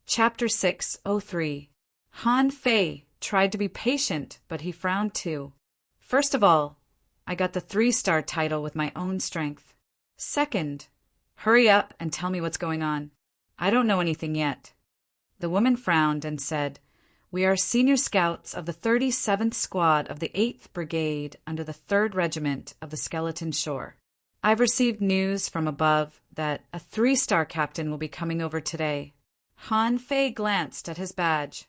Chapter 603. Han Fei tried to be patient, but he frowned too. First of all, I got the 3-star title with my own strength. Second, hurry up and tell me what's going on. I don't know anything yet. The woman frowned and said, We are senior scouts of the 37th Squad of the 8th Brigade under the 3rd Regiment of the Skeleton Shore. I've received news from above that a 3-star captain will be coming over today. Han Fei glanced at his badge.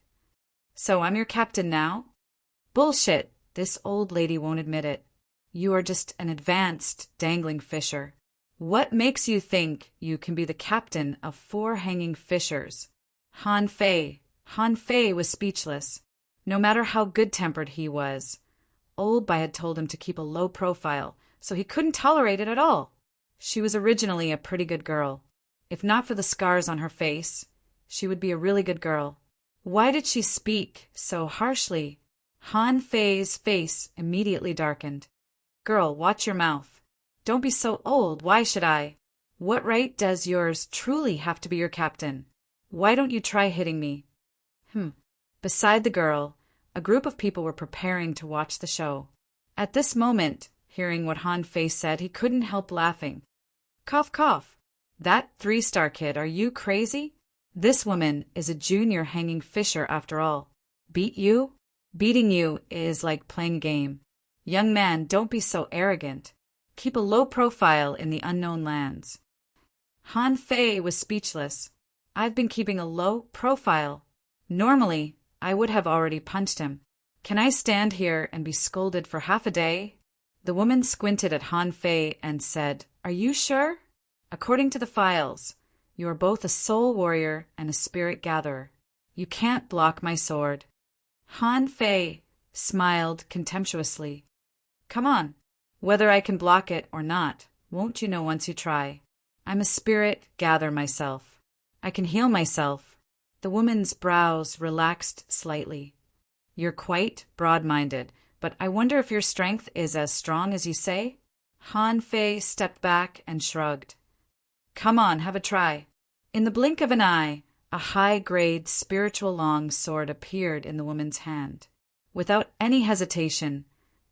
So I'm your captain now? Bullshit. This old lady won't admit it. You are just an advanced dangling fisher. What makes you think you can be the captain of 4 hanging fishers? Han Fei was speechless. No matter how good-tempered he was, Old Bai had told him to keep a low profile, so he couldn't tolerate it at all. She was originally a pretty good girl. If not for the scars on her face, she would be a really good girl. Why did she speak so harshly? Han Fei's face immediately darkened. Girl, watch your mouth. Don't be so old, why should I? What right does yours truly have to be your captain? Why don't you try hitting me? Beside the girl, a group of people were preparing to watch the show. At this moment, hearing what Han Fei said, he couldn't help laughing. Cough, cough. That 3-star kid, are you crazy? This woman is a junior hanging fisher after all. Beat you? Beating you is like playing a game. Young man, don't be so arrogant. Keep a low profile in the unknown lands. Han Fei was speechless. I've been keeping a low profile. Normally, I would have already punched him. Can I stand here and be scolded for half a day? The woman squinted at Han Fei and said, Are you sure? According to the files, you are both a soul warrior and a spirit gatherer. You can't block my sword. Han Fei smiled contemptuously. Come on. Whether I can block it or not, won't you know once you try? I'm a spirit gatherer myself. I can heal myself. The woman's brows relaxed slightly. You're quite broad-minded, but I wonder if your strength is as strong as you say? Han Fei stepped back and shrugged. Come on, have a try. In the blink of an eye, a high-grade spiritual long sword appeared in the woman's hand. Without any hesitation,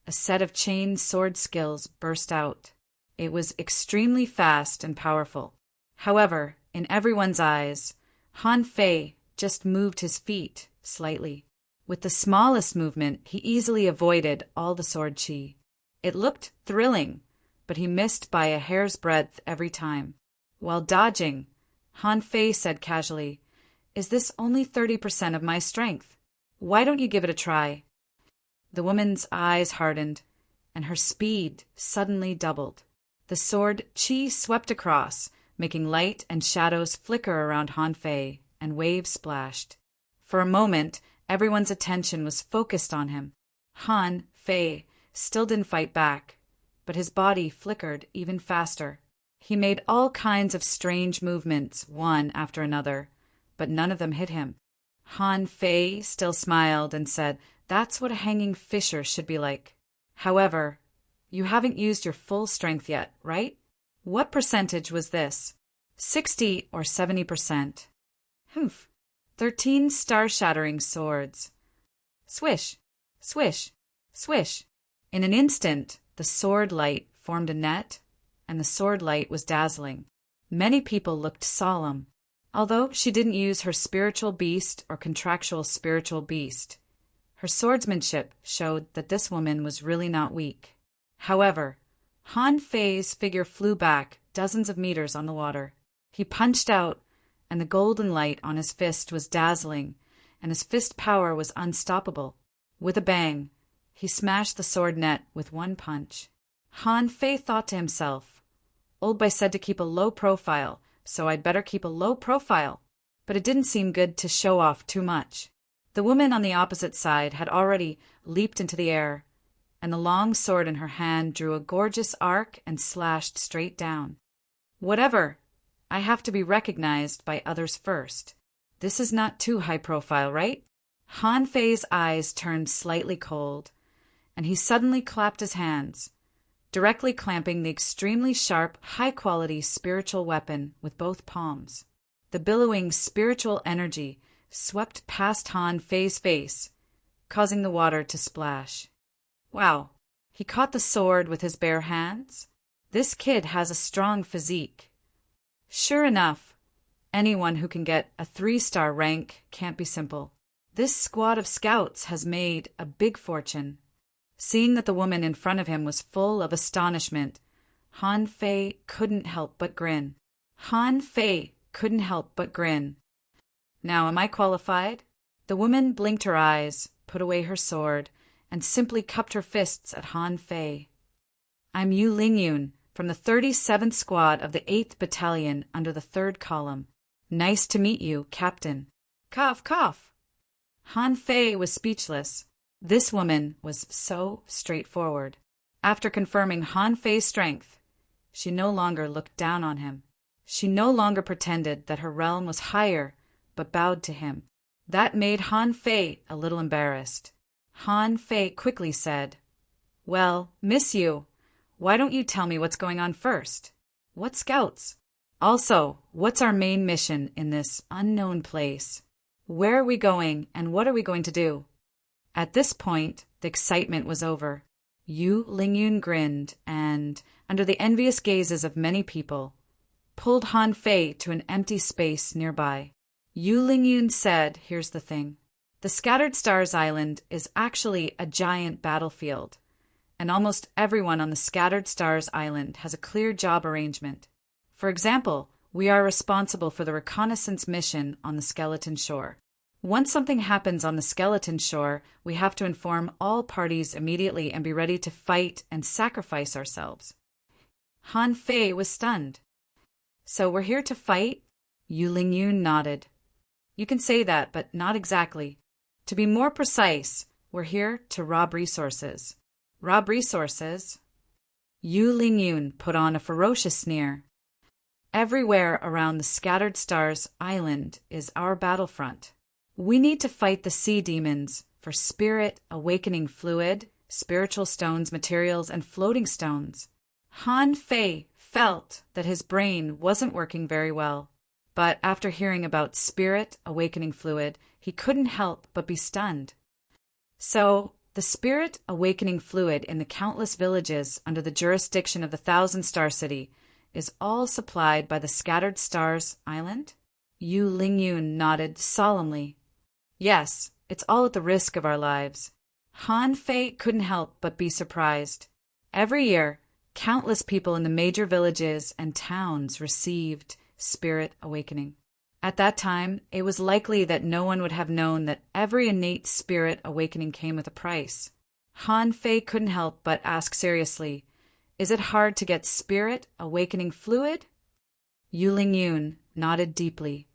a set of chain sword skills burst out. It was extremely fast and powerful. However, in everyone's eyes, Han Fei just moved his feet slightly. With the smallest movement, he easily avoided all the sword chi. It looked thrilling, but he missed by a hair's breadth every time. While dodging, Han Fei said casually, Is this only 30% of my strength? Why don't you give it a try? The woman's eyes hardened, and her speed suddenly doubled. The sword chi swept across, making light and shadows flicker around Han Fei, and waves splashed. For a moment, everyone's attention was focused on him. Han Fei still didn't fight back, but his body flickered even faster. He made all kinds of strange movements, one after another, but none of them hit him. Han Fei still smiled and said, That's what a hanging fisher should be like. However, you haven't used your full strength yet, right? What percentage was this? 60 or 70%? 13 star-shattering swords. Swish, swish, swish. In an instant, the sword light formed a net, and the sword light was dazzling. Many people looked solemn. Although she didn't use her spiritual beast or contractual spiritual beast, her swordsmanship showed that this woman was really not weak. However, Han Fei's figure flew back dozens of meters on the water. He punched out, and the golden light on his fist was dazzling, and his fist power was unstoppable. With a bang, he smashed the sword net with one punch. Han Fei thought to himself, Old Bai said to keep a low profile, so I'd better keep a low profile. But it didn't seem good to show off too much. The woman on the opposite side had already leaped into the air, and the long sword in her hand drew a gorgeous arc and slashed straight down. Whatever. I have to be recognized by others first. This is not too high profile, right? Han Fei's eyes turned slightly cold, and he suddenly clapped his hands, directly clamping the extremely sharp, high-quality spiritual weapon with both palms. The billowing spiritual energy swept past Han Fei's face, causing the water to splash. Wow, he caught the sword with his bare hands? This kid has a strong physique. Sure enough, anyone who can get a 3-star rank can't be simple. This squad of scouts has made a big fortune. Seeing that the woman in front of him was full of astonishment, Han Fei couldn't help but grin. Now, am I qualified? The woman blinked her eyes, put away her sword, and simply cupped her fists at Han Fei. I'm Yu Lingyun, from the 37th Squad of the 8th Battalion under the 3rd Column. Nice to meet you, Captain. Cough, cough. Han Fei was speechless. This woman was so straightforward. After confirming Han Fei's strength, she no longer looked down on him. She no longer pretended that her realm was higher, but bowed to him. That made Han Fei a little embarrassed. Han Fei quickly said, "Well, Miss Yu, why don't you tell me what's going on first? What scouts? Also, what's our main mission in this unknown place? Where are we going and what are we going to do?" At this point, the excitement was over. Yu Lingyun grinned and, under the envious gazes of many people, pulled Han Fei to an empty space nearby. Yu Lingyun said, "Here's the thing. The Scattered Stars Island is actually a giant battlefield, and almost everyone on the Scattered Stars Island has a clear job arrangement. For example, we are responsible for the reconnaissance mission on the Skeleton Shore. Once something happens on the Skeleton Shore, we have to inform all parties immediately and be ready to fight and sacrifice ourselves." Han Fei was stunned. "So we're here to fight?" Yu Lingyun nodded. "You can say that, but not exactly. To be more precise, we're here to rob resources." "Rob resources?" Yu Lingyun put on a ferocious sneer. "Everywhere around the Scattered Stars Island is our battlefront. We need to fight the sea demons for spirit, awakening fluid, spiritual stones, materials, and floating stones." Han Fei felt that his brain wasn't working very well, but after hearing about spirit, awakening fluid, he couldn't help but be stunned. So, the spirit, awakening fluid in the countless villages under the jurisdiction of the Thousand-Star City is all supplied by the Scattered Stars Island? Yu Lingyun nodded solemnly. "Yes, it's all at the risk of our lives." Han Fei couldn't help but be surprised. Every year, countless people in the major villages and towns received spirit awakening. At that time, it was likely that no one would have known that every innate spirit awakening came with a price. Han Fei couldn't help but ask seriously, "Is it hard to get spirit awakening fluid?" Yu Lingyun nodded deeply.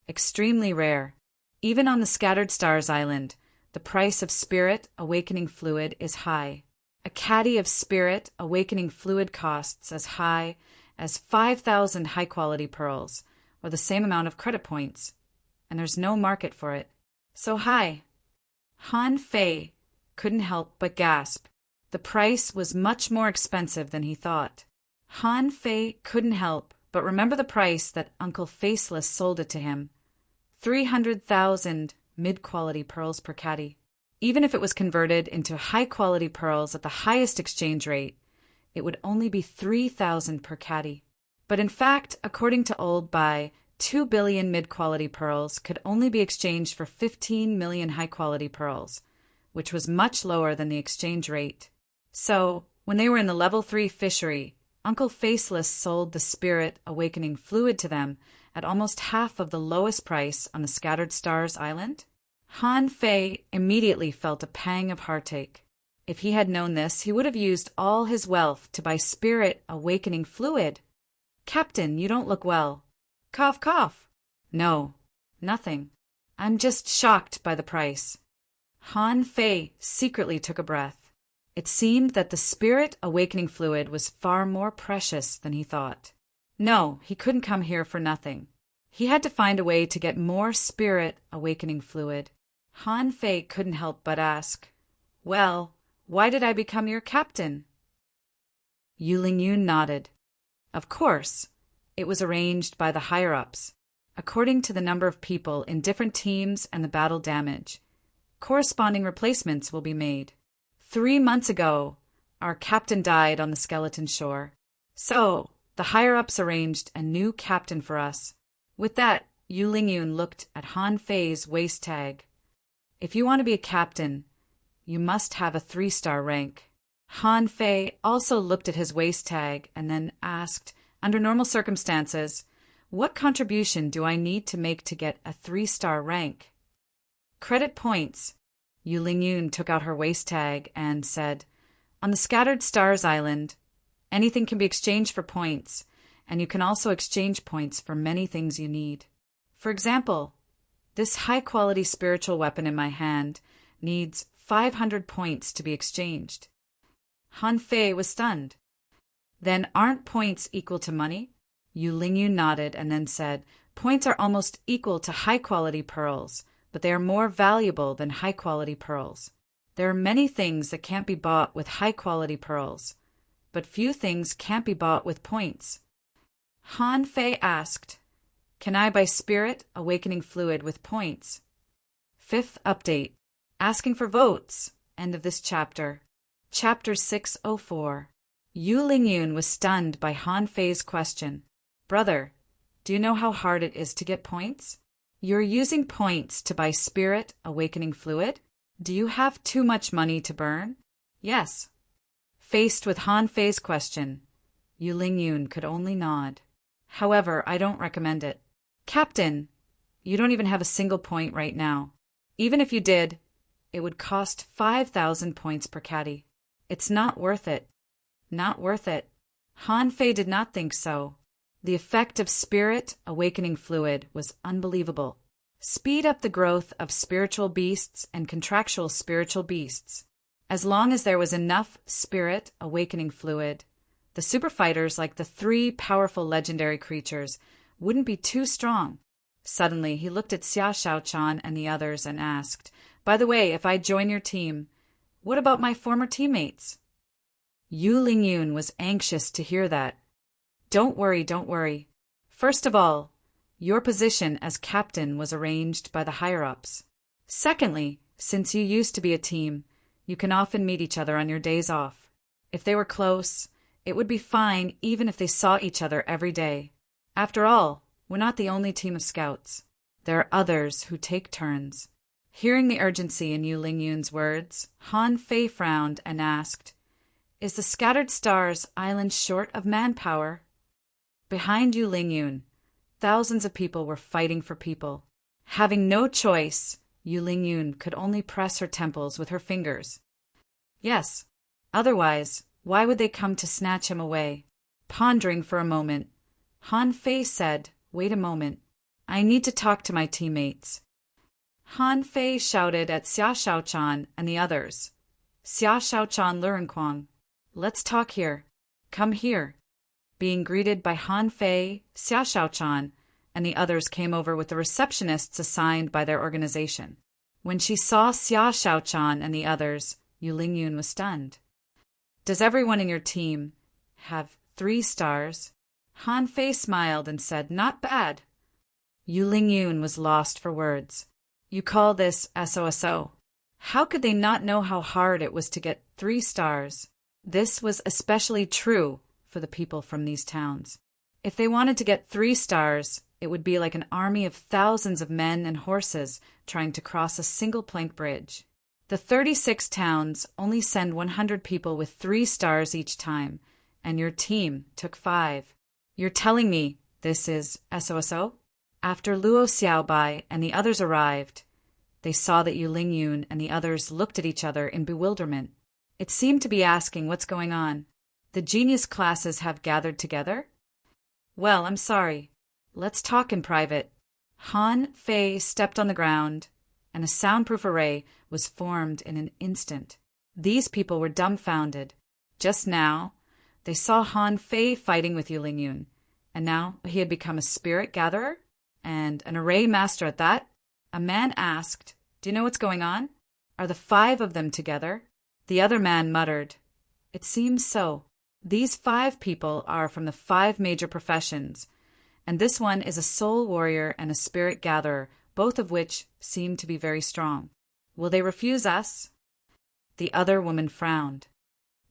"Extremely rare. Even on the Scattered Stars Island, the price of spirit awakening fluid is high. A caddy of spirit awakening fluid costs as high as 5,000 high-quality pearls, or the same amount of credit points, and there's no market for it. So high." Han Fei couldn't help but gasp. The price was much more expensive than he thought. Han Fei couldn't help but remember the price that Uncle Faceless sold it to him. 300,000 mid-quality pearls per caddy. Even if it was converted into high-quality pearls at the highest exchange rate, it would only be 3,000 per caddy. But in fact, according to Old Buy, 2 billion mid-quality pearls could only be exchanged for 15 million high-quality pearls, which was much lower than the exchange rate. So, when they were in the level 3 fishery, Uncle Faceless sold the spirit awakening fluid to them at almost half of the lowest price on the Scattered Stars Island. Han Fei immediately felt a pang of heartache. If he had known this, he would have used all his wealth to buy spirit awakening fluid. "Captain, you don't look well." "Cough, cough." "No, nothing. I'm just shocked by the price." Han Fei secretly took a breath. It seemed that the spirit awakening fluid was far more precious than he thought. No, he couldn't come here for nothing. He had to find a way to get more spirit awakening fluid. Han Fei couldn't help but ask, "Well, why did I become your captain?" Yu Lingyun nodded. "Of course, it was arranged by the higher-ups. according to the number of people in different teams and the battle damage. Corresponding replacements will be made. 3 months ago, our captain died on the skeleton shore. So, the higher-ups arranged a new captain for us. With that, Yu Lingyun looked at Han Fei's waist tag. If you want to be a captain, you must have a 3-star rank. Han Fei also looked at his waist tag and then asked, under normal circumstances, what contribution do I need to make to get a 3-star rank? Credit points. Yu Lingyun took out her waist tag and said, on the Scattered Stars Island, anything can be exchanged for points, and you can also exchange points for many things you need. For example, this high-quality spiritual weapon in my hand needs 500 points to be exchanged. Han Fei was stunned. Then aren't points equal to money? Yu Lingyun nodded and then said, points are almost equal to high-quality pearls, but they are more valuable than high-quality pearls. There are many things that can't be bought with high-quality pearls, but few things can't be bought with points. Han Fei asked, can I buy spirit awakening fluid with points? 5th update. Asking for votes. End of this chapter. Chapter 604. Yu Lingyun was stunned by Han Fei's question. Brother, do you know how hard it is to get points? You're using points to buy spirit awakening fluid? Do you have too much money to burn? Yes. Faced with Han Fei's question, Yu Lingyun could only nod. However, I don't recommend it. Captain, you don't even have a single point right now. Even if you did, it would cost 5,000 points per caddy. It's not worth it. Not worth it. Han Fei did not think so. The effect of spirit awakening fluid was unbelievable. Speed up the growth of spiritual beasts and contractual spiritual beasts. As long as there was enough spirit awakening fluid, the super fighters like the 3 powerful legendary creatures wouldn't be too strong. Suddenly, he looked at Xia Shaochan and the others and asked, by the way, if I join your team, what about my former teammates? Yu Lingyun was anxious to hear that. Don't worry, don't worry. First of all, your position as captain was arranged by the higher-ups. Secondly, since you used to be a team, you can often meet each other on your days off. If they were close, it would be fine even if they saw each other every day. After all, we're not the only team of scouts. There are others who take turns. Hearing the urgency in Yu Lingyun's words, Han Fei frowned and asked, is the Scattered Stars Island short of manpower? Behind Yu Lingyun, thousands of people were fighting for people. Having no choice, Yu Lingyun could only press her temples with her fingers. Yes, otherwise, why would they come to snatch him away? Pondering for a moment, Han Fei said, wait a moment. I need to talk to my teammates. Han Fei shouted at Xia Shaochan and the others. Xia Shaochan Lurenquang, let's talk here. Come here. Being greeted by Han Fei, Xia Shaochan, and the others came over with the receptionists assigned by their organization. When she saw Xia Shaochan and the others, Yu Lingyun was stunned. Does everyone in your team have 3 stars? Han Fei smiled and said, not bad. Yu Lingyun was lost for words. You call this SOSO? How could they not know how hard it was to get 3 stars? This was especially true for the people from these towns. If they wanted to get 3 stars, it would be like an army of thousands of men and horses trying to cross a single plank bridge. The 36 towns only send 100 people with 3 stars each time, and your team took 5. You're telling me this is SOSO? After Luo Xiaobai and the others arrived, they saw that Yu Lingyun and the others looked at each other in bewilderment. It seemed to be asking what's going on. The genius classes have gathered together? Well, I'm sorry. Let's talk in private. Han Fei stepped on the ground, and a soundproof array was formed in an instant. These people were dumbfounded. Just now, they saw Han Fei fighting with Yu Lingyun, and now he had become a spirit gatherer and an array master at that. A man asked, do you know what's going on? Are the 5 of them together? The other man muttered, it seems so. These 5 people are from the 5 major professions, and this one is a soul warrior and a spirit gatherer, both of which seem to be very strong. Will they refuse us?" The other woman frowned.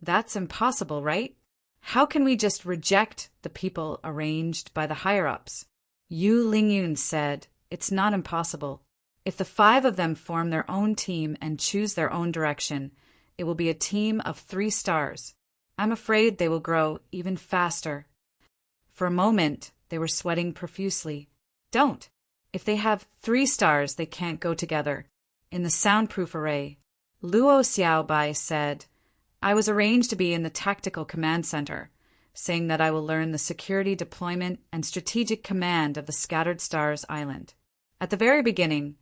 "That's impossible, right? How can we just reject the people arranged by the higher-ups?" Yu Lingyun said, "It's not impossible. If the 5 of them form their own team and choose their own direction, it will be a team of 3 stars. I'm afraid they will grow even faster." For a moment, they were sweating profusely. "Don't! If they have 3 stars, they can't go together." In the soundproof array, Luo Xiaobai said, "I was arranged to be in the Tactical Command Center, saying that I will learn the security deployment and strategic command of the Scattered Stars Island. At the very beginning,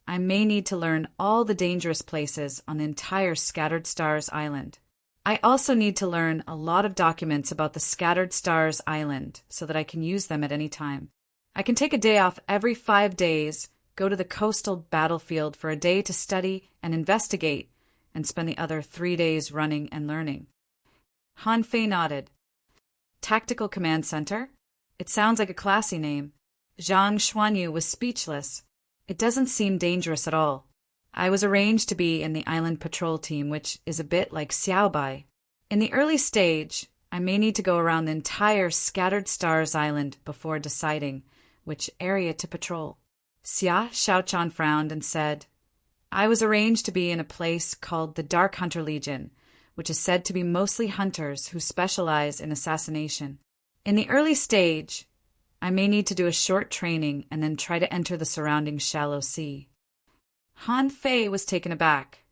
I may need to learn all the dangerous places on the entire Scattered Stars Island. I also need to learn a lot of documents about the Scattered Stars Island so that I can use them at any time. I can take a day off every 5 days, go to the coastal battlefield for a day to study and investigate, and spend the other 3 days running and learning." Han Fei nodded. "Tactical Command Center? It sounds like a classy name." Zhang Xuanyu was speechless. "It doesn't seem dangerous at all. I was arranged to be in the island patrol team, which is a bit like Xiaobai. In the early stage, I may need to go around the entire Scattered Stars Island before deciding which area to patrol." Xia Shaochan frowned and said, "I was arranged to be in a place called the Dark Hunter Legion, which is said to be mostly hunters who specialize in assassination. In the early stage, I may need to do a short training and then try to enter the surrounding shallow sea." Han Fei was taken aback.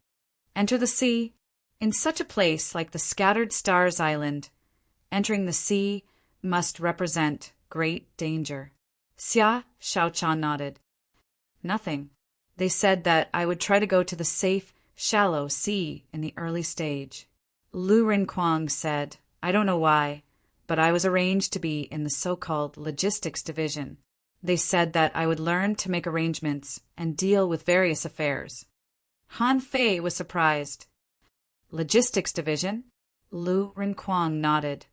Enter the sea? In such a place like the Scattered Stars Island, entering the sea must represent great danger. Xia Shaochan nodded. "Nothing. They said that I would try to go to the safe, shallow sea in the early stage." Lu Rinquang said, "I don't know why, but I was arranged to be in the so-called logistics division. They said that I would learn to make arrangements and deal with various affairs." Han Fei was surprised. "Logistics division?" Lu Rinquang nodded.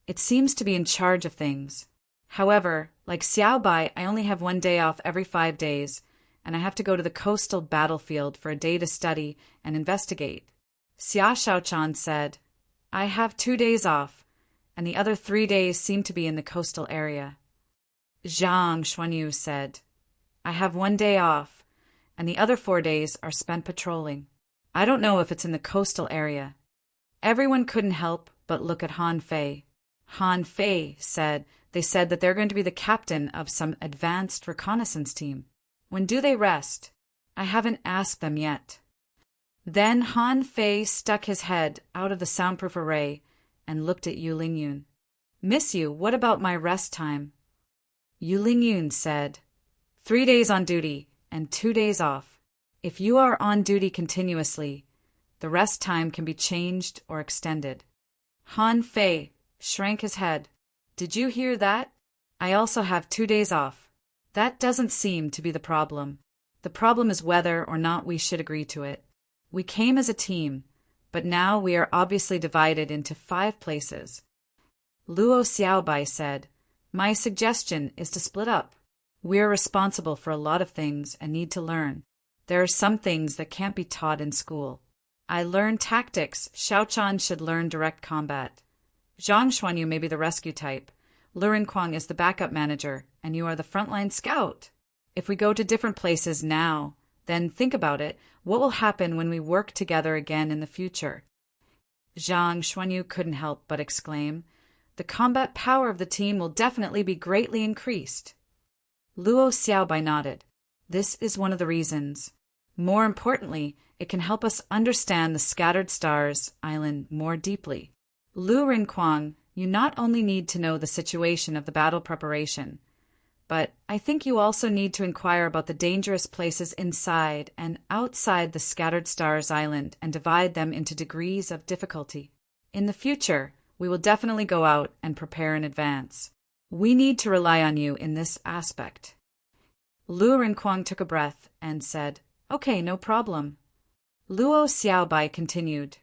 "It seems to be in charge of things. However, like Xiaobai, I only have 1 day off every 5 days, and I have to go to the coastal battlefield for a day to study and investigate." Xia Shaochan said, "I have 2 days off, and the other 3 days seem to be in the coastal area." Zhang Xuanyu said, "I have 1 day off, and the other 4 days are spent patrolling. I don't know if it's in the coastal area." Everyone couldn't help but look at Han Fei. Han Fei said they said that they're going to be the captain of some advanced reconnaissance team. "When do they rest?" "I haven't asked them yet." Then Han Fei stuck his head out of the soundproof array and looked at Yu Lingyun. "Miss Yu, what about my rest time?" Yu Lingyun said, 3 days on duty and 2 days off. If you are on duty continuously, the rest time can be changed or extended." Han Fei shrank his head. "Did you hear that? I also have 2 days off. That doesn't seem to be the problem. The problem is whether or not we should agree to it. We came as a team, but now we are obviously divided into 5 places." Luo Xiaobai said, "My suggestion is to split up. We are responsible for a lot of things and need to learn. There are some things that can't be taught in school. I learn tactics. Shaochan should learn direct combat. Zhang Xuanyu may be the rescue type. Lu Rinquang is the backup manager, and you are the frontline scout. If we go to different places now, then think about it. What will happen when we work together again in the future?" Zhang Xuanyu couldn't help but exclaim, "The combat power of the team will definitely be greatly increased." Luo Xiaobai nodded. "This is one of the reasons. More importantly, it can help us understand the Scattered Stars Island more deeply. Lu Rinquang, you not only need to know the situation of the battle preparation, but I think you also need to inquire about the dangerous places inside and outside the Scattered Stars Island and divide them into degrees of difficulty. In the future, we will definitely go out and prepare in advance. We need to rely on you in this aspect." Lu Rinquang took a breath and said, "Okay, no problem." Luo Xiaobai continued,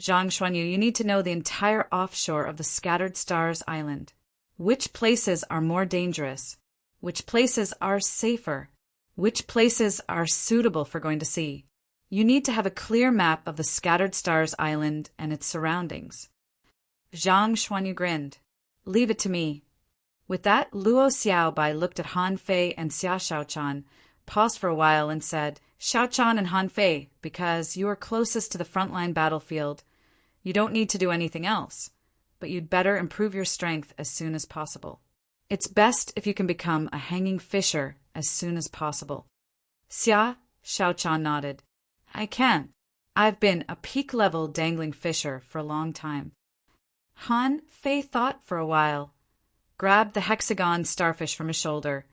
"Zhang Xuanyu, you need to know the entire offshore of the Scattered Stars Island. Which places are more dangerous? Which places are safer? Which places are suitable for going to sea? You need to have a clear map of the Scattered Stars Island and its surroundings. Zhang Xuanyu grinned. Leave it to me. With that, Luo Xiaobai looked at Han Fei and Xia Shaochan, paused for a while and said, Shaochan and Han Fei, because you are closest to the frontline battlefield, you don't need to do anything else, but you'd better improve your strength as soon as possible. It's best if you can become a hanging fisher as soon as possible. Xia Shaochan nodded. I can. I've been a peak-level dangling fisher for a long time. Han Fei thought for a while, grabbed the hexagon starfish from his shoulder,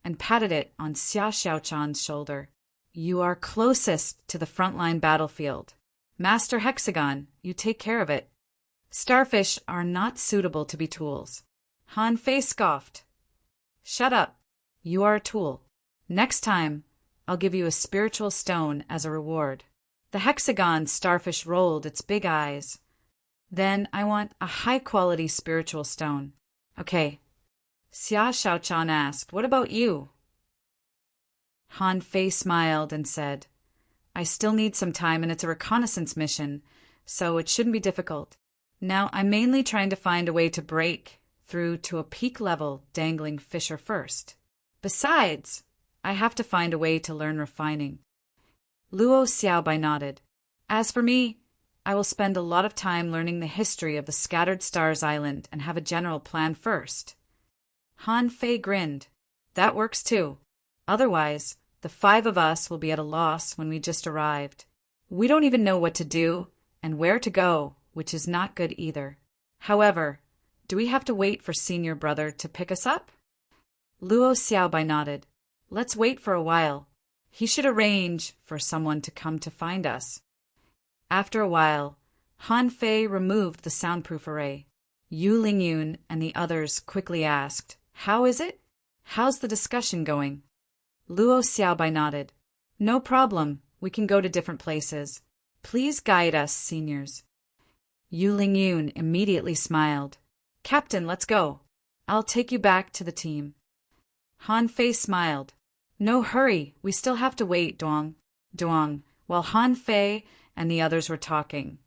and patted it on Xia Shaochan's shoulder. You are closest to the frontline battlefield. Master Hexagon, you take care of it. Starfish are not suitable to be tools. Han Fei scoffed. Shut up. You are a tool. Next time, I'll give you a spiritual stone as a reward. The hexagon starfish rolled its big eyes. Then I want a high-quality spiritual stone. Okay. Xia Shaochan asked, what about you? Han Fei smiled and said, I still need some time and it's a reconnaissance mission, so it shouldn't be difficult. Now I'm mainly trying to find a way to break through to a peak-level dangling fisher first. Besides, I have to find a way to learn refining. Luo Xiaobai nodded. As for me, I will spend a lot of time learning the history of the Scattered Stars Island and have a general plan first. Han Fei grinned. That works too. Otherwise, the 5 of us will be at a loss when we just arrived. We don't even know what to do and where to go, which is not good either. However, do we have to wait for Senior Brother to pick us up? Luo Xiaobai nodded. Let's wait for a while. He should arrange for someone to come to find us. After a while, Han Fei removed the soundproof array. Yu Lingyun and the others quickly asked, How is it? How's the discussion going? Luo Xiaobai nodded. No problem. We can go to different places. Please guide us, seniors. Yu Lingyun immediately smiled. Captain, let's go. I'll take you back to the team. Han Fei smiled. No hurry. We still have to wait, Duang. While Han Fei and the others were talking,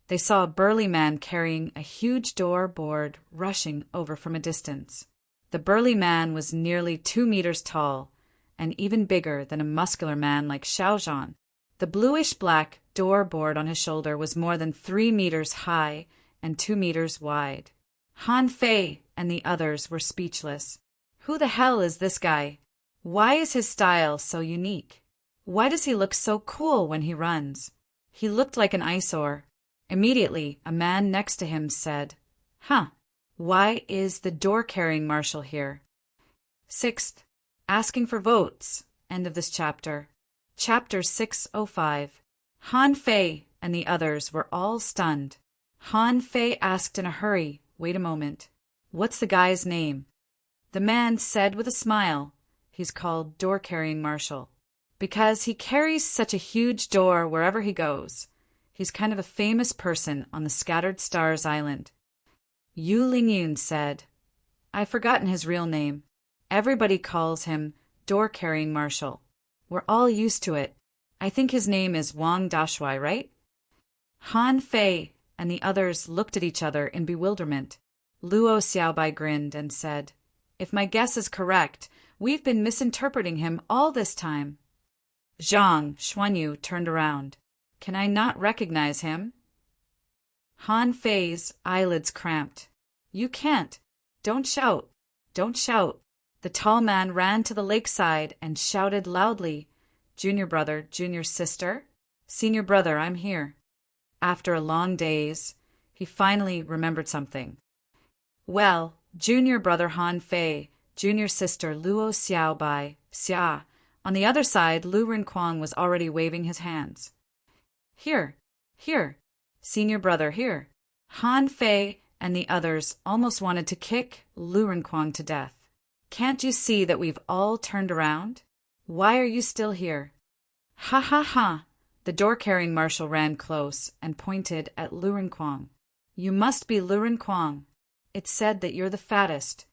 they saw a burly man carrying a huge door board rushing over from a distance. The burly man was nearly 2 meters tall and even bigger than a muscular man like Xiaozhan. The bluish-black door board on his shoulder was more than 3 meters high and 2 meters wide. Han Fei and the others were speechless. Who the hell is this guy? Why is his style so unique? Why does he look so cool when he runs? He looked like an eyesore. Immediately, a man next to him said, why is the door-carrying marshal here? 6th, asking for votes. End of this chapter. Chapter 605. Han Fei and the others were all stunned. Han Fei asked in a hurry, wait a moment. What's the guy's name? The man said with a smile, he's called door-carrying marshal. Because he carries such a huge door wherever he goes. He's kind of a famous person on the Scattered Stars Island. Yu Lingyun said, I've forgotten his real name. Everybody calls him door-carrying marshal. We're all used to it. I think his name is Wang Dashui, right? Han Fei and the others looked at each other in bewilderment. Luo Xiaobai grinned and said, If my guess is correct, we've been misinterpreting him all this time. Zhang Xuanyu turned around. Can I not recognize him? Han Fei's eyelids cramped. You can't. Don't shout. Don't shout. The tall man ran to the lakeside and shouted loudly, Junior brother, junior sister, senior brother, I'm here. After a long daze, he finally remembered something. Well, junior brother Han Fei, junior sister Luo Xiaobai, Xia. On the other side, Lu Rinquang was already waving his hands. Here, senior brother, here. Han Fei and the others almost wanted to kick Lu Rinquang to death. Can't you see that we've all turned around? Why are you still here? Ha ha ha! The door-carrying marshal ran close and pointed at Lu Rinquang. You must be Lu Rinquang. It said that you're the fattest.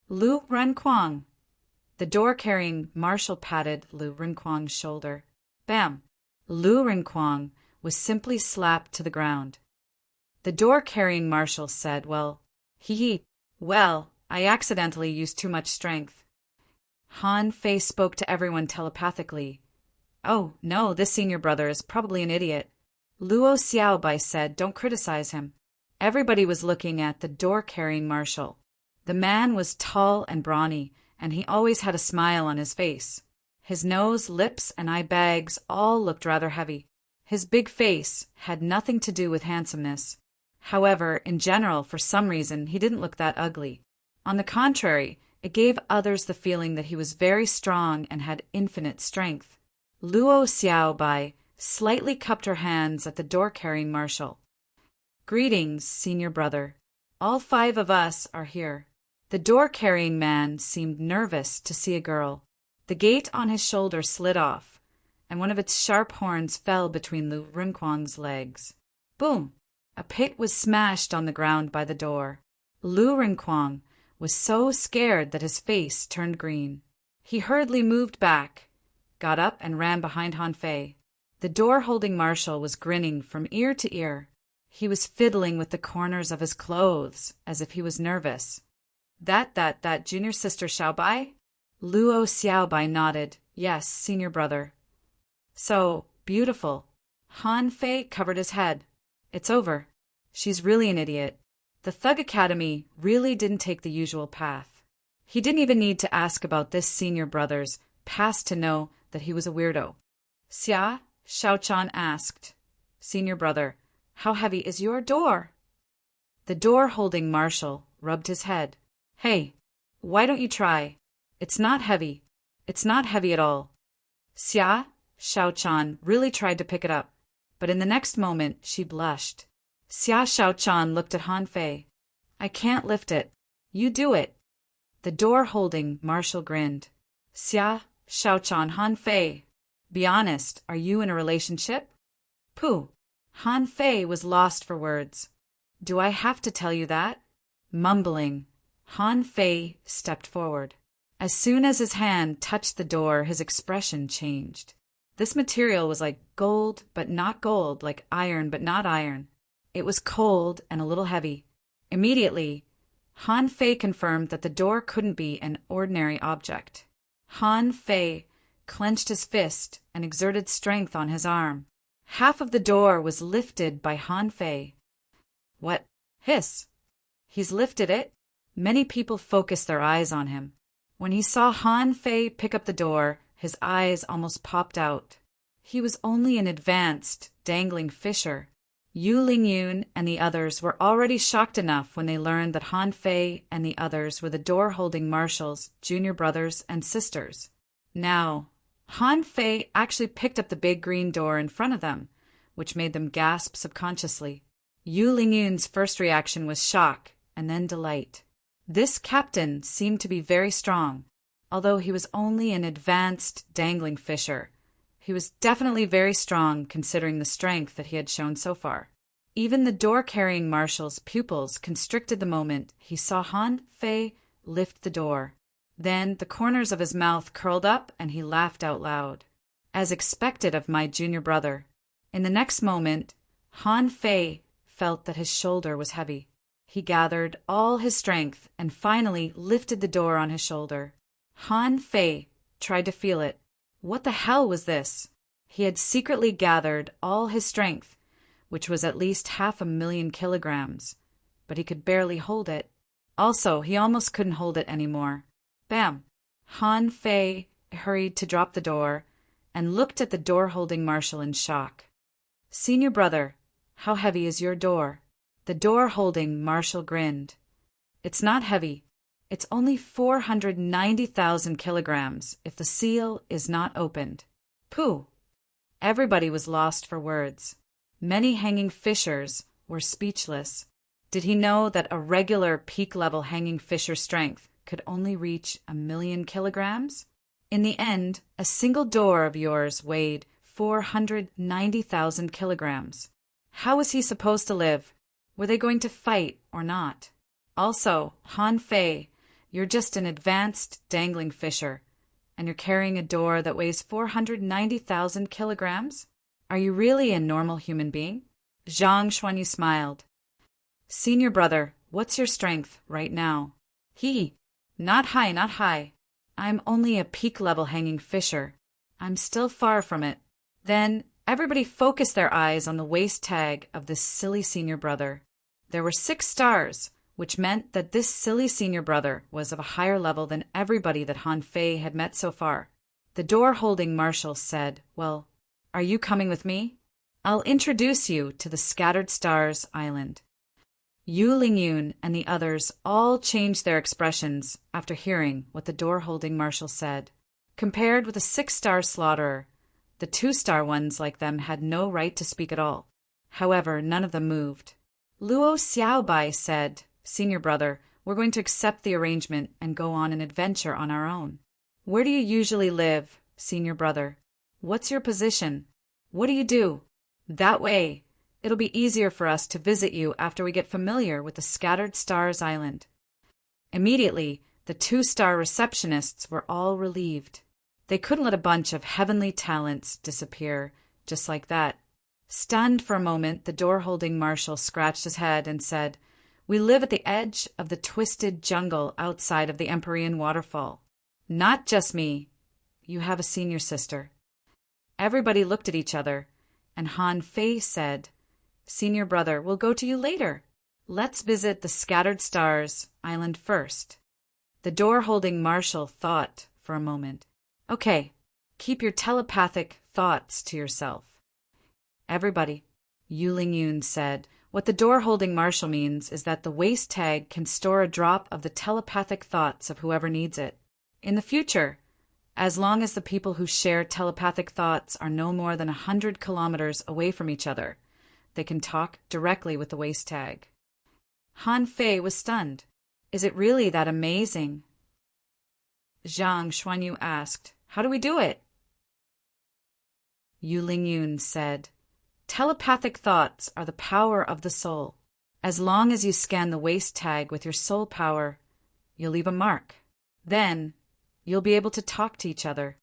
Lu Renquang. The door-carrying marshal patted Lu Renquang's shoulder. Bam! Lu Renquang was simply slapped to the ground. The door-carrying marshal said, well, I accidentally used too much strength. Han Fei spoke to everyone telepathically. Oh, no, this senior brother is probably an idiot. Luo Xiaobai said, don't criticize him. Everybody was looking at the door-carrying marshal. The man was tall and brawny, and he always had a smile on his face. His nose, lips, and eye bags all looked rather heavy. His big face had nothing to do with handsomeness. However, in general, for some reason, he didn't look that ugly. On the contrary, it gave others the feeling that he was very strong and had infinite strength. Luo Xiaobai slightly cupped her hands at the door-carrying marshal. Greetings, senior brother. All 5 of us are here. The door-carrying man seemed nervous to see a girl. The gate on his shoulder slid off, and one of its sharp horns fell between Lu Renquang's legs. Boom! A pit was smashed on the ground by the door. Lu Renquang was so scared that his face turned green. He hurriedly moved back, got up, and ran behind Han Fei. The door-holding marshal was grinning from ear to ear. He was fiddling with the corners of his clothes, as if he was nervous. That junior sister Xiaobai? Luo Xiaobai nodded. Yes, senior brother. So beautiful. Han Fei covered his head. It's over. She's really an idiot. The Thug Academy really didn't take the usual path. He didn't even need to ask about this senior brother's past to know that he was a weirdo. Xia, Xiaochan asked, Senior brother, how heavy is your door? The door-holding marshal rubbed his head. Hey, why don't you try? It's not heavy. It's not heavy at all. Xia, Xiaochan really tried to pick it up, but in the next moment she blushed. Xia Xiaochan looked at Han Fei. I can't lift it. You do it. The door-holding marshal grinned. Xia, Xiaochan, Han Fei. Be honest, are you in a relationship? Pooh. Han Fei was lost for words. Do I have to tell you that? Mumbling, Han Fei stepped forward. As soon as his hand touched the door, his expression changed. This material was like gold, but not gold, like iron, but not iron. It was cold and a little heavy. Immediately, Han Fei confirmed that the door couldn't be an ordinary object. Han Fei clenched his fist and exerted strength on his arm. Half of the door was lifted by Han Fei. What? Hiss! He's lifted it? Many people focused their eyes on him. When he saw Han Fei pick up the door, his eyes almost popped out. He was only an advanced, dangling fisher. Yu Lingyun and the others were already shocked enough when they learned that Han Fei and the others were the door-holding marshals, junior brothers, and sisters. Now, Han Fei actually picked up the big green door in front of them, which made them gasp subconsciously. Yu Lingyun's first reaction was shock and then delight. This captain seemed to be very strong. Although he was only an advanced, dangling fisher, he was definitely very strong considering the strength that he had shown so far. Even the door-carrying marshal's pupils constricted the moment he saw Han Fei lift the door. Then the corners of his mouth curled up and he laughed out loud. As expected of my junior brother. In the next moment, Han Fei felt that his shoulder was heavy. He gathered all his strength and finally lifted the door on his shoulder. Han Fei tried to feel it. What the hell was this? He had secretly gathered all his strength, which was at least 500,000 kilograms, but he could barely hold it. Also, he almost couldn't hold it anymore. Bam! Han Fei hurried to drop the door and looked at the door-holding marshal in shock. Senior brother, how heavy is your door? The door-holding marshal grinned. It's not heavy. It's only 490,000 kilograms if the seal is not opened. Pooh! Everybody was lost for words. Many hanging fishers were speechless. Did he know that a regular peak-level hanging fisher strength could only reach 1,000,000 kilograms? In the end, a single door of yours weighed 490,000 kilograms. How was he supposed to live? Were they going to fight or not? Also, Han Fei, you're just an advanced dangling fisher, and you're carrying a door that weighs 490,000 kilograms? Are you really a normal human being? Zhang Xuanyu smiled. Senior brother, what's your strength right now? Not high, not high. I'm only a peak-level hanging fisher. I'm still far from it. Then everybody focused their eyes on the waist tag of this silly senior brother. There were 6 stars, which meant that this silly senior brother was of a higher level than everybody that Han Fei had met so far. The door-holding marshal said, Well, are you coming with me? I'll introduce you to the Scattered Stars Island. Yu Lingyun and the others all changed their expressions after hearing what the door-holding marshal said. Compared with a 6-star slaughterer, the 2-star ones like them had no right to speak at all. However, none of them moved. Luo Xiaobai said, Senior brother, we're going to accept the arrangement and go on an adventure on our own. Where do you usually live, senior brother? What's your position? What do you do? That way, it'll be easier for us to visit you after we get familiar with the Scattered Stars Island. Immediately, the 2-star receptionists were all relieved. They couldn't let a bunch of heavenly talents disappear just like that. Stunned for a moment, the door-holding marshal scratched his head and said, We live at the edge of the twisted jungle outside of the Empyrean waterfall. Not just me. You have a senior sister. Everybody looked at each other, and Han Fei said, Senior brother, we'll go to you later. Let's visit the Scattered Stars Island first. The door-holding marshal thought for a moment. Okay, keep your telepathic thoughts to yourself. Everybody, Yu Lingyun said, what the door-holding marshal means is that the waist tag can store a drop of the telepathic thoughts of whoever needs it. In the future, as long as the people who share telepathic thoughts are no more than 100 kilometers away from each other, they can talk directly with the waist tag. Han Fei was stunned. Is it really that amazing? Zhang Xuanyu asked, How do we do it? Yu Lingyun said, Telepathic thoughts are the power of the soul. As long as you scan the waist tag with your soul power, you'll leave a mark. Then, you'll be able to talk to each other.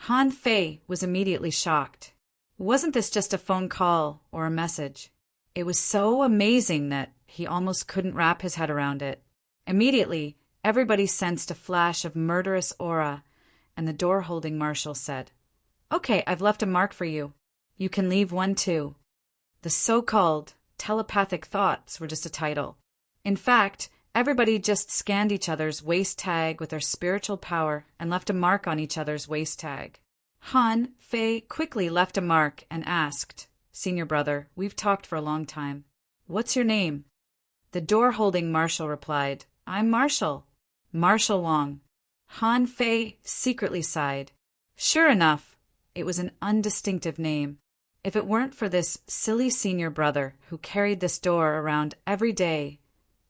Han Fei was immediately shocked. Wasn't this just a phone call or a message? It was so amazing that he almost couldn't wrap his head around it. Immediately, everybody sensed a flash of murderous aura, and the door-holding marshal said, Okay, I've left a mark for you. You can leave one too. The so-called telepathic thoughts were just a title. In fact, everybody just scanned each other's waist tag with their spiritual power and left a mark on each other's waist tag. Han Fei quickly left a mark and asked, Senior brother, we've talked for a long time. What's your name? The door-holding marshal replied, I'm Marshal. Marshal Wang. Han Fei secretly sighed. Sure enough, it was an undistinctive name. If it weren't for this silly senior brother who carried this door around every day,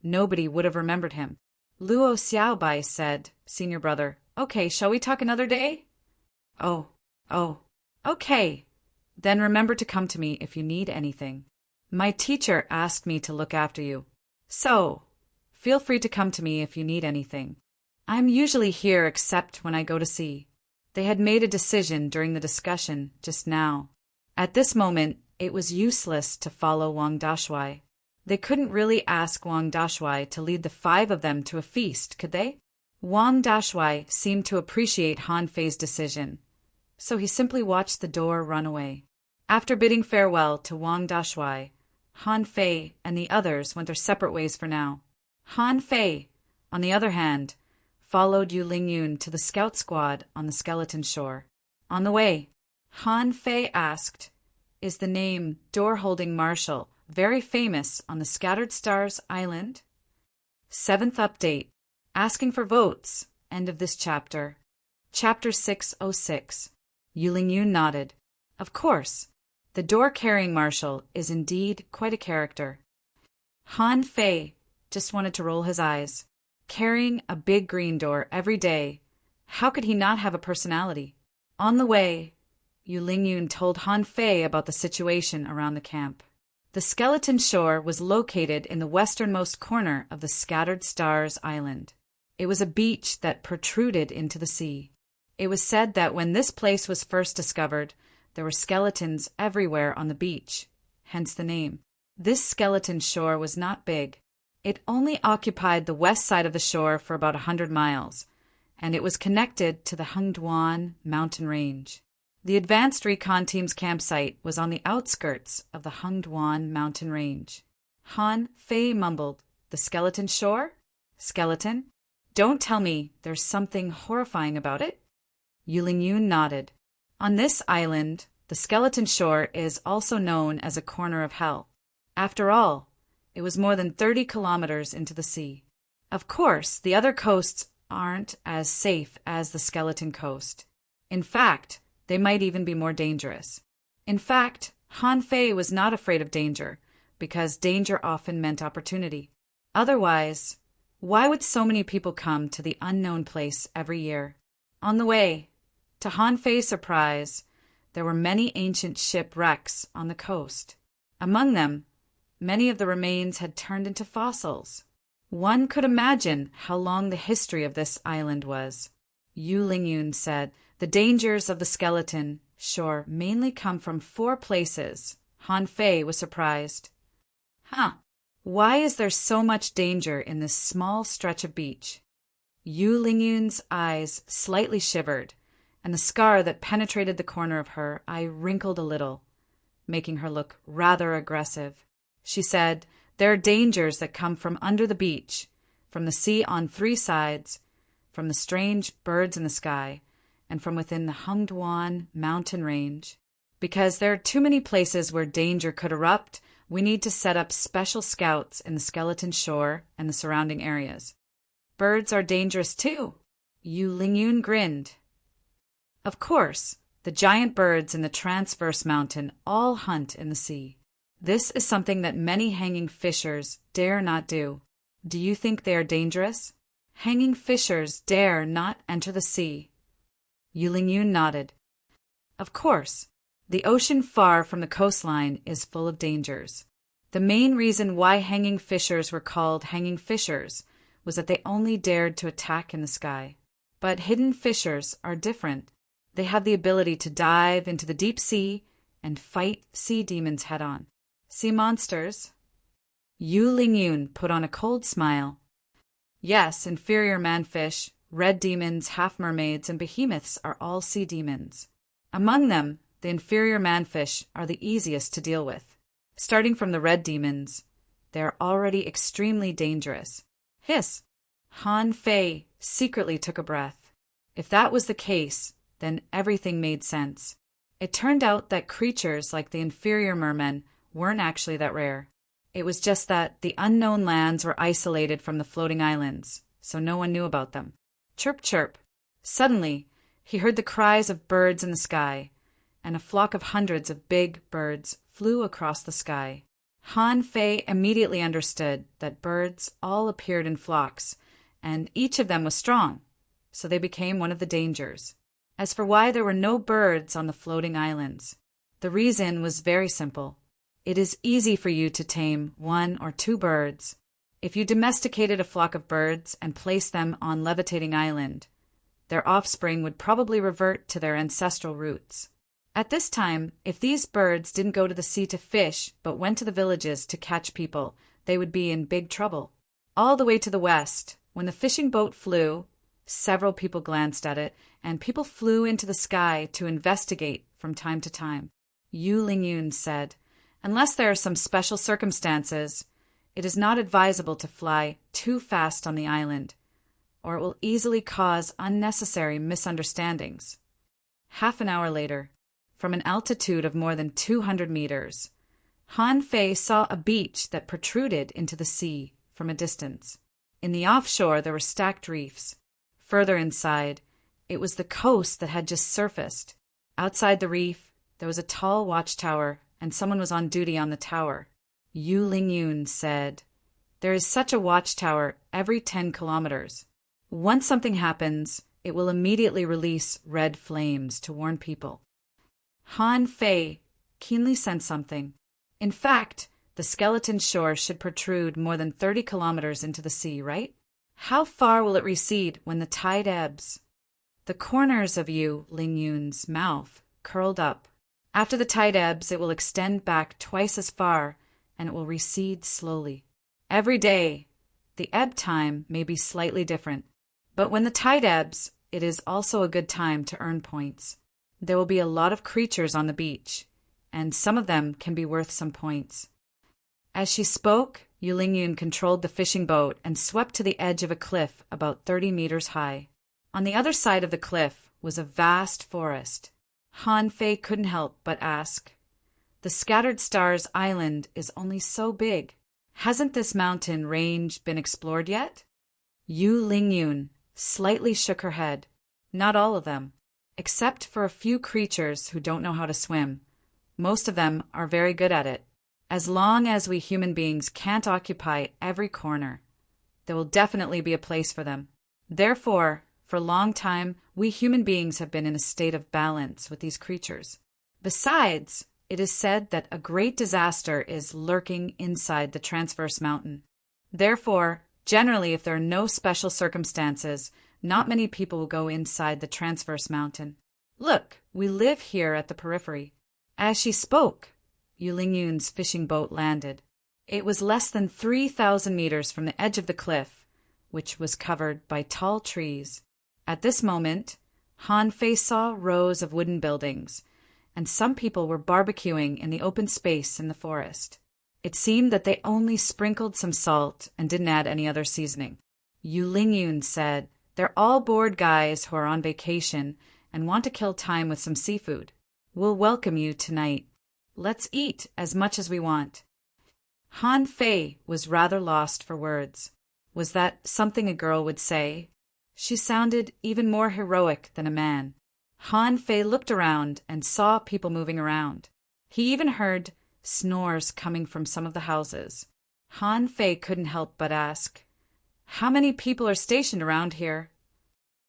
nobody would have remembered him. Luo Xiaobai said, Senior brother, okay, shall we talk another day? Oh, okay. Then remember to come to me if you need anything. My teacher asked me to look after you. So, feel free to come to me if you need anything. I'm usually here except when I go to sea. They had made a decision during the discussion just now. At this moment, it was useless to follow Wang Dashuai. They couldn't really ask Wang Dashuai to lead the 5 of them to a feast, could they? Wang Dashuai seemed to appreciate Han Fei's decision, so he simply watched the door run away. After bidding farewell to Wang Dashuai, Han Fei and the others went their separate ways for now. Han Fei, on the other hand, followed Yu Lingyun to the scout squad on the skeleton shore. On the way, Han Fei asked, Is the name Door-Holding Marshal very famous on the Scattered Stars Island? 7th update. Asking for votes. End of this chapter. Chapter 606. Yu Lingyun nodded. Of course. The door-carrying marshal is indeed quite a character. Han Fei just wanted to roll his eyes. Carrying a big green door every day, how could he not have a personality? On the way, Yu Lingyun told Han Fei about the situation around the camp. The skeleton shore was located in the westernmost corner of the Scattered Stars Island. It was a beach that protruded into the sea. It was said that when this place was first discovered, there were skeletons everywhere on the beach, hence the name. This skeleton shore was not big. It only occupied the west side of the shore for about 100 miles, and it was connected to the Hungduan mountain range. The advanced recon team's campsite was on the outskirts of the Hungduan mountain range. Han Fei mumbled, "The skeleton shore? Skeleton? Don't tell me there's something horrifying about it?" Yu Lingyun nodded. On this island, the skeleton shore is also known as a corner of hell. After all, it was more than 30 kilometers into the sea. Of course, the other coasts aren't as safe as the skeleton coast. In fact, they might even be more dangerous. In fact, Han Fei was not afraid of danger, because danger often meant opportunity. Otherwise, why would so many people come to the unknown place every year? On the way, to Han Fei's surprise, there were many ancient shipwrecks on the coast. Among them, many of the remains had turned into fossils. One could imagine how long the history of this island was. Yu Lingyun said, "The dangers of the skeleton shore mainly come from 4 places." Han Fei was surprised. Why is there so much danger in this small stretch of beach? Yu Lingyun's eyes slightly shivered, and the scar that penetrated the corner of her eye wrinkled a little, making her look rather aggressive. She said, "There are dangers that come from under the beach, from the sea on 3 sides, from the strange birds in the sky, and from within the Hungduan mountain range. Because there are too many places where danger could erupt, we need to set up special scouts in the skeleton shore and the surrounding areas." "Birds are dangerous too." Yu Lingyun grinned. "Of course, the giant birds in the transverse mountain all hunt in the sea. This is something that many hanging fishers dare not do. Do you think they are dangerous?" "Hanging fishers dare not enter the sea." Yu Lingyun nodded. "Of course, the ocean far from the coastline is full of dangers. The main reason why hanging fishers were called hanging fishers was that they only dared to attack in the sky. But hidden fishers are different. They have the ability to dive into the deep sea and fight sea demons head-on." "Sea monsters?" Yu Lingyun put on a cold smile. "Yes, inferior manfish, red demons, half-mermaids, and behemoths are all sea demons. Among them, the inferior manfish are the easiest to deal with. Starting from the red demons, they are already extremely dangerous." Hiss! Han Fei secretly took a breath. If that was the case, then everything made sense. It turned out that creatures like the inferior mermen weren't actually that rare. It was just that the unknown lands were isolated from the floating islands, so no one knew about them. Chirp, chirp. Suddenly, he heard the cries of birds in the sky, and a flock of hundreds of big birds flew across the sky. Han Fei immediately understood that birds all appeared in flocks, and each of them was strong, so they became one of the dangers. As for why there were no birds on the floating islands, the reason was very simple. It is easy for you to tame 1 or 2 birds. If you domesticated a flock of birds and placed them on Levitating Island, their offspring would probably revert to their ancestral roots. At this time, if these birds didn't go to the sea to fish but went to the villages to catch people, they would be in big trouble. All the way to the west, when the fishing boat flew, several people glanced at it, and people flew into the sky to investigate from time to time. Yu Lingyun said, "Unless there are some special circumstances, it is not advisable to fly too fast on the island, or it will easily cause unnecessary misunderstandings." Half an hour later, from an altitude of more than 200 meters, Han Fei saw a beach that protruded into the sea from a distance. In the offshore, there were stacked reefs. Further inside, it was the coast that had just surfaced. Outside the reef, there was a tall watchtower, and someone was on duty on the tower. Yu Lingyun said, "There is such a watchtower every 10 kilometers. Once something happens, it will immediately release red flames to warn people." Han Fei keenly sensed something. In fact, The skeleton shore should protrude more than 30 kilometers into the sea, right? How far will it recede when the tide ebbs? The corners of Yu Lingyun's mouth curled up. After the tide ebbs, it will extend back twice as far, and it will recede slowly. Every day, the ebb time may be slightly different, but when the tide ebbs, it is also a good time to earn points. There will be a lot of creatures on the beach, and some of them can be worth some points. As she spoke, Yu Lingyun controlled the fishing boat and swept to the edge of a cliff about 30 meters high. On the other side of the cliff was a vast forest. Han Fei couldn't help but ask, "The Scattered Stars Island is only so big. Hasn't this mountain range been explored yet?" Yu Lingyun slightly shook her head. Not all of them, except for a few creatures who don't know how to swim. Most of them are very good at it. As long as we human beings can't occupy every corner, there will definitely be a place for them. Therefore, for a long time, we human beings have been in a state of balance with these creatures. Besides, it is said that a great disaster is lurking inside the transverse mountain. Therefore, generally, if there are no special circumstances, not many people will go inside the transverse mountain. Look, we live here at the periphery. As she spoke, Yu Lingyun's fishing boat landed. It was less than 3,000 meters from the edge of the cliff, which was covered by tall trees. At this moment, Han Fei saw rows of wooden buildings, and some people were barbecuing in the open space in the forest. It seemed that they only sprinkled some salt and didn't add any other seasoning. Yu Lingyun said, "They're all bored guys who are on vacation and want to kill time with some seafood. We'll welcome you tonight. Let's eat as much as we want." Han Fei was rather lost for words. Was that something a girl would say? She sounded even more heroic than a man. Han Fei looked around and saw people moving around. He even heard snores coming from some of the houses. Han Fei couldn't help but ask, "How many people are stationed around here?"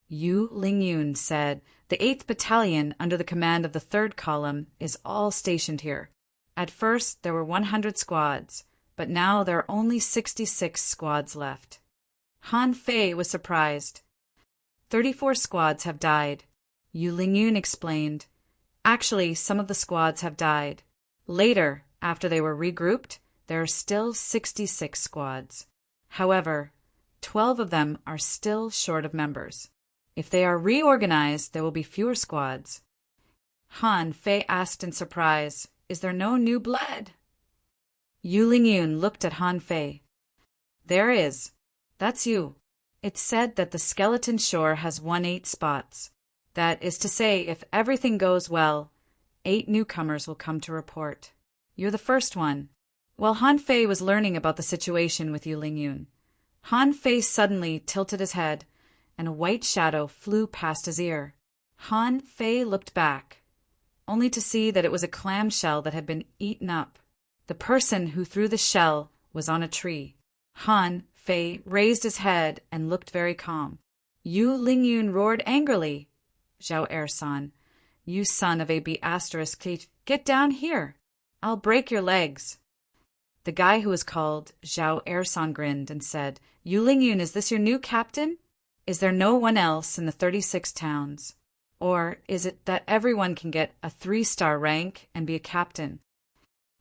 Yu Lingyun said, "The 8th Battalion, under the command of the 3rd Column, is all stationed here. At first there were 100 squads, but now there are only 66 squads left." Han Fei was surprised. 34 squads have died. Yu Lingyun explained, "Actually, some of the squads have died. Later, after they were regrouped, there are still 66 squads. However, 12 of them are still short of members. If they are reorganized, there will be fewer squads." Han Fei asked in surprise, "Is there no new blood?" Yu Lingyun looked at Han Fei. "There is. That's you. It's said that the skeleton shore has won 8 spots. That is to say, if everything goes well, 8 newcomers will come to report. You're the first one." While Han Fei was learning about the situation with Yu Lingyun, Han Fei suddenly tilted his head, and a white shadow flew past his ear. Han Fei looked back, only to see that it was a clamshell that had been eaten up. The person who threw the shell was on a tree. Han Fei raised his head and looked very calm. Yu Lingyun roared angrily, "Zhao Ersan, you son of a B*, get down here. I'll break your legs." The guy who was called Zhao Ersan grinned and said, "Yu Lingyun, is this your new captain? Is there no one else in the 36 towns? Or is it that everyone can get a 3-star rank and be a captain?"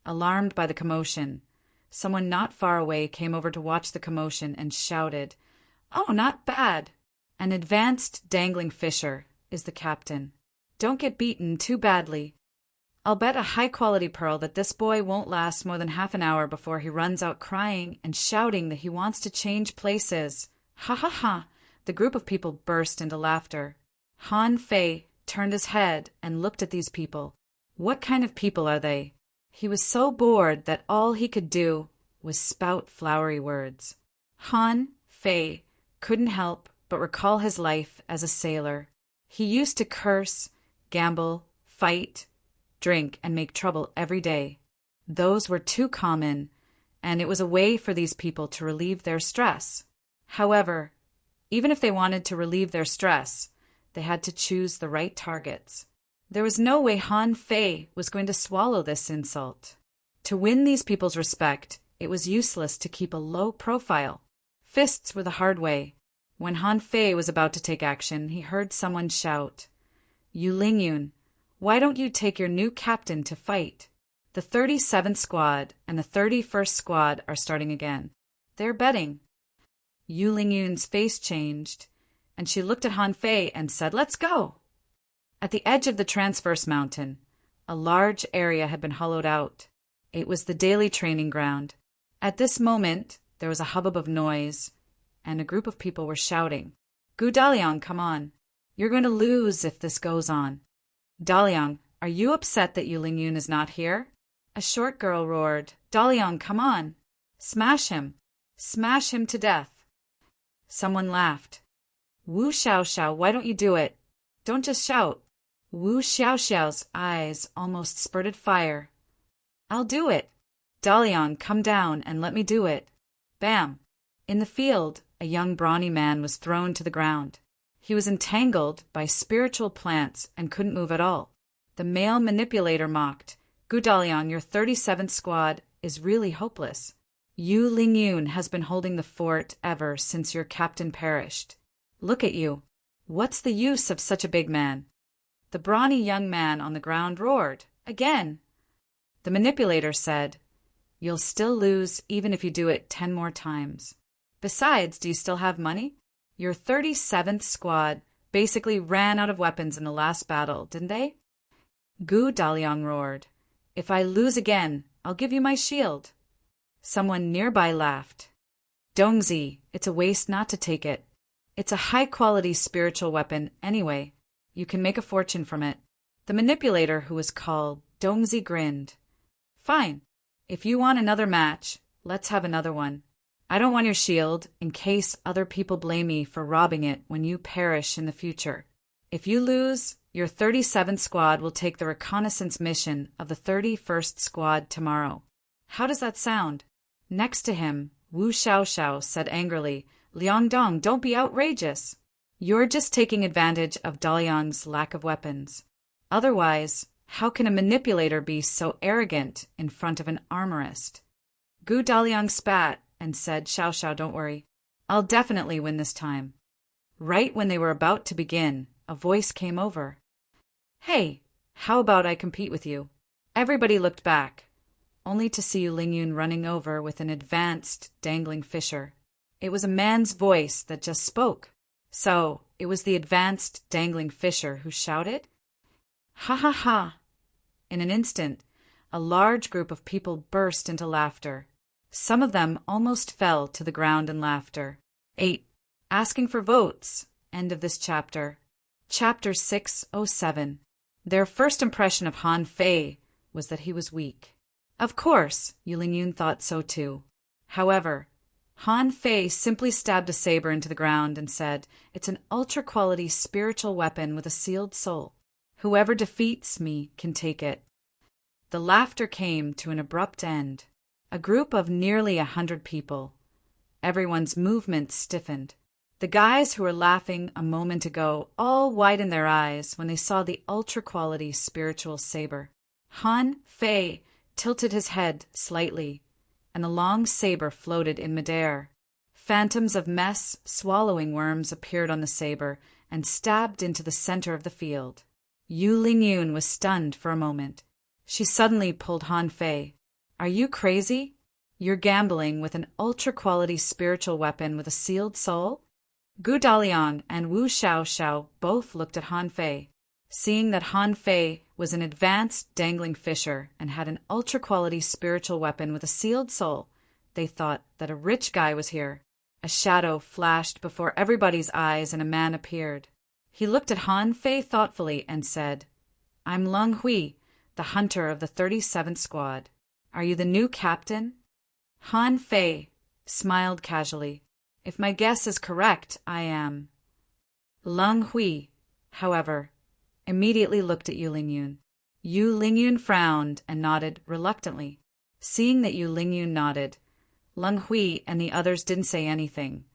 Alarmed by the commotion, someone not far away came over to watch the commotion and shouted, "Oh, not bad. An advanced dangling fisher is the captain. Don't get beaten too badly. I'll bet a high-quality pearl that this boy won't last more than half an hour before he runs out crying and shouting that he wants to change places. Ha ha ha!" The group of people burst into laughter. Han Fei turned his head and looked at these people. What kind of people are they? He was so bored that all he could do was spout flowery words. Han Fei couldn't help but recall his life as a sailor. He used to curse, gamble, fight, drink, and make trouble every day. Those were too common, and it was a way for these people to relieve their stress. However, even if they wanted to relieve their stress, they had to choose the right targets. There was no way Han Fei was going to swallow this insult. To win these people's respect, it was useless to keep a low profile. Fists were the hard way. When Han Fei was about to take action, he heard someone shout, "Yu Lingyun, why don't you take your new captain to fight? The 37th Squad and the 31st Squad are starting again. They're betting." Yu Lingyun's face changed, and she looked at Han Fei and said, "Let's go." At the edge of the Transverse Mountain, a large area had been hollowed out. It was the daily training ground. At this moment, there was a hubbub of noise, and a group of people were shouting, "Gu Daliang, come on. You're going to lose if this goes on." "Daliang, are you upset that Yu Lingyun is not here?" A short girl roared, "Daliang, come on. Smash him. Smash him to death." Someone laughed. "Wu Xiaoxiao, why don't you do it? Don't just shout." Wu Xiaoxiao's eyes almost spurted fire. "I'll do it. Daliang, come down and let me do it." Bam! In the field, a young brawny man was thrown to the ground. He was entangled by spiritual plants and couldn't move at all. The male manipulator mocked, "Gu Daliang, your 37th Squad is really hopeless. Yu Lingyun has been holding the fort ever since your captain perished. Look at you. What's the use of such a big man?" The brawny young man on the ground roared, again. The manipulator said, "You'll still lose even if you do it 10 more times. Besides, do you still have money? Your 37th Squad basically ran out of weapons in the last battle, didn't they?" Gu Daliang roared, "If I lose again, I'll give you my shield." Someone nearby laughed. "Dongzi, it's a waste not to take it. It's a high-quality spiritual weapon anyway. You can make a fortune from it." The manipulator, who was called Dongzi, grinned. "Fine. If you want another match, let's have another one. I don't want your shield in case other people blame me for robbing it when you perish in the future. If you lose, your 37th Squad will take the reconnaissance mission of the 31st Squad tomorrow. How does that sound?" Next to him, Wu Xiaoxiao said angrily, "Liangdong, don't be outrageous. You're just taking advantage of Daliang's lack of weapons. Otherwise, how can a manipulator be so arrogant in front of an armorist?" Gu Daliang spat and said, "Xiaoxiao, don't worry. I'll definitely win this time." Right when they were about to begin, a voice came over. "Hey, how about I compete with you?" Everybody looked back, only to see Yu Lingyun running over with an advanced, dangling fisher. It was a man's voice that just spoke. So, it was the advanced, dangling fisher who shouted? "Ha ha ha!" In an instant, a large group of people burst into laughter. Some of them almost fell to the ground in laughter. 8. Asking for votes. End of this chapter. Chapter 607. Their first impression of Han Fei was that he was weak. Of course, Yu Lingyun thought so too. However, Han Fei simply stabbed a saber into the ground and said, "It's an ultra-quality spiritual weapon with a sealed soul. Whoever defeats me can take it." The laughter came to an abrupt end. A group of nearly 100 people. Everyone's movements stiffened. The guys who were laughing a moment ago all widened their eyes when they saw the ultra-quality spiritual saber. Han Fei tilted his head slightly, and the long saber floated in midair. Phantoms of mess swallowing worms appeared on the saber and stabbed into the center of the field. Yu Lingyun was stunned for a moment. She suddenly pulled Han Fei. "Are you crazy? You're gambling with an ultra-quality spiritual weapon with a sealed soul?" Gu Daliang and Wu Xiaoxiao both looked at Han Fei. Seeing that Han Fei was an advanced dangling fisher and had an ultra-quality spiritual weapon with a sealed soul, they thought that a rich guy was here. A shadow flashed before everybody's eyes and a man appeared. He looked at Han Fei thoughtfully and said, "I'm Leng Hui, the hunter of the 37th Squad. Are you the new captain?" Han Fei smiled casually. "If my guess is correct, I am." Leng Hui, however, immediately looked at Yu Lingyun. Yu Lingyun frowned and nodded reluctantly. Seeing that Yu Lingyun nodded, Leng Hui and the others didn't say anything,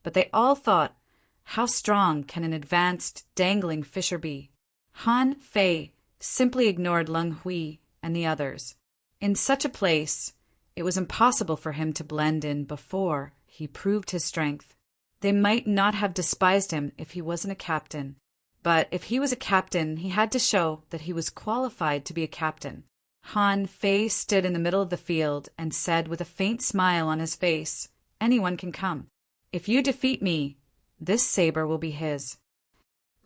but they all thought, how strong can an advanced, dangling fisher be? Han Fei simply ignored Leng Hui and the others. In such a place, it was impossible for him to blend in before he proved his strength. They might not have despised him if he wasn't a captain, but if he was a captain, he had to show that he was qualified to be a captain. Han Fei stood in the middle of the field and said with a faint smile on his face, "Anyone can come. If you defeat me, this saber will be his."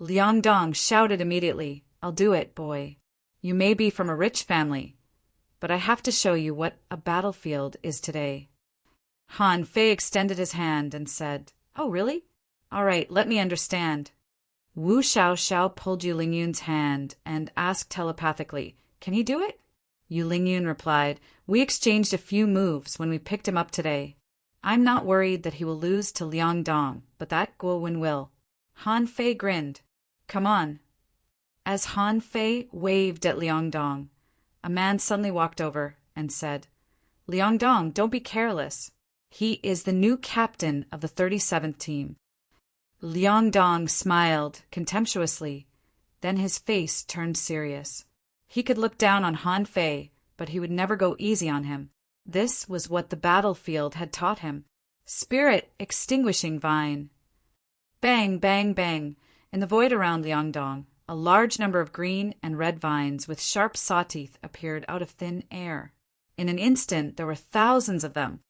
Liang Dong shouted immediately, "I'll do it, boy. You may be from a rich family, but I have to show you what a battlefield is today." Han Fei extended his hand and said, "Oh, really? All right, let me understand." Wu Xiaoxiao pulled Yu Lingyun's hand and asked telepathically, "Can he do it?" Yu Lingyun replied, "We exchanged a few moves when we picked him up today. I'm not worried that he will lose to Liang Dong, but that Guo Wen will." Han Fei grinned. "Come on." As Han Fei waved at Liang Dong, a man suddenly walked over and said, "Liang Dong, don't be careless. He is the new captain of the 37th team." Liang Dong smiled contemptuously, then his face turned serious. He could look down on Han Fei, but he would never go easy on him. This was what the battlefield had taught him. Spirit extinguishing vine. Bang, bang, bang. In the void around Liang Dong, a large number of green and red vines with sharp saw-teeth appeared out of thin air. In an instant, there were thousands of them.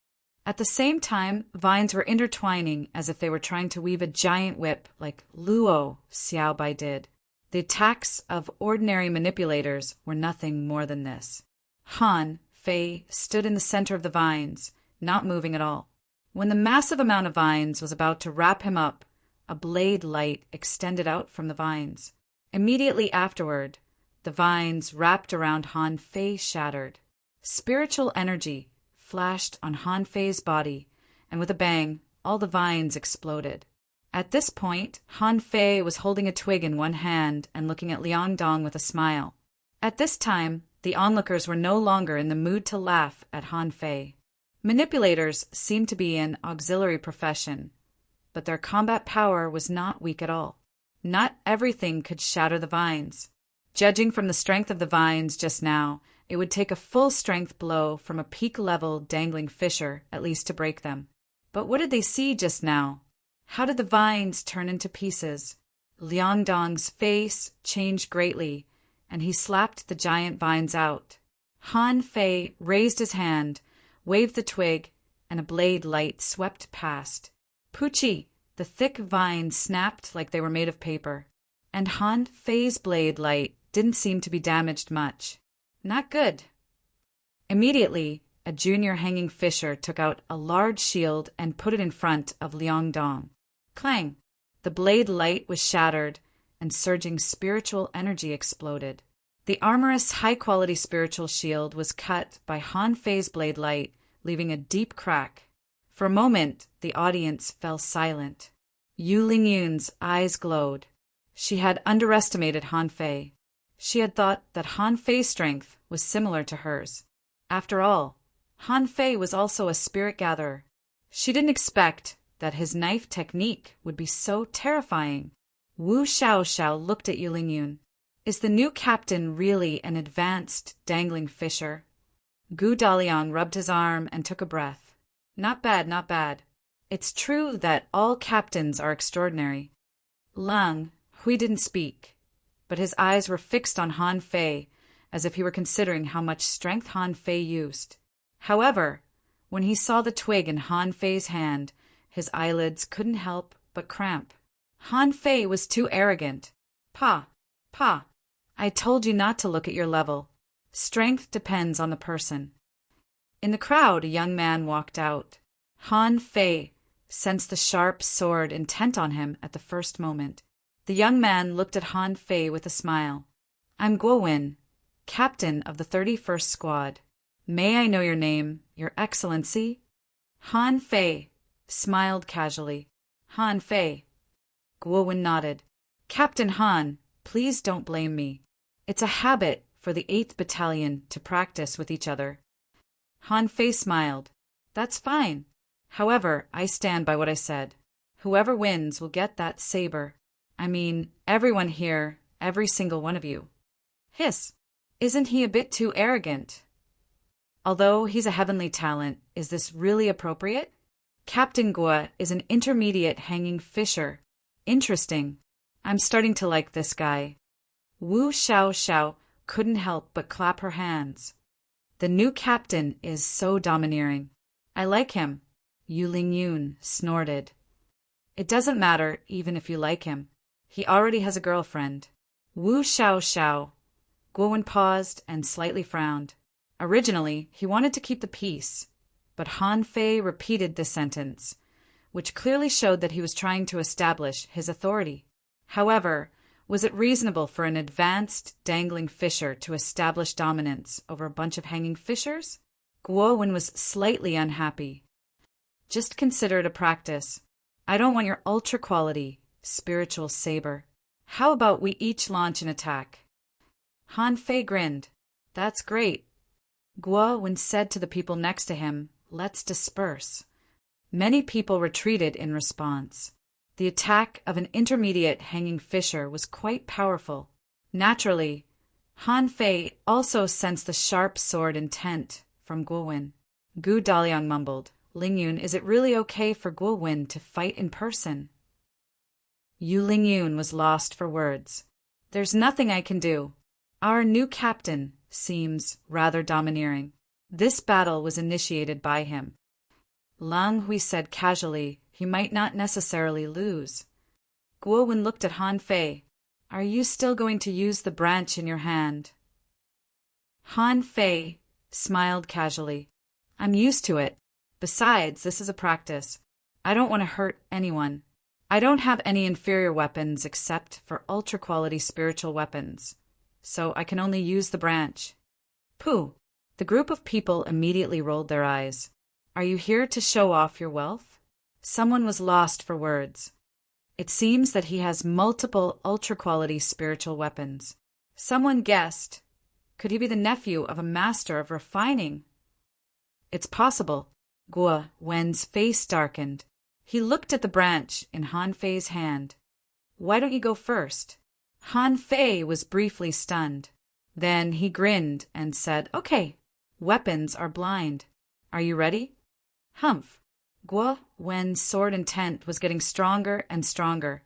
At the same time, vines were intertwining as if they were trying to weave a giant whip like Luo Xiaobai did. The attacks of ordinary manipulators were nothing more than this. Han Fei stood in the center of the vines, not moving at all. When the massive amount of vines was about to wrap him up, a blade light extended out from the vines. Immediately afterward, the vines wrapped around Han Fei shattered. Spiritual energy flashed on Han Fei's body, and with a bang, all the vines exploded. At this point, Han Fei was holding a twig in one hand and looking at Liang Dong with a smile. At this time, the onlookers were no longer in the mood to laugh at Han Fei. Manipulators seemed to be an auxiliary profession, but their combat power was not weak at all. Not everything could shatter the vines. Judging from the strength of the vines just now, it would take a full-strength blow from a peak-level dangling fisher at least to break them. But what did they see just now? How did the vines turn into pieces? Liang Dong's face changed greatly, and he slapped the giant vines out. Han Fei raised his hand, waved the twig, and a blade light swept past. Poochie! The thick vines snapped like they were made of paper, and Han Fei's blade light didn't seem to be damaged much. Not good. Immediately, a junior hanging fisher took out a large shield and put it in front of Liang Dong. Clang! The blade light was shattered, and surging spiritual energy exploded. The armorous, high-quality spiritual shield was cut by Han Fei's blade light, leaving a deep crack. For a moment, the audience fell silent. Yu Lingyun's eyes glowed. She had underestimated Han Fei. She had thought that Han Fei's strength was similar to hers. After all, Han Fei was also a spirit gatherer. She didn't expect that his knife technique would be so terrifying. Wu Xiaoxiao looked at Yu Lingyun. Is the new captain really an advanced dangling fisher? Gu Daliang rubbed his arm and took a breath. Not bad, not bad. It's true that all captains are extraordinary. Lang Hui didn't speak, but his eyes were fixed on Han Fei as if he were considering how much strength Han Fei used. However, when he saw the twig in Han Fei's hand, his eyelids couldn't help but cramp. Han Fei was too arrogant. Pa, I told you not to look at your level. Strength depends on the person. In the crowd, a young man walked out. Han Fei sensed the sharp sword intent on him at the first moment. The young man looked at Han Fei with a smile. I'm Guo Wen, captain of the 31st Squad. May I know your name, Your Excellency? Han Fei smiled casually. Han Fei. Guo Wen nodded. Captain Han, please don't blame me. It's a habit for the 8th Battalion to practice with each other. Han Fei smiled. That's fine. However, I stand by what I said. Whoever wins will get that saber. I mean, everyone here, every single one of you. Hiss! Isn't he a bit too arrogant? Although he's a heavenly talent, is this really appropriate? Captain Guo is an intermediate hanging fisher. Interesting. I'm starting to like this guy. Wu Xiao couldn't help but clap her hands. The new captain is so domineering. I like him. Yu Lingyun snorted. It doesn't matter even if you like him. He already has a girlfriend. Wu Xiao. Guowen paused and slightly frowned. Originally, he wanted to keep the peace, but Han Fei repeated this sentence, which clearly showed that he was trying to establish his authority. However, was it reasonable for an advanced, dangling fisher to establish dominance over a bunch of hanging fishers? Guowen was slightly unhappy. Just consider it a practice. I don't want your ultra-quality, spiritual saber. How about we each launch an attack? Han Fei grinned. That's great. Guowen said to the people next to him, let's disperse. Many people retreated in response. The attack of an intermediate hanging fisher was quite powerful. Naturally, Han Fei also sensed the sharp sword intent from Guowen. Gu Daliang mumbled, Lingyun, is it really okay for Guowen to fight in person? Yu Lingyun was lost for words. There's nothing I can do. Our new captain seems rather domineering. This battle was initiated by him. Lang Hui said casually, he might not necessarily lose. Guowen looked at Han Fei. Are you still going to use the branch in your hand? Han Fei smiled casually. I'm used to it. Besides, this is a practice. I don't want to hurt anyone. I don't have any inferior weapons except for ultra-quality spiritual weapons, so I can only use the branch. Pooh! The group of people immediately rolled their eyes. Are you here to show off your wealth? Someone was lost for words. It seems that he has multiple ultra-quality spiritual weapons. Someone guessed. Could he be the nephew of a master of refining? It's possible. Guo Wen's face darkened. He looked at the branch in Han Fei's hand. Why don't you go first? Han Fei was briefly stunned. Then he grinned and said, Okay, weapons are blind. Are you ready? Humph. Guo Wen's sword intent was getting stronger and stronger,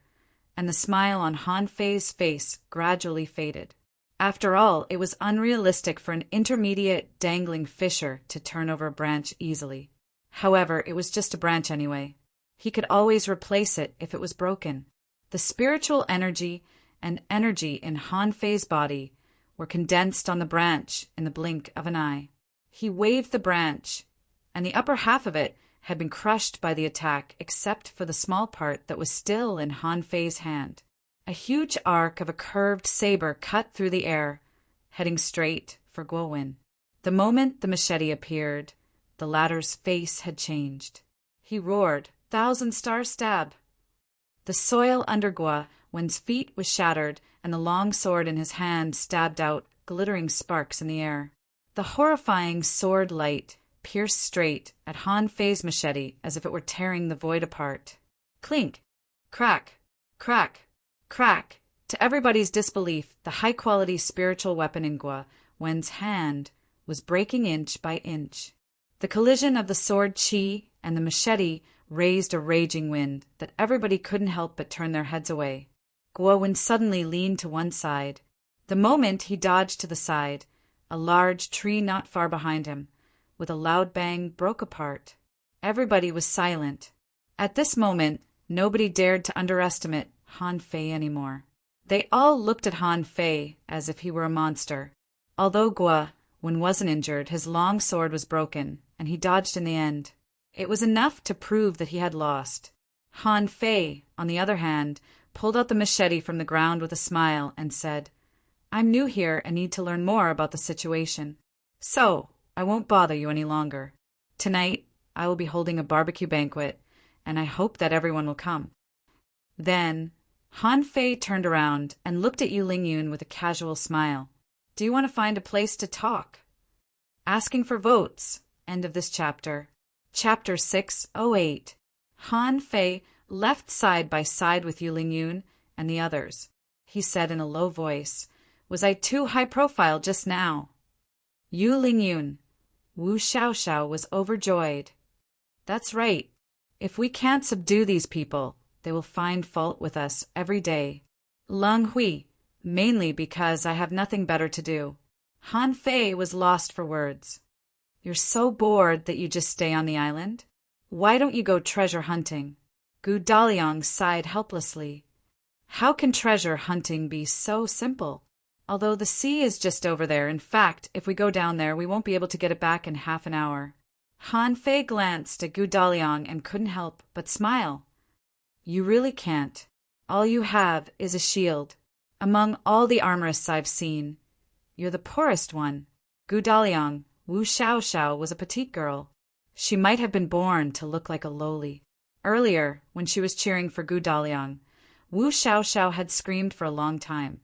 and the smile on Han Fei's face gradually faded. After all, it was unrealistic for an intermediate dangling fisher to turn over a branch easily. However, it was just a branch anyway. He could always replace it if it was broken. The spiritual energy and energy in Han Fei's body were condensed on the branch in the blink of an eye. He waved the branch, and the upper half of it had been crushed by the attack except for the small part that was still in Han Fei's hand. A huge arc of a curved saber cut through the air, heading straight for Guowen. The moment the machete appeared, the latter's face had changed. He roared, 1,000-star stab! The soil under Guowen's feet was shattered, and the long sword in his hand stabbed out glittering sparks in the air. The horrifying sword light pierced straight at Han Fei's machete as if it were tearing the void apart. Clink! Crack! Crack! Crack! To everybody's disbelief, the high-quality spiritual weapon in Guowen's hand was breaking inch by inch. The collision of the sword chi and the machete raised a raging wind that everybody couldn't help but turn their heads away. Guowen suddenly leaned to one side. The moment he dodged to the side, a large tree not far behind him, with a loud bang, broke apart. Everybody was silent. At this moment, nobody dared to underestimate Han Fei anymore. They all looked at Han Fei as if he were a monster. Although Guowen wasn't injured, his long sword was broken, and he dodged in the end. It was enough to prove that he had lost. Han Fei, on the other hand, pulled out the machete from the ground with a smile and said, I'm new here and need to learn more about the situation. So, I won't bother you any longer. Tonight, I will be holding a barbecue banquet, and I hope that everyone will come. Then, Han Fei turned around and looked at Yu Lingyun with a casual smile. Do you want to find a place to talk? Asking for votes. End of this chapter. Chapter 608. Han Fei left side by side with Yu Lingyun and the others. He said in a low voice, Was I too high profile just now? Yu Lingyun. Wu Xiaoxiao was overjoyed. That's right. If we can't subdue these people, they will find fault with us every day. Leng Hui, mainly because I have nothing better to do. Han Fei was lost for words. You're so bored that you just stay on the island? Why don't you go treasure hunting? Gu Daliang sighed helplessly. How can treasure hunting be so simple? Although the sea is just over there, in fact, if we go down there, we won't be able to get it back in half an hour. Han Fei glanced at Gu Daliang and couldn't help but smile. You really can't. All you have is a shield. Among all the armorists I've seen, you're the poorest one. Gu Daliang, Wu Xiaoxiao was a petite girl. She might have been born to look like a lowly. Earlier, when she was cheering for Gu Daliang, Wu Xiaoxiao had screamed for a long time,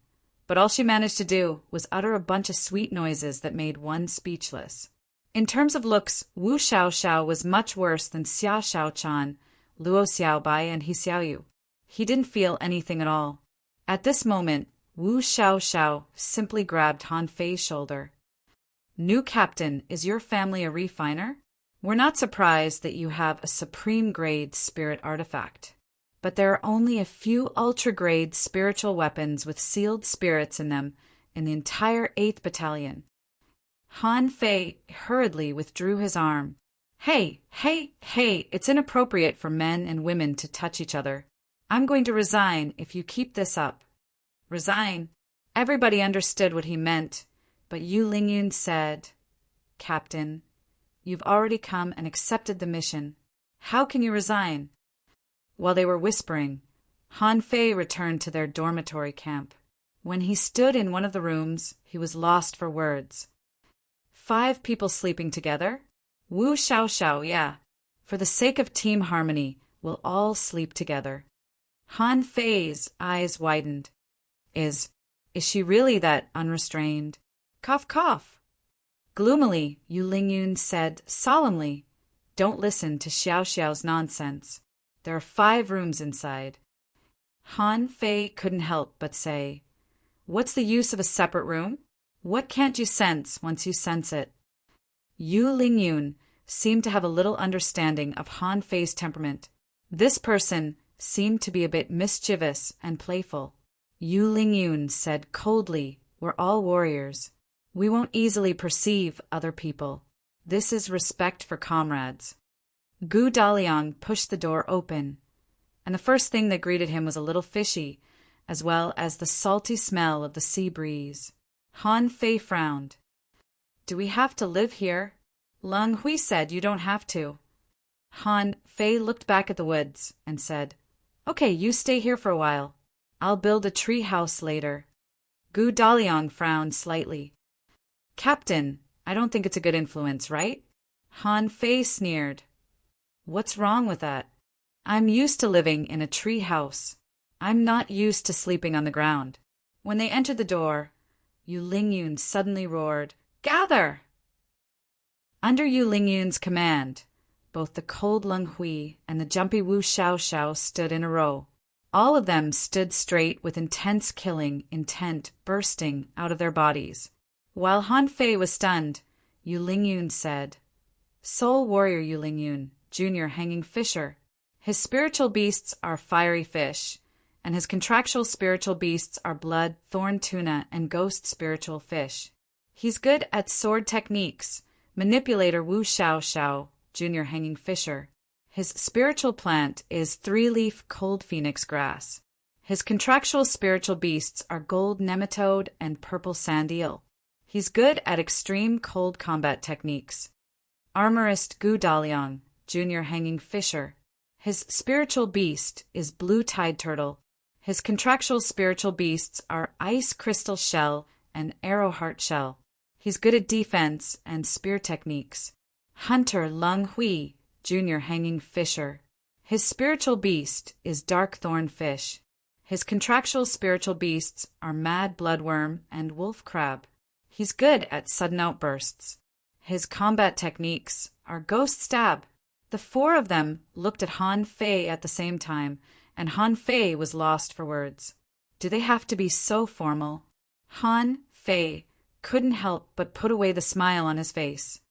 but all she managed to do was utter a bunch of sweet noises that made one speechless. In terms of looks, Wu Xiaoxiao was much worse than Xia Xiaochan, Luo Xiaobai, and He Xiaoyu. He didn't feel anything at all. At this moment, Wu Xiaoxiao simply grabbed Han Fei's shoulder. New captain, is your family a refiner? We're not surprised that you have a supreme-grade spirit artifact. But there are only a few ultra-grade spiritual weapons with sealed spirits in them in the entire 8th Battalion. Han Fei hurriedly withdrew his arm. Hey, it's inappropriate for men and women to touch each other. I'm going to resign if you keep this up. Resign? Everybody understood what he meant, but Yu Lingyun said, Captain, you've already come and accepted the mission. How can you resign? While they were whispering, Han Fei returned to their dormitory camp. When he stood in one of the rooms, he was lost for words. 5 people sleeping together? Wu Xiaoxiao, yeah. For the sake of team harmony, we'll all sleep together. Han Fei's eyes widened. Is she really that unrestrained? Cough, cough. Gloomily, Yu Lingyun said solemnly, Don't listen to Xiaoxiao's nonsense. There are 5 rooms inside. Han Fei couldn't help but say, What's the use of a separate room? What can't you sense once you sense it? Yu Lingyun seemed to have a little understanding of Han Fei's temperament. This person seemed to be a bit mischievous and playful. Yu Lingyun said coldly, We're all warriors. We won't easily perceive other people. This is respect for comrades. Gu Daliang pushed the door open, and the first thing that greeted him was a little fishy, as well as the salty smell of the sea breeze. Han Fei frowned. Do we have to live here? Leng Hui said you don't have to. Han Fei looked back at the woods and said, Okay, you stay here for a while. I'll build a tree house later. Gu Daliang frowned slightly. Captain, I don't think it's a good influence, right? Han Fei sneered. What's wrong with that? I'm used to living in a tree house. I'm not used to sleeping on the ground. When they entered the door, Yu Lingyun suddenly roared, Gather! Under Yu Lingyun's command, both the cold Leng Hui and the jumpy Wu Xiaoxiao stood in a row. All of them stood straight with intense killing intent bursting out of their bodies. While Han Fei was stunned, Yu Lingyun said, Soul Warrior Yu Lingyun, Junior Hanging Fisher. His spiritual beasts are fiery fish, and his contractual spiritual beasts are blood, thorn tuna, and ghost spiritual fish. He's good at sword techniques, manipulator Wu Xiaoxiao, Junior Hanging Fisher. His spiritual plant is 3-leaf cold phoenix grass. His contractual spiritual beasts are gold nematode and purple sand eel. He's good at extreme cold combat techniques. Armorist Gu Daliang, Junior Hanging Fisher. His spiritual beast is blue tide turtle. His contractual spiritual beasts are ice crystal shell and arrow heart shell. He's good at defense and spear techniques. Hunter Leng Hui, Junior Hanging Fisher. His spiritual beast is dark thorn fish. His contractual spiritual beasts are mad bloodworm and wolf crab. He's good at sudden outbursts. His combat techniques are ghost stab. The 4 of them looked at Han Fei at the same time, and Han Fei was lost for words. Do they have to be so formal? Han Fei couldn't help but put away the smile on his face.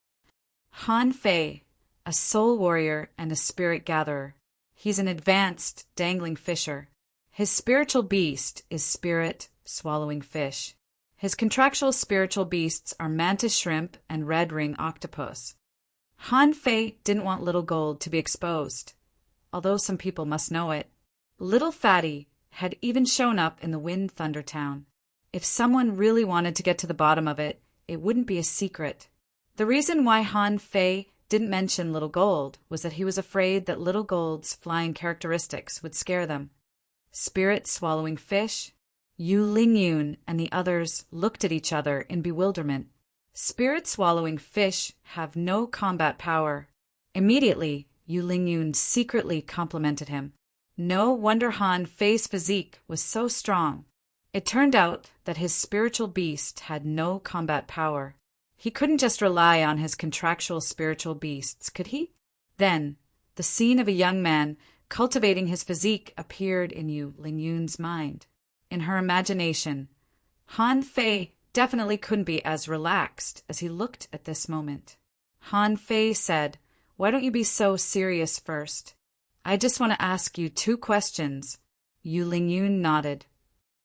Han Fei, a soul warrior and a spirit gatherer. He's an advanced, dangling fisher. His spiritual beast is spirit swallowing fish. His contractual spiritual beasts are mantis shrimp and red ring octopus. Han Fei didn't want Little Gold to be exposed, although some people must know it. Little Fatty had even shown up in the Wind Thunder Town. If someone really wanted to get to the bottom of it, it wouldn't be a secret. The reason why Han Fei didn't mention Little Gold was that he was afraid that Little Gold's flying characteristics would scare them. Spirit swallowing fish, Yu Lingyun and the others looked at each other in bewilderment. Spirit swallowing fish have no combat power. Immediately, Yu Lingyun secretly complimented him. No wonder Han Fei's physique was so strong. It turned out that his spiritual beast had no combat power. He couldn't just rely on his contractual spiritual beasts, could he? Then, the scene of a young man cultivating his physique appeared in Yu Lingyun's mind. In her imagination, Han Fei definitely couldn't be as relaxed as he looked at this moment. Han Fei said, "Why don't you be so serious first? I just want to ask you 2 questions." Yu Lingyun nodded.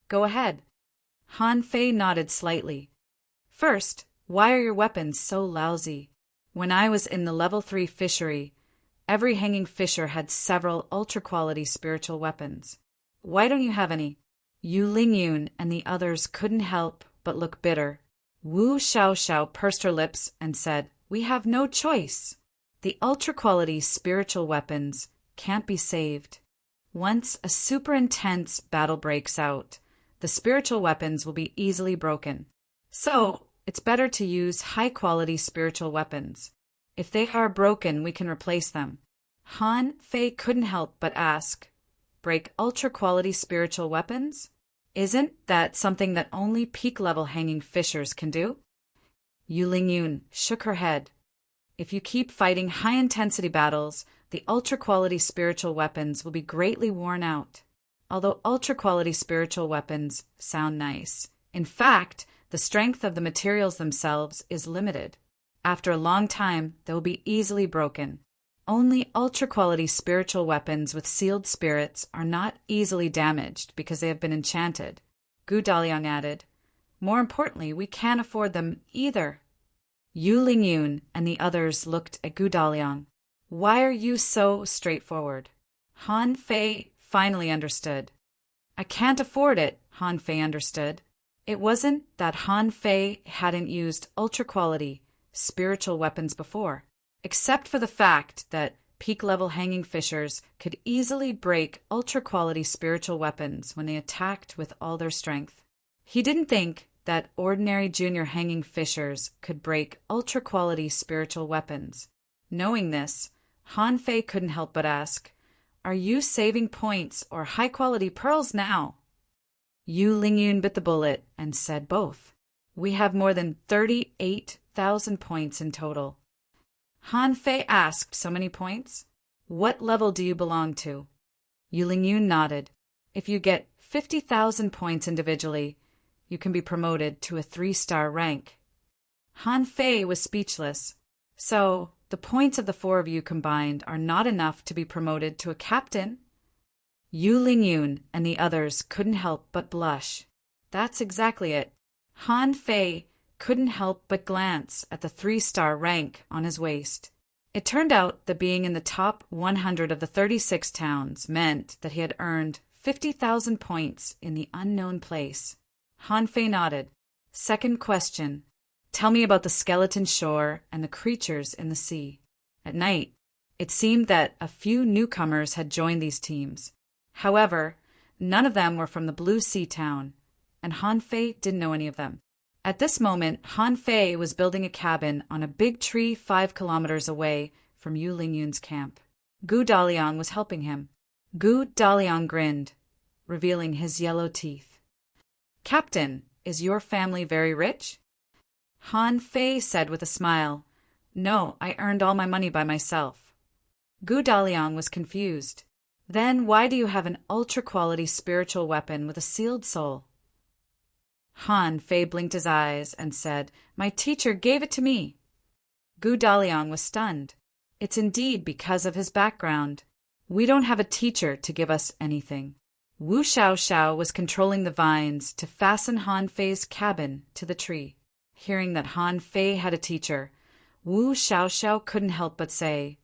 "Go ahead." Han Fei nodded slightly. "First, why are your weapons so lousy? When I was in the level 3 fishery, every hanging fisher had several ultra-quality spiritual weapons. Why don't you have any?" Yu Lingyun and the others couldn't help but look bitter. Wu Xiaoxiao pursed her lips and said, "We have no choice. The ultra-quality spiritual weapons can't be saved. Once a super intense battle breaks out, the spiritual weapons will be easily broken. So, it's better to use high-quality spiritual weapons. If they are broken, we can replace them." Han Fei couldn't help but ask, "Break ultra-quality spiritual weapons? Isn't that something that only peak-level hanging fishers can do?" Yu Lingyun shook her head. "If you keep fighting high-intensity battles, the ultra-quality spiritual weapons will be greatly worn out. Although ultra-quality spiritual weapons sound nice. In fact, the strength of the materials themselves is limited. After a long time, they will be easily broken. Only ultra-quality spiritual weapons with sealed spirits are not easily damaged because they have been enchanted." Gu Daliang added, "More importantly, we can't afford them either." Yu Lingyun and the others looked at Gu Daliang. "Why are you so straightforward?" Han Fei finally understood. "I can't afford it," Han Fei understood. It wasn't that Han Fei hadn't used ultra-quality spiritual weapons before, except for the fact that peak-level hanging fishers could easily break ultra-quality spiritual weapons when they attacked with all their strength. He didn't think that ordinary junior hanging fishers could break ultra-quality spiritual weapons. Knowing this, Han Fei couldn't help but ask, "Are you saving points or high-quality pearls now?" Yu Lingyun bit the bullet and said both. "We have more than 38,000 points in total." Han Fei asked, "So many points? What level do you belong to?" Yu Lingyun nodded. "If you get 50,000 points individually, you can be promoted to a 3-star rank." Han Fei was speechless. "So, the points of the 4 of you combined are not enough to be promoted to a captain?" Yu Lingyun and the others couldn't help but blush. That's exactly it. Han Fei couldn't help but glance at the 3-star rank on his waist. It turned out that being in the top 100 of the 36 towns meant that he had earned 50,000 points in the unknown place. Han Fei nodded. "Second question. Tell me about the skeleton shore and the creatures in the sea." At night, it seemed that a few newcomers had joined these teams. However, none of them were from the Blue Sea town, and Han Fei didn't know any of them. At this moment, Han Fei was building a cabin on a big tree 5 kilometers away from Yu Lingyun's camp. Gu Daliang was helping him. Gu Daliang grinned, revealing his yellow teeth. "Captain, is your family very rich?" Han Fei said with a smile, "No, I earned all my money by myself." Gu Daliang was confused. "Then why do you have an ultra-quality spiritual weapon with a sealed soul?" Han Fei blinked his eyes and said, "My teacher gave it to me." Gu Daliang was stunned. It's indeed because of his background. We don't have a teacher to give us anything. Wu Xiaoxiao was controlling the vines to fasten Han Fei's cabin to the tree. Hearing that Han Fei had a teacher, Wu Xiaoxiao couldn't help but say,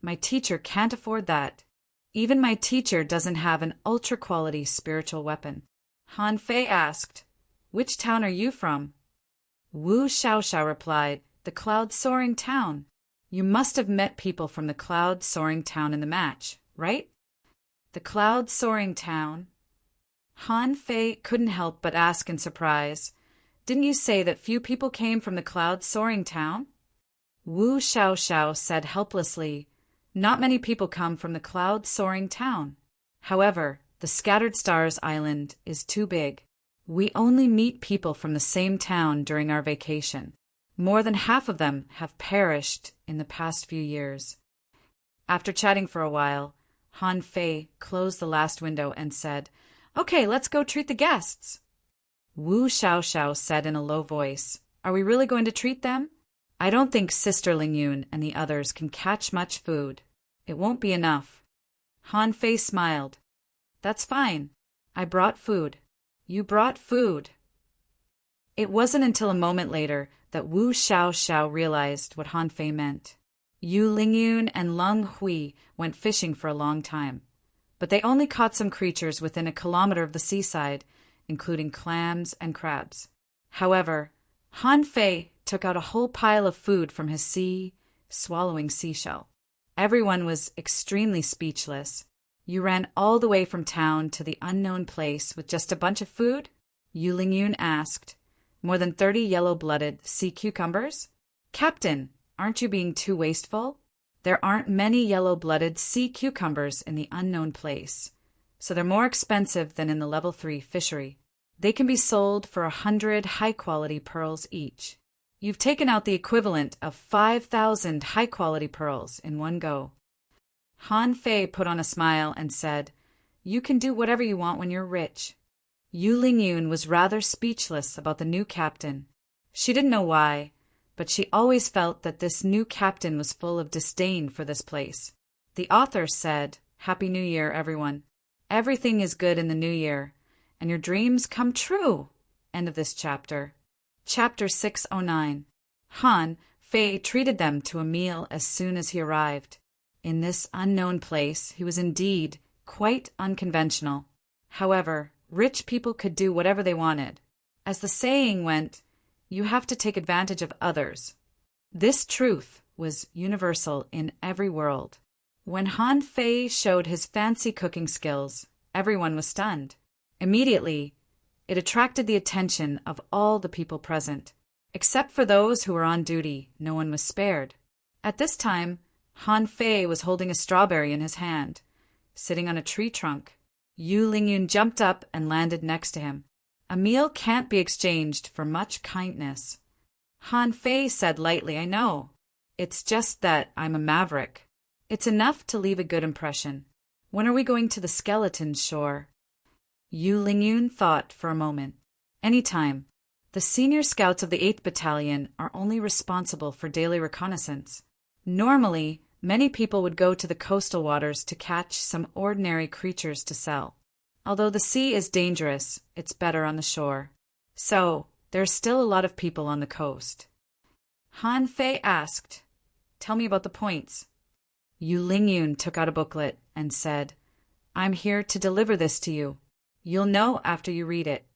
"My teacher can't afford that. Even my teacher doesn't have an ultra-quality spiritual weapon." Han Fei asked, "Which town are you from?" Wu Xiaoxiao replied, "The cloud-soaring town." "You must have met people from the cloud-soaring town in the match, right?" "The cloud-soaring town?" Han Fei couldn't help but ask in surprise, "Didn't you say that few people came from the cloud-soaring town?" Wu Xiaoxiao said helplessly, "Not many people come from the cloud-soaring town. However, the Scattered Stars Island is too big. We only meet people from the same town during our vacation. More than half of them have perished in the past few years." After chatting for a while, Han Fei closed the last window and said, "Okay, let's go treat the guests." Wu Xiaoxiao said in a low voice, "Are we really going to treat them? I don't think Sister Lingyun and the others can catch much food. It won't be enough." Han Fei smiled. "That's fine. I brought food." "You brought food." It wasn't until a moment later that Wu Xiaoxiao realized what Han Fei meant. Yu Lingyun and Leng Hui went fishing for a long time, but they only caught some creatures within a kilometer of the seaside, including clams and crabs. However, Han Fei took out a whole pile of food from his swallowing seashell. Everyone was extremely speechless. "You ran all the way from town to the unknown place with just a bunch of food?" Yu Lingyun asked. "More than 30 yellow-blooded sea cucumbers?" "Captain, aren't you being too wasteful? There aren't many yellow-blooded sea cucumbers in the unknown place, so they're more expensive than in the level 3 fishery. They can be sold for 100 high-quality pearls each. You've taken out the equivalent of 5,000 high-quality pearls in one go." Han Fei put on a smile and said, "You can do whatever you want when you're rich." Yu Lingyun was rather speechless about the new captain. She didn't know why, but she always felt that this new captain was full of disdain for this place. The author said, "Happy New Year, everyone. Everything is good in the new year, and your dreams come true." End of this chapter. Chapter 609. Han Fei treated them to a meal as soon as he arrived. In this unknown place, he was indeed quite unconventional. However, rich people could do whatever they wanted. As the saying went, you have to take advantage of others. This truth was universal in every world. When Han Fei showed his fancy cooking skills, everyone was stunned. Immediately, it attracted the attention of all the people present. Except for those who were on duty, no one was spared. At this time, Han Fei was holding a strawberry in his hand, sitting on a tree trunk. Yu Lingyun jumped up and landed next to him. "A meal can't be exchanged for much kindness." Han Fei said lightly, "I know. It's just that I'm a maverick. It's enough to leave a good impression. When are we going to the skeleton shore?" Yu Lingyun thought for a moment. "Anytime. The senior scouts of the 8th Battalion are only responsible for daily reconnaissance. Normally, many people would go to the coastal waters to catch some ordinary creatures to sell. Although the sea is dangerous, it's better on the shore. So, there's still a lot of people on the coast." Han Fei asked, "Tell me about the points." Yu Lingyun took out a booklet and said, "I'm here to deliver this to you. You'll know after you read it."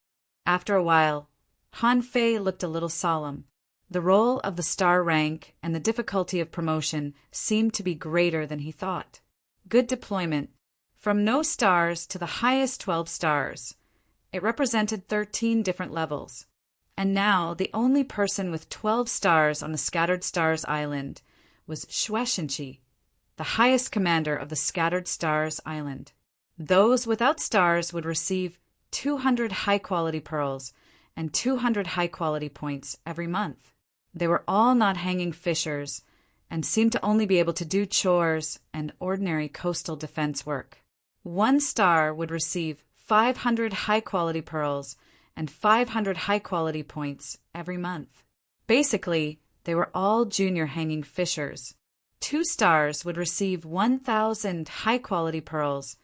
After a while, Han Fei looked a little solemn. The role of the star rank and the difficulty of promotion seemed to be greater than he thought. Good deployment. From no stars to the highest 12 stars. It represented 13 different levels. And now the only person with 12 stars on the Scattered Stars Island was Shueshenqi, the highest commander of the Scattered Stars Island. Those without stars would receive 200 high-quality pearls and 200 high-quality points every month. They were all not hanging fishers and seemed to only be able to do chores and ordinary coastal defense work. 1 star would receive 500 high-quality pearls and 500 high-quality points every month. Basically, They were all junior hanging fishers. 2 stars would receive 1,000 high-quality pearls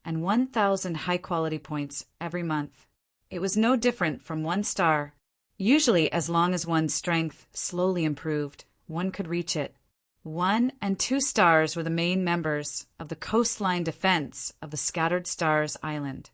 and 1,000 high-quality points every month. It was no different from 1 star. Usually, as long as one's strength slowly improved, one could reach it. 1 and 2 stars were the main members of the coastline defense of the Scattered Stars Island.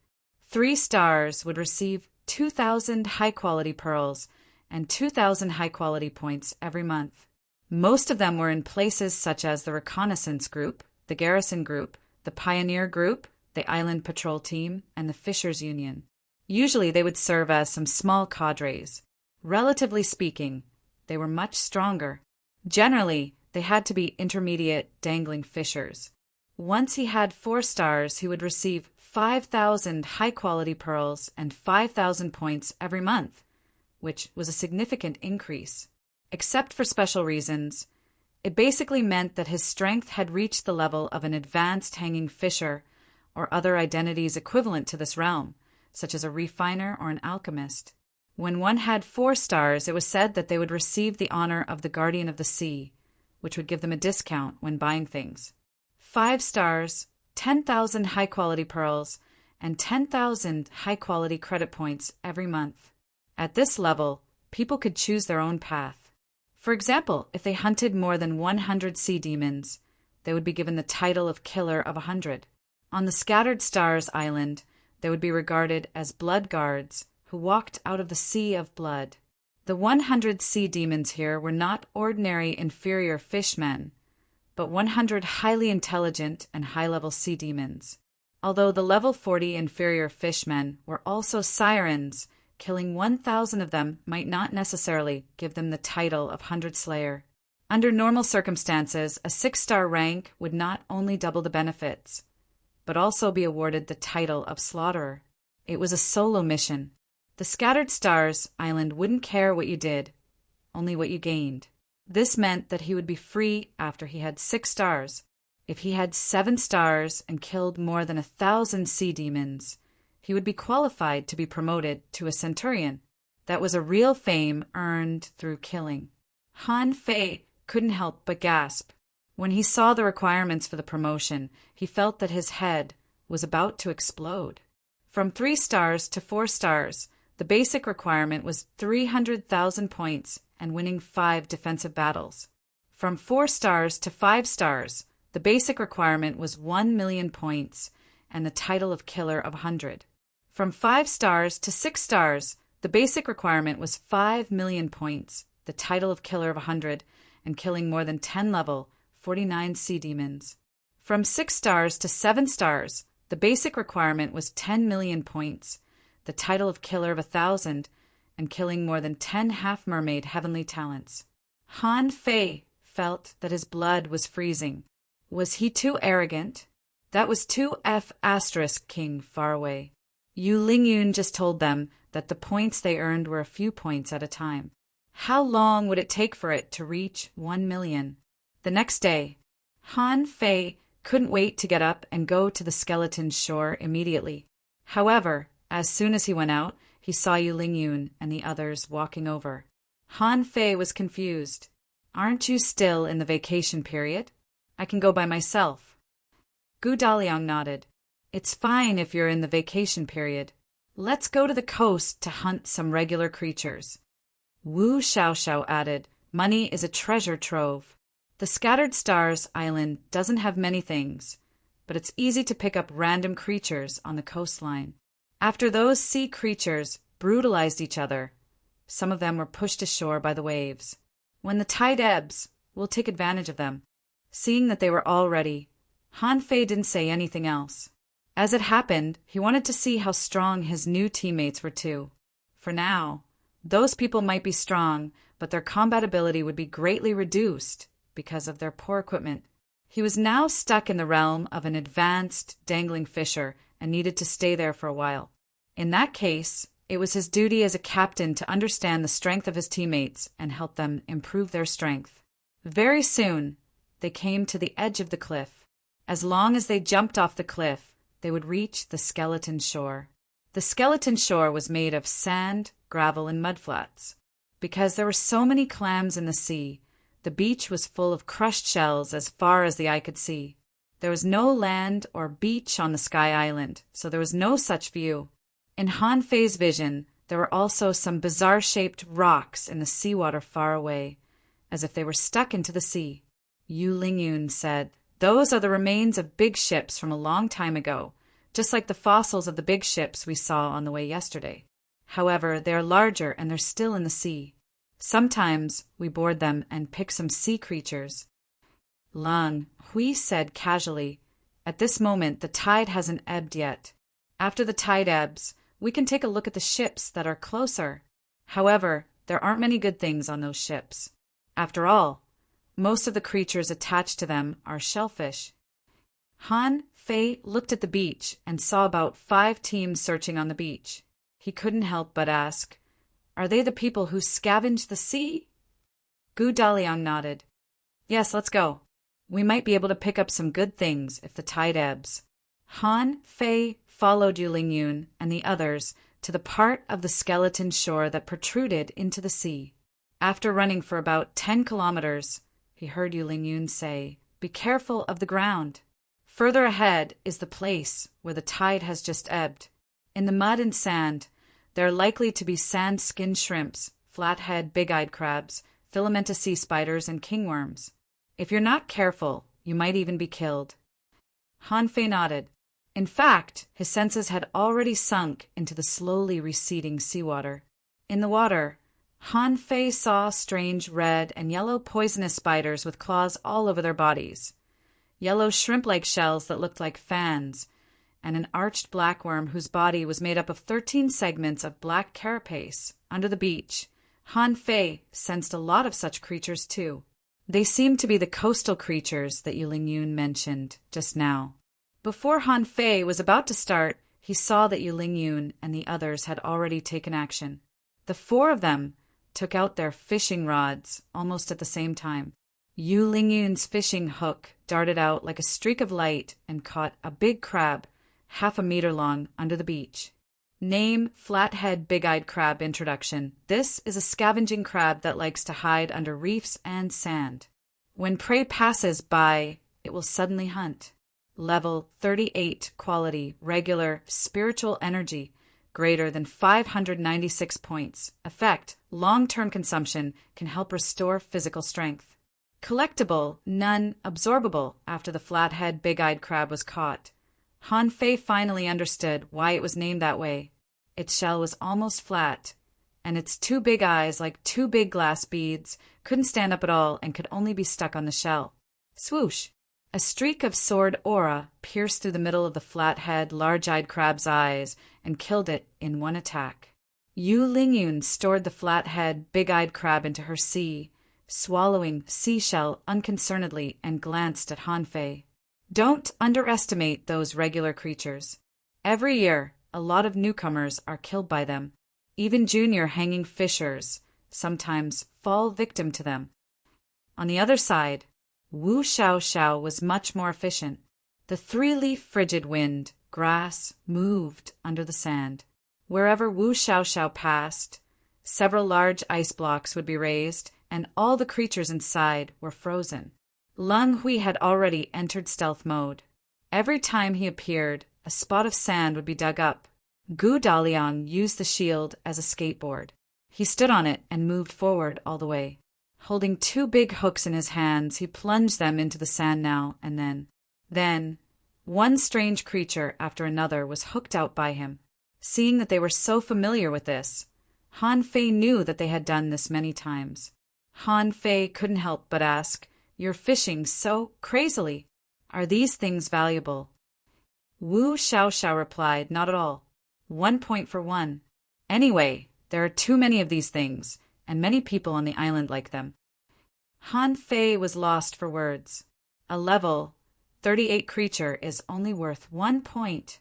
3 stars would receive 2,000 high-quality pearls and 2,000 high-quality points every month. Most of them were in places such as the Reconnaissance Group, the Garrison Group, the Pioneer Group, the Island Patrol Team, and the Fishers Union. Usually they would serve as some small cadres. Relatively speaking, they were much stronger. Generally, they had to be intermediate dangling fishers. Once he had 4 stars, he would receive 5,000 high-quality pearls and 5,000 points every month, which was a significant increase. Except for special reasons, it basically meant that his strength had reached the level of an advanced hanging fisher or other identities equivalent to this realm, such as a refiner or an alchemist. When one had 4 stars, it was said that they would receive the honor of the Guardian of the Sea, which would give them a discount when buying things. 5 stars, 10,000 high-quality pearls, and 10,000 high-quality credit points every month. At this level, people could choose their own path. For example, if they hunted more than 100 sea demons, they would be given the title of Killer of 100. On the Scattered Stars Island, they would be regarded as blood guards who walked out of the sea of blood. The 100 sea demons here were not ordinary inferior fishmen, but 100 highly intelligent and high-level sea demons. Although the level 40 inferior fishmen were also sirens, killing 1,000 of them might not necessarily give them the title of 100 Slayer. Under normal circumstances, a 6-star rank would not only double the benefits, but also be awarded the title of Slaughterer. It was a solo mission. The Scattered Stars Island wouldn't care what you did, only what you gained. This meant that he would be free after he had 6 stars. If he had 7 stars and killed more than 1,000 sea demons, he would be qualified to be promoted to a centurion. That was a real fame earned through killing. Han Fei couldn't help but gasp. When he saw the requirements for the promotion, he felt that his head was about to explode. From 3 stars to 4 stars, the basic requirement was 300,000 points and winning 5 defensive battles. From 4 stars to 5 stars, the basic requirement was 1,000,000 points and the title of Killer of 100. From 5 stars to 6 stars, the basic requirement was 5,000,000 points, the title of Killer of 100, and killing more than 10 level, 49 sea demons. From 6 stars to 7 stars, the basic requirement was 10,000,000 points, the title of Killer of 1,000, and killing more than 10 half-mermaid heavenly talents. Han Fei felt that his blood was freezing. Was he too arrogant? That was 2F** King far away. Yu Lingyun just told them that the points they earned were a few points at a time. How long would it take for it to reach 1,000,000? The next day, Han Fei couldn't wait to get up and go to the skeleton's shore immediately. However, as soon as he went out, he saw Yu Lingyun and the others walking over. Han Fei was confused. Aren't you still in the vacation period? I can go by myself. Gu Daliang nodded. It's fine if you're in the vacation period. Let's go to the coast to hunt some regular creatures. Wu Xiaoxiao added, money is a treasure trove. The Scattered Stars Island doesn't have many things, but it's easy to pick up random creatures on the coastline. After those sea creatures brutalized each other, some of them were pushed ashore by the waves. When the tide ebbs, we'll take advantage of them. Seeing that they were all ready, Han Fei didn't say anything else. As it happened, he wanted to see how strong his new teammates were too. For now, those people might be strong, but their combat ability would be greatly reduced because of their poor equipment. He was now stuck in the realm of an advanced dangling fisher and needed to stay there for a while. In that case, it was his duty as a captain to understand the strength of his teammates and help them improve their strength. Very soon, they came to the edge of the cliff. As long as they jumped off the cliff, they would reach the skeleton shore. The skeleton shore was made of sand, gravel, and mudflats. Because there were so many clams in the sea, the beach was full of crushed shells as far as the eye could see. There was no land or beach on the Sky Island, so there was no such view. In Han Fei's vision, there were also some bizarre-shaped rocks in the seawater far away, as if they were stuck into the sea. Yu Lingyun said, "Those are the remains of big ships from a long time ago, just like the fossils of the big ships we saw on the way yesterday. However, they are larger and they're still in the sea. Sometimes we board them and pick some sea creatures." Lang Hui said casually, "At this moment, the tide hasn't ebbed yet. After the tide ebbs, we can take a look at the ships that are closer. However, there aren't many good things on those ships. After all, most of the creatures attached to them are shellfish." Han Fei looked at the beach and saw about 5 teams searching on the beach. He couldn't help but ask, "Are they the people who scavenge the sea?" Gu Daliang nodded. "Yes, let's go. We might be able to pick up some good things if the tide ebbs." Han Fei followed Yu Lingyun and the others to the part of the skeleton shore that protruded into the sea. After running for about 10 kilometers, he heard Yu Lingyun say, "Be careful of the ground. Further ahead is the place where the tide has just ebbed. In the mud and sand, there are likely to be sand-skinned shrimps, flathead big-eyed crabs, filamentous sea spiders, and kingworms. If you're not careful, you might even be killed." Han Fei nodded. In fact, his senses had already sunk into the slowly receding seawater. In the water, Han Fei saw strange red and yellow poisonous spiders with claws all over their bodies, yellow shrimp-like shells that looked like fans, and an arched blackworm whose body was made up of 13 segments of black carapace. Under the beach, Han Fei sensed a lot of such creatures too. They seemed to be the coastal creatures that Yu Lingyun mentioned just now. Before Han Fei was about to start, he saw that Yu Lingyun and the others had already taken action. The 4 of them took out their fishing rods almost at the same time. Yu Lingyun's fishing hook darted out like a streak of light and caught a big crab, half a meter long, under the beach. Name Flathead Big-Eyed Crab introduction. This is a scavenging crab that likes to hide under reefs and sand. When prey passes by, it will suddenly hunt. Level 38 quality, regular, spiritual energy, greater than 596 points. Effect, long-term consumption, can help restore physical strength. Collectible, none, absorbable, after the flathead big-eyed crab was caught. Han Fei finally understood why it was named that way. Its shell was almost flat, and its 2 big eyes, like 2 big glass beads, couldn't stand up at all and could only be stuck on the shell. Swoosh! A streak of sword aura pierced through the middle of the flathead, large-eyed crab's eyes and killed it in one attack. Yu Lingyun stored the flathead, big-eyed crab into her sea, swallowing seashell unconcernedly, and glanced at Han Fei. Don't underestimate those regular creatures. Every year, a lot of newcomers are killed by them. Even junior hanging fishers sometimes fall victim to them. On the other side, Wu Xiaoxiao was much more efficient. The 3-leaf frigid wind, grass, moved under the sand. Wherever Wu Xiaoxiao passed, several large ice blocks would be raised, and all the creatures inside were frozen. Lang Hui had already entered stealth mode. Every time he appeared, a spot of sand would be dug up. Gu Daliang used the shield as a skateboard. He stood on it and moved forward all the way. Holding 2 big hooks in his hands, he plunged them into the sand now and then. Then, one strange creature after another was hooked out by him. Seeing that they were so familiar with this, Han Fei knew that they had done this many times. Han Fei couldn't help but ask, "You're fishing so crazily. Are these things valuable?" Wu Xiaoxiao replied, "Not at all. 1 point for one. Anyway, there are too many of these things, and many people on the island like them." Han Fei was lost for words. A level 38 creature is only worth 1 point.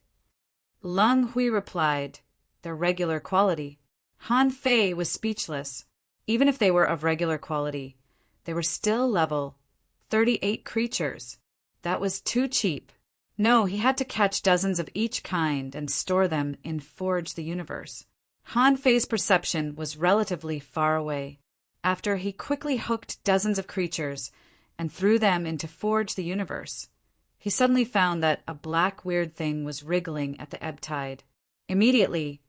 Lang Hui replied, "They're regular quality." Han Fei was speechless. Even if they were of regular quality, they were still level 38 creatures. That was too cheap. No, he had to catch dozens of each kind and store them in Forge the Universe. Han Fei's perception was relatively far away. After he quickly hooked dozens of creatures and threw them into Forge the Universe, he suddenly found that a black weird thing was wriggling at the ebb tide. Immediately,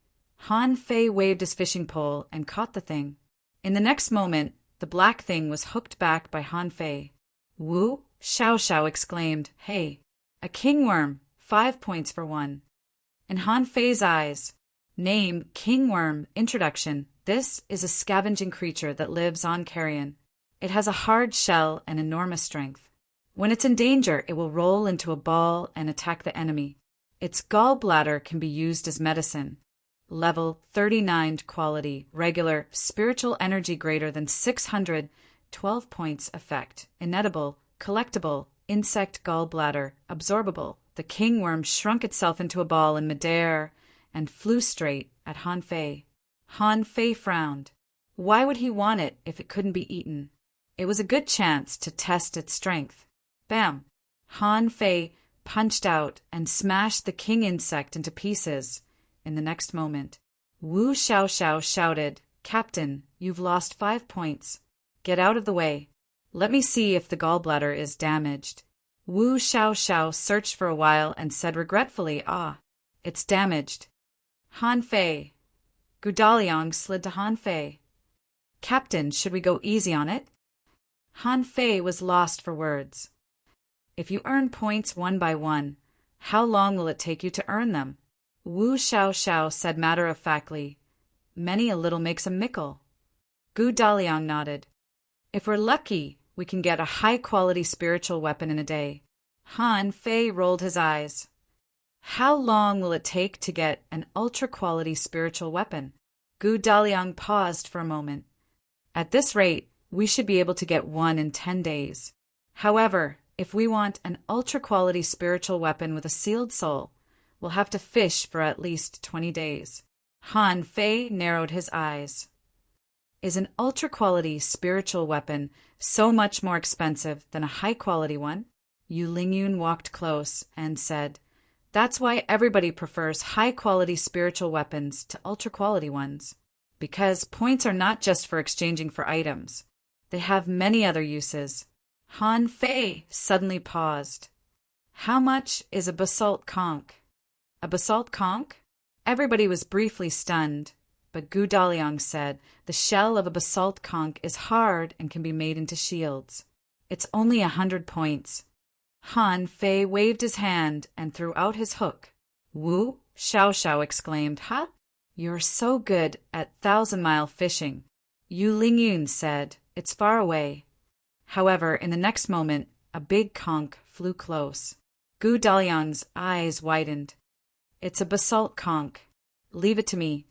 Han Fei waved his fishing pole and caught the thing. In the next moment, the black thing was hooked back by Han Fei. Wu Xiao exclaimed, "Hey, a kingworm, 5 points for one." In Han Fei's eyes, name kingworm introduction. This is a scavenging creature that lives on carrion. It has a hard shell and enormous strength. When it's in danger, it will roll into a ball and attack the enemy. Its gallbladder can be used as medicine. Level 39 quality, regular, spiritual energy greater than 600, 12 points effect, inedible, collectible, insect gallbladder, absorbable. The kingworm shrunk itself into a ball in midair and flew straight at Han Fei. Han Fei frowned. Why would he want it if it couldn't be eaten? It was a good chance to test its strength. Bam! Han Fei punched out and smashed the king insect into pieces. In the next moment, Wu Xiao shouted, "Captain, you've lost 5 points. Get out of the way. Let me see if the gallbladder is damaged." Wu Xiao searched for a while and said regretfully, "It's damaged." Han Fei. Gu Daliang slid to Han Fei. "Captain, should we go easy on it?" Han Fei was lost for words. "If you earn points one by one, how long will it take you to earn them?" Wu Xiao said matter-of-factly, "Many a little makes a mickle." Gu Daliang nodded. "If we're lucky, we can get a high-quality spiritual weapon in a day." Han Fei rolled his eyes. "How long will it take to get an ultra-quality spiritual weapon?" Gu Daliang paused for a moment. "At this rate, we should be able to get one in 10 days. However, if we want an ultra-quality spiritual weapon with a sealed soul, we'll have to fish for at least 20 days. Han Fei narrowed his eyes. Is an ultra-quality spiritual weapon so much more expensive than a high-quality one? Yu Lingyun walked close and said, "That's why everybody prefers high-quality spiritual weapons to ultra-quality ones. Because points are not just for exchanging for items. They have many other uses." Han Fei suddenly paused. "How much is a basalt conch?" "A basalt conch?" Everybody was briefly stunned, but Gu Daliang said the shell of a basalt conch is hard and can be made into shields. "It's only 100 points." Han Fei waved his hand and threw out his hook. Wu Xiao exclaimed, "Ha! You're so good at 1,000-mile fishing." Yu Lingyun said, "It's far away." However, in the next moment, a big conch flew close. Gu Daliang's eyes widened. "It's a basalt conch. Leave it to me."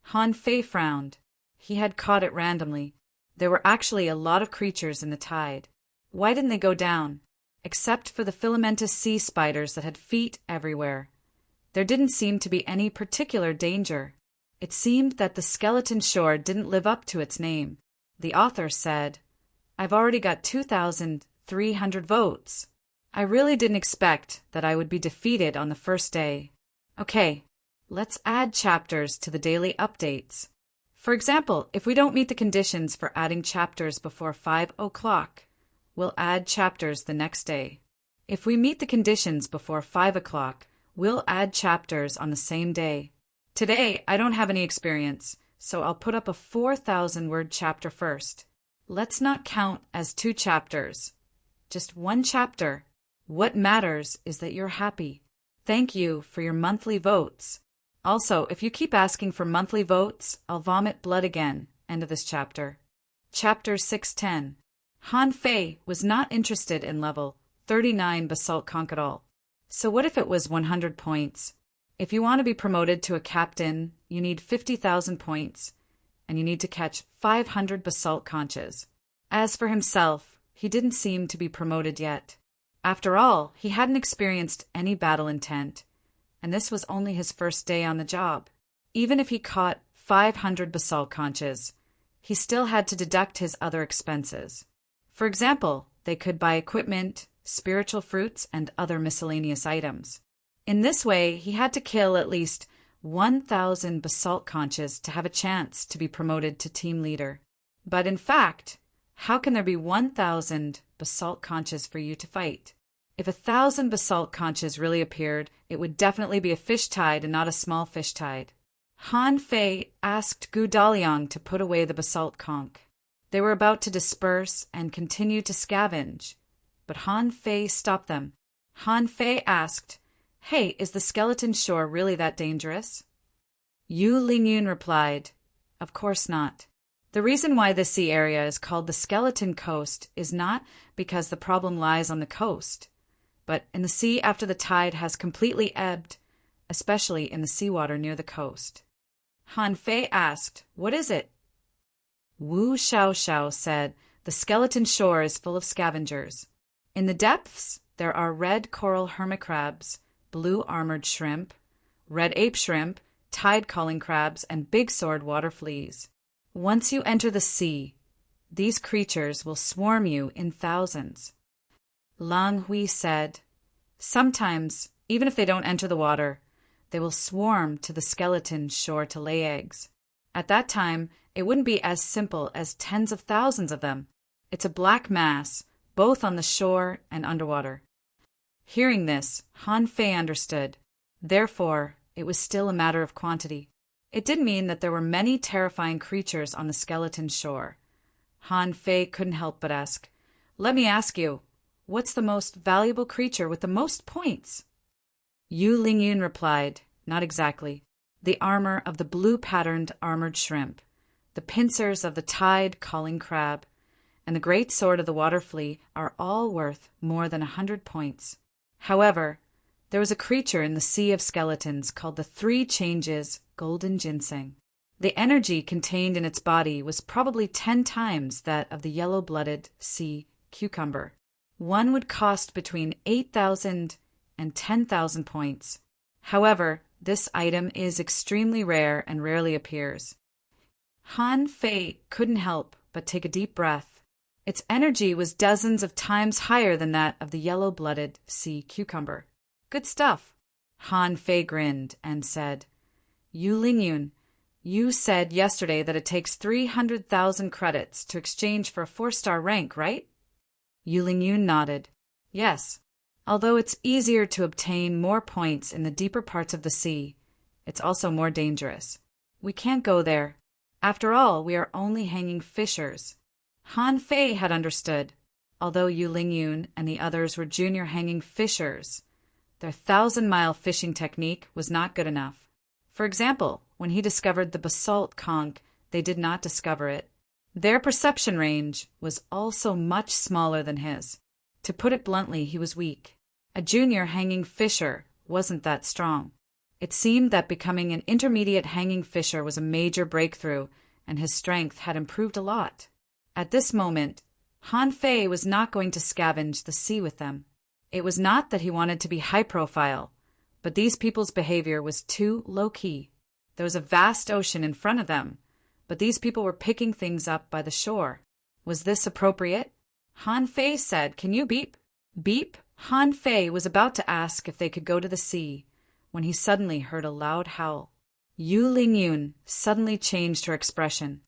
Han Fei frowned. He had caught it randomly. There were actually a lot of creatures in the tide. Why didn't they go down? Except for the filamentous sea spiders that had feet everywhere. There didn't seem to be any particular danger. It seemed that the skeleton shore didn't live up to its name. The author said, "I've already got 2,300 votes. I really didn't expect that I would be defeated on the first day. Okay, let's add chapters to the daily updates. For example, if we don't meet the conditions for adding chapters before 5 o'clock, we'll add chapters the next day. If we meet the conditions before 5 o'clock, we'll add chapters on the same day. Today, I don't have any experience, so I'll put up a 4,000-word chapter first. Let's not count as 2 chapters. Just 1 chapter. What matters is that you're happy. Thank you for your monthly votes. Also, if you keep asking for monthly votes, I'll vomit blood again." End of this chapter. Chapter 610. Han Fei was not interested in level 39 basalt conch at all. So what if it was 100 points? If you want to be promoted to a captain, you need 50,000 points, and you need to catch 500 basalt conches. As for himself, he didn't seem to be promoted yet. After all, he hadn't experienced any battle intent, and this was only his first day on the job. Even if he caught 500 basalt conches, he still had to deduct his other expenses. For example, they could buy equipment, spiritual fruits, and other miscellaneous items. In this way, he had to kill at least 1,000 basalt conches to have a chance to be promoted to team leader. But in fact, how can there be 1,000 basalt conches for you to fight? If 1,000 basalt conches really appeared, it would definitely be a fish tide and not a small fish tide. Han Fei asked Gu Daliang to put away the basalt conch. They were about to disperse and continue to scavenge, but Han Fei stopped them. Han Fei asked, "Hey, is the skeleton shore really that dangerous?" Yu Lingyun replied, "Of course not. The reason why this sea area is called the Skeleton Coast is not because the problem lies on the coast, but in the sea after the tide has completely ebbed, especially in the seawater near the coast." Han Fei asked, "What is it?" Wu Xiaoxiao said, "The skeleton shore is full of scavengers. In the depths, there are red coral hermit crabs, blue armored shrimp, red ape shrimp, tide-calling crabs, and big sword water fleas. Once you enter the sea, these creatures will swarm you in thousands." Lang Hui said, "Sometimes, even if they don't enter the water, they will swarm to the skeleton shore to lay eggs. At that time, it wouldn't be as simple as tens of thousands of them. It's a black mass, both on the shore and underwater." Hearing this, Han Fei understood. Therefore, it was still a matter of quantity. It did mean that there were many terrifying creatures on the skeleton shore. Han Fei couldn't help but ask, "Let me ask you, what's the most valuable creature with the most points?" Yu Lingyun replied, "Not exactly. The armor of the blue-patterned armored shrimp, the pincers of the tide-calling crab, and the great sword of the water flea are all worth more than 100 points. However, there was a creature in the sea of skeletons called the Three Changes Golden Ginseng. The energy contained in its body was probably 10 times that of the yellow-blooded sea cucumber. One would cost between 8,000 and 10,000 points. However, this item is extremely rare and rarely appears." Han Fei couldn't help but take a deep breath. Its energy was dozens of times higher than that of the yellow-blooded sea cucumber. "Good stuff." Han Fei grinned and said, "Yu Lingyun, you said yesterday that it takes 300,000 credits to exchange for a 4-star rank, right?" Yu Lingyun nodded. "Yes. Although it's easier to obtain more points in the deeper parts of the sea, it's also more dangerous. We can't go there. After all, we are only hanging fishers." Han Fei had understood. Although Yu Lingyun and the others were junior hanging fishers, their 1,000-mile fishing technique was not good enough. For example, when he discovered the basalt conch, they did not discover it. Their perception range was also much smaller than his. To put it bluntly, he was weak. A junior hanging fisher wasn't that strong. It seemed that becoming an intermediate hanging fisher was a major breakthrough, and his strength had improved a lot. At this moment, Han Fei was not going to scavenge the sea with them. It was not that he wanted to be high-profile, but these people's behavior was too low-key. There was a vast ocean in front of them, but these people were picking things up by the shore. Was this appropriate? Han Fei said, "Can you beep?" Beep? Han Fei was about to ask if they could go to the sea, when he suddenly heard a loud howl. Yu Lingyun suddenly changed her expression.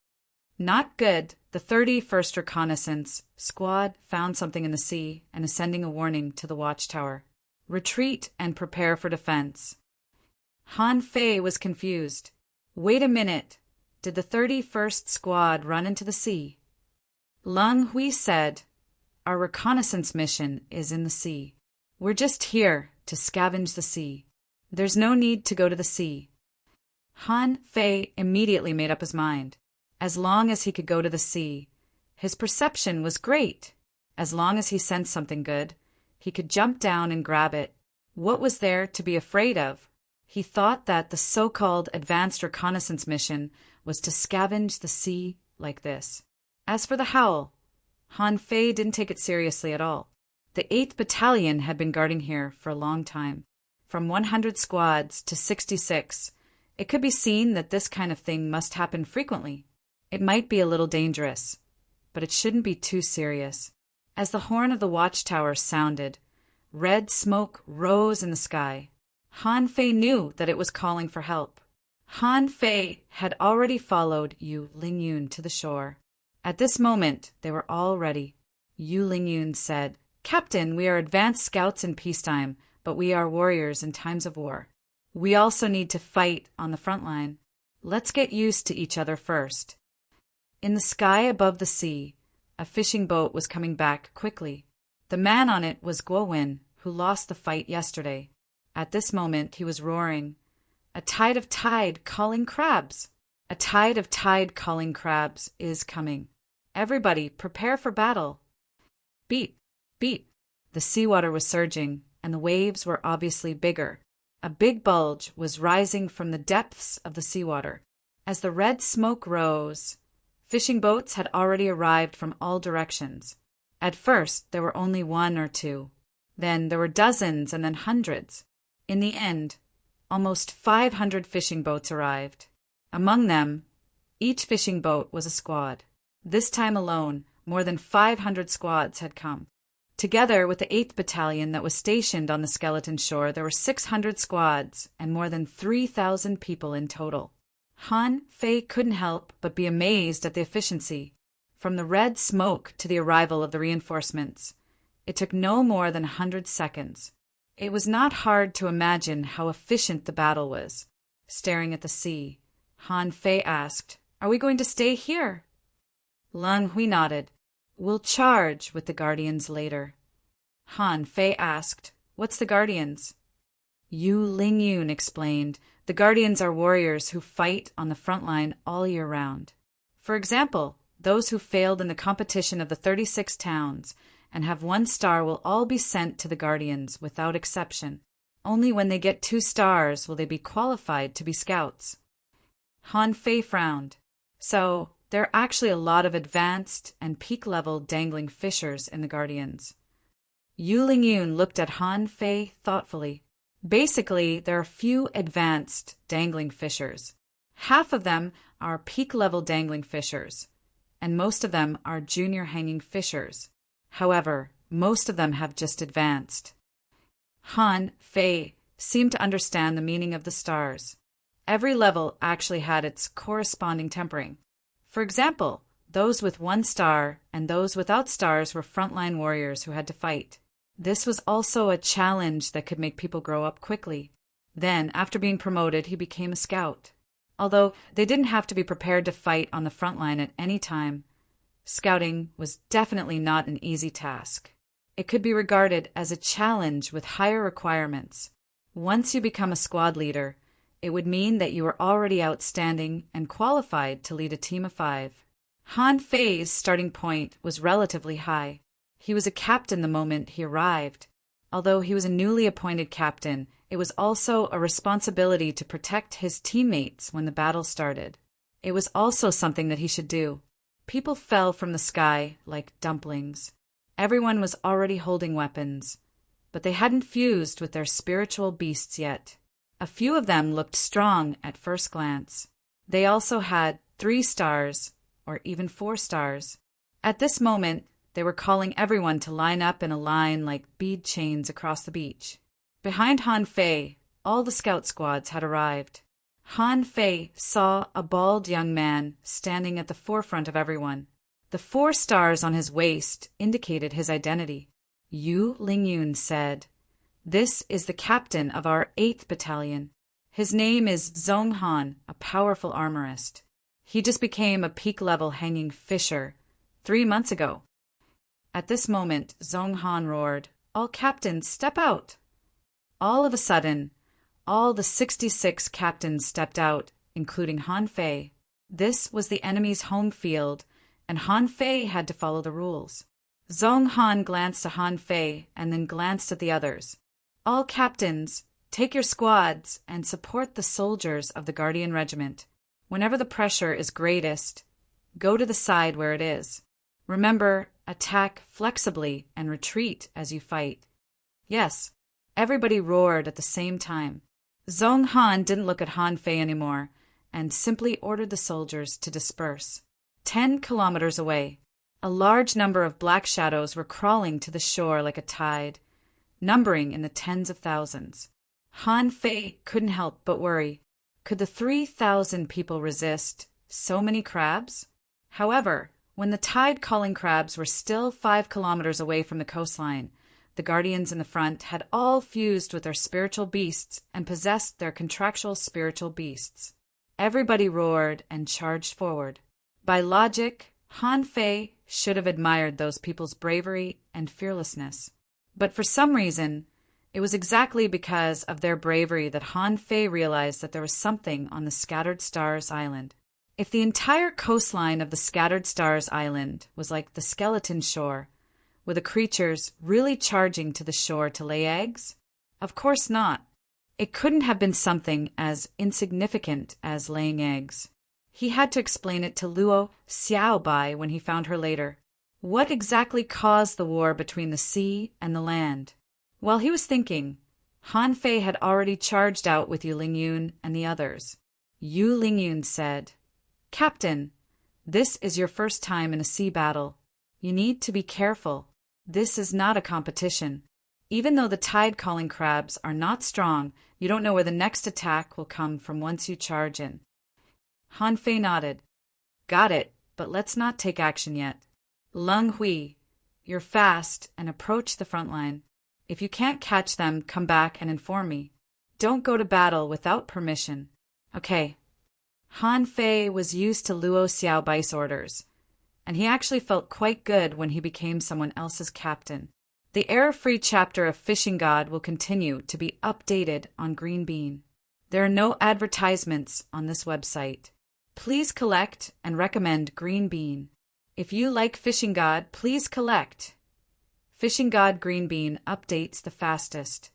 Not good. The 31st Reconnaissance Squad found something in the sea and is sending a warning to the watchtower. Retreat and prepare for defense. Han Fei was confused. Wait a minute. Did the 31st Squad run into the sea? Lang Hui said, "Our reconnaissance mission is in the sea. We're just here to scavenge the sea. There's no need to go to the sea." Han Fei immediately made up his mind. As long as he could go to the sea, his perception was great. As long as he sensed something good, he could jump down and grab it. What was there to be afraid of? He thought that the so-called advanced reconnaissance mission was to scavenge the sea like this. As for the howl, Han Fei didn't take it seriously at all. The 8th Battalion had been guarding here for a long time. From 100 squads to 66, it could be seen that this kind of thing must happen frequently. It might be a little dangerous, but it shouldn't be too serious. As the horn of the watchtower sounded, red smoke rose in the sky. Han Fei knew that it was calling for help. Han Fei had already followed Yu Lingyun to the shore. At this moment, they were all ready. Yu Lingyun said, "Captain, we are advanced scouts in peacetime, but we are warriors in times of war. We also need to fight on the front line. Let's get used to each other first." In the sky above the sea, a fishing boat was coming back quickly. The man on it was Guo Wen, who lost the fight yesterday. At this moment, he was roaring, "A tide of tide calling crabs! A tide of tide calling crabs is coming. Everybody, prepare for battle." Beat, beat. The seawater was surging, and the waves were obviously bigger. A big bulge was rising from the depths of the seawater. As the red smoke rose, fishing boats had already arrived from all directions. At first, there were only one or two. Then there were dozens and then hundreds. In the end, almost 500 fishing boats arrived. Among them, each fishing boat was a squad. This time alone, more than 500 squads had come. Together with the 8th Battalion that was stationed on the skeleton shore, there were 600 squads and more than 3,000 people in total. Han Fei couldn't help but be amazed at the efficiency. From the red smoke to the arrival of the reinforcements, it took no more than 100 seconds. It was not hard to imagine how efficient the battle was. Staring at the sea, Han Fei asked, "Are we going to stay here?" Lan Hui nodded. "We'll charge with the Guardians later." Han Fei asked, "What's the Guardians?" Yu Lingyun explained, "The Guardians are warriors who fight on the front line all year round. For example, those who failed in the competition of the 36 towns and have 1 star will all be sent to the Guardians without exception. Only when they get 2 stars will they be qualified to be scouts." Han Fei frowned. "So, there are actually a lot of advanced and peak-level dangling fishers in the Guardians." Yu Lingyun looked at Han Fei thoughtfully. Basically, there are few advanced dangling fishers. Half of them are peak-level dangling fishers, and most of them are junior hanging fishers. However, most of them have just advanced. Han Fei seemed to understand the meaning of the stars. Every level actually had its corresponding tempering. For example, those with 1 star and those without stars were frontline warriors who had to fight. This was also a challenge that could make people grow up quickly. Then, after being promoted, he became a scout. Although they didn't have to be prepared to fight on the front line at any time, scouting was definitely not an easy task. It could be regarded as a challenge with higher requirements. Once you become a squad leader, it would mean that you were already outstanding and qualified to lead a team of 5. Han Fei's starting point was relatively high. He was a captain the moment he arrived. Although he was a newly appointed captain, it was also a responsibility to protect his teammates when the battle started. It was also something that he should do. People fell from the sky like dumplings. Everyone was already holding weapons, but they hadn't fused with their spiritual beasts yet. A few of them looked strong at first glance. They also had 3 stars, or even 4 stars. At this moment, they were calling everyone to line up in a line like bead chains across the beach. Behind Han Fei, all the scout squads had arrived. Han Fei saw a bald young man standing at the forefront of everyone. The 4 stars on his waist indicated his identity. Yu Lingyun said, "This is the captain of our 8th Battalion. His name is Zhong Han, a powerful armorist. He just became a peak-level hanging fisher 3 months ago." At this moment, Zhong Han roared, "All captains, step out!" All of a sudden, all the 66 captains stepped out, including Han Fei. This was the enemy's home field, and Han Fei had to follow the rules. Zhong Han glanced at Han Fei and then glanced at the others. "All captains, take your squads and support the soldiers of the Guardian Regiment. Whenever the pressure is greatest, go to the side where it is. Remember, attack flexibly and retreat as you fight." Yes, everybody roared at the same time. Zhong Han didn't look at Han Fei anymore and simply ordered the soldiers to disperse. 10 kilometers away, a large number of black shadows were crawling to the shore like a tide, numbering in the tens of thousands. Han Fei couldn't help but worry. Could the 3,000 people resist so many crabs? However, when the tide-calling crabs were still 5 kilometers away from the coastline, the guardians in the front had all fused with their spiritual beasts and possessed their contractual spiritual beasts. Everybody roared and charged forward. By logic, Han Fei should have admired those people's bravery and fearlessness. But for some reason, it was exactly because of their bravery that Han Fei realized that there was something on the Scattered Stars Island. If the entire coastline of the Scattered Stars Island was like the skeleton shore, were the creatures really charging to the shore to lay eggs? Of course not. It couldn't have been something as insignificant as laying eggs. He had to explain it to Luo Xiaobai when he found her later. What exactly caused the war between the sea and the land? While he was thinking, Han Fei had already charged out with Yu Lingyun and the others. Yu Lingyun said, "Captain, this is your first time in a sea battle. You need to be careful. This is not a competition. Even though the tide-calling crabs are not strong, you don't know where the next attack will come from once you charge in." Han Fei nodded. "Got it, but let's not take action yet. Leng Hui, you're fast and approach the front line. If you can't catch them, come back and inform me. Don't go to battle without permission." Okay. Han Fei was used to Luo Xiaobai's orders, and he actually felt quite good when he became someone else's captain. The error-free chapter of Fishing God will continue to be updated on Green Bean. There are no advertisements on this website. Please collect and recommend Green Bean. If you like Fishing God, please collect. Fishing God Green Bean updates the fastest.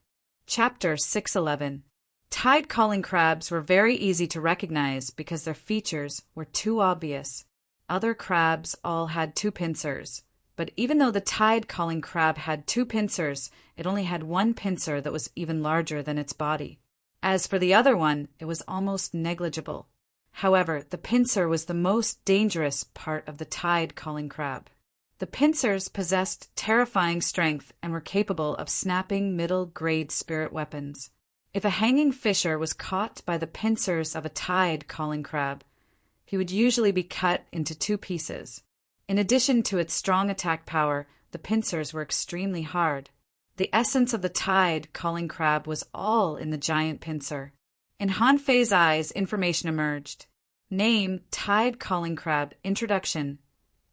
Chapter 611. Tide-calling crabs were very easy to recognize because their features were too obvious. Other crabs all had 2 pincers, but even though the tide-calling crab had 2 pincers, it only had 1 pincer that was even larger than its body. As for the other one, it was almost negligible. However, the pincer was the most dangerous part of the tide-calling crab. The pincers possessed terrifying strength and were capable of snapping middle-grade spirit weapons. If a hanging fisher was caught by the pincers of a tide-calling crab, he would usually be cut into 2 pieces. In addition to its strong attack power, the pincers were extremely hard. The essence of the tide-calling crab was all in the giant pincer. In Han Fei's eyes, information emerged. Name, tide-calling crab. Introduction.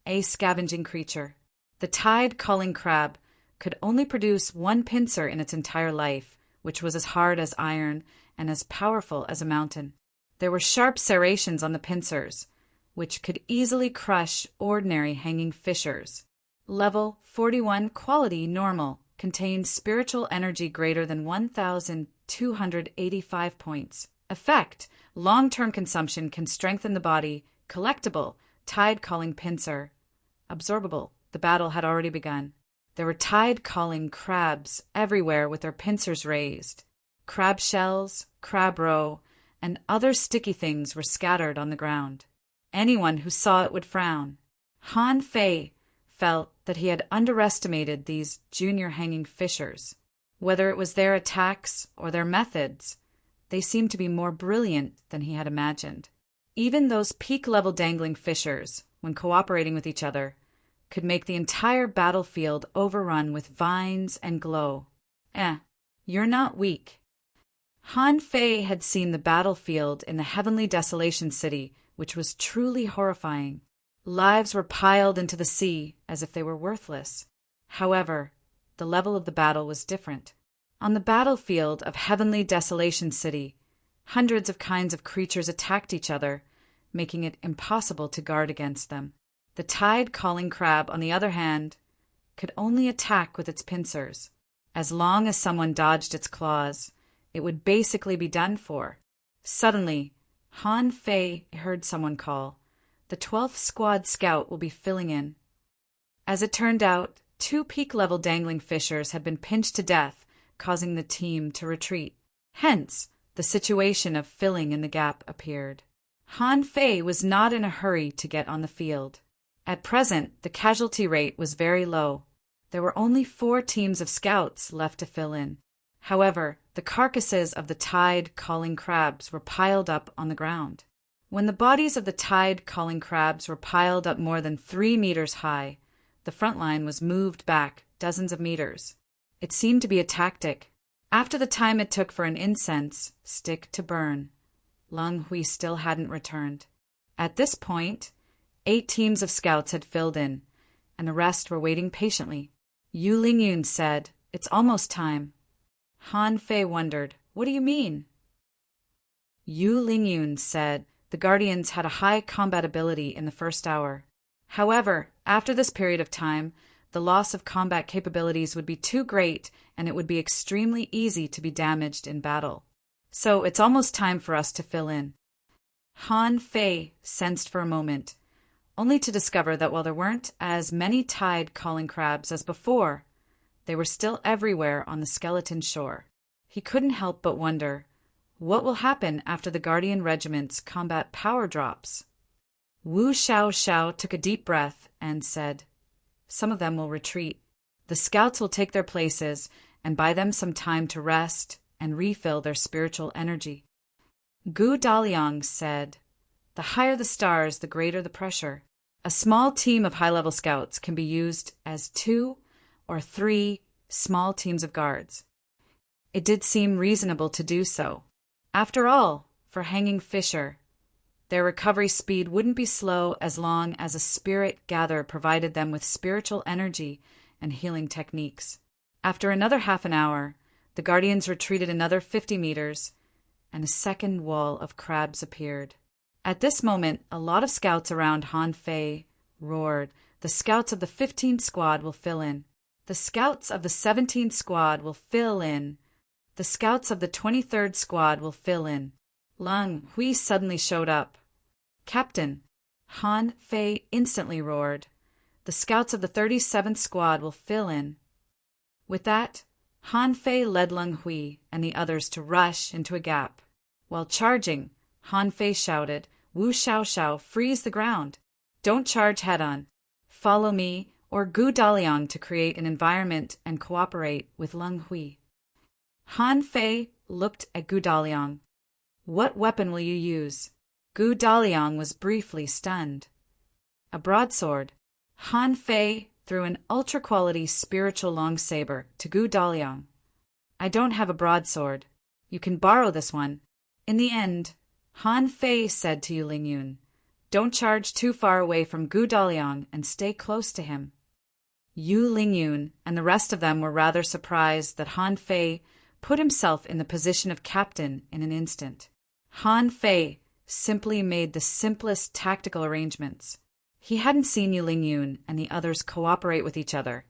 A scavenging creature. The tide-calling crab could only produce 1 pincer in its entire life, which was as hard as iron and as powerful as a mountain. There were sharp serrations on the pincers, which could easily crush ordinary hanging fishers. Level 41 quality normal contains spiritual energy greater than 1,285 points. Effect: long-term consumption can strengthen the body. Collectible: tide-calling pincer. Absorbable: the battle had already begun. There were tide-calling crabs everywhere with their pincers raised. Crab shells, crab roe, and other sticky things were scattered on the ground. Anyone who saw it would frown. Han Fei felt that he had underestimated these junior hanging fishers. Whether it was their attacks or their methods, they seemed to be more brilliant than he had imagined. Even those peak-level dangling fishers, when cooperating with each other, could make the entire battlefield overrun with vines and glow. You're not weak. Han Fei had seen the battlefield in the Heavenly Desolation City, which was truly horrifying. Lives were piled into the sea as if they were worthless. However, the level of the battle was different. On the battlefield of Heavenly Desolation City, hundreds of kinds of creatures attacked each other, making it impossible to guard against them. The tide-calling crab, on the other hand, could only attack with its pincers. As long as someone dodged its claws, it would basically be done for. Suddenly, Han Fei heard someone call, "The 12th Squad Scout will be filling in." As it turned out, 2 peak-level dangling fishers had been pinched to death, causing the team to retreat. Hence, the situation of filling in the gap appeared. Han Fei was not in a hurry to get on the field. At present, the casualty rate was very low. There were only 4 teams of scouts left to fill in. However, The carcasses of the tide-calling crabs were piled up on the ground. When the bodies of the tide-calling crabs were piled up more than 3 meters high, the front line was moved back dozens of meters. It seemed to be a tactic. After the time it took for an incense stick to burn, Leng Hui still hadn't returned. At this point, 8 teams of scouts had filled in, and the rest were waiting patiently. Yu Lingyun said, "It's almost time." Han Fei wondered, "What do you mean?" Yu Lingyun said the Guardians had a high combat ability in the first hour. However, after this period of time, the loss of combat capabilities would be too great and it would be extremely easy to be damaged in battle. So it's almost time for us to fill in. Han Fei sensed for a moment, only to discover that while there weren't as many tide-calling crabs as before, they were still everywhere on the skeleton shore. He couldn't help but wonder, what will happen after the Guardian Regiment's combat power drops? Wu Xiaoxiao took a deep breath and said, "Some of them will retreat. The scouts will take their places and buy them some time to rest and refill their spiritual energy." Gu Daliang said, "The higher the stars, the greater the pressure. A small team of high-level scouts can be used as 2 or 3 small teams of guards." It did seem reasonable to do so. After all, for Hanging Fisher, their recovery speed wouldn't be slow as long as a spirit gatherer provided them with spiritual energy and healing techniques. After another half an hour, the Guardians retreated another 50 meters, and a second wall of crabs appeared. At this moment, a lot of scouts around Han Fei roared, "The scouts of the 15th Squad will fill in. The scouts of the 17th Squad will fill in. The scouts of the 23rd Squad will fill in." Leng Hui suddenly showed up. "Captain," Han Fei instantly roared, "the scouts of the 37th Squad will fill in." With that, Han Fei led Leng Hui and the others to rush into a gap. While charging, Han Fei shouted, "Wu Xiaoxiao, freeze the ground. Don't charge head-on. Follow me or Gu Daliang to create an environment and cooperate with Leng Hui." Han Fei looked at Gu Daliang. "What weapon will you use?" Gu Daliang was briefly stunned. "A broadsword." Han Fei threw an ultra-quality spiritual long saber to Gu Daliang. "I don't have a broadsword. You can borrow this one." In the end, Han Fei said to Yu Lingyun, "Don't charge too far away from Gu Daliang and stay close to him." Yu Lingyun and the rest of them were rather surprised that Han Fei put himself in the position of captain in an instant. Han Fei simply made the simplest tactical arrangements. He hadn't seen Yu Lingyun and the others cooperate with each other,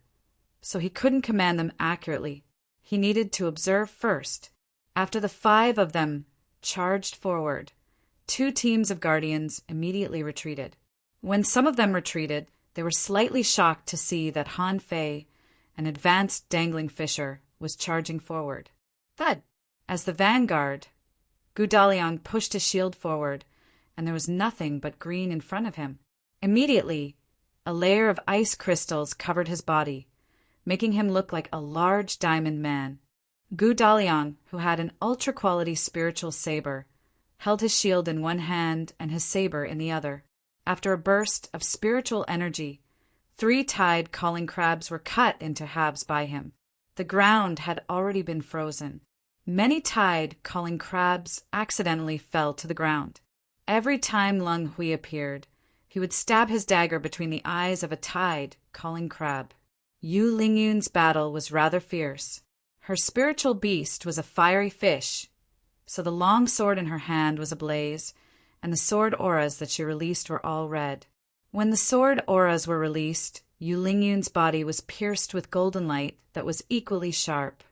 so he couldn't command them accurately. He needed to observe first. After the 5 of them charged forward, 2 teams of Guardians immediately retreated. When some of them retreated, they were slightly shocked to see that Han Fei, an advanced dangling fisher, was charging forward. Thud! As the vanguard, Gu Daliang pushed his shield forward, and there was nothing but green in front of him. Immediately, a layer of ice crystals covered his body, making him look like a large diamond man. Gu Daliang, who had an ultra-quality spiritual saber, held his shield in one hand and his saber in the other. After a burst of spiritual energy, 3 tide-calling crabs were cut into halves by him. The ground had already been frozen. Many tide-calling crabs accidentally fell to the ground. Every time Leng Hui appeared, he would stab his dagger between the eyes of a tide-calling crab. Yu Lingyun's battle was rather fierce. Her spiritual beast was a fiery fish, so the long sword in her hand was ablaze, and the sword auras that she released were all red. When the sword auras were released, Yu Lingyun's body was pierced with golden light that was equally sharp.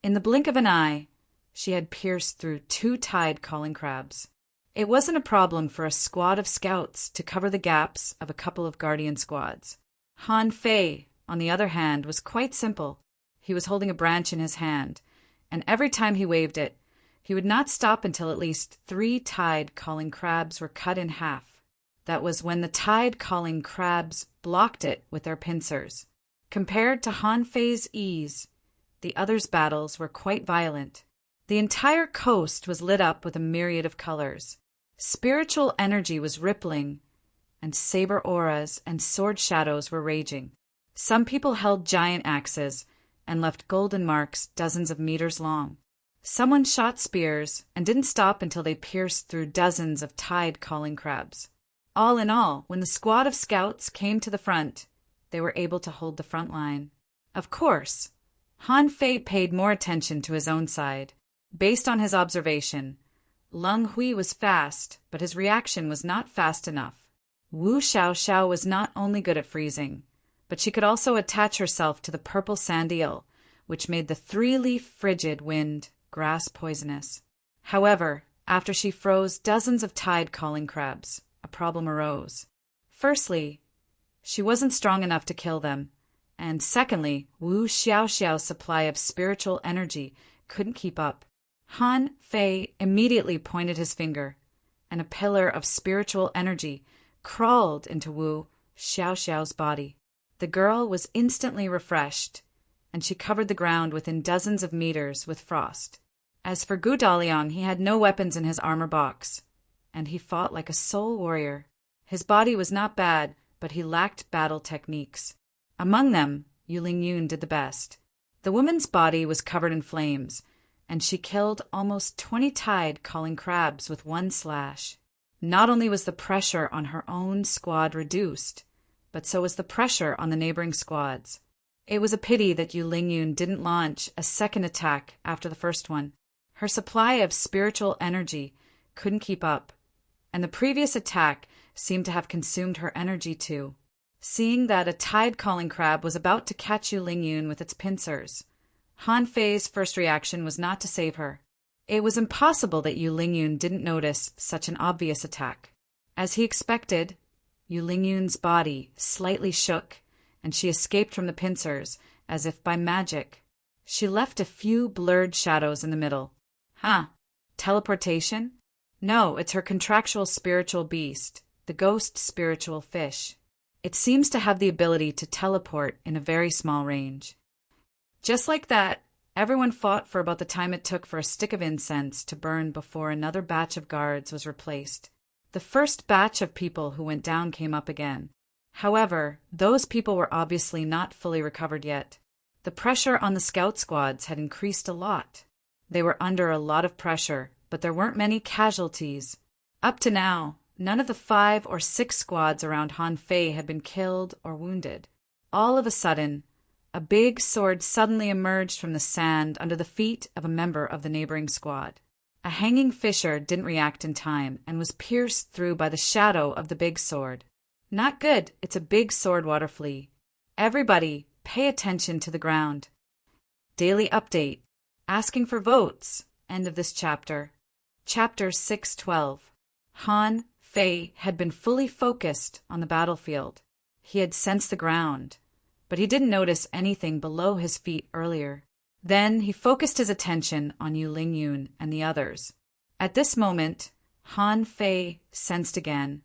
In the blink of an eye, she had pierced through 2 tide-calling crabs. It wasn't a problem for a squad of scouts to cover the gaps of a couple of Guardian squads. Han Fei, on the other hand, was quite simple. He was holding a branch in his hand, and every time he waved it, he would not stop until at least 3 tide-calling crabs were cut in half. That was when the tide-calling crabs blocked it with their pincers. Compared to Han Fei's ease, the others' battles were quite violent. The entire coast was lit up with a myriad of colors. Spiritual energy was rippling, and saber auras and sword shadows were raging. Some people held giant axes and left golden marks dozens of meters long. Someone shot spears and didn't stop until they pierced through dozens of tide-calling crabs. All in all, when the squad of scouts came to the front, they were able to hold the front line. Of course, Han Fei paid more attention to his own side. Based on his observation, Leng Hui was fast, but his reaction was not fast enough. Wu Xiaoxiao was not only good at freezing, but she could also attach herself to the purple sand eel, which made the three-leaf frigid wind grass poisonous. However, after she froze dozens of tide-calling crabs, a problem arose. Firstly, she wasn't strong enough to kill them, and secondly, Wu Xiaoxiao's supply of spiritual energy couldn't keep up. Han Fei immediately pointed his finger, and a pillar of spiritual energy crawled into Wu Xiaoxiao's body. The girl was instantly refreshed, and she covered the ground within dozens of meters with frost. As for Gu Daliang, he had no weapons in his armor box, and he fought like a soul warrior. His body was not bad, but he lacked battle techniques. Among them, Yuling Yun did the best. The woman's body was covered in flames, and she killed almost 20 tide-calling crabs with one slash. Not only was the pressure on her own squad reduced, but so was the pressure on the neighboring squads. It was a pity that Yuling Yun didn't launch a second attack after the first one. Her supply of spiritual energy couldn't keep up, and the previous attack seemed to have consumed her energy too. Seeing that a tide-calling crab was about to catch Yuling Yun with its pincers, Han Fei's first reaction was not to save her. It was impossible that Yuling Yun didn't notice such an obvious attack. As he expected, Yuling Yun's body slightly shook, and she escaped from the pincers as if by magic. She left a few blurred shadows in the middle. Huh? Teleportation? No, it's her contractual spiritual beast, the ghost spiritual fish. It seems to have the ability to teleport in a very small range. Just like that, everyone fought for about the time it took for a stick of incense to burn before another batch of guards was replaced. The first batch of people who went down came up again. However, those people were obviously not fully recovered yet. The pressure on the scout squads had increased a lot. They were under a lot of pressure, but there weren't many casualties. Up to now, none of the 5 or 6 squads around Han Fei had been killed or wounded. All of a sudden, a big sword suddenly emerged from the sand under the feet of a member of the neighboring squad. A hanging fisher didn't react in time and was pierced through by the shadow of the big sword. Not good, it's a big sword water flea. Everybody, pay attention to the ground. Daily update. Asking for votes. End of this chapter. Chapter 612. Han Fei had been fully focused on the battlefield. He had sensed the ground, but he didn't notice anything below his feet earlier. Then he focused his attention on Yuling Yun and the others. At this moment, Han Fei sensed again,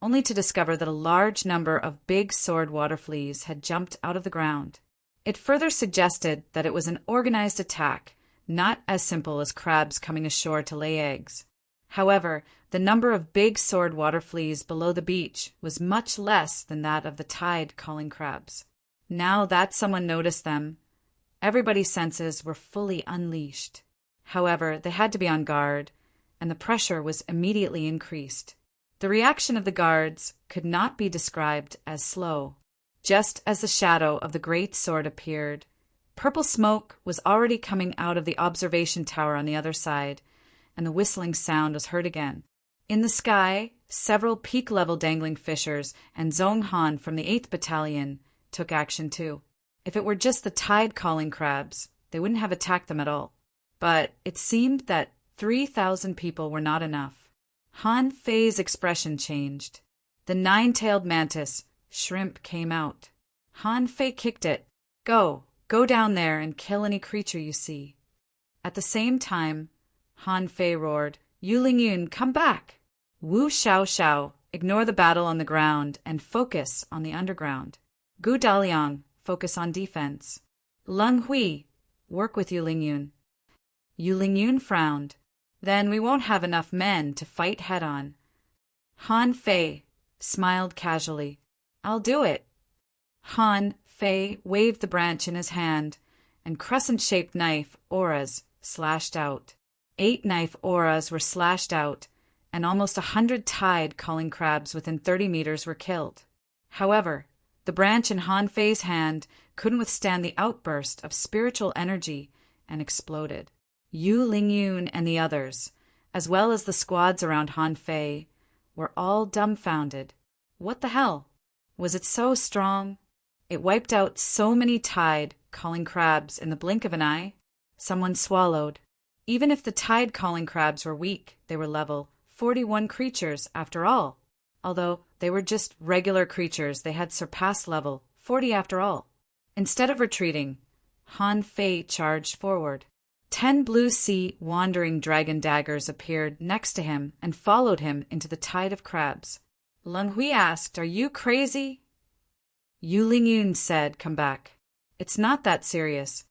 only to discover that a large number of big sword water fleas had jumped out of the ground. It further suggested that it was an organized attack, not as simple as crabs coming ashore to lay eggs. However, the number of big sword water fleas below the beach was much less than that of the tide-calling crabs. Now that someone noticed them, everybody's senses were fully unleashed. However, they had to be on guard, and the pressure was immediately increased. The reaction of the guards could not be described as slow. Just as the shadow of the great sword appeared, purple smoke was already coming out of the observation tower on the other side, and the whistling sound was heard again. In the sky, several peak-level dangling fishers and Zhong Han from the 8th Battalion took action too. If it were just the tide-calling crabs, they wouldn't have attacked them at all. But it seemed that 3,000 people were not enough. Han Fei's expression changed. The 9-tailed mantis, shrimp, came out. Han Fei kicked it. Go down there and kill any creature you see. At the same time, Han Fei roared, Yuling Yun, come back! Wu Xiaoxiao, ignore the battle on the ground and focus on the underground. Gu Daliang, focus on defense. Leng Hui, work with Yuling Yun. Yu Lingyun frowned. Then we won't have enough men to fight head-on. Han Fei smiled casually. I'll do it. Han Fei waved the branch in his hand, and crescent-shaped knife auras slashed out. 8 knife auras were slashed out, and almost 100 tide calling crabs within 30 meters were killed. However, the branch in Han Fei's hand couldn't withstand the outburst of spiritual energy and exploded. Yu Lingyun and the others, as well as the squads around Han Fei, were all dumbfounded. What the hell? Was it so strong? It wiped out so many tide calling crabs in the blink of an eye. Someone swallowed. Even if the tide calling crabs were weak, they were level 41 creatures after all. Although they were just regular creatures, they had surpassed level 40 after all. Instead of retreating, Han Fei charged forward. 10 blue sea wandering dragon daggers appeared next to him and followed him into the tide of crabs. Leng Hui asked, "Are you crazy?" Yu Lingyun said, "Come back. It's not that serious."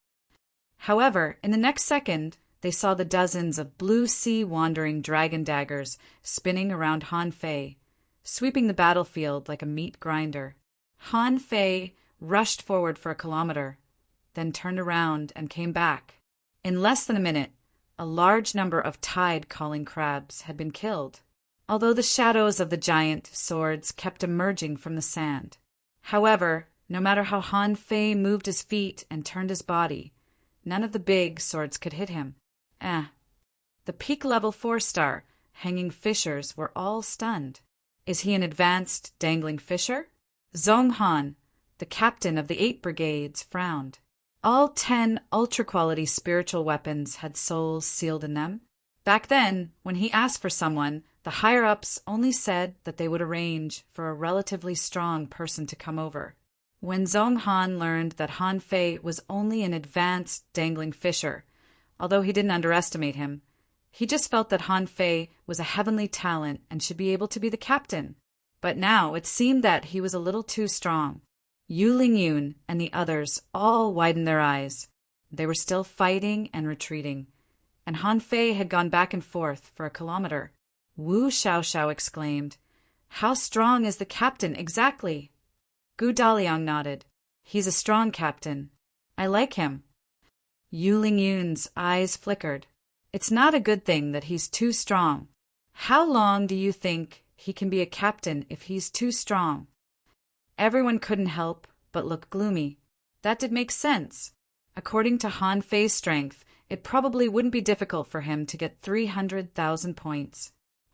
However, in the next second, they saw the dozens of blue sea wandering dragon daggers spinning around Han Fei, sweeping the battlefield like a meat grinder. Han Fei rushed forward for a kilometer, then turned around and came back. In less than a minute, a large number of tide-calling crabs had been killed, although the shadows of the giant swords kept emerging from the sand. However, no matter how Han Fei moved his feet and turned his body, none of the big swords could hit him. The peak level 4-star hanging fishers were all stunned. Is he an advanced dangling fisher? Zhong Han, the captain of the 8 brigades, frowned. All 10 ultra-quality spiritual weapons had souls sealed in them. Back then, when he asked for someone, the higher-ups only said that they would arrange for a relatively strong person to come over. When Zhong Han learned that Han Fei was only an advanced dangling fisher, although he didn't underestimate him, he just felt that Han Fei was a heavenly talent and should be able to be the captain. But now it seemed that he was a little too strong. Yu Lingyun and the others all widened their eyes. They were still fighting and retreating, and Han Fei had gone back and forth for a kilometer. Wu Xiaoxiao exclaimed, "How strong is the captain exactly?" Gu Daliang nodded. "He's a strong captain. I like him." Yu Lingyun's eyes flickered. "It's not a good thing that he's too strong. How long do you think he can be a captain if he's too strong?" Everyone couldn't help but look gloomy. That did make sense. According to Han Fei's strength, it probably wouldn't be difficult for him to get 300,000 points.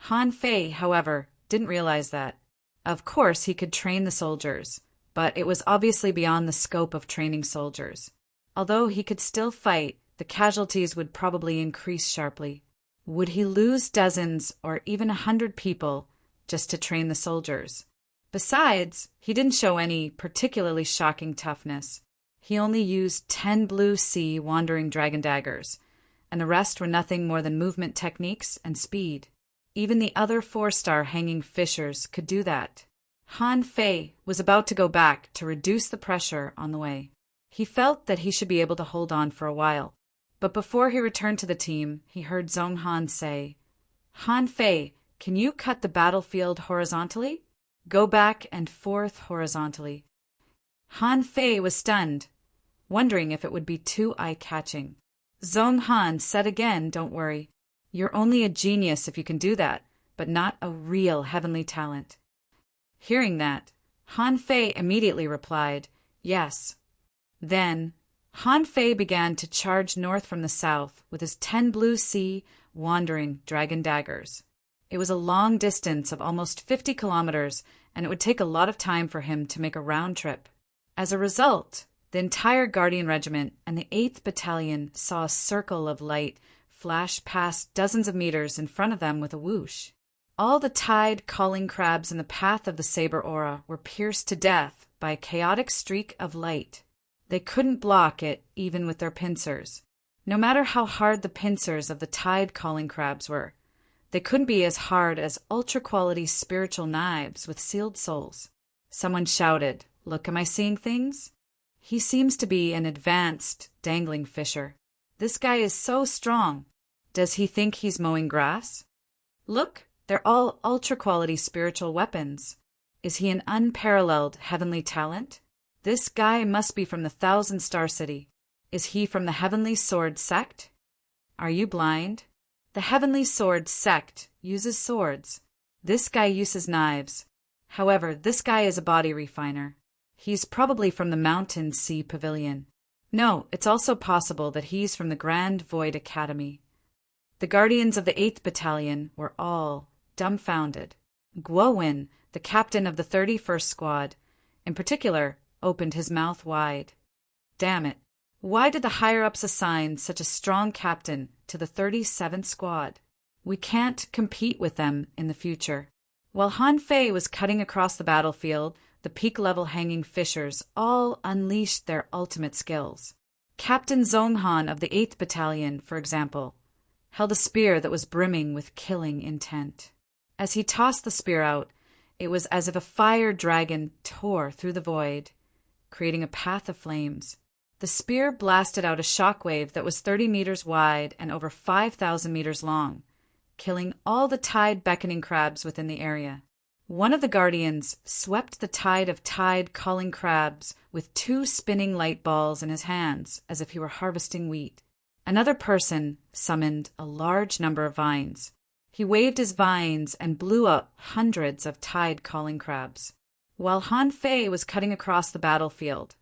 Han Fei, however, didn't realize that. Of course, he could train the soldiers, but it was obviously beyond the scope of training soldiers. Although he could still fight, the casualties would probably increase sharply. Would he lose dozens or even 100 people just to train the soldiers? Besides, he didn't show any particularly shocking toughness. He only used 10 blue sea wandering dragon daggers, and the rest were nothing more than movement techniques and speed. Even the other 4-star hanging fishers could do that. Han Fei was about to go back to reduce the pressure on the way. He felt that he should be able to hold on for a while. But before he returned to the team, he heard Zhong Han say, "Han Fei, can you cut the battlefield horizontally? Go back and forth horizontally." Han Fei was stunned, wondering if it would be too eye-catching. Zhong Han said again, "Don't worry. You're only a genius if you can do that, but not a real heavenly talent." Hearing that, Han Fei immediately replied, "Yes." Then, Han Fei began to charge north from the south with his 10 blue sea wandering dragon daggers. It was a long distance of almost 50 kilometers, and it would take a lot of time for him to make a round trip. As a result, the entire Guardian Regiment and the 8th Battalion saw a circle of light flash past dozens of meters in front of them with a whoosh. All the tide calling crabs in the path of the saber aura were pierced to death by a chaotic streak of light. They couldn't block it even with their pincers. No matter how hard the pincers of the tide calling crabs were, they couldn't be as hard as ultra-quality spiritual knives with sealed souls. Someone shouted, "Look, am I seeing things?" He seems to be an advanced dangling fisher. This guy is so strong. Does he think he's mowing grass? Look, they're all ultra-quality spiritual weapons. Is he an unparalleled heavenly talent? This guy must be from the Thousand-Star City. Is he from the Heavenly Sword sect? Are you blind? The Heavenly Sword sect uses swords. This guy uses knives. However, this guy is a body refiner. He's probably from the Mountain Sea Pavilion. No, it's also possible that he's from the Grand Void Academy. The Guardians of the 8th Battalion were all dumbfounded. Guowin, the captain of the 31st Squad, in particular, opened his mouth wide. Damn it. Why did the higher-ups assign such a strong captain to the 37th Squad? We can't compete with them in the future. While Han Fei was cutting across the battlefield, the peak-level hanging fishers all unleashed their ultimate skills. Captain Zhong Han of the 8th Battalion, for example, held a spear that was brimming with killing intent. As he tossed the spear out, it was as if a fire dragon tore through the void, creating a path of flames. The spear blasted out a shockwave that was 30 meters wide and over 5,000 meters long, killing all the tide beckoning crabs within the area. One of the guardians swept the tide of tide calling crabs with 2 spinning light balls in his hands as if he were harvesting wheat. Another person summoned a large number of vines. He waved his vines and blew up hundreds of tide calling crabs. While Han Fei was cutting across the battlefield,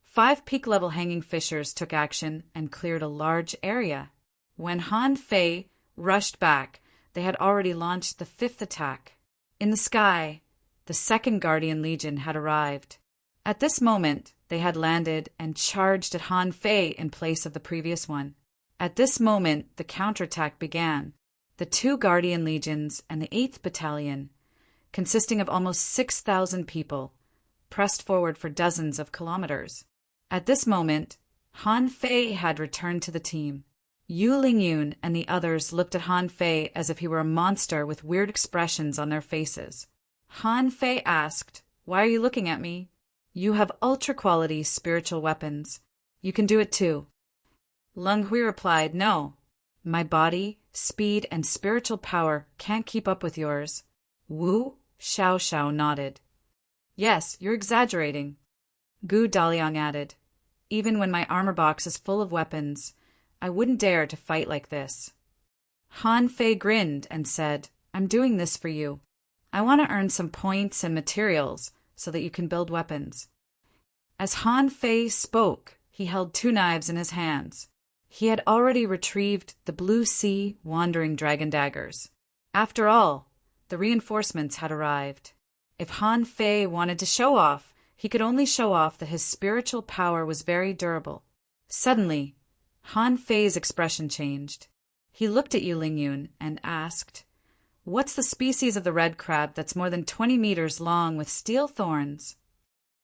5 peak-level hanging fishers took action and cleared a large area. When Han Fei rushed back, they had already launched the 5th attack. In the sky, the 2nd Guardian Legion had arrived. At this moment, they had landed and charged at Han Fei in place of the previous one. At this moment, the counterattack began. The 2 Guardian Legions and the 8th Battalion, consisting of almost 6,000 people, pressed forward for dozens of kilometers. At this moment, Han Fei had returned to the team. Yu Lingyun and the others looked at Han Fei as if he were a monster with weird expressions on their faces. Han Fei asked, "Why are you looking at me? You have ultra-quality spiritual weapons. You can do it too." Leng Hui replied, "No. My body, speed, and spiritual power can't keep up with yours." Wu Xiaoxiao nodded. "Yes, you're exaggerating." Gu Daliang added, "Even when my armor box is full of weapons, I wouldn't dare to fight like this." Han Fei grinned and said, "I'm doing this for you. I want to earn some points and materials so that you can build weapons." As Han Fei spoke, he held 2 knives in his hands. He had already retrieved the Blue Sea Wandering Dragon daggers. After all, the reinforcements had arrived. If Han Fei wanted to show off, he could only show off that his spiritual power was very durable. Suddenly, Han Fei's expression changed. He looked at Yu Lingyun and asked, "What's the species of the red crab that's more than 20 meters long with steel thorns?"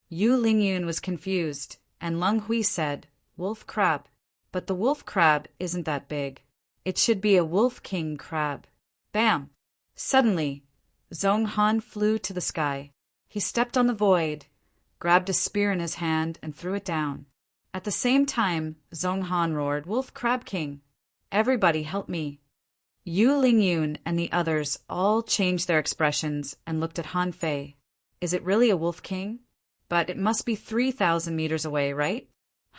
Yu Lingyun was confused, and Leng Hui said, "Wolf crab." But the wolf crab isn't that big. It should be a wolf king crab. Bam! Suddenly, Zhong Han flew to the sky. He stepped on the void, grabbed a spear in his hand, and threw it down. At the same time, Zhong Han roared, "Wolf Crab King! Everybody help me!" Yu Lingyun and the others all changed their expressions and looked at Han Fei. Is it really a wolf king? But it must be 3,000 meters away, right?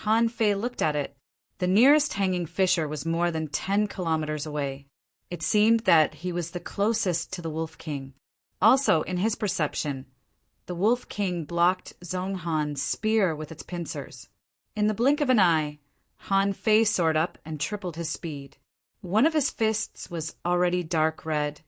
Han Fei looked at it. The nearest hanging fisher was more than 10 kilometers away. It seemed that he was the closest to the Wolf King. Also, in his perception, the Wolf King blocked Zhong Han's spear with its pincers. In the blink of an eye, Han Fei soared up and tripled his speed. One of his fists was already dark red,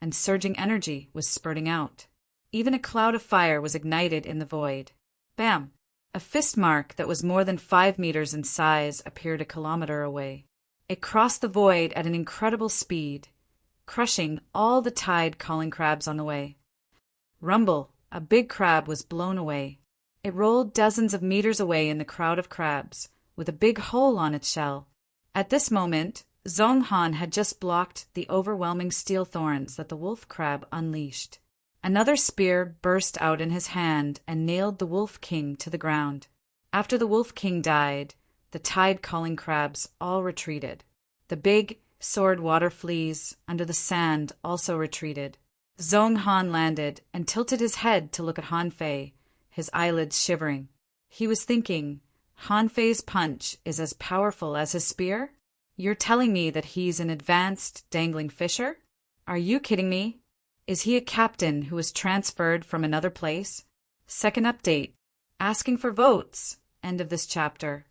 and surging energy was spurting out. Even a cloud of fire was ignited in the void. Bam! A fist mark that was more than 5 meters in size appeared a kilometer away. It crossed the void at an incredible speed, crushing all the tide-calling crabs on the way. Rumble! A big crab was blown away. It rolled dozens of meters away in the crowd of crabs, with a big hole on its shell. At this moment, Zhong Han had just blocked the overwhelming steel thorns that the wolf crab unleashed. Another spear burst out in his hand and nailed the Wolf King to the ground. After the Wolf King died, the tide-calling crabs all retreated. The big, sword water fleas under the sand also retreated. Zhong Han landed and tilted his head to look at Han Fei, his eyelids shivering. He was thinking, Han Fei's punch is as powerful as his spear? You're telling me that he's an advanced dangling fisher? Are you kidding me? Is he a captain who was transferred from another place? Second update. Asking for votes. End of this chapter.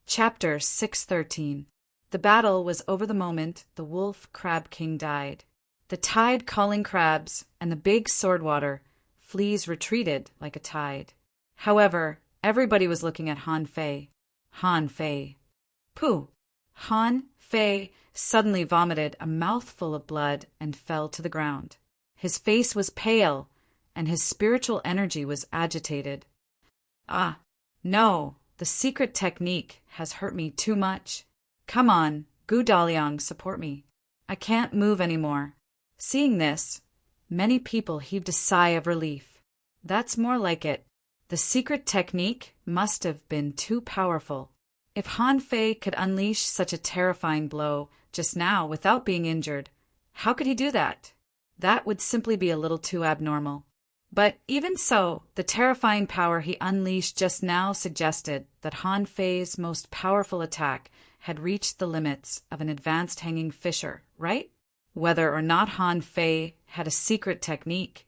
Chapter 613. The battle was over the moment the wolf crab king died. The tide-calling crabs and the big swordwater fleas retreated like a tide. However, everybody was looking at Han Fei. Han Fei. Pooh! Han Fei suddenly vomited a mouthful of blood and fell to the ground. His face was pale, and his spiritual energy was agitated. Ah, no, the secret technique has hurt me too much. Come on, Gu Daliang, support me. I can't move anymore. Seeing this, many people heaved a sigh of relief. That's more like it. The secret technique must have been too powerful. If Han Fei could unleash such a terrifying blow just now without being injured, how could he do that? That would simply be a little too abnormal. But even so, the terrifying power he unleashed just now suggested that Han Fei's most powerful attack had reached the limits of an advanced hanging fisher, right? Whether or not Han Fei had a secret technique,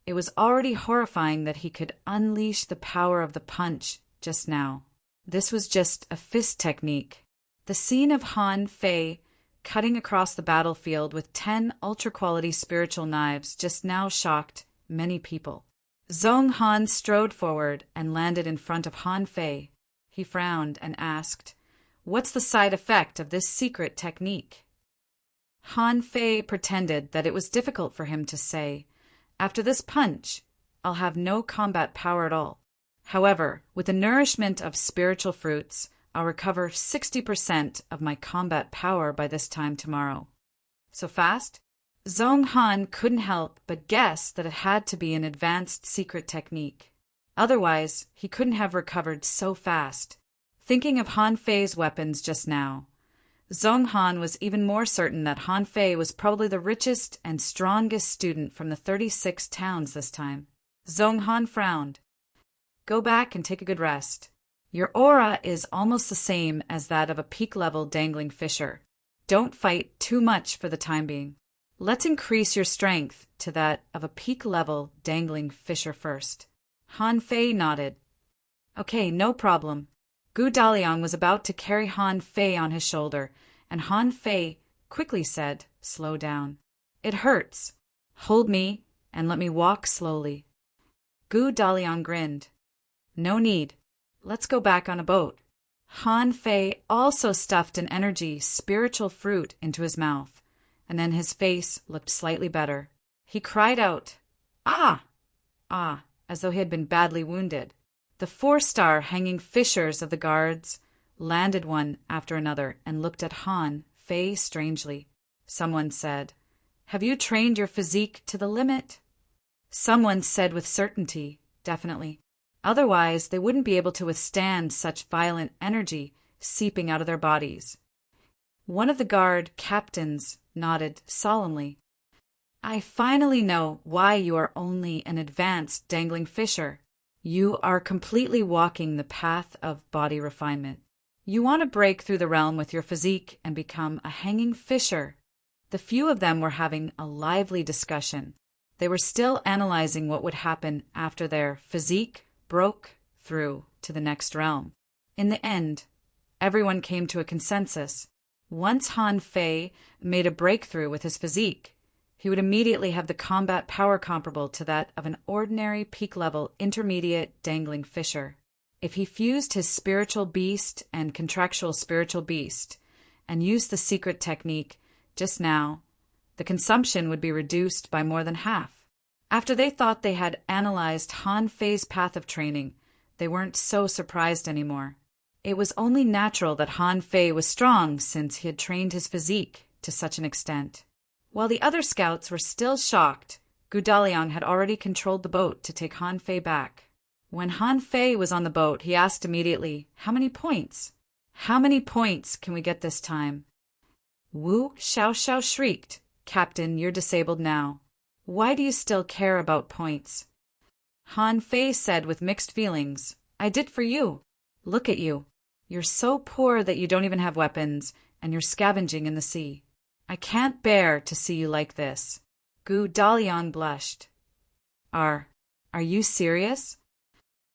it was already horrifying that he could unleash the power of the punch just now. This was just a fist technique. The scene of Han Fei cutting across the battlefield with 10 ultra-quality spiritual knives just now shocked many people. Zhong Han strode forward and landed in front of Han Fei. He frowned and asked, "What's the side effect of this secret technique?" Han Fei pretended that it was difficult for him to say. After this punch, I'll have no combat power at all. However, with the nourishment of spiritual fruits, I'll recover 60% of my combat power by this time tomorrow. So fast? Zhong Han couldn't help but guess that it had to be an advanced secret technique. Otherwise, he couldn't have recovered so fast. Thinking of Han Fei's weapons just now, Zhong Han was even more certain that Han Fei was probably the richest and strongest student from the 36 towns this time. Zhong Han frowned. Go back and take a good rest. Your aura is almost the same as that of a peak-level dangling fisher. Don't fight too much for the time being. Let's increase your strength to that of a peak-level dangling fisher first. Han Fei nodded. Okay, no problem. Gu Daliang was about to carry Han Fei on his shoulder, and Han Fei quickly said, "Slow down. It hurts. Hold me and let me walk slowly." Gu Daliang grinned. No need. Let's go back on a boat. Han Fei also stuffed an energy spiritual fruit into his mouth, and then his face looked slightly better. He cried out, "Ah! Ah!" as though he had been badly wounded. The 4-star hanging fishers of the guards landed one after another and looked at Han Fei strangely. Someone said, "Have you trained your physique to the limit?" Someone said with certainty, "Definitely. Otherwise, they wouldn't be able to withstand such violent energy seeping out of their bodies." One of the guard captains nodded solemnly. "I finally know why you are only an advanced dangling fisher. You are completely walking the path of body refinement. You want to break through the realm with your physique and become a hanging fisher." The few of them were having a lively discussion. They were still analyzing what would happen after their physique broke through to the next realm. In the end, everyone came to a consensus. Once Han Fei made a breakthrough with his physique, he would immediately have the combat power comparable to that of an ordinary peak-level intermediate dangling fisher. If he fused his spiritual beast and contractual spiritual beast and used the secret technique just now, the consumption would be reduced by more than half. After they thought they had analyzed Han Fei's path of training, they weren't so surprised anymore. It was only natural that Han Fei was strong since he had trained his physique to such an extent. While the other scouts were still shocked, Gu Daliang had already controlled the boat to take Han Fei back. When Han Fei was on the boat, he asked immediately, "How many points?" How many points can we get this time? Wu Xiao shrieked. Captain, you're disabled now. Why do you still care about points? Han Fei said with mixed feelings, I did for you. Look at you. You're so poor that you don't even have weapons, and you're scavenging in the sea. I can't bear to see you like this. Gu Dalian blushed. Are you serious?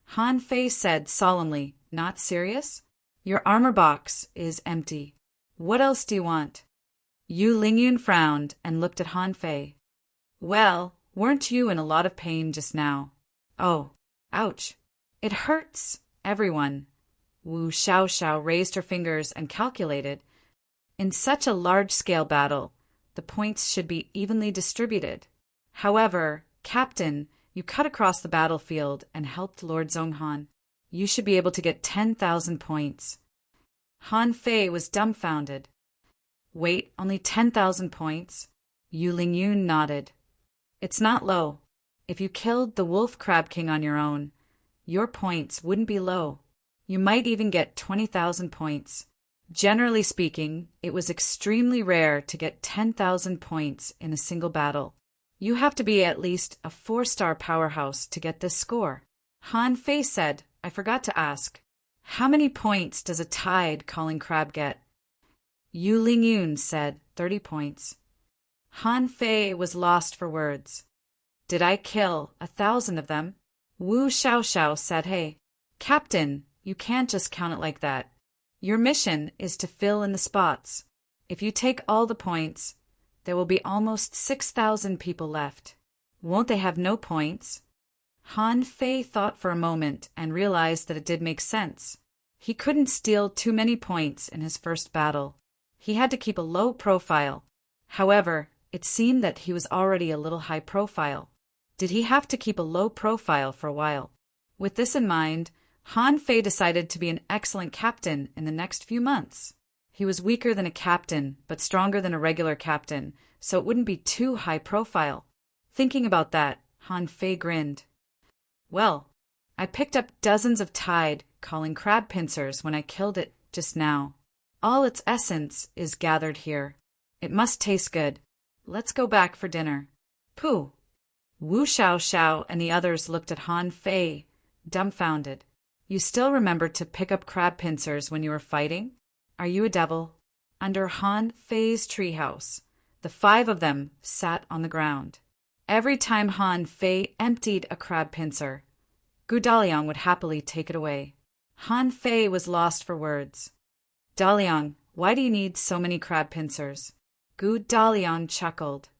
Han Fei said solemnly, not serious? Your armor box is empty. What else do you want? Yu Lingyun frowned and looked at Han Fei. Well, weren't you in a lot of pain just now? Oh, ouch. It hurts, everyone. Wu Xiao raised her fingers and calculated. In such a large-scale battle, the points should be evenly distributed. However, Captain, you cut across the battlefield and helped Lord Zhonghan. You should be able to get 10,000 points. Han Fei was dumbfounded. Wait, only 10,000 points? Yu Lingyun nodded. It's not low. If you killed the Wolf Crab King on your own, your points wouldn't be low. You might even get 20,000 points. Generally speaking, it was extremely rare to get 10,000 points in a single battle. You have to be at least a 4-star powerhouse to get this score. Han Fei said, I forgot to ask. How many points does a tide-calling crab get? Yu Lingyun said, 30 points. Han Fei was lost for words. Did I kill 1,000 of them? Wu Xiao said, Hey, Captain, you can't just count it like that. Your mission is to fill in the spots. If you take all the points, there will be almost 6,000 people left. Won't they have no points? Han Fei thought for a moment and realized that it did make sense. He couldn't steal too many points in his first battle. He had to keep a low profile. However, it seemed that he was already a little high profile. Did he have to keep a low profile for a while? With this in mind, Han Fei decided to be an excellent captain in the next few months. He was weaker than a captain, but stronger than a regular captain, so it wouldn't be too high profile. Thinking about that, Han Fei grinned. Well, I picked up dozens of tide-calling crab pincers when I killed it just now. All its essence is gathered here. It must taste good. Let's go back for dinner. Pooh! Wu Xiao and the others looked at Han Fei, dumbfounded. You still remember to pick up crab pincers when you were fighting? Are you a devil? Under Han Fei's treehouse, the 5 of them sat on the ground. Every time Han Fei emptied a crab pincer, Gu Daliang would happily take it away. Han Fei was lost for words. Daliang, why do you need so many crab pincers? Gu Daliang chuckled.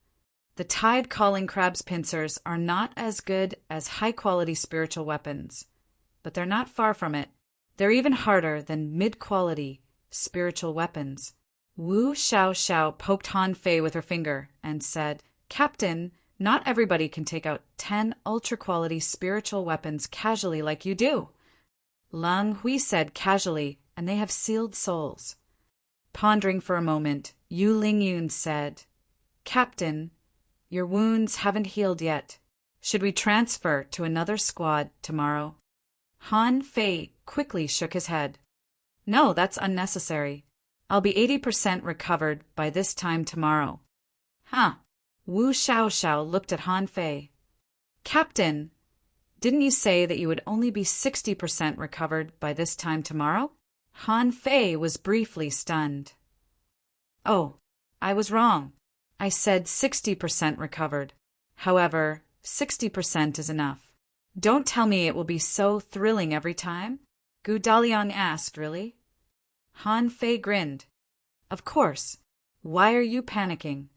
The tide-calling crab's pincers are not as good as high-quality spiritual weapons, but they're not far from it. They're even harder than mid-quality spiritual weapons. Wu Xiao poked Han Fei with her finger and said, Captain, not everybody can take out 10 ultra-quality spiritual weapons casually like you do. Lang Hui said casually, and they have sealed souls. Pondering for a moment, Yu Lingyun said, Captain, your wounds haven't healed yet. Should we transfer to another squad tomorrow? Han Fei quickly shook his head. No, that's unnecessary. I'll be 80% recovered by this time tomorrow. Huh. Wu Xiao looked at Han Fei. Captain, didn't you say that you would only be 60% recovered by this time tomorrow? Han Fei was briefly stunned. Oh, I was wrong. I said 60% recovered. However, 60% is enough. Don't tell me it will be so thrilling every time? Gu Daliang asked, really? Han Fei grinned. Of course. Why are you panicking?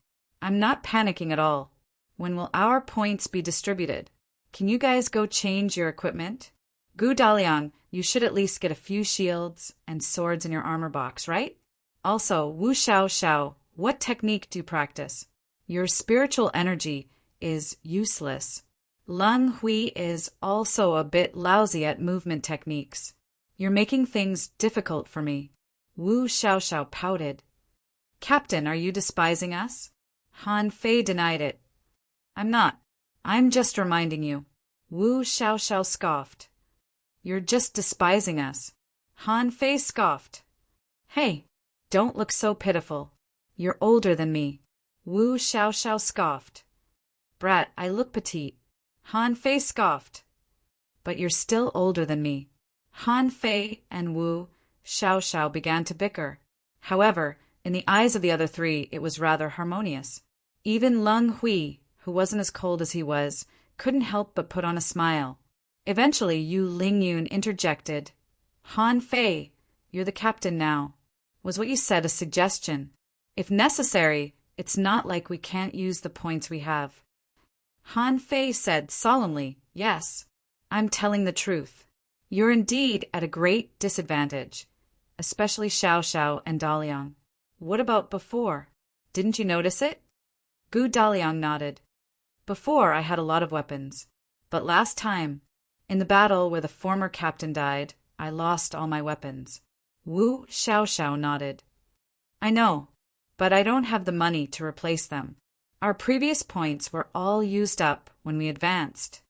I'm not panicking at all. When will our points be distributed? Can you guys go change your equipment? Gu Daliang, you should at least get a few shields and swords in your armor box, right? Also, Wu Xiao, what technique do you practice? Your spiritual energy is useless. Lang Hui is also a bit lousy at movement techniques. You're making things difficult for me. Wu Xiao pouted. Captain, are you despising us? Han Fei denied it. I'm not. I'm just reminding you. Wu Xiao scoffed. You're just despising us. Han Fei scoffed. Hey, don't look so pitiful. You're older than me. Wu Xiaoxiao scoffed. Brat, I look petite. Han Fei scoffed. But you're still older than me. Han Fei and Wu Xiaoxiao began to bicker. However, in the eyes of the other three, it was rather harmonious. Even Leng Hui, who wasn't as cold as he was, couldn't help but put on a smile. Eventually, Yu Lingyun interjected. Han Fei, you're the captain now. Was what you said a suggestion? If necessary, it's not like we can't use the points we have. Han Fei said solemnly, yes, I'm telling the truth. You're indeed at a great disadvantage, especially Xiao Xiao and Daliang. What about before? Didn't you notice it? Gu Daliang nodded. Before I had a lot of weapons, but last time, in the battle where the former captain died, I lost all my weapons. Wu Xiaoxiao nodded. I know, but I don't have the money to replace them. Our previous points were all used up when we advanced.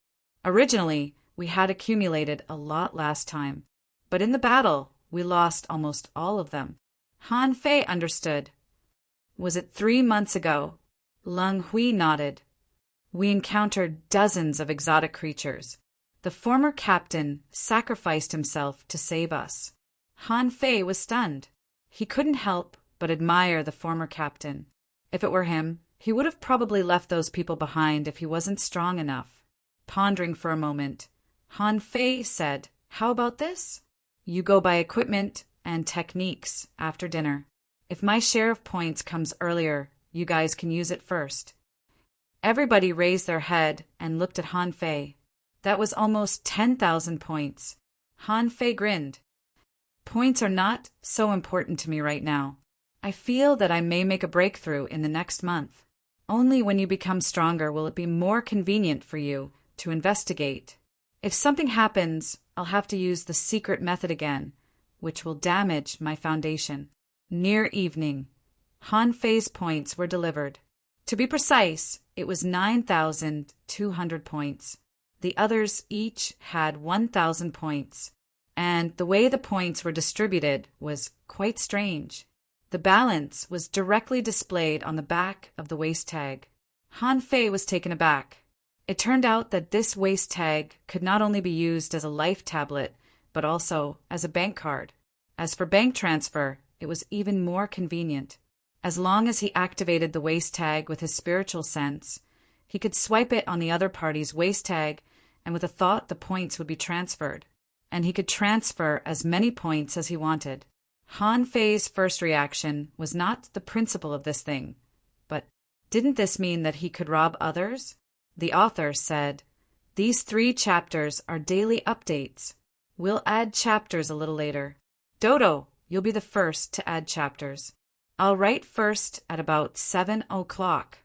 Originally, we had accumulated a lot last time, but in the battle, we lost almost all of them. Han Fei understood. Was it 3 months ago? Leng Hui nodded. We encountered dozens of exotic creatures. The former captain sacrificed himself to save us. Han Fei was stunned. He couldn't help but admire the former captain. If it were him, he would have probably left those people behind if he wasn't strong enough. Pondering for a moment, Han Fei said, How about this? You go by equipment and techniques after dinner. If my share of points comes earlier, you guys can use it first. Everybody raised their head and looked at Han Fei. That was almost 10,000 points. Han Fei grinned. Points are not so important to me right now. I feel that I may make a breakthrough in the next month. Only when you become stronger will it be more convenient for you to investigate. If something happens, I'll have to use the secret method again, which will damage my foundation. Near evening, Han Fei's points were delivered. To be precise, it was 9,200 points. The others each had 1,000 points, and the way the points were distributed was quite strange. The balance was directly displayed on the back of the waist tag. Han Fei was taken aback. It turned out that this waist tag could not only be used as a life tablet, but also as a bank card. As for bank transfer, it was even more convenient. As long as he activated the waist tag with his spiritual sense, he could swipe it on the other party's waist tag, and with a thought the points would be transferred. And he could transfer as many points as he wanted. Han Fei's first reaction was not the principle of this thing, but didn't this mean that he could rob others? The author said, These 3 chapters are daily updates. We'll add chapters a little later. Dodo, you'll be the first to add chapters. I'll write first at about 7 o'clock.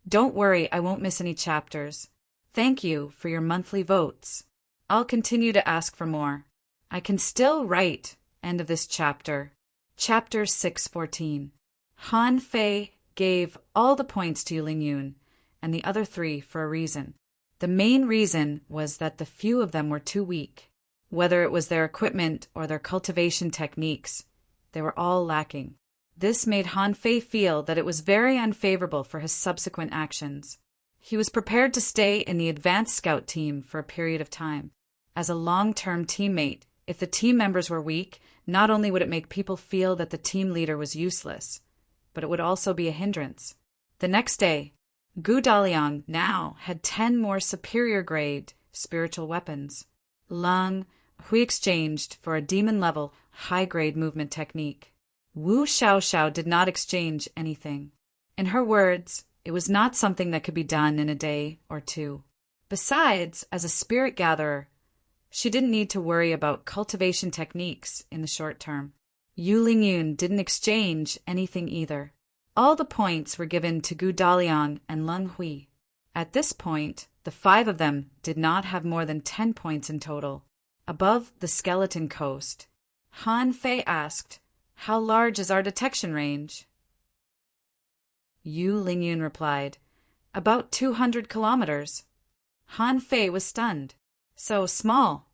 Don't worry, I won't miss any chapters. Thank you for your monthly votes. I'll continue to ask for more. I can still write. End of this chapter. Chapter 614. Han Fei gave all the points to Lingyun and the other 3 for a reason. The main reason was that the few of them were too weak. Whether it was their equipment or their cultivation techniques, they were all lacking. This made Han Fei feel that it was very unfavorable for his subsequent actions. He was prepared to stay in the advanced scout team for a period of time. As a long-term teammate, if the team members were weak, not only would it make people feel that the team leader was useless, but it would also be a hindrance. The next day, Gu Daliang now had 10 more superior grade spiritual weapons. Leng Hui exchanged for a demon-level, high-grade movement technique. Wu Xiaoxiao did not exchange anything. In her words, it was not something that could be done in a day or 2. Besides, as a spirit gatherer, she didn't need to worry about cultivation techniques in the short term. Yu Lingyun didn't exchange anything either. All the points were given to Gu Daliang and Leng Hui. At this point, the 5 of them did not have more than 10 points in total. Above the skeleton coast, Han Fei asked, How large is our detection range? Yu Lingyun replied, About 200 kilometers. Han Fei was stunned. So small.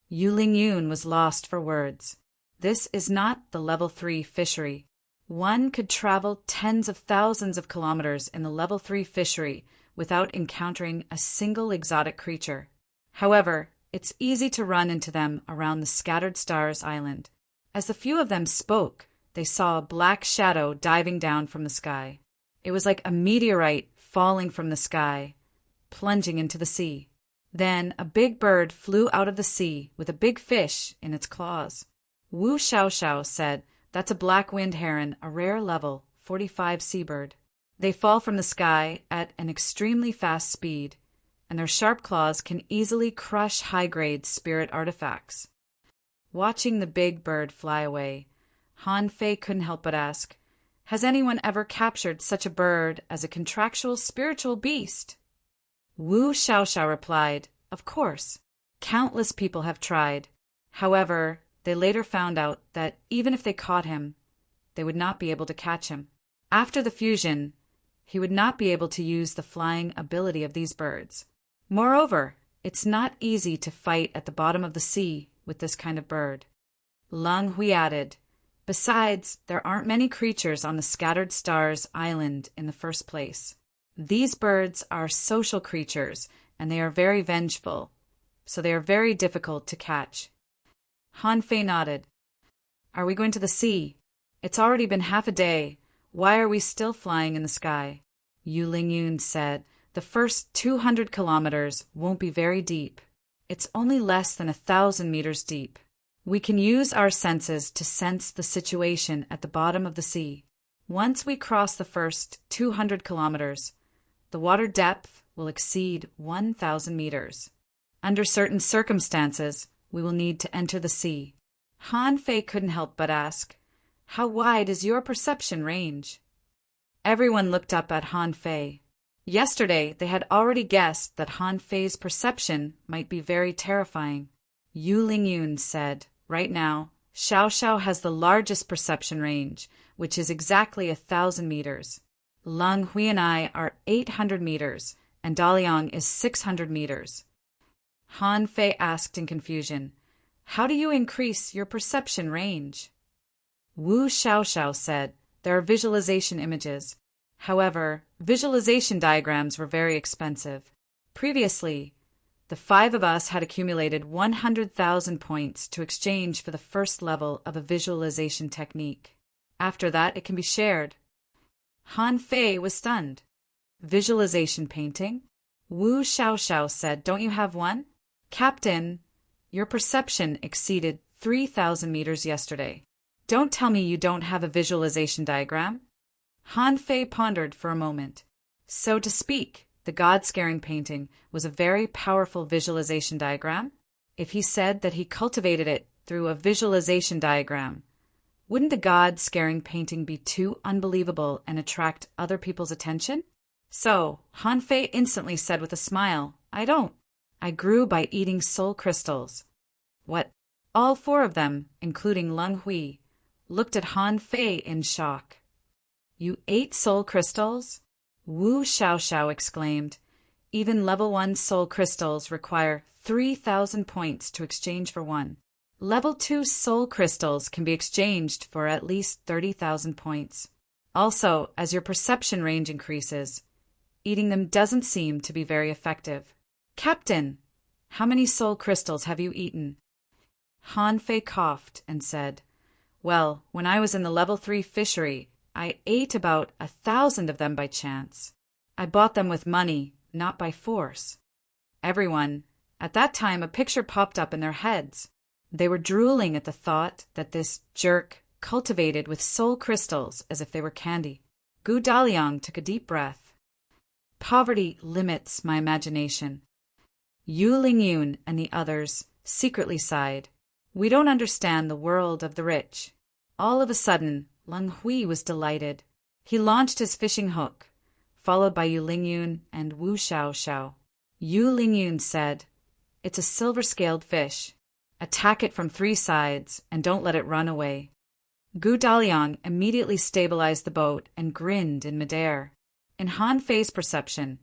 Yu Lingyun was lost for words. This is not the level 3 fishery. One could travel tens of thousands of kilometers in the level 3 fishery without encountering a single exotic creature. However, it's easy to run into them around the Scattered Stars Island. As the few of them spoke, they saw a black shadow diving down from the sky. It was like a meteorite falling from the sky, plunging into the sea. Then a big bird flew out of the sea with a big fish in its claws. Wu Xiaoxiao said, "That's a black-winged heron, a rare level 45 seabird. They fall from the sky at an extremely fast speed, and their sharp claws can easily crush high-grade spirit artifacts." Watching the big bird fly away, Han Fei couldn't help but ask, "Has anyone ever captured such a bird as a contractual spiritual beast?" Wu Xiaoxiao replied, "Of course. Countless people have tried. However, they later found out that even if they caught him, they would not be able to catch him. After the fusion, he would not be able to use the flying ability of these birds. Moreover, it's not easy to fight at the bottom of the sea with this kind of bird." Leng Hui added, "Besides, there aren't many creatures on the Scattered Stars Island in the first place. These birds are social creatures, and they are very vengeful, so they are very difficult to catch." Han Fei nodded. "Are we going to the sea? It's already been half a day. Why are we still flying in the sky?" Yu Lingyun said, "The first 200 kilometers won't be very deep. It's only less than 1,000 meters deep. We can use our senses to sense the situation at the bottom of the sea. Once we cross the first 200 kilometers, the water depth will exceed 1,000 meters. Under certain circumstances, we will need to enter the sea." Han Fei couldn't help but ask, "How wide is your perception range?" Everyone looked up at Han Fei. Yesterday, they had already guessed that Han Fei's perception might be very terrifying. Yu Lingyun said, "Right now, Xiao Xiao has the largest perception range, which is exactly 1,000 meters. Leng Hui and I are 800 meters, and Daliang is 600 meters. Han Fei asked in confusion, "How do you increase your perception range?" Wu Xiaoxiao said, "There are visualization images. However, visualization diagrams were very expensive. Previously, the 5 of us had accumulated 100,000 points to exchange for the first level of a visualization technique. After that, it can be shared." Han Fei was stunned. "Visualization painting?" Wu Xiaoxiao said, "Don't you have one?" "Captain, your perception exceeded 3,000 meters yesterday. Don't tell me you don't have a visualization diagram." Han Fei pondered for a moment. So to speak, the God-scaring painting was a very powerful visualization diagram. If he said that he cultivated it through a visualization diagram, wouldn't the God-scaring painting be too unbelievable and attract other people's attention? So, Han Fei instantly said with a smile, "I don't. I grew by eating soul crystals." "What?" All 4 of them, including Leng Hui, looked at Han Fei in shock. "You ate soul crystals?" Wu Xiaoxiao exclaimed. "Even level 1 soul crystals require 3,000 points to exchange for one. Level 2 soul crystals can be exchanged for at least 30,000 points. Also, as your perception range increases, eating them doesn't seem to be very effective. Captain, how many soul crystals have you eaten?" Han Fei coughed and said, "Well, when I was in the level 3 fishery, I ate about 1,000 of them by chance. I bought them with money, not by force." Everyone, at that time a picture popped up in their heads. They were drooling at the thought that this jerk cultivated with soul crystals as if they were candy. Gu Daliang took a deep breath. "Poverty limits my imagination." Yu Lingyun and the others secretly sighed. "We don't understand the world of the rich." All of a sudden, Leng Hui was delighted. He launched his fishing hook, followed by Yu Lingyun and Wu Xiaoxiao. Yu Lingyun said, "It's a silver-scaled fish. Attack it from 3 sides and don't let it run away." Gu Daliang immediately stabilized the boat and grinned in midair. In Han Fei's perception,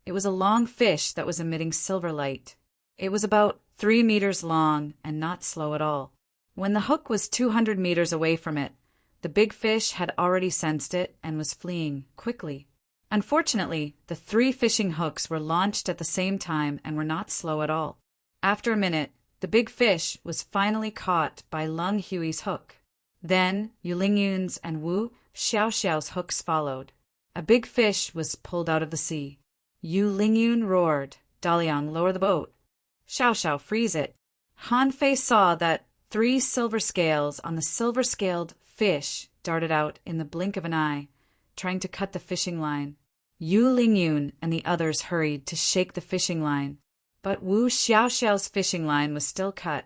it was a long fish that was emitting silver light. It was about 3 meters long and not slow at all. When the hook was 200 meters away from it, the big fish had already sensed it and was fleeing quickly. Unfortunately, the 3 fishing hooks were launched at the same time and were not slow at all. After a minute, the big fish was finally caught by Lung Hui's hook. Then Yu Lingyun's and Wu Xiaoxiao's hooks followed. A big fish was pulled out of the sea. Yu Lingyun roared, "Daliang, lower the boat. Xiaoxiao, freeze it." Han Fei saw that 3 silver scales on the silver-scaled fish darted out in the blink of an eye, trying to cut the fishing line. Yu Lingyun and the others hurried to shake the fishing line, but Wu Xiaoxiao's fishing line was still cut.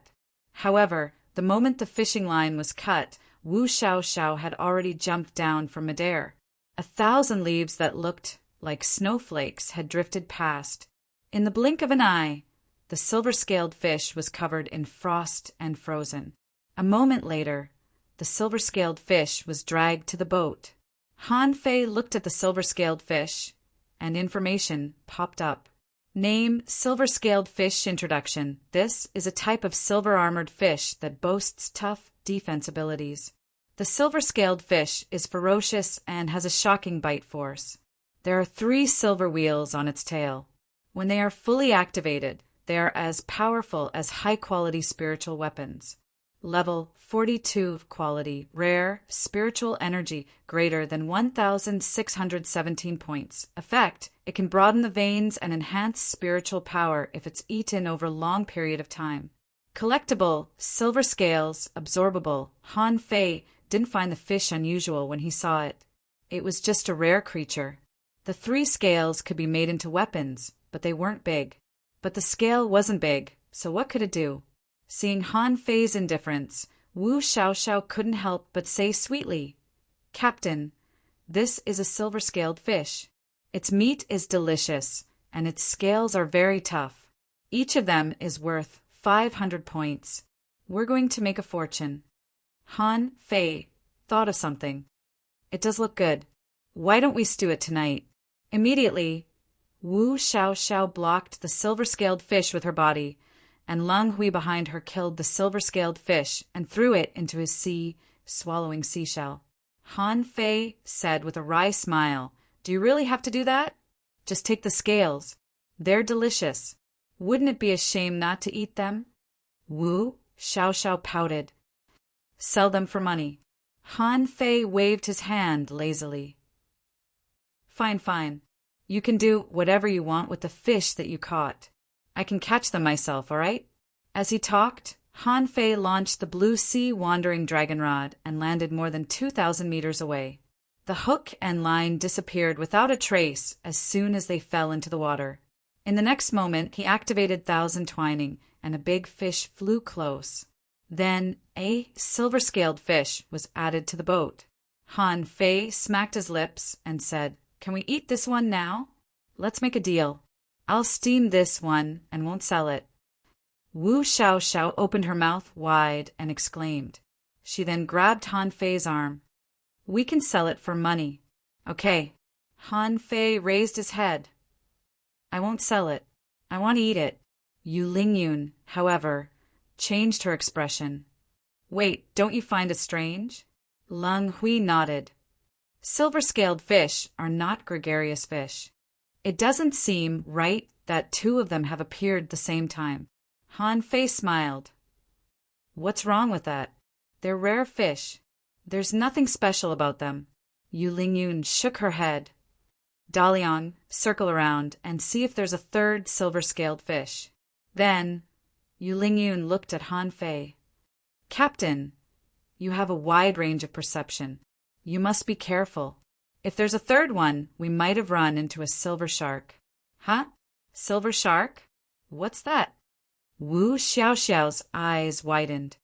However, the moment the fishing line was cut, Wu Xiaoxiao had already jumped down from midair. 1,000 leaves that looked like snowflakes had drifted past. In the blink of an eye, the silver-scaled fish was covered in frost and frozen. A moment later, the silver-scaled fish was dragged to the boat. Han Fei looked at the silver-scaled fish, and information popped up. Name: silver-scaled fish. Introduction. This is a type of silver-armored fish that boasts tough defense abilities. The silver-scaled fish is ferocious and has a shocking bite force. There are 3 silver wheels on its tail. When they are fully activated, they are as powerful as high-quality spiritual weapons. Level 42 quality, rare, spiritual energy, greater than 1,617 points. Effect: it can broaden the veins and enhance spiritual power if it's eaten over a long period of time. Collectible, silver scales, absorbable. Han Fei didn't find the fish unusual when he saw it. It was just a rare creature. The 3 scales could be made into weapons, but they weren't big. But the scale wasn't big, so what could it do? Seeing Han Fei's indifference, Wu Xiaoxiao couldn't help but say sweetly, "Captain, this is a silver-scaled fish. Its meat is delicious, and its scales are very tough. Each of them is worth 500 points. We're going to make a fortune." Han Fei thought of something. "It does look good. Why don't we stew it tonight?" Immediately, Wu Xiaoxiao blocked the silver-scaled fish with her body, and Lung Hui behind her killed the silver-scaled fish and threw it into his swallowing seashell. Han Fei said with a wry smile, "Do you really have to do that? Just take the scales. They're delicious. Wouldn't it be a shame not to eat them?" Wu Xiaoxiao pouted. "Sell them for money." Han Fei waved his hand lazily. "Fine, fine. You can do whatever you want with the fish that you caught. I can catch them myself, all right?" As he talked, Han Fei launched the blue sea wandering dragon rod and landed more than 2,000 meters away. The hook and line disappeared without a trace as soon as they fell into the water. In the next moment, he activated Thousand Twining, and a big fish flew close. Then a silver-scaled fish was added to the boat. Han Fei smacked his lips and said, "Can we eat this one now? Let's make a deal. I'll steam this one and won't sell it." Wu Xiaoxiao opened her mouth wide and exclaimed. She then grabbed Han Fei's arm. "We can sell it for money." "Okay." Han Fei raised his head. "I won't sell it. I want to eat it." Yu Lingyun, however, changed her expression. "Wait, don't you find it strange?" Lung Hui nodded. "Silver-scaled fish are not gregarious fish. It doesn't seem right that 2 of them have appeared the same time." Han Fei smiled. "What's wrong with that? They're rare fish. There's nothing special about them." Yu Lingyun shook her head. "Daliang, circle around and see if there's a 3rd silver-scaled fish." Then Yu Lingyun looked at Han Fei. "Captain, you have a wide range of perception. You must be careful. If there's a 3rd one, we might have run into a silver shark." "Huh? Silver shark? What's that?" Wu Xiaoxiao's eyes widened.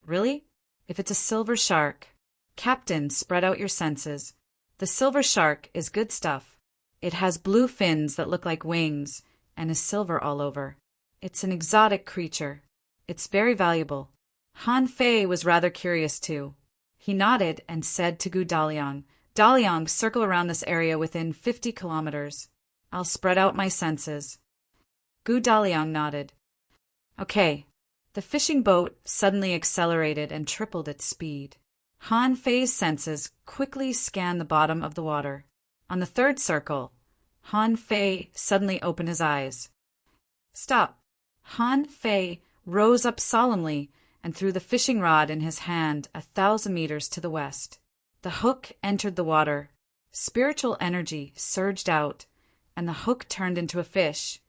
"Really? If it's a silver shark, Captain, spread out your senses. The silver shark is good stuff. It has blue fins that look like wings and is silver all over. It's an exotic creature. It's very valuable." Han Fei was rather curious too. He nodded and said to Gu Daliang, "Daliang, circle around this area within 50 kilometers. I'll spread out my senses." Gu Daliang nodded. "Okay, The fishing boat suddenly accelerated and tripled its speed. Han Fei's senses quickly scanned the bottom of the water. On the third circle, Han Fei suddenly opened his eyes. Stop! Han Fei rose up solemnly and threw the fishing rod in his hand 1,000 meters to the west. The hook entered the water. Spiritual energy surged out, and the hook turned into a fish,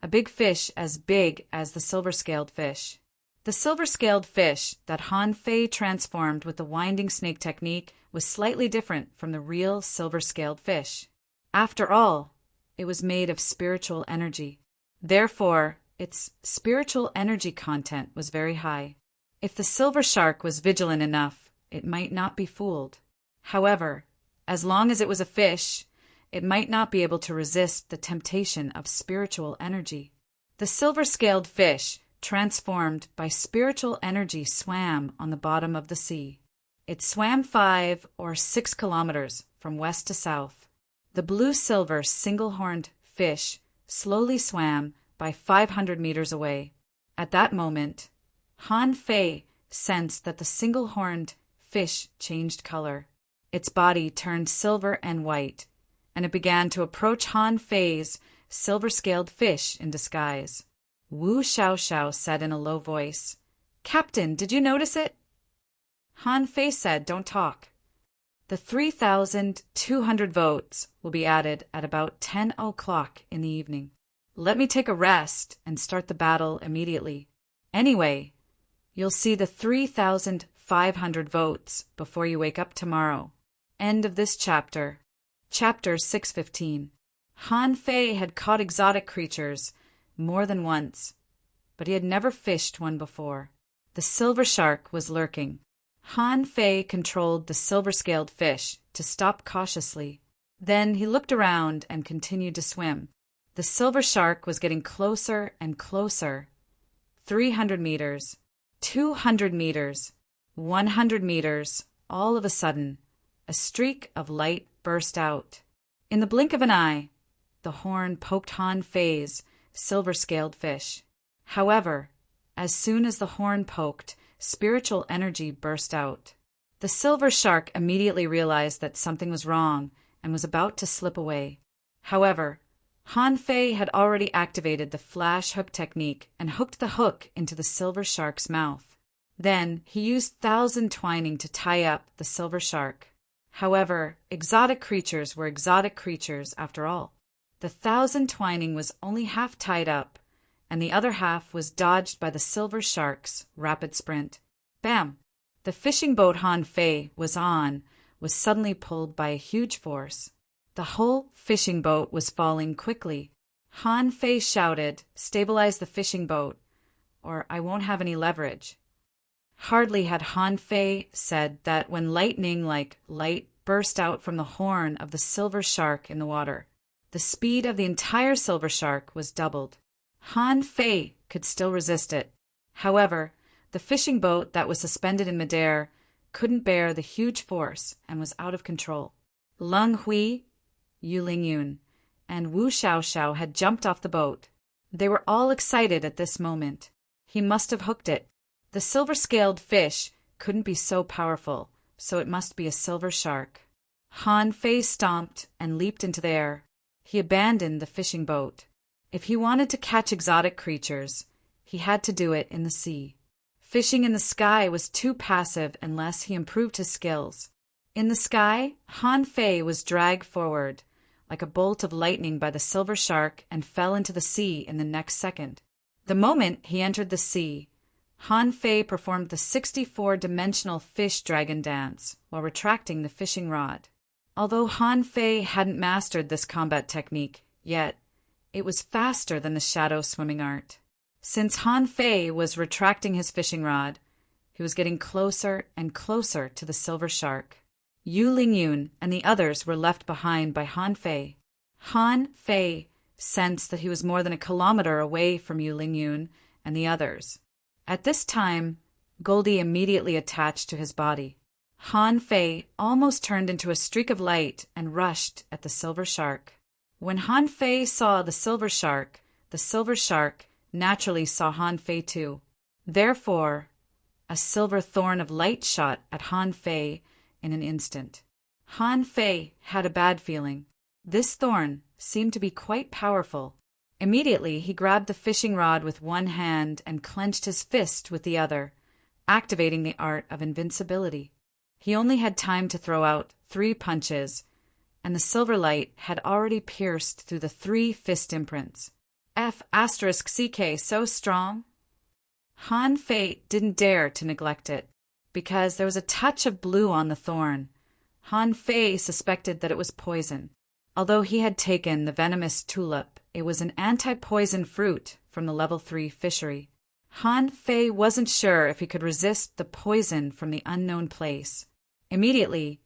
a big fish as big as the silver-scaled fish. The silver-scaled fish that Han Fei transformed with the winding snake technique was slightly different from the real silver-scaled fish. After all, it was made of spiritual energy. Therefore, its spiritual energy content was very high. If the silver shark was vigilant enough, it might not be fooled. However, as long as it was a fish, it might not be able to resist the temptation of spiritual energy. The silver-scaled fish, transformed by spiritual energy, swam on the bottom of the sea. It swam 5 or 6 kilometers from west to south. The blue-silver single-horned fish slowly swam by 500 meters away. At that moment, Han Fei sensed that the single-horned fish changed color. Its body turned silver and white, and it began to approach Han Fei's silver-scaled fish in disguise. Wu Xiaoxiao said in a low voice, "Captain, did you notice it?" Han Fei said, "Don't talk. The 3,200 votes will be added at about 10 o'clock in the evening. Let me take a rest and start the battle immediately. Anyway, you'll see the 3,500 votes before you wake up tomorrow." End of this chapter. Chapter 615. Han Fei had caught exotic creatures more than once, but he had never fished one before. The silver shark was lurking. Han Fei controlled the silver-scaled fish to stop cautiously. Then he looked around and continued to swim. The silver shark was getting closer and closer. 300 meters, 200 meters, 100 meters. All of a sudden, a streak of light burst out. In the blink of an eye, the horn poked Han Fei's silver-scaled fish. However, as soon as the horn poked, spiritual energy burst out. The silver shark immediately realized that something was wrong and was about to slip away. However, Han Fei had already activated the flash hook technique and hooked the hook into the silver shark's mouth. Then he used 1,000 twining to tie up the silver shark. However, exotic creatures were exotic creatures after all. The 1,000 twining was only half tied up, and the other half was dodged by the silver shark's rapid sprint. Bam! The fishing boat Han Fei was on was suddenly pulled by a huge force. The whole fishing boat was falling quickly. Han Fei shouted, "Stabilize the fishing boat, or I won't have any leverage." Hardly had Han Fei said that when lightning like light burst out from the horn of the silver shark in the water. The speed of the entire silver shark was doubled. Han Fei could still resist it. However, the fishing boat that was suspended in midair couldn't bear the huge force and was out of control. Leng Hui, Yu Lingyun, and Wu Xiaoxiao had jumped off the boat. They were all excited at this moment. He must have hooked it. The silver-scaled fish couldn't be so powerful, so it must be a silver shark. Han Fei stomped and leaped into the air. He abandoned the fishing boat. If he wanted to catch exotic creatures, he had to do it in the sea. Fishing in the sky was too passive unless he improved his skills. In the sky, Han Fei was dragged forward like a bolt of lightning by the silver shark and fell into the sea in the next second. The moment he entered the sea, Han Fei performed the 64-dimensional fish dragon dance while retracting the fishing rod. Although Han Fei hadn't mastered this combat technique yet, it was faster than the shadow swimming art. Since Han Fei was retracting his fishing rod, he was getting closer and closer to the silver shark. Yu Lingyun and the others were left behind by Han Fei. Han Fei sensed that he was more than a kilometer away from Yu Lingyun and the others. At this time, Goldie immediately attached to his body. Han Fei almost turned into a streak of light and rushed at the silver shark. When Han Fei saw the silver shark naturally saw Han Fei too. Therefore, a silver thorn of light shot at Han Fei in an instant. Han Fei had a bad feeling. This thorn seemed to be quite powerful. Immediately, he grabbed the fishing rod with one hand and clenched his fist with the other, activating the art of invincibility. He only had time to throw out 3 punches, and the silver light had already pierced through the 3 fist imprints. F***CK so strong? Han Fei didn't dare to neglect it, because there was a touch of blue on the thorn. Han Fei suspected that it was poison. Although he had taken the venomous tulip, it was an anti-poison fruit from the level 3 fishery. Han Fei wasn't sure if he could resist the poison from the unknown place. Immediately,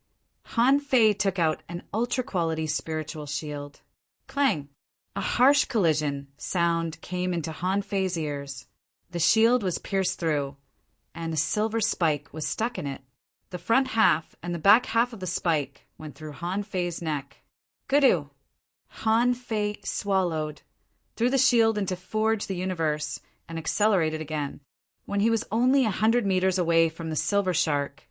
Han Fei took out an ultra-quality spiritual shield. Clang! A harsh collision sound came into Han Fei's ears. The shield was pierced through, and a silver spike was stuck in it. The front half and the back half of the spike went through Han Fei's neck. Goodoo! Han Fei swallowed, threw the shield into Forge the Universe, and accelerated again. When he was only 100 meters away from the silver shark,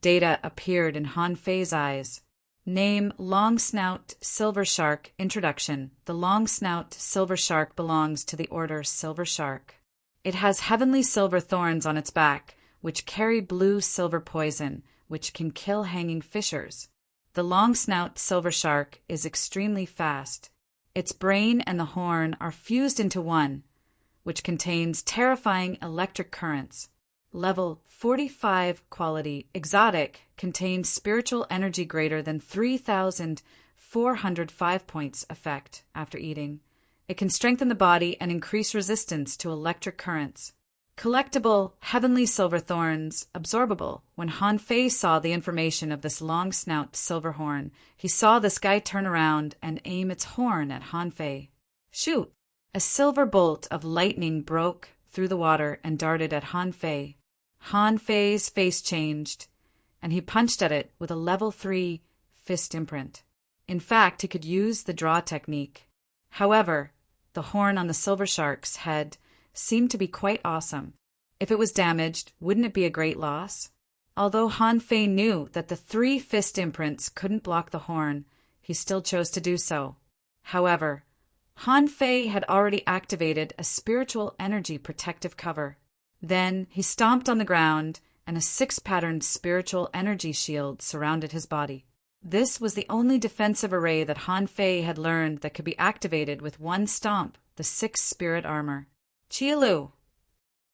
data appeared in Han Fei's eyes. Name Long Snout Silver Shark Introduction. The long snout silver shark belongs to the order Silver Shark. It has heavenly silver thorns on its back, which carry blue silver poison, which can kill hanging fishers. The long snout silver shark is extremely fast. Its brain and the horn are fused into one, which contains terrifying electric currents. Level 45 quality exotic contains spiritual energy greater than 3,405 points effect after eating. It can strengthen the body and increase resistance to electric currents. Collectible heavenly silver thorns absorbable. When Han Fei saw the information of this long snout silver horn, he saw this guy turn around and aim its horn at Han Fei. Shoot! A silver bolt of lightning broke through the water and darted at Han Fei. Han Fei's face changed, and he punched at it with a level 3 fist imprint. In fact, he could use the draw technique. However, the horn on the silver shark's head seemed to be quite awesome. If it was damaged, wouldn't it be a great loss? Although Han Fei knew that the 3 fist imprints couldn't block the horn, he still chose to do so. However, Han Fei had already activated a spiritual energy protective cover. Then he stomped on the ground, and a 6-patterned spiritual energy shield surrounded his body. This was the only defensive array that Han Fei had learned that could be activated with one stomp, the 6 spirit armor. Chialu!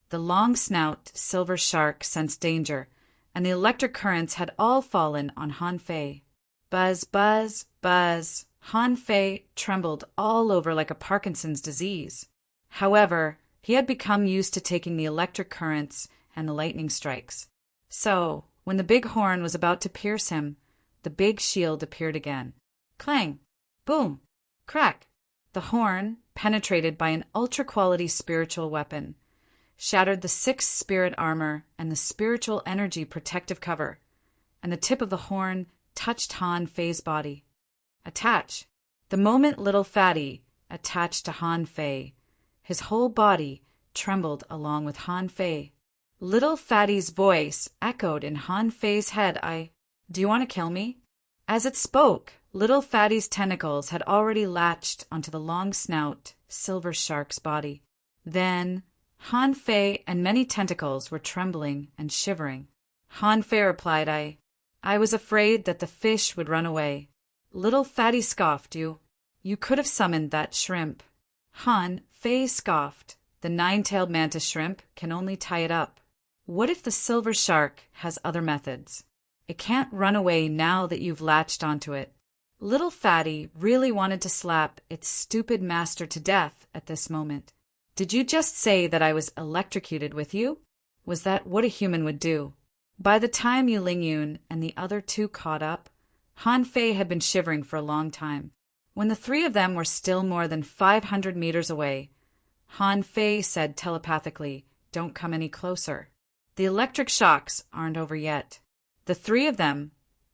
The long snout silver shark sensed danger, and the electric currents had all fallen on Han Fei. Buzz, buzz, buzz. Han Fei trembled all over like a Parkinson's disease. However, he had become used to taking the electric currents and the lightning strikes. So, when the big horn was about to pierce him, the big shield appeared again. Clang! Boom! Crack! The horn, penetrated by an ultra-quality spiritual weapon, shattered the 6 spirit armor and the spiritual energy protective cover, and the tip of the horn touched Han Fei's body. Attach! The moment little fatty attached to Han Fei, his whole body trembled along with Han Fei. Little fatty's voice echoed in Han Fei's head. Do you want to kill me? As it spoke, little fatty's tentacles had already latched onto the long snout silver shark's body. Then Han Fei and many tentacles were trembling and shivering. Han Fei replied, I was afraid that the fish would run away. Little fatty scoffed, You could have summoned that shrimp. Han Fei scoffed. The 9-tailed mantis shrimp can only tie it up. What if the silver shark has other methods? It can't run away now that you've latched onto it. Little fatty really wanted to slap its stupid master to death at this moment. Did you just say that I was electrocuted with you? Was that what a human would do? By the time Yu Lingyun and the other 2 caught up, Han Fei had been shivering for a long time. When the 3 of them were still more than 500 meters away, Han Fei said telepathically, Don't come any closer. The electric shocks aren't over yet. The 3 of them,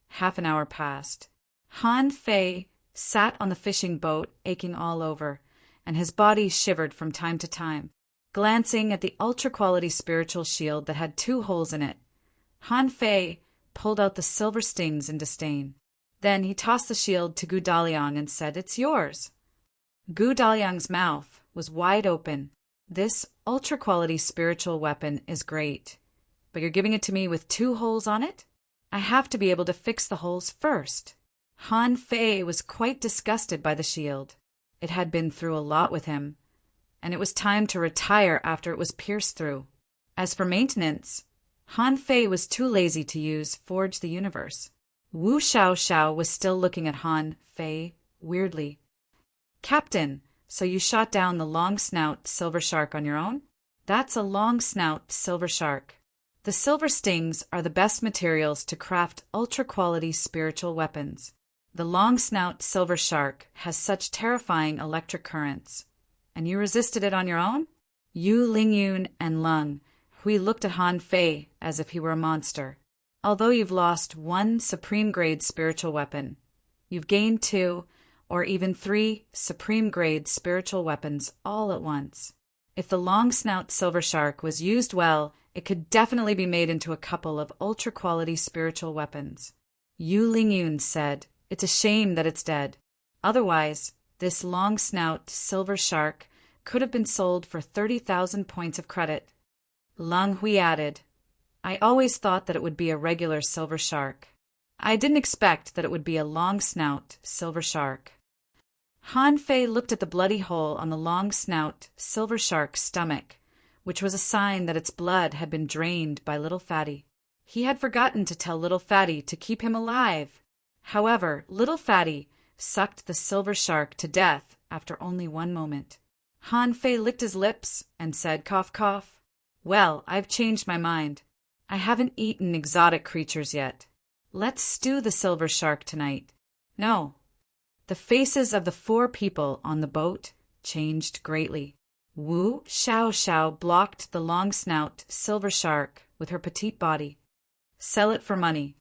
half an hour passed. Han Fei sat on the fishing boat, aching all over, and his body shivered from time to time. Glancing at the ultra-quality spiritual shield that had 2 holes in it, Han Fei pulled out the silver stings in disdain. Then he tossed the shield to Gu Daliang and said, "It's yours." Gu Daliang's mouth was wide open. "This ultra-quality spiritual weapon is great, but you're giving it to me with 2 holes on it? I have to be able to fix the holes first." Han Fei was quite disgusted by the shield. It had been through a lot with him, and it was time to retire after it was pierced through. As for maintenance, Han Fei was too lazy to use Forge the Universe. Wu Xiaoxiao was still looking at Han Fei weirdly. "Captain, so you shot down the long-snout silver shark on your own?" "That's a long-snout silver shark. The silver stings are the best materials to craft ultra-quality spiritual weapons. The long-snout silver shark has such terrifying electric currents. And you resisted it on your own?" Yu Lingyun and Lung Hui looked at Han Fei as if he were a monster. "Although you've lost 1 supreme-grade spiritual weapon, you've gained 2 or even 3 supreme-grade spiritual weapons all at once. If the long-snout silver shark was used well, it could definitely be made into a couple of ultra-quality spiritual weapons." Yu Lingyun said, "It's a shame that it's dead. Otherwise, this long-snout silver shark could have been sold for 30,000 points of credit." Lung Hui added, "I always thought that it would be a regular silver shark. I didn't expect that it would be a long-snout silver shark." Han Fei looked at the bloody hole on the long-snout silver shark's stomach, which was a sign that its blood had been drained by Little Fatty. He had forgotten to tell Little Fatty to keep him alive. However, Little Fatty sucked the silver shark to death after only 1 moment. Han Fei licked his lips and said, "Cough, cough. Well, I've changed my mind. I haven't eaten exotic creatures yet. Let's stew the silver shark tonight." "No." The faces of the 4 people on the boat changed greatly. Wu Xiaoxiao blocked the long-snout silver shark with her petite body. "Sell it for money."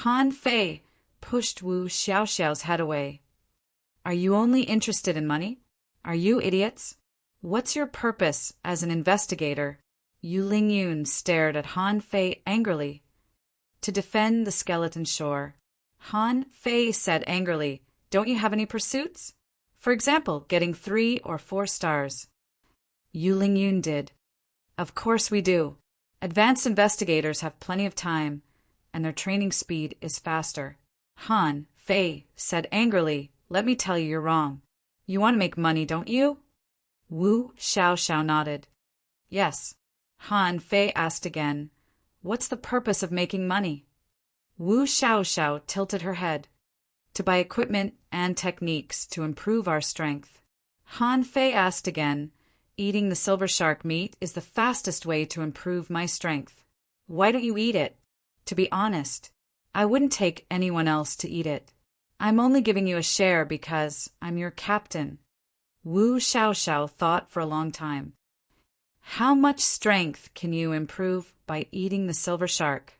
Han Fei pushed Wu Xiaoxiao's head away. "Are you only interested in money? Are you idiots? What's your purpose as an investigator?" Yu Lingyun stared at Han Fei angrily. "To defend the skeleton shore." Han Fei said angrily, "Don't you have any pursuits? For example, getting 3 or 4 stars." Yu Lingyun did. "Of course we do. Advanced investigators have plenty of time, and their training speed is faster." Han Fei said angrily, "Let me tell you, you're wrong. You want to make money, don't you?" Wu Xiaoxiao nodded. "Yes." Han Fei asked again, "What's the purpose of making money?" Wu Xiaoxiao tilted her head. "To buy equipment and techniques to improve our strength." Han Fei asked again, "Eating the silver shark meat is the fastest way to improve my strength. Why don't you eat it? To be honest, I wouldn't take anyone else to eat it. I'm only giving you a share because I'm your captain." Wu Xiaoxiao thought for a long time. "How much strength can you improve by eating the silver shark?"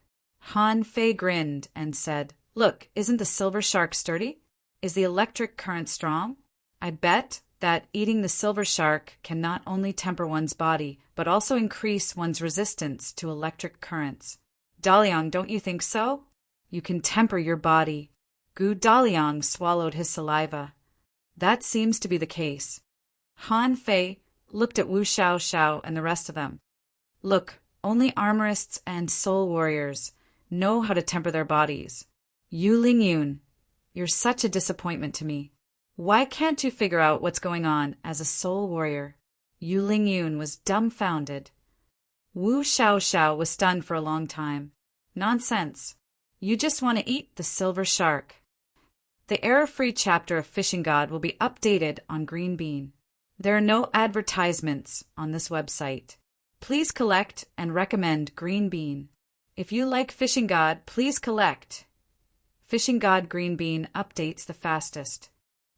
Han Fei grinned and said, "Look, isn't the silver shark sturdy? Is the electric current strong? I bet that eating the silver shark can not only temper one's body, but also increase one's resistance to electric currents. Daliang, don't you think so? You can temper your body." Gu Daliang swallowed his saliva. "That seems to be the case." Han Fei looked at Wu Xiaoxiao and the rest of them. "Look, only armorists and soul warriors know how to temper their bodies. Yu Lingyun, you're such a disappointment to me. Why can't you figure out what's going on as a soul warrior?" Yu Lingyun was dumbfounded. Wu Xiaoxiao was stunned for a long time. "Nonsense. You just want to eat the silver shark." The error-free chapter of Fishing God will be updated on Green Bean. There are no advertisements on this website. Please collect and recommend Green Bean. If you like Fishing God, please collect. Fishing God Green Bean updates the fastest.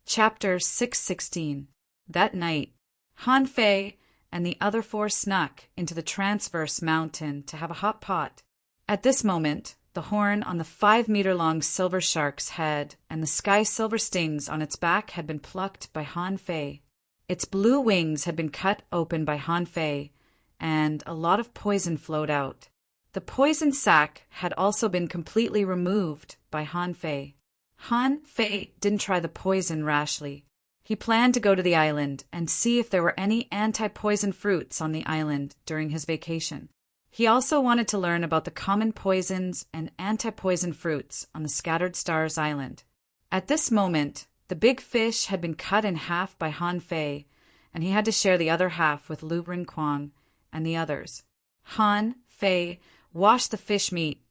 Chapter 616. That night, Han Fei and the other 4 snuck into the transverse mountain to have a hot pot. At this moment, the horn on the 5-meter-long silver shark's head and the sky silver stings on its back had been plucked by Han Fei. Its blue wings had been cut open by Han Fei, and a lot of poison flowed out. The poison sac had also been completely removed by Han Fei. Han Fei didn't try the poison rashly. He planned to go to the island and see if there were any anti-poison fruits on the island during his vacation. He also wanted to learn about the common poisons and anti-poison fruits on the Scattered Stars Island. At this moment, the big fish had been cut in half by Han Fei, and he had to share the other half with Lu Rinquang and the others. Han Fei washed the fish meat,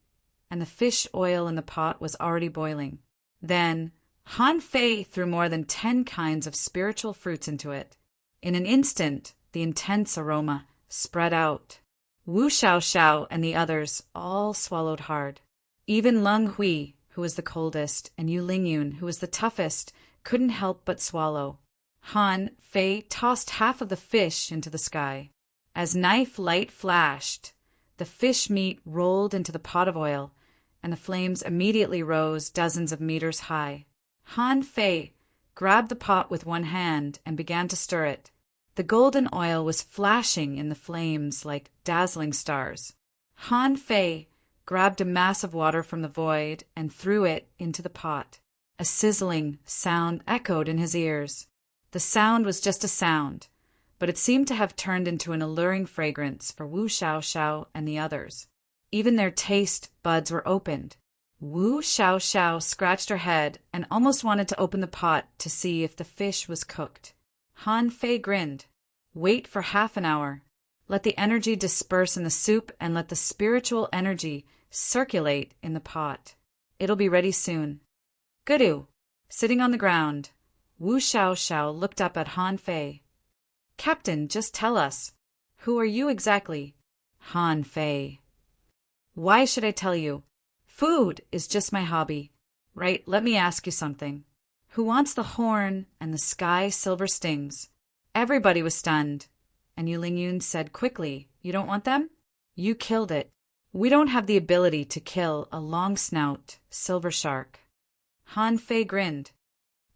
and the fish oil in the pot was already boiling. Then Han Fei threw more than 10 kinds of spiritual fruits into it. In an instant, the intense aroma spread out. Wu Xiaoxiao and the others all swallowed hard. Even Leng Hui, who was the coldest, and Yu Lingyun, who was the toughest, couldn't help but swallow. Han Fei tossed half of the fish into the sky. As knife light flashed, the fish meat rolled into the pot of oil, and the flames immediately rose dozens of meters high. Han Fei grabbed the pot with one hand and began to stir it. The golden oil was flashing in the flames like dazzling stars. Han Fei grabbed a mass of water from the void and threw it into the pot. A sizzling sound echoed in his ears. The sound was just a sound, but it seemed to have turned into an alluring fragrance for Wu Xiaoxiao and the others. Even their taste buds were opened. Wu Xiaoxiao scratched her head and almost wanted to open the pot to see if the fish was cooked. Han Fei grinned. Wait for half an hour. Let the energy disperse in the soup and let the spiritual energy circulate in the pot. It'll be ready soon. Gudu, sitting on the ground, Wu Xiaoxiao looked up at Han Fei. Captain, just tell us. Who are you exactly? Han Fei. Why should I tell you? Food is just my hobby. Right, let me ask you something. Who wants the horn and the sky silver stings? Everybody was stunned, and Yu Lingyun said quickly, You don't want them? You killed it. We don't have the ability to kill a long snout silver shark. Han Fei grinned.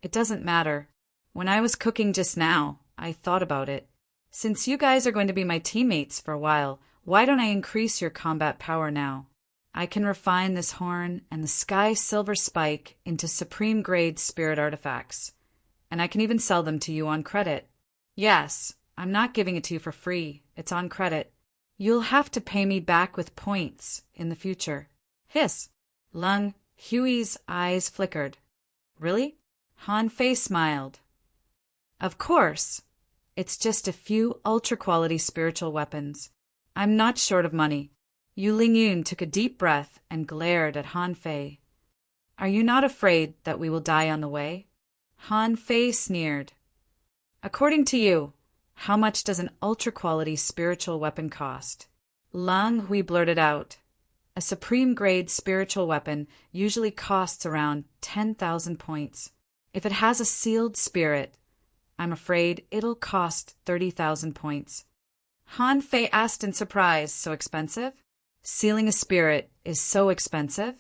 It doesn't matter. When I was cooking just now, I thought about it. Since you guys are going to be my teammates for a while, why don't I increase your combat power now? I can refine this horn and the sky silver spike into supreme grade spirit artifacts, and I can even sell them to you on credit. Yes, I'm not giving it to you for free. It's on credit. You'll have to pay me back with points in the future. Hiss. Leng Hui's eyes flickered. Really? Han Fei smiled. Of course. It's just a few ultra-quality spiritual weapons. I'm not short of money. Yu Lingyun took a deep breath and glared at Han Fei. Are you not afraid that we will die on the way? Han Fei sneered. According to you, how much does an ultra-quality spiritual weapon cost? Leng Hui blurted out. A supreme-grade spiritual weapon usually costs around 10,000 points. If it has a sealed spirit, I'm afraid it'll cost 30,000 points. Han Fei asked in surprise, So expensive? Sealing a spirit is so expensive?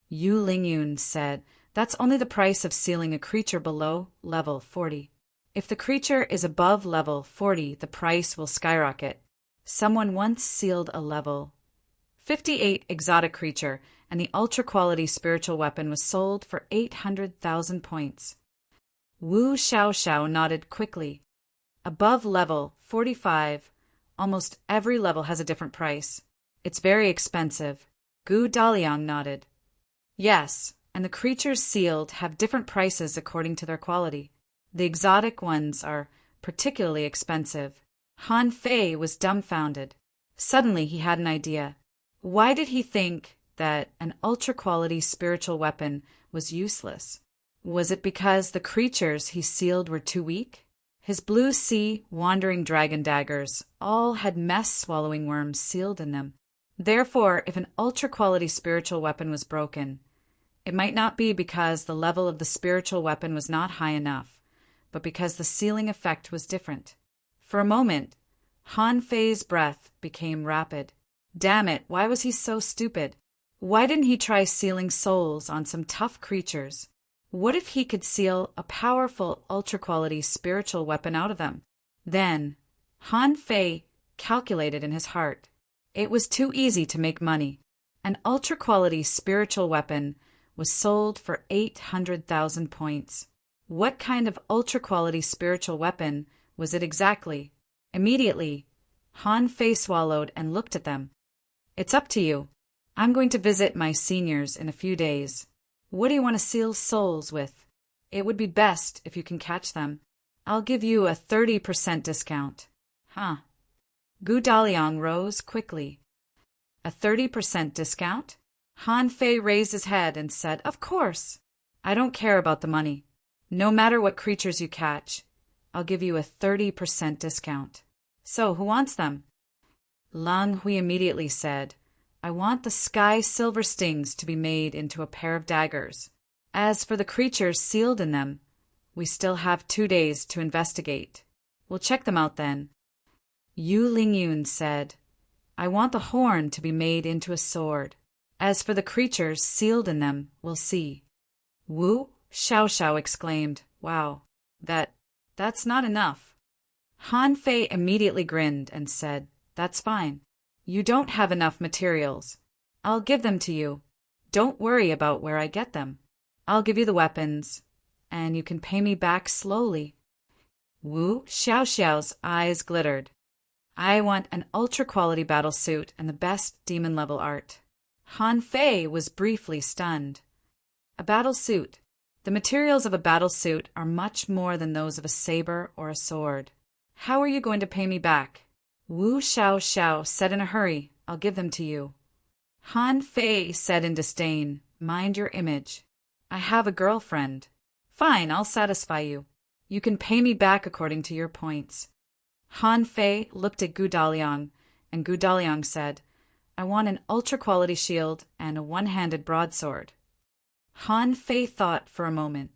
Yu Lingyun said, That's only the price of sealing a creature below level 40. If the creature is above level 40, the price will skyrocket. Someone once sealed a level 58 exotic creature, and the ultra-quality spiritual weapon was sold for 800,000 points. Wu Xiaoxiao nodded quickly. Above level 45, almost every level has a different price. It's very expensive. Gu Daliang nodded. Yes, and the creatures sealed have different prices according to their quality. The exotic ones are particularly expensive. Han Fei was dumbfounded. Suddenly he had an idea. Why did he think that an ultra-quality spiritual weapon was useless? Was it because the creatures he sealed were too weak? His blue sea wandering dragon daggers all had mess-swallowing worms sealed in them. Therefore, if an ultra-quality spiritual weapon was broken, it might not be because the level of the spiritual weapon was not high enough, but because the sealing effect was different. For a moment, Han Fei's breath became rapid. Damn it, why was he so stupid? Why didn't he try sealing souls on some tough creatures? What if he could seal a powerful ultra-quality spiritual weapon out of them? Then, Han Fei calculated in his heart. It was too easy to make money. An ultra-quality spiritual weapon was sold for 800,000 points. What kind of ultra-quality spiritual weapon was it exactly? Immediately, Han Fei swallowed and looked at them. It's up to you. I'm going to visit my seniors in a few days. What do you want to seal souls with? It would be best if you can catch them. I'll give you a 30% discount. Huh. Gu Daliang rose quickly. A 30% discount? Han Fei raised his head and said, Of course. I don't care about the money. No matter what creatures you catch, I'll give you a 30% discount. So, who wants them? Lang Hui immediately said, I want the sky silver stings to be made into a pair of daggers. As for the creatures sealed in them, we still have 2 days to investigate. We'll check them out then. Yu Lingyun said, I want the horn to be made into a sword. As for the creatures sealed in them, we'll see. Wu Xiaoxiao exclaimed, Wow, that's not enough. Han Fei immediately grinned and said, That's fine. You don't have enough materials. I'll give them to you. Don't worry about where I get them. I'll give you the weapons, and you can pay me back slowly. Wu Xiaoxiao's eyes glittered. I want an ultra-quality battle suit and the best demon-level art. Han Fei was briefly stunned. A battle suit. The materials of a battle suit are much more than those of a saber or a sword. How are you going to pay me back? Wu Xiaoxiao said in a hurry, I'll give them to you. Han Fei said in disdain, Mind your image. I have a girlfriend. Fine, I'll satisfy you. You can pay me back according to your points. Han Fei looked at Gu Daliang, and Gu Daliang said, I want an ultra-quality shield and a one-handed broadsword. Han Fei thought for a moment.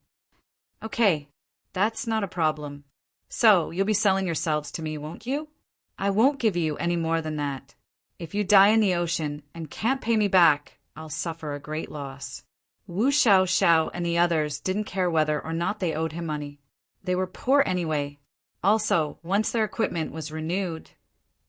Okay, that's not a problem. So, you'll be selling yourselves to me, won't you? I won't give you any more than that. If you die in the ocean and can't pay me back, I'll suffer a great loss. Wu Xiaoxiao and the others didn't care whether or not they owed him money. They were poor anyway. Also, once their equipment was renewed,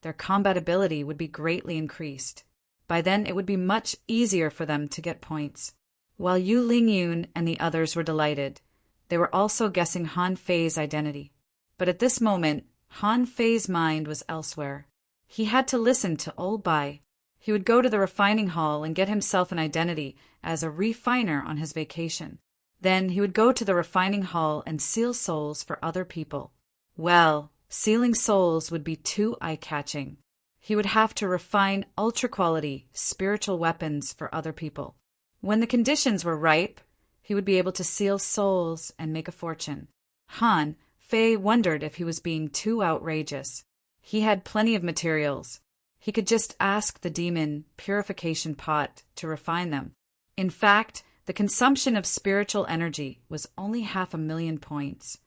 their combat ability would be greatly increased. By then, it would be much easier for them to get points. While Yu Lingyun and the others were delighted, they were also guessing Han Fei's identity. But at this moment, Han Fei's mind was elsewhere. He had to listen to old Bai. He would go to the refining hall and get himself an identity as a refiner on his vacation. Then he would go to the refining hall and seal souls for other people. Well, sealing souls would be too eye-catching. He would have to refine ultra-quality spiritual weapons for other people. When the conditions were ripe, he would be able to seal souls and make a fortune. Han Fei wondered if he was being too outrageous. He had plenty of materials. He could just ask the demon purification pot to refine them. In fact, the consumption of spiritual energy was only 500,000 points,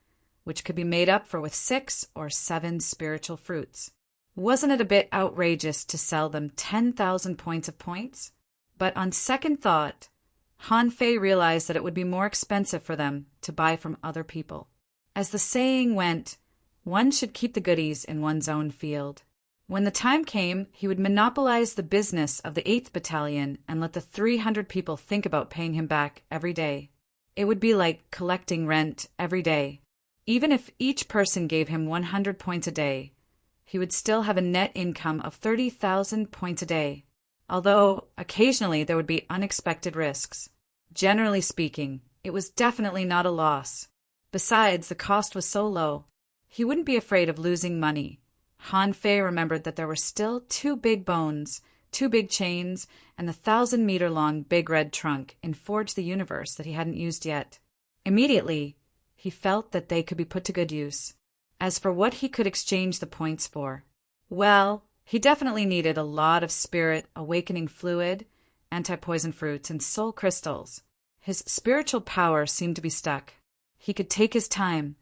which could be made up for with 6 or 7 spiritual fruits. Wasn't it a bit outrageous to sell them 10,000 points of points? But on second thought, Han Fei realized that it would be more expensive for them to buy from other people. As the saying went, one should keep the goodies in one's own field. When the time came, he would monopolize the business of the 8th Battalion and let the 300 people think about paying him back every day. It would be like collecting rent every day. Even if each person gave him 100 points a day, he would still have a net income of 30,000 points a day. Although, occasionally there would be unexpected risks. Generally speaking, it was definitely not a loss. Besides, the cost was so low, he wouldn't be afraid of losing money. Han Fei remembered that there were still 2 big bones, 2 big chains, and the 1,000-meter-long big red trunk in Forge the Universe that he hadn't used yet. Immediately, he felt that they could be put to good use. As for what he could exchange the points for, well, he definitely needed a lot of spirit awakening fluid, anti-poison fruits, and soul crystals. His spiritual power seemed to be stuck. He could take his time.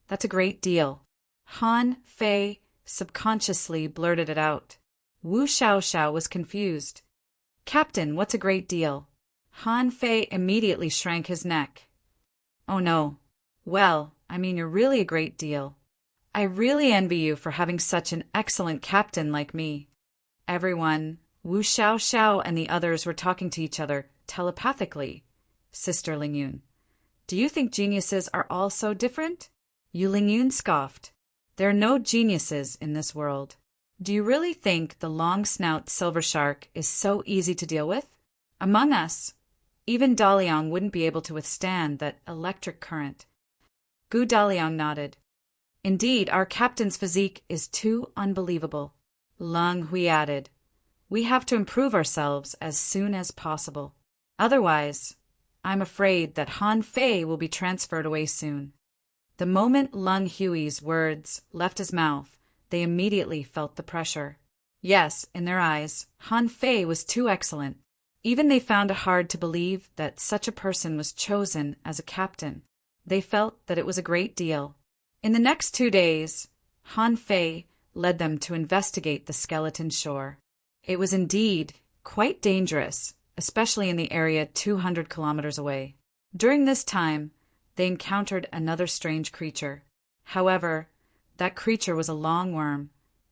That's a great deal. Han Fei subconsciously blurted it out. Wu Xiaoxiao was confused. Captain, what's a great deal? Han Fei immediately shrank his neck. Oh no. Well, I mean, you're really a great deal. I really envy you for having such an excellent captain like me. Everyone, Wu Xiao and the others were talking to each other telepathically. Sister Lingyun, do you think geniuses are all so different? Yu Lingyun scoffed. There are no geniuses in this world. Do you really think the long-snout silver shark is so easy to deal with? Among us, even Daliang wouldn't be able to withstand that electric current. Gu Daliang nodded. Indeed, our captain's physique is too unbelievable. Leng Hui added, we have to improve ourselves as soon as possible. Otherwise, I'm afraid that Han Fei will be transferred away soon. The moment Leng Hui's words left his mouth, they immediately felt the pressure. Yes, in their eyes, Han Fei was too excellent. Even they found it hard to believe that such a person was chosen as a captain. They felt that it was a great deal. In the next 2 days, Han Fei led them to investigate the skeleton shore. It was indeed quite dangerous, especially in the area 200 kilometers away. During this time, they encountered another strange creature. However, that creature was a long worm,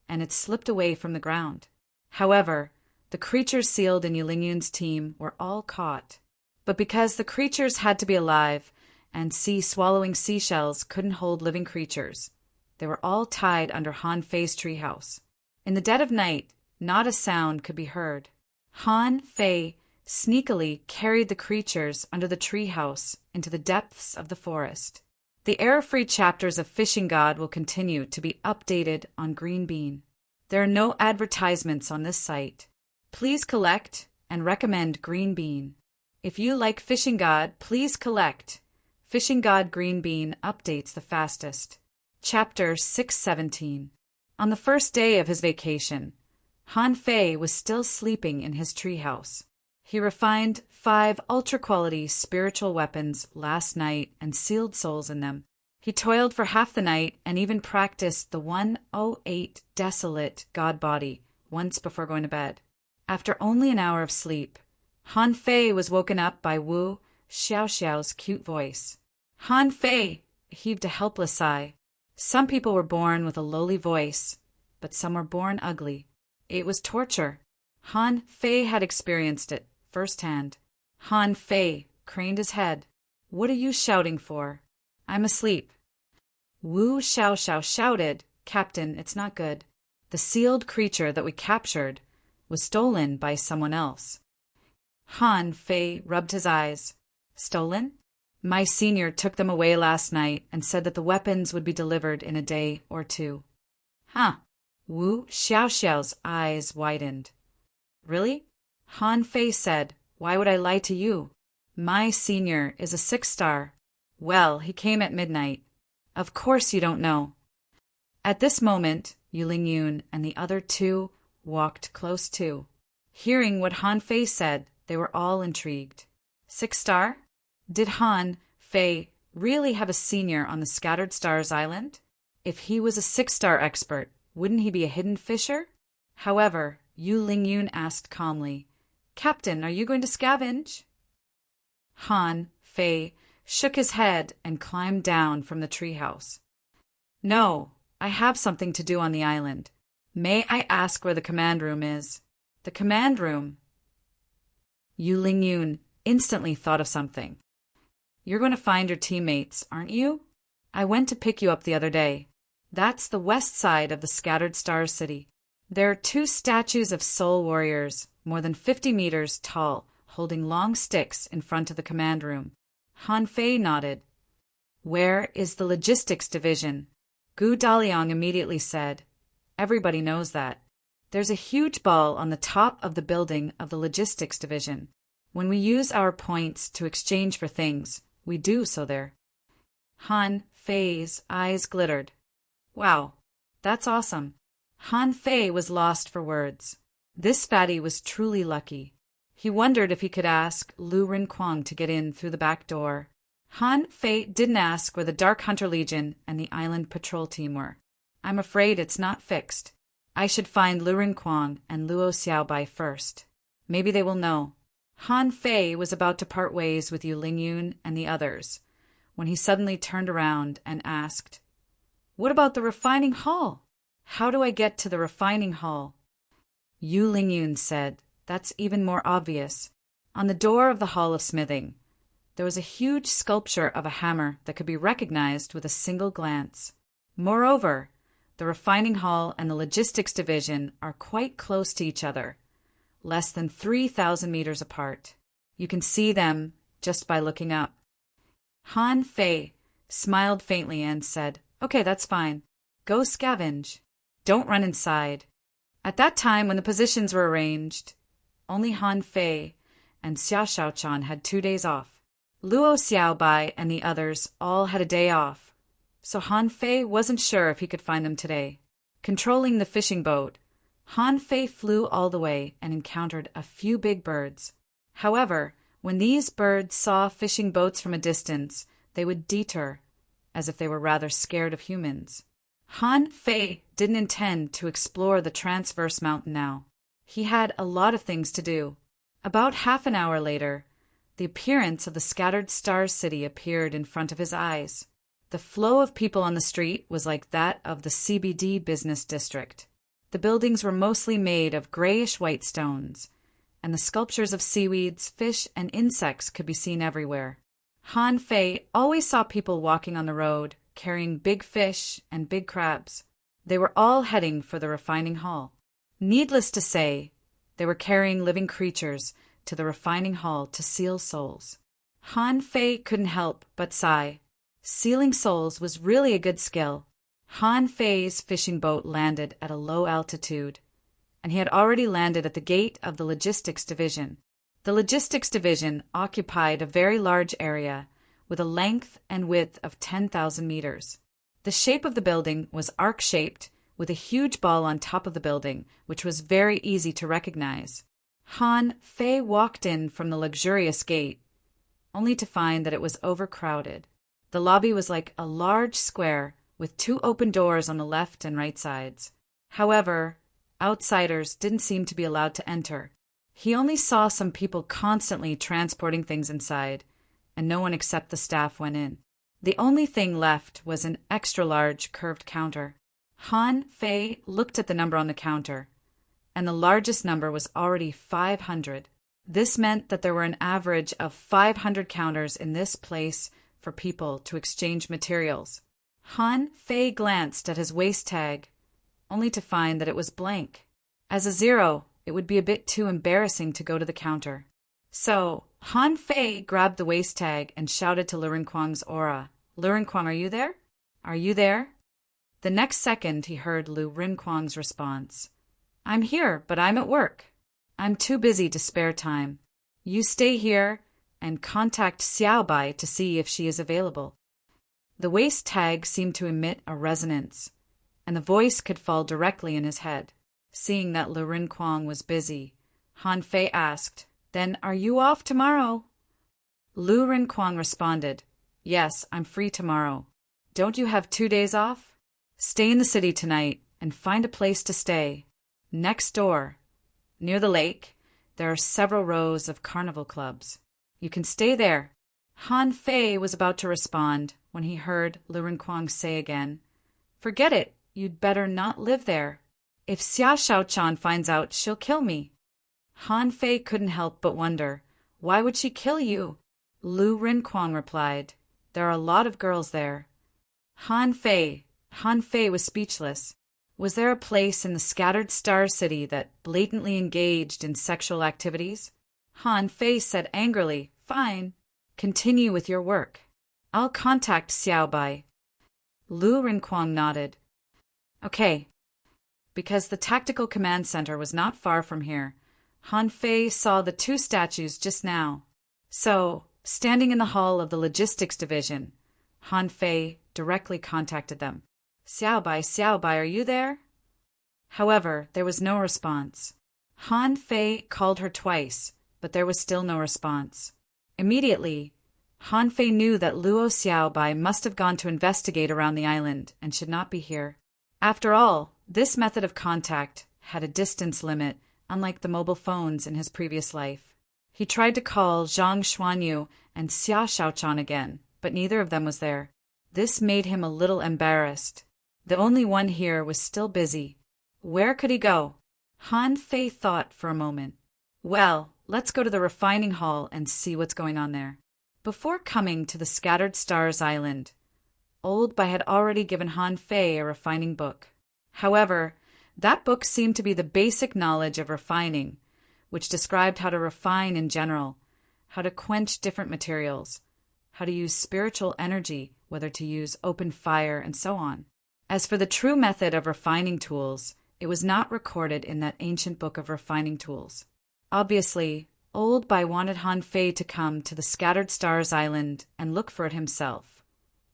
and it slipped away from the ground. However, the creatures sealed in Yu Lingyun's team were all caught. But because the creatures had to be alive, and sea-swallowing seashells couldn't hold living creatures, they were all tied under Han Fei's treehouse. In the dead of night, not a sound could be heard. Han Fei sneakily carried the creatures under the treehouse into the depths of the forest. The error-free chapters of Fishing God will continue to be updated on Green Bean. There are no advertisements on this site. Please collect and recommend Green Bean. If you like Fishing God, please collect. Fishing God Green Bean updates the fastest. Chapter 617. On the first day of his vacation, Han Fei was still sleeping in his treehouse. He refined 5 ultra-quality spiritual weapons last night and sealed souls in them. He toiled for half the night and even practiced the 108 desolate god body once before going to bed. After only an hour of sleep, Han Fei was woken up by Wu Xiaoxiao's cute voice. Han Fei heaved a helpless sigh. Some people were born with a lowly voice, but some were born ugly. It was torture. Han Fei had experienced it firsthand. Han Fei craned his head. What are you shouting for? I'm asleep. Wu Xiaoxiao shouted, Captain, it's not good. The sealed creature that we captured was stolen by someone else. Han Fei rubbed his eyes. Stolen? My senior took them away last night and said that the weapons would be delivered in a day or 2. Huh. Wu Xiaoxiao's eyes widened. Really? Han Fei said, why would I lie to you? My senior is a 6-star. Well, he came at midnight. Of course you don't know. At this moment, Yu Lingyun and the other 2 walked close too. Hearing what Han Fei said, they were all intrigued. 6-star? Did Han Fei really have a senior on the Scattered Stars Island? If he was a 6-star expert, wouldn't he be a hidden fisher? However, Yu Lingyun asked calmly, Captain, are you going to scavenge? Han Fei shook his head and climbed down from the treehouse. No, I have something to do on the island. May I ask where the command room is? The command room? Yu Lingyun instantly thought of something. You're going to find your teammates, aren't you? I went to pick you up the other day. That's the west side of the Scattered Stars City. There are 2 statues of soul warriors, more than 50 meters tall, holding long sticks in front of the command room. Han Fei nodded. Where is the logistics division? Gu Daliang immediately said. Everybody knows that. There's a huge ball on the top of the building of the logistics division. When we use our points to exchange for things, we do so there. Han Fei's eyes glittered. Wow, that's awesome. Han Fei was lost for words. This fatty was truly lucky. He wondered if he could ask Lu Rinquang to get in through the back door. Han Fei didn't ask where the Dark Hunter Legion and the Island Patrol Team were. I'm afraid it's not fixed. I should find Lu Rinquang and Luo Xiaobai first. Maybe they will know. Han Fei was about to part ways with Yu Lingyun and the others, when he suddenly turned around and asked, What about the refining hall? How do I get to the refining hall? Yu Lingyun said, that's even more obvious. On the door of the hall of smithing, there was a huge sculpture of a hammer that could be recognized with a single glance. Moreover, the refining hall and the logistics division are quite close to each other, less than 3,000 meters apart. You can see them just by looking up. Han Fei smiled faintly and said, okay, that's fine. Go scavenge. Don't run inside. At that time, when the positions were arranged, only Han Fei and Xia Shaochan had 2 days off. Luo Xiaobai and the others all had a day off, so Han Fei wasn't sure if he could find them today. Controlling the fishing boat, Han Fei flew all the way and encountered a few big birds. However, when these birds saw fishing boats from a distance, they would deter, as if they were rather scared of humans. Han Fei didn't intend to explore the transverse mountain now. He had a lot of things to do. About half an hour later, the appearance of the scattered stars city appeared in front of his eyes. The flow of people on the street was like that of the CBD business district. The buildings were mostly made of grayish-white stones, and the sculptures of seaweeds, fish, and insects could be seen everywhere. Han Fei always saw people walking on the road, carrying big fish and big crabs. They were all heading for the refining hall. Needless to say, they were carrying living creatures to the refining hall to seal souls. Han Fei couldn't help but sigh. Sealing souls was really a good skill. Han Fei's fishing boat landed at a low altitude, and he had already landed at the gate of the logistics division. The logistics division occupied a very large area with a length and width of 10,000 meters. The shape of the building was arc-shaped, with a huge ball on top of the building, which was very easy to recognize. Han Fei walked in from the luxurious gate, only to find that it was overcrowded. The lobby was like a large square with 2 open doors on the left and right sides. However, outsiders didn't seem to be allowed to enter. He only saw some people constantly transporting things inside, and no one except the staff went in. The only thing left was an extra-large curved counter. Han Fei looked at the number on the counter, and the largest number was already 500. This meant that there were an average of 500 counters in this place for people to exchange materials. Han Fei glanced at his waist tag, only to find that it was blank. As a 0, it would be a bit too embarrassing to go to the counter. So, Han Fei grabbed the waist tag and shouted to Lu Rinquang's aura, "Lu Rinquang, are you there? Are you there?" The next second he heard Lu Rinquang's response, "I'm here, but I'm at work. I'm too busy to spare time. You stay here and contact Xiaobai to see if she is available." The waist tag seemed to emit a resonance, and the voice could fall directly in his head. Seeing that Lu Rinquang was busy, Han Fei asked, "Then are you off tomorrow?" Lu Rinquang responded, "Yes, I'm free tomorrow. Don't you have 2 days off? Stay in the city tonight and find a place to stay. Next door, near the lake, there are several rows of carnival clubs. You can stay there." Han Fei was about to respond when he heard Lu Rinquang say again, "Forget it, you'd better not live there. If Xia Shaochan finds out, she'll kill me." Han Fei couldn't help but wonder, "Why would she kill you?" Lu Rinquang replied, "There are a lot of girls there." Han Fei was speechless. Was there a place in the scattered star city that blatantly engaged in sexual activities? Han Fei said angrily, "Fine. Continue with your work. I'll contact Xiaobai." Lu Rinquang nodded. "Okay." Because the tactical command center was not far from here, Han Fei saw the 2 statues just now. So, standing in the hall of the logistics division, Han Fei directly contacted them. Xiaobai, are you there?" However, there was no response. Han Fei called her twice, but there was still no response. Immediately, Han Fei knew that Luo Xiaobai must have gone to investigate around the island and should not be here. After all, this method of contact had a distance limit, unlike the mobile phones in his previous life. He tried to call Zhang Xuanyu and Xia Shaochan again, but neither of them was there. This made him a little embarrassed. The only one here was still busy. Where could he go? Han Fei thought for a moment. Well, let's go to the refining hall and see what's going on there. Before coming to the Scattered Stars Island, Old Bai had already given Han Fei a refining book. However, that book seemed to be the basic knowledge of refining, which described how to refine in general, how to quench different materials, how to use spiritual energy, whether to use open fire, and so on. As for the true method of refining tools, it was not recorded in that ancient book of refining tools. Obviously, Old Bai wanted Han Fei to come to the Scattered Stars Island and look for it himself,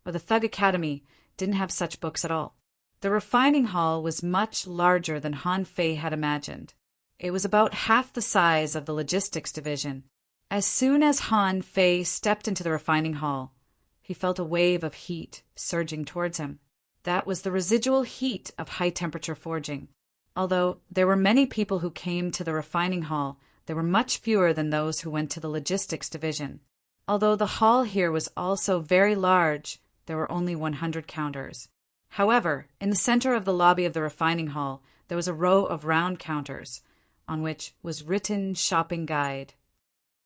or the Thug Academy didn't have such books at all. The refining hall was much larger than Han Fei had imagined. It was about half the size of the logistics division. As soon as Han Fei stepped into the refining hall, he felt a wave of heat surging towards him. That was the residual heat of high-temperature forging. Although there were many people who came to the refining hall, there were much fewer than those who went to the logistics division. Although the hall here was also very large, there were only 100 counters. However, in the center of the lobby of the refining hall, there was a row of round counters, on which was written shopping guide.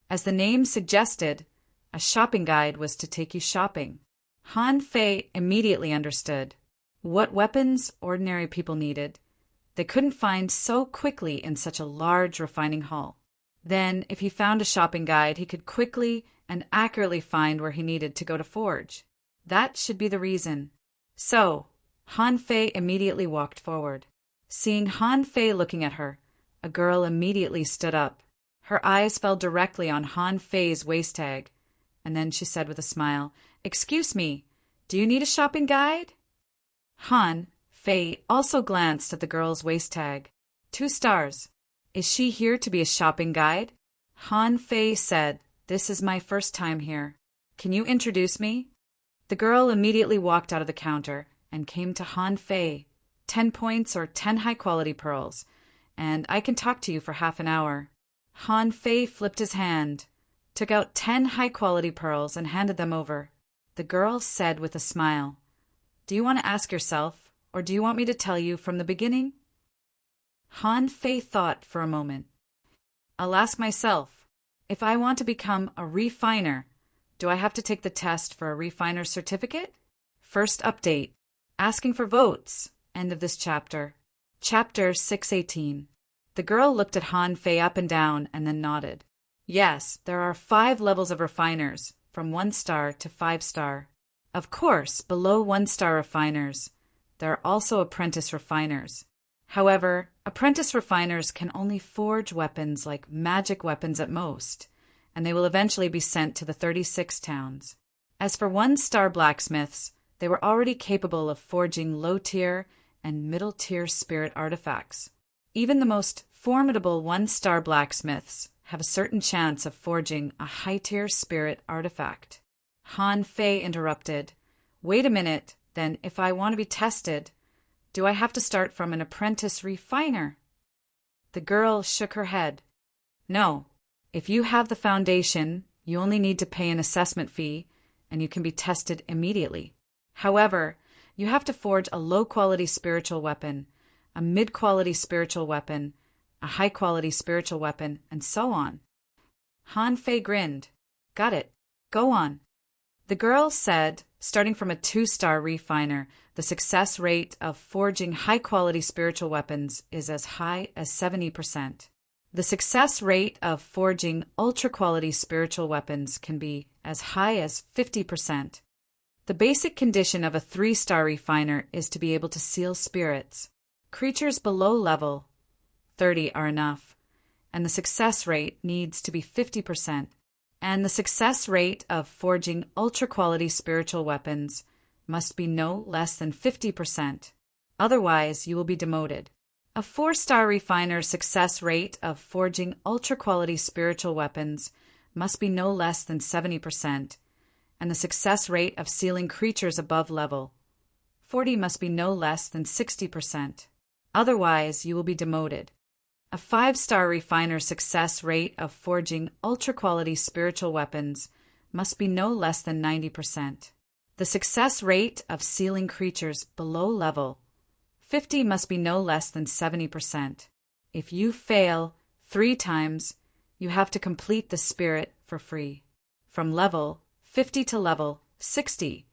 As the name suggested, a shopping guide was to take you shopping. Han Fei immediately understood what weapons ordinary people needed. They couldn't find so quickly in such a large refining hall. Then, if he found a shopping guide, he could quickly and accurately find where he needed to go to forge. That should be the reason. So, Han Fei immediately walked forward. Seeing Han Fei looking at her, a girl immediately stood up. Her eyes fell directly on Han Fei's waist tag, and then she said with a smile, "Excuse me, do you need a shopping guide?" Han Fei also glanced at the girl's waist tag. 2 stars. Is she here to be a shopping guide? Han Fei said, "This is my first time here. Can you introduce me?" The girl immediately walked out of the counter and came to Han Fei. 10 points or 10 high-quality pearls, and I can talk to you for half an hour. Han Fei flipped his hand, took out 10 high-quality pearls, and handed them over. The girl said with a smile, "Do you want to ask yourself, or do you want me to tell you from the beginning?" Han Fei thought for a moment. "I'll ask myself. If I want to become a refiner, do I have to take the test for a refiner's certificate?" First update. Asking for votes. End of this chapter. Chapter 618. The girl looked at Han Fei up and down and then nodded. Yes, there are 5 levels of refiners, from 1 star to 5 star. Of course, below 1 star refiners, there are also apprentice refiners. However, apprentice refiners can only forge weapons like magic weapons at most, and they will eventually be sent to the 36 towns. As for 1 star blacksmiths, they were already capable of forging low-tier and middle-tier spirit artifacts. Even the most formidable 1 star blacksmiths have a certain chance of forging a high-tier spirit artifact. Han Fei interrupted. "Wait a minute, then if I want to be tested, do I have to start from an apprentice refiner?" The girl shook her head. "No. If you have the foundation, you only need to pay an assessment fee, and you can be tested immediately. However, you have to forge a low-quality spiritual weapon, a mid-quality spiritual weapon, a high-quality spiritual weapon, and so on." Han Fei grinned. "Got it. Go on." The girl said, starting from a 2-star refiner, the success rate of forging high-quality spiritual weapons is as high as 70%. The success rate of forging ultra-quality spiritual weapons can be as high as 50%. The basic condition of a 3-star refiner is to be able to seal spirits. Creatures below level 30 are enough, and the success rate needs to be 50%. And the success rate of forging ultra-quality spiritual weapons must be no less than 50%. Otherwise, you will be demoted. A 4-star refiner's success rate of forging ultra-quality spiritual weapons must be no less than 70%, and the success rate of sealing creatures above level 40 must be no less than 60%. Otherwise, you will be demoted. A 5-star refiner's success rate of forging ultra-quality spiritual weapons must be no less than 90%, The success rate of sealing creatures below level 50 must be no less than 70%. If you fail 3 times, you have to complete the spirit for free. From level 50 to level 60,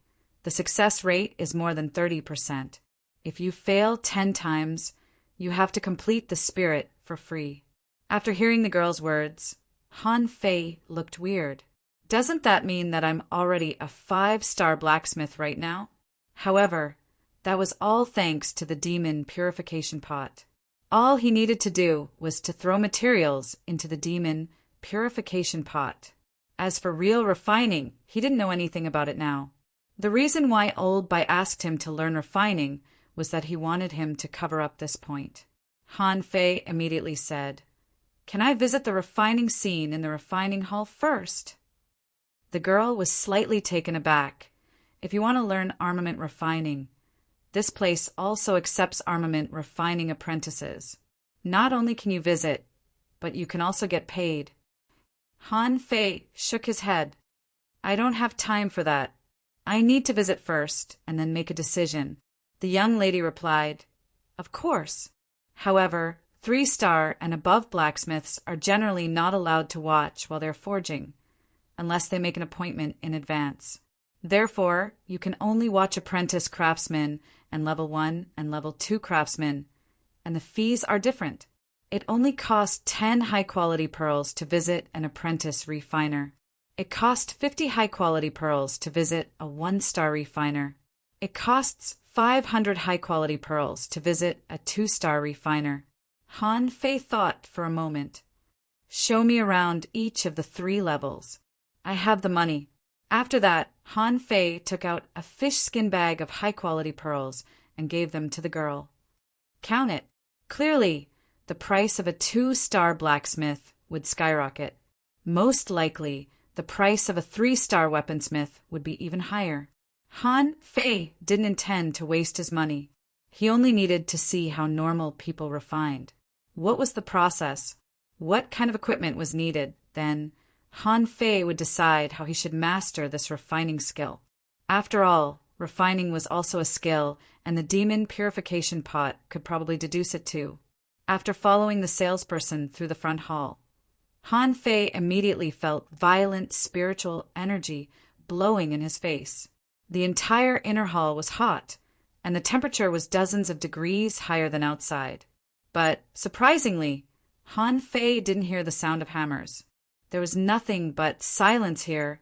the success rate is more than 30%. If you fail 10 times, you have to complete the spirit for free. After hearing the girl's words, Han Fei looked weird. Doesn't that mean that I'm already a 5-star blacksmith right now? However, that was all thanks to the demon purification pot. All he needed to do was to throw materials into the demon purification pot. As for real refining, he didn't know anything about it now. The reason why Old Bai asked him to learn refining was that he wanted him to cover up this point. Han Fei immediately said, "Can I visit the refining scene in the refining hall first?" The girl was slightly taken aback. If you want to learn armament refining, this place also accepts armament refining apprentices. Not only can you visit, but you can also get paid. Han Fei shook his head. "I don't have time for that. I need to visit first and then make a decision." The young lady replied, "Of course. However, 3-star and above blacksmiths are generally not allowed to watch while they're forging, unless they make an appointment in advance. Therefore, you can only watch apprentice craftsmen and level 1 and level 2 craftsmen, and the fees are different. It only costs 10 high-quality pearls to visit an apprentice refiner. It costs 50 high-quality pearls to visit a 1-star refiner. It costs 500 high-quality pearls to visit a 2-star refiner." Han Fei thought for a moment. "Show me around each of the 3 levels. I have the money." After that, Han Fei took out a fish skin bag of high-quality pearls and gave them to the girl. "Count it." Clearly, the price of a 2-star blacksmith would skyrocket. Most likely, the price of a 3-star weaponsmith would be even higher. Han Fei didn't intend to waste his money. He only needed to see how normal people refined. What was the process? What kind of equipment was needed? Then Han Fei would decide how he should master this refining skill. After all, refining was also a skill, and the demon purification pot could probably deduce it too. After following the salesperson through the front hall, Han Fei immediately felt violent spiritual energy blowing in his face. The entire inner hall was hot, and the temperature was dozens of degrees higher than outside. But, surprisingly, Han Fei didn't hear the sound of hammers. There was nothing but silence here,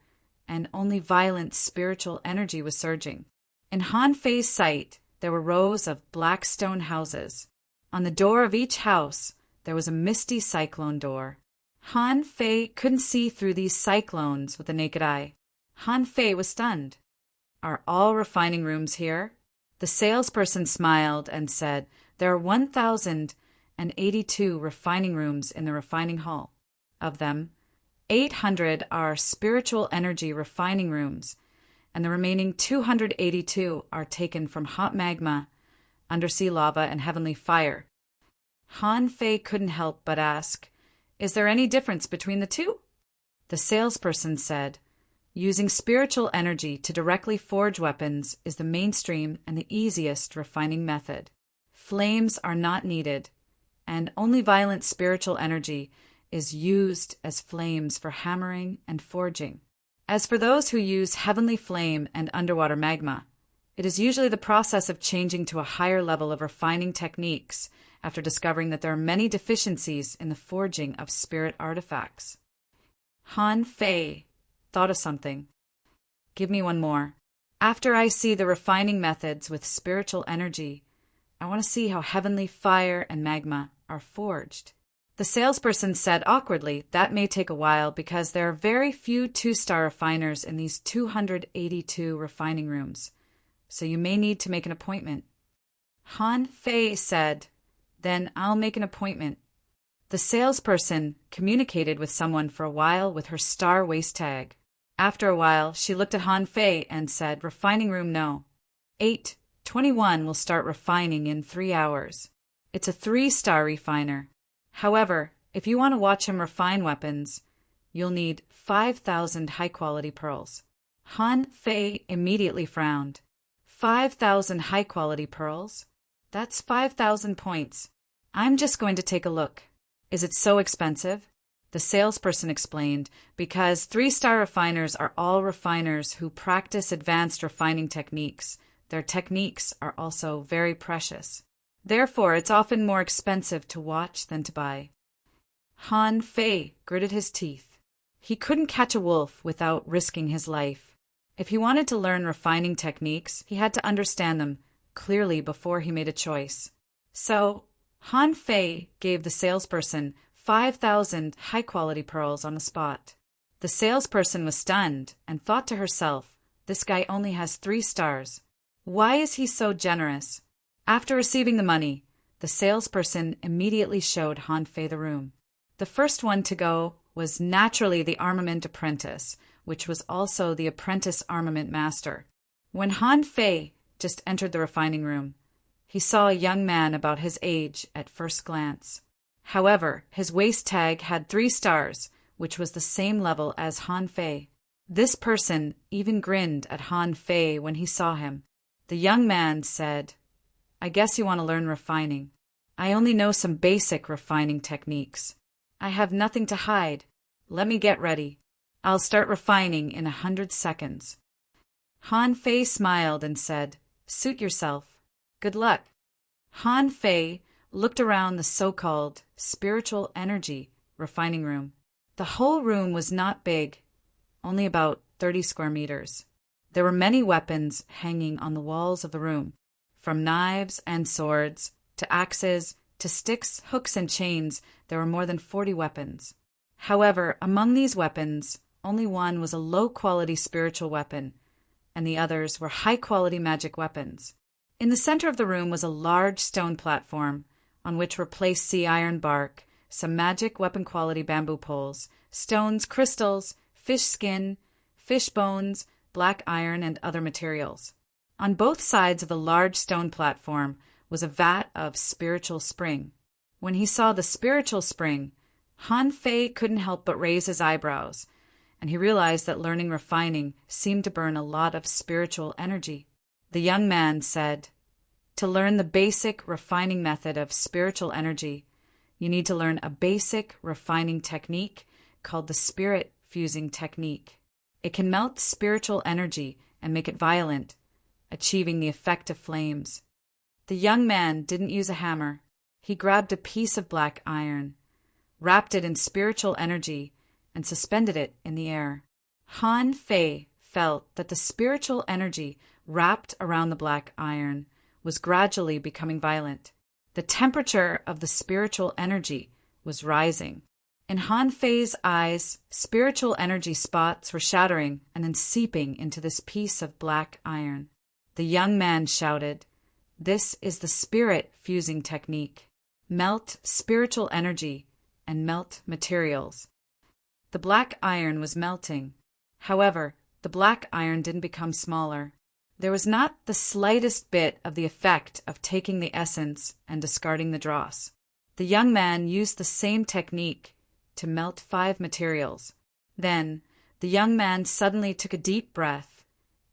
and only violent spiritual energy was surging. In Han Fei's sight, there were rows of black stone houses. On the door of each house, there was a misty cyclone door. Han Fei couldn't see through these cyclones with the naked eye. Han Fei was stunned. "Are all refining rooms here?" The salesperson smiled and said, "There are 1,082 refining rooms in the refining hall. Of them, 800 are spiritual energy refining rooms, and the remaining 282 are taken from hot magma, undersea lava, and heavenly fire." Han Fei couldn't help but ask, "Is there any difference between the two?" The salesperson said, "Using spiritual energy to directly forge weapons is the mainstream and the easiest refining method. Flames are not needed, and only violent spiritual energy is used as flames for hammering and forging. As for those who use heavenly flame and underwater magma, it is usually the process of changing to a higher level of refining techniques after discovering that there are many deficiencies in the forging of spirit artifacts." Han Fei thought of something. "Give me one more. After I see the refining methods with spiritual energy, I want to see how heavenly fire and magma are forged." The salesperson said awkwardly, "That may take a while because there are very few 2-star refiners in these 282 refining rooms, so you may need to make an appointment." Han Fei said, "Then I'll make an appointment." The salesperson communicated with someone for a while with her star waist tag. After a while, she looked at Han Fei and said, "Refining room no. 821 will start refining in 3 hours. It's a 3-star refiner. However, if you want to watch him refine weapons, you'll need 5,000 high-quality pearls." Han Fei immediately frowned. 5,000 high-quality pearls? That's 5,000 points. I'm just going to take a look. Is it so expensive? The salesperson explained, because 3-star refiners are all refiners who practice advanced refining techniques. Their techniques are also very precious. Therefore, it's often more expensive to watch than to buy. Han Fei gritted his teeth. He couldn't catch a wolf without risking his life. If he wanted to learn refining techniques, he had to understand them clearly before he made a choice. So, Han Fei gave the salesperson 5,000 high-quality pearls on the spot. The salesperson was stunned and thought to herself, this guy only has 3 stars. Why is he so generous? After receiving the money, the salesperson immediately showed Han Fei the room. The first one to go was naturally the armament apprentice, which was also the apprentice armament master. When Han Fei just entered the refining room, he saw a young man about his age at first glance. However, his waist tag had 3 stars, which was the same level as Han Fei. This person even grinned at Han Fei when he saw him. The young man said, I guess you want to learn refining. I only know some basic refining techniques. I have nothing to hide. Let me get ready. I'll start refining in 100 seconds. Han Fei smiled and said, Suit yourself. Good luck. Han Fei looked around the so-called spiritual energy refining room. The whole room was not big, only about 30 square meters. There were many weapons hanging on the walls of the room, from knives and swords to axes to sticks, hooks, and chains. There were more than 40 weapons. However, among these weapons, only one was a low-quality spiritual weapon, and the others were high-quality magic weapons. In the center of the room was a large stone platform, on which were placed sea iron bark, some magic weapon-quality bamboo poles, stones, crystals, fish skin, fish bones, black iron, and other materials. On both sides of the large stone platform was a vat of spiritual spring. When he saw the spiritual spring, Han Fei couldn't help but raise his eyebrows, and he realized that learning refining seemed to burn a lot of spiritual energy. The young man said, To learn the basic refining method of spiritual energy, you need to learn a basic refining technique called the spirit fusing technique. It can melt spiritual energy and make it violent, achieving the effect of flames. The young man didn't use a hammer. He grabbed a piece of black iron, wrapped it in spiritual energy, and suspended it in the air. Han Fei felt that the spiritual energy wrapped around the black iron was gradually becoming violent. The temperature of the spiritual energy was rising. In Han Fei's eyes, spiritual energy spots were shattering and then seeping into this piece of black iron. The young man shouted, This is the spirit fusing technique. Melt spiritual energy and melt materials. The black iron was melting. However, the black iron didn't become smaller. There was not the slightest bit of the effect of taking the essence and discarding the dross. The young man used the same technique to melt 5 materials. Then, the young man suddenly took a deep breath,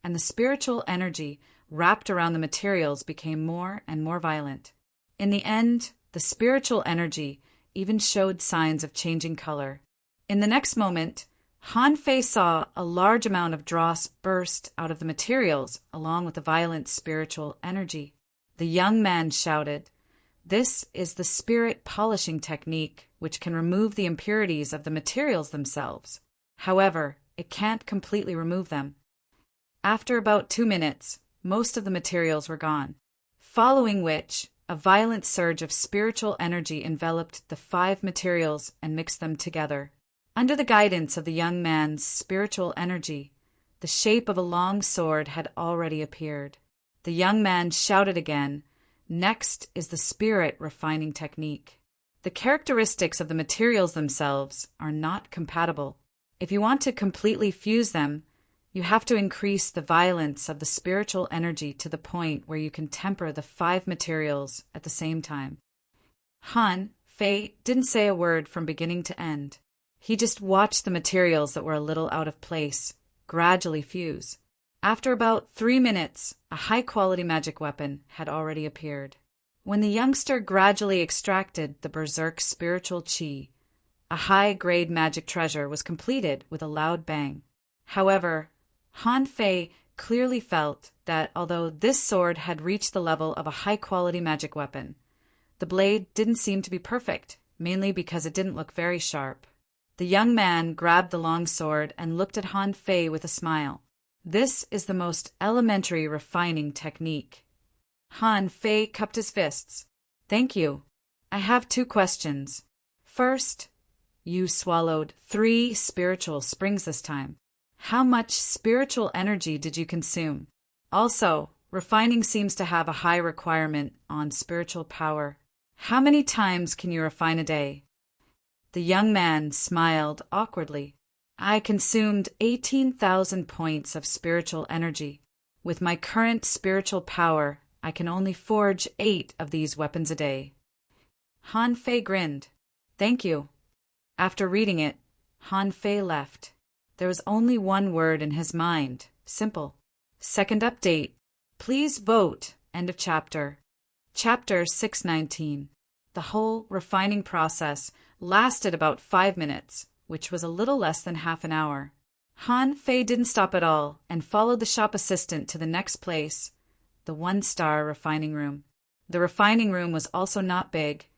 and the spiritual energy wrapped around the materials became more and more violent. In the end, the spiritual energy even showed signs of changing color. In the next moment, Han Fei saw a large amount of dross burst out of the materials along with the violent spiritual energy. The young man shouted, This is the spirit polishing technique, which can remove the impurities of the materials themselves. However, it can't completely remove them. After about 2 minutes, most of the materials were gone, following which a violent surge of spiritual energy enveloped the 5 materials and mixed them together. Under the guidance of the young man's spiritual energy, the shape of a long sword had already appeared. The young man shouted again, Next is the spirit refining technique. The characteristics of the materials themselves are not compatible. If you want to completely fuse them, you have to increase the violence of the spiritual energy to the point where you can temper the 5 materials at the same time. Han Fei didn't say a word from beginning to end. He just watched the materials that were a little out of place gradually fuse. After about 3 minutes, a high-quality magic weapon had already appeared. When the youngster gradually extracted the berserk spiritual chi, a high-grade magic treasure was completed with a loud bang. However, Han Fei clearly felt that although this sword had reached the level of a high-quality magic weapon, the blade didn't seem to be perfect, mainly because it didn't look very sharp. The young man grabbed the long sword and looked at Han Fei with a smile. This is the most elementary refining technique. Han Fei cupped his fists. Thank you. I have 2 questions. First, you swallowed 3 spiritual springs this time. How much spiritual energy did you consume? Also, refining seems to have a high requirement on spiritual power. How many times can you refine a day? The young man smiled awkwardly. I consumed 18,000 points of spiritual energy. With my current spiritual power, I can only forge 8 of these weapons a day. Han Fei grinned. Thank you. After reading it, Han Fei left. There was only one word in his mind. Simple. Second update. Please vote. End of chapter. Chapter 619. The whole refining process lasted about 5 minutes, which was a little less than half an hour. Han Fei didn't stop at all and followed the shop assistant to the next place, the 1-star refining room. The refining room was also not big,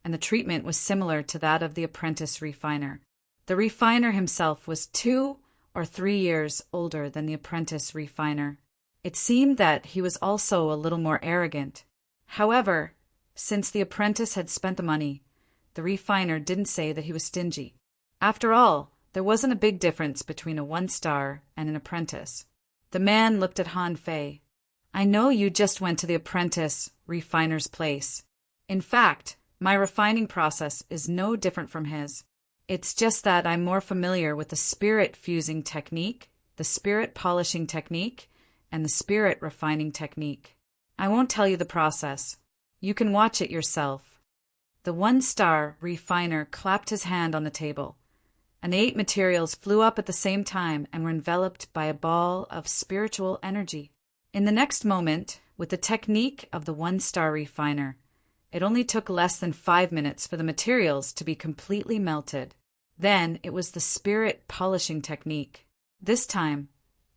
and the treatment was similar to that of the apprentice refiner. The refiner himself was 2 or 3 years older than the apprentice refiner. It seemed that he was also a little more arrogant. However, since the apprentice had spent the money, the refiner didn't say that he was stingy. After all, there wasn't a big difference between a 1-star and an apprentice. The man looked at Han Fei. I know you just went to the apprentice refiner's place. In fact, my refining process is no different from his. It's just that I'm more familiar with the spirit fusing technique, the spirit polishing technique, and the spirit refining technique. I won't tell you the process. You can watch it yourself. The 1-star refiner clapped his hand on the table, and the 8 materials flew up at the same time and were enveloped by a ball of spiritual energy. In the next moment, with the technique of the 1-star refiner, it only took less than 5 minutes for the materials to be completely melted. Then it was the spirit polishing technique. This time,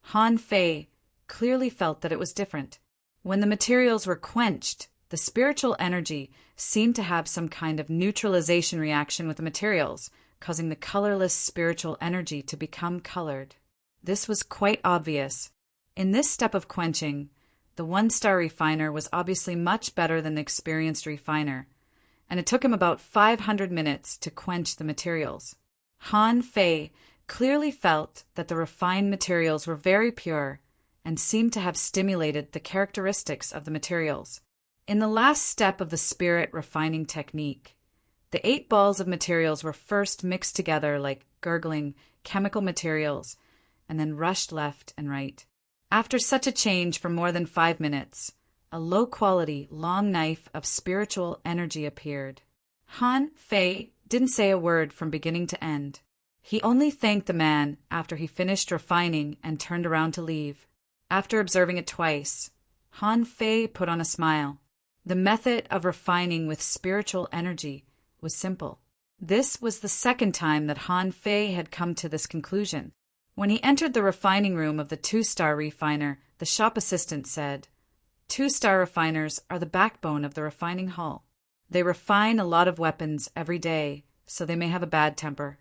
Han Fei clearly felt that it was different. When the materials were quenched, the spiritual energy seemed to have some kind of neutralization reaction with the materials, causing the colorless spiritual energy to become colored. This was quite obvious. In this step of quenching, the 1-star refiner was obviously much better than the experienced refiner, and it took him about 500 minutes to quench the materials. Han Fei clearly felt that the refined materials were very pure and seemed to have stimulated the characteristics of the materials. In the last step of the spirit refining technique, the 8 balls of materials were first mixed together like gurgling chemical materials and then rushed left and right. After such a change for more than 5 minutes, a low-quality, long knife of spiritual energy appeared. Han Fei didn't say a word from beginning to end. He only thanked the man after he finished refining and turned around to leave. After observing it twice, Han Fei put on a smile. The method of refining with spiritual energy was simple. This was the second time that Han Fei had come to this conclusion. When he entered the refining room of the 2-star refiner, the shop assistant said, 2-star refiners are the backbone of the refining hall. They refine a lot of weapons every day, so they may have a bad temper.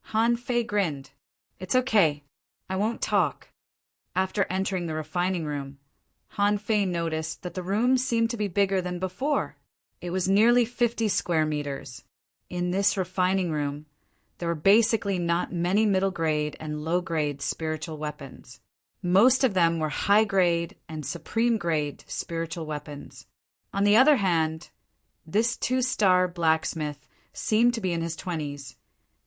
Han Fei grinned. It's okay. I won't talk. After entering the refining room, Han Fei noticed that the room seemed to be bigger than before. It was nearly 50 square meters. In this refining room, there were basically not many middle-grade and low-grade spiritual weapons. Most of them were high-grade and supreme-grade spiritual weapons. On the other hand, this 2-star blacksmith seemed to be in his 20s,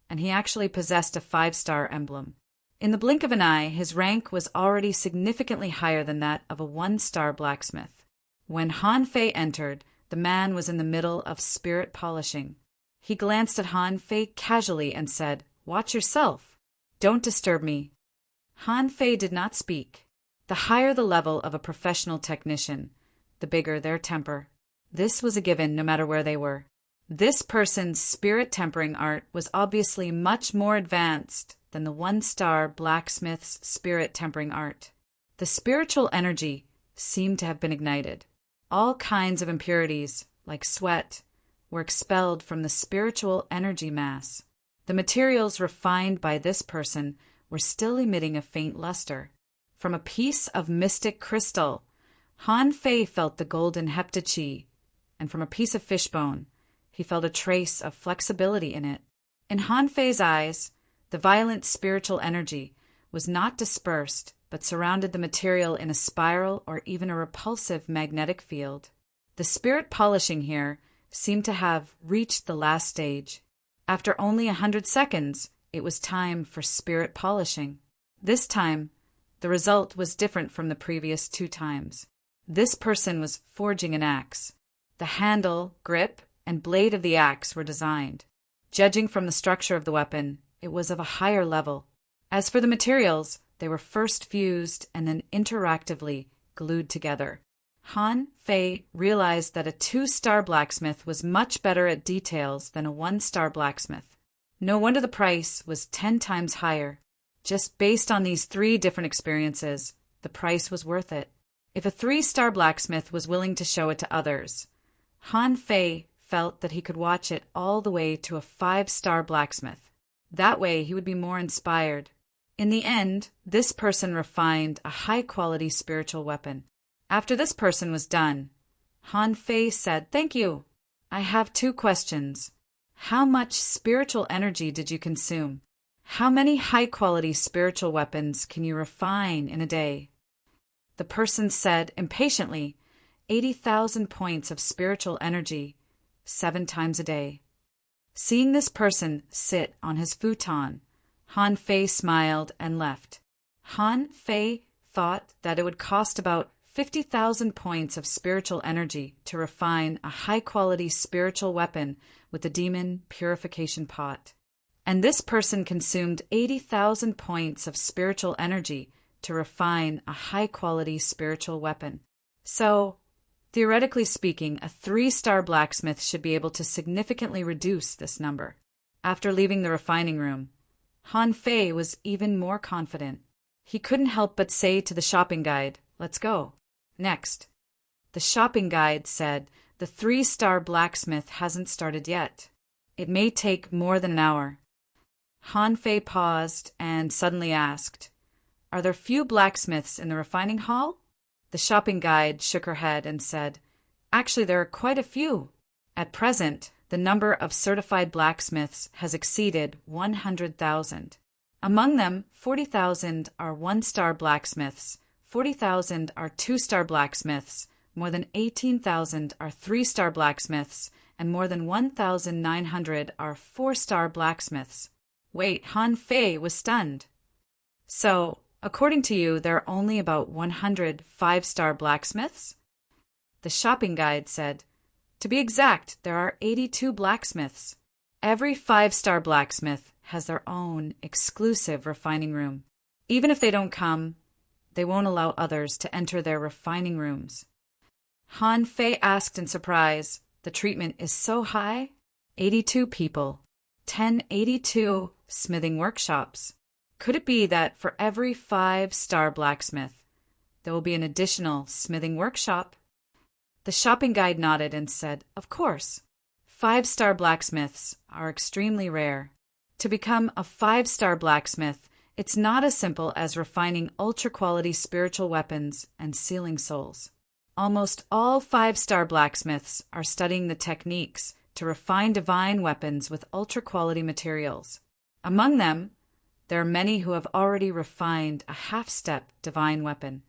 and he actually possessed a 5-star emblem. In the blink of an eye, his rank was already significantly higher than that of a 1-star blacksmith. When Han Fei entered, the man was in the middle of spirit polishing. He glanced at Han Fei casually and said, "Watch yourself. Don't disturb me." Han Fei did not speak. The higher the level of a professional technician, the bigger their temper. This was a given no matter where they were. This person's spirit tempering art was obviously much more advanced than the one-star blacksmith's spirit tempering art. The spiritual energy seemed to have been ignited. All kinds of impurities, like sweat, were expelled from the spiritual energy mass. The materials refined by this person were still emitting a faint luster. From a piece of mystic crystal, Han Fei felt the golden heptachi, and from a piece of fishbone, he felt a trace of flexibility in it. In Han Fei's eyes, the violent spiritual energy was not dispersed, but surrounded the material in a spiral or even a repulsive magnetic field. The spirit polishing here seemed to have reached the last stage. After only 100 seconds, it was time for spirit polishing. This time, the result was different from the previous 2 times. This person was forging an axe. The handle, grip, and blade of the axe were designed. Judging from the structure of the weapon, it was of a higher level. As for the materials, they were first fused and then interactively glued together. Han Fei realized that a 2-star blacksmith was much better at details than a 1-star blacksmith. No wonder the price was 10 times higher. Just based on these 3 different experiences, the price was worth it. If a 3-star blacksmith was willing to show it to others, Han Fei felt that he could watch it all the way to a 5-star blacksmith. That way he would be more inspired. In the end, this person refined a high-quality spiritual weapon. After this person was done, Han Fei said, "Thank you. I have 2 questions. How much spiritual energy did you consume? How many high-quality spiritual weapons can you refine in a day?" The person said impatiently, 80,000 points of spiritual energy, 7 times a day. Seeing this person sit on his futon, Han Fei smiled and left. Han Fei thought that it would cost about 50,000 points of spiritual energy to refine a high-quality spiritual weapon with the demon purification pot. And this person consumed 80,000 points of spiritual energy to refine a high-quality spiritual weapon. So, theoretically speaking, a 3-star blacksmith should be able to significantly reduce this number. After leaving the refining room, Han Fei was even more confident. He couldn't help but say to the shopping guide, "Let's go." Next, the shopping guide said, "The 3-star blacksmith hasn't started yet. It may take more than an hour." Han Fei paused and suddenly asked, "Are there few blacksmiths in the refining hall?" The shopping guide shook her head and said, "Actually, there are quite a few. At present, the number of certified blacksmiths has exceeded 100,000. Among them, 40,000 are 1-star blacksmiths, 40,000 are 2-star blacksmiths, more than 18,000 are 3-star blacksmiths, and more than 1,900 are 4-star blacksmiths." Wait, Han Fei was stunned. "So, according to you, there are only about 100 5-star blacksmiths?" The shopping guide said, "To be exact, there are 82 blacksmiths. Every 5-star blacksmith has their own exclusive refining room. Even if they don't come, they won't allow others to enter their refining rooms." Han Fei asked in surprise, "The treatment is so high?" 82 people, 1082 smithing workshops. Could it be that for every 5-star blacksmith, there will be an additional smithing workshop? The shopping guide nodded and said, "Of course. 5-star blacksmiths are extremely rare. To become a 5-star blacksmith, it's not as simple as refining ultra-quality spiritual weapons and sealing souls. Almost all 5-star blacksmiths are studying the techniques to refine divine weapons with ultra-quality materials. Among them, there are many who have already refined a half-step divine weapon."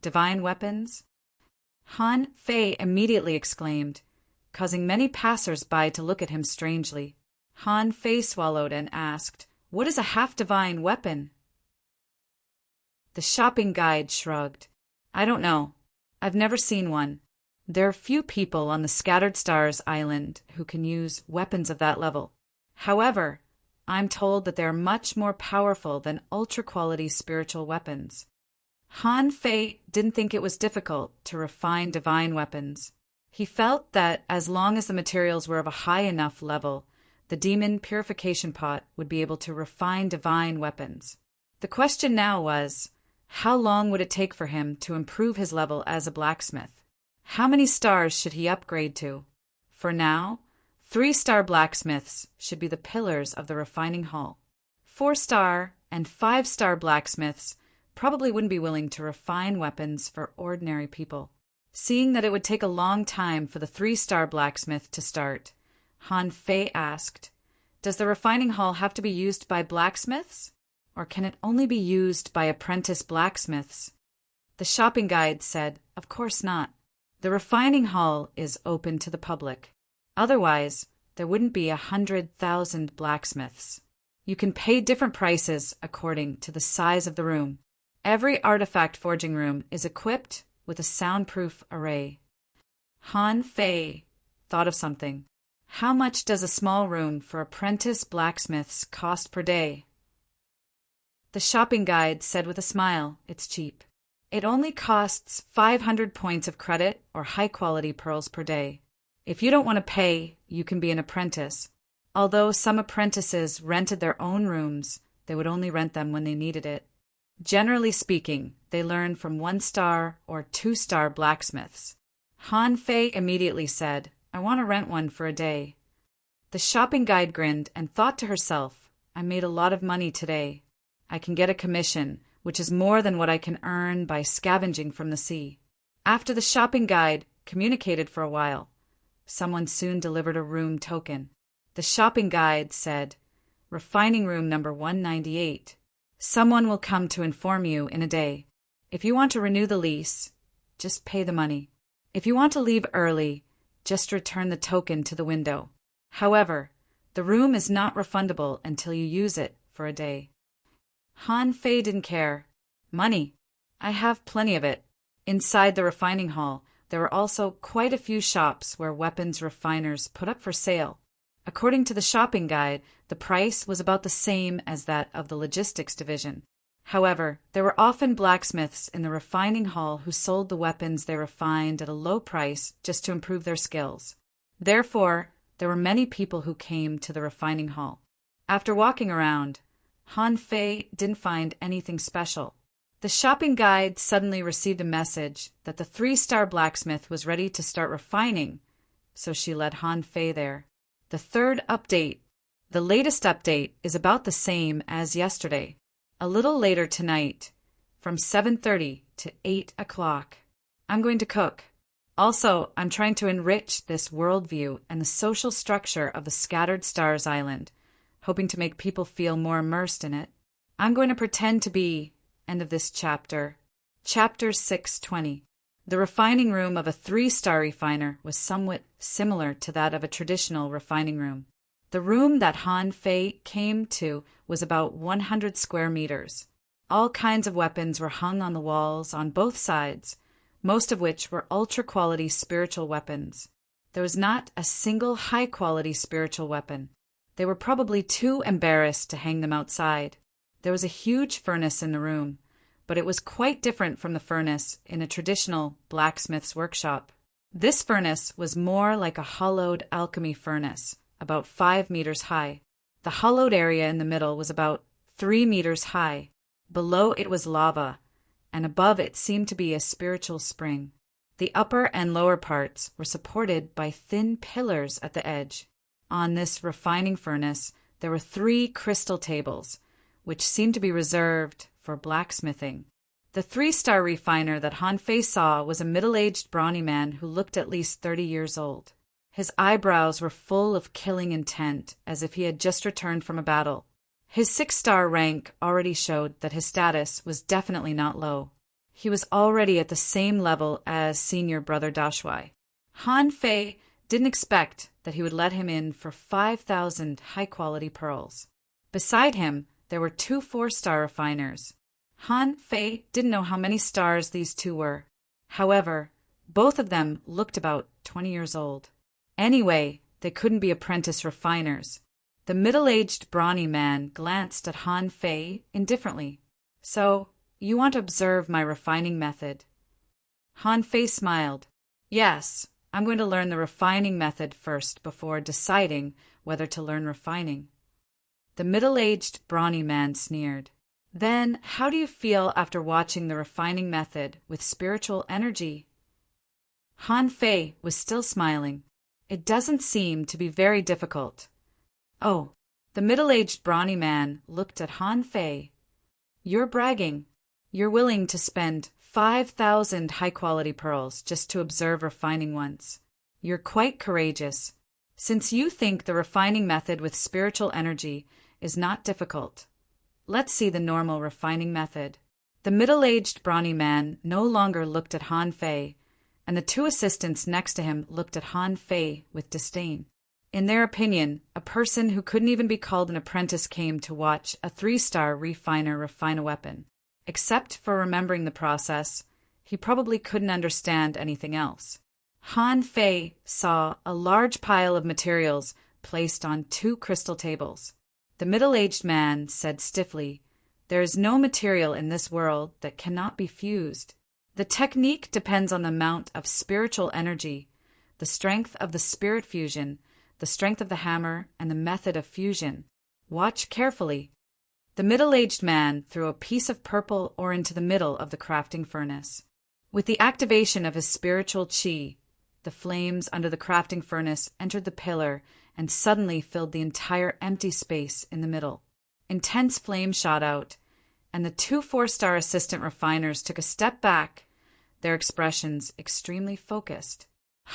Divine weapons? Han Fei immediately exclaimed, causing many passers-by to look at him strangely. Han Fei swallowed and asked, "What is a half-divine weapon?" The shopping guide shrugged. "I don't know. I've never seen one. There are few people on the Scattered Stars Island who can use weapons of that level. However, I'm told that they are much more powerful than ultra-quality spiritual weapons. Han Fei didn't think it was difficult to refine divine weapons. He felt that as long as the materials were of a high enough level, the demon purification pot would be able to refine divine weapons. The question now was, how long would it take for him to improve his level as a blacksmith? How many stars should he upgrade to? For now, 3-star blacksmiths should be the pillars of the refining hall. 4-star and 5-star blacksmiths probably wouldn't be willing to refine weapons for ordinary people. Seeing that it would take a long time for the 3-star blacksmith to start, Han Fei asked, "Does the refining hall have to be used by blacksmiths? Or can it only be used by apprentice blacksmiths?" The shopping guide said, "Of course not. The refining hall is open to the public. Otherwise, there wouldn't be 100,000 blacksmiths. You can pay different prices according to the size of the room. Every artifact forging room is equipped with a soundproof array." Han Fei thought of something. How much does a small room for apprentice blacksmiths cost per day? The shopping guide said with a smile, "It's cheap. It only costs 500 points of credit or high-quality pearls per day. If you don't want to pay, you can be an apprentice. Although some apprentices rented their own rooms, they would only rent them when they needed it. Generally speaking, they learn from 1-star or 2-star blacksmiths." Han Fei immediately said, "I want to rent one for a day." The shopping guide grinned and thought to herself, "I made a lot of money today. I can get a commission, which is more than what I can earn by scavenging from the sea." After the shopping guide communicated for a while, someone soon delivered a room token. The shopping guide said, "Refining room number 198. Someone will come to inform you in a day. If you want to renew the lease, just pay the money. If you want to leave early, just return the token to the window. However, the room is not refundable until you use it for a day." Han Fei didn't care. Money. I have plenty of it. Inside the refining hall, there were also quite a few shops where weapons refiners put up for sale. According to the shopping guide, the price was about the same as that of the logistics division. However, there were often blacksmiths in the refining hall who sold the weapons they refined at a low price just to improve their skills. Therefore, there were many people who came to the refining hall. After walking around, Han Fei didn't find anything special. The shopping guide suddenly received a message that the 3-star blacksmith was ready to start refining, so she led Han Fei there. The third update. The latest update is about the same as yesterday. A little later tonight, from 7:30 to 8 o'clock. I'm going to cook. Also, I'm trying to enrich this worldview and the social structure of the Scattered Stars Island, hoping to make people feel more immersed in it. I'm going to pretend to be, end of this chapter, Chapter 620. The refining room of a 3-star refiner was somewhat similar to that of a traditional refining room. The room that Han Fei came to was about 100 square meters. All kinds of weapons were hung on the walls on both sides, most of which were ultra-quality spiritual weapons. There was not a single high-quality spiritual weapon. They were probably too embarrassed to hang them outside. There was a huge furnace in the room, but it was quite different from the furnace in a traditional blacksmith's workshop. This furnace was more like a hollowed alchemy furnace, about 5 meters high. The hollowed area in the middle was about 3 meters high. Below it was lava, and above it seemed to be a spiritual spring. The upper and lower parts were supported by thin pillars at the edge. On this refining furnace, there were 3 crystal tables, which seemed to be reserved for blacksmithing. The 3-star refiner that Han Fei saw was a middle-aged brawny man who looked at least 30 years old. His eyebrows were full of killing intent, as if he had just returned from a battle. His 6-star rank already showed that his status was definitely not low. He was already at the same level as senior brother Dashuai. Han Fei didn't expect that he would let him in for 5,000 high-quality pearls. Beside him, there were 2 4-star refiners. Han Fei didn't know how many stars these 2 were. However, both of them looked about 20 years old. Anyway, they couldn't be apprentice refiners. The middle-aged brawny man glanced at Han Fei indifferently. So, you want to observe my refining method? Han Fei smiled. Yes, I'm going to learn the refining method first before deciding whether to learn refining. The middle-aged brawny man sneered. Then, how do you feel after watching the refining method with spiritual energy? Han Fei was still smiling. It doesn't seem to be very difficult. Oh, the middle-aged brawny man looked at Han Fei. You're bragging. You're willing to spend 5,000 high-quality pearls just to observe refining ones. You're quite courageous. Since you think the refining method with spiritual energy is not difficult, let's see the normal refining method. The middle-aged brawny man no longer looked at Han Fei, and the two assistants next to him looked at Han Fei with disdain. In their opinion, a person who couldn't even be called an apprentice came to watch a 3-star refiner refine a weapon. Except for remembering the process, he probably couldn't understand anything else. Han Fei saw a large pile of materials placed on 2 crystal tables. The middle-aged man said stiffly, "There is no material in this world that cannot be fused. The technique depends on the amount of spiritual energy, the strength of the spirit fusion, the strength of the hammer, and the method of fusion. Watch carefully." The middle-aged man threw a piece of purple ore into the middle of the crafting furnace. With the activation of his spiritual qi, the flames under the crafting furnace entered the pillar and suddenly filled the entire empty space in the middle. Intense flames shot out, and the 2 4-star assistant refiners took a step back, their expressions extremely focused.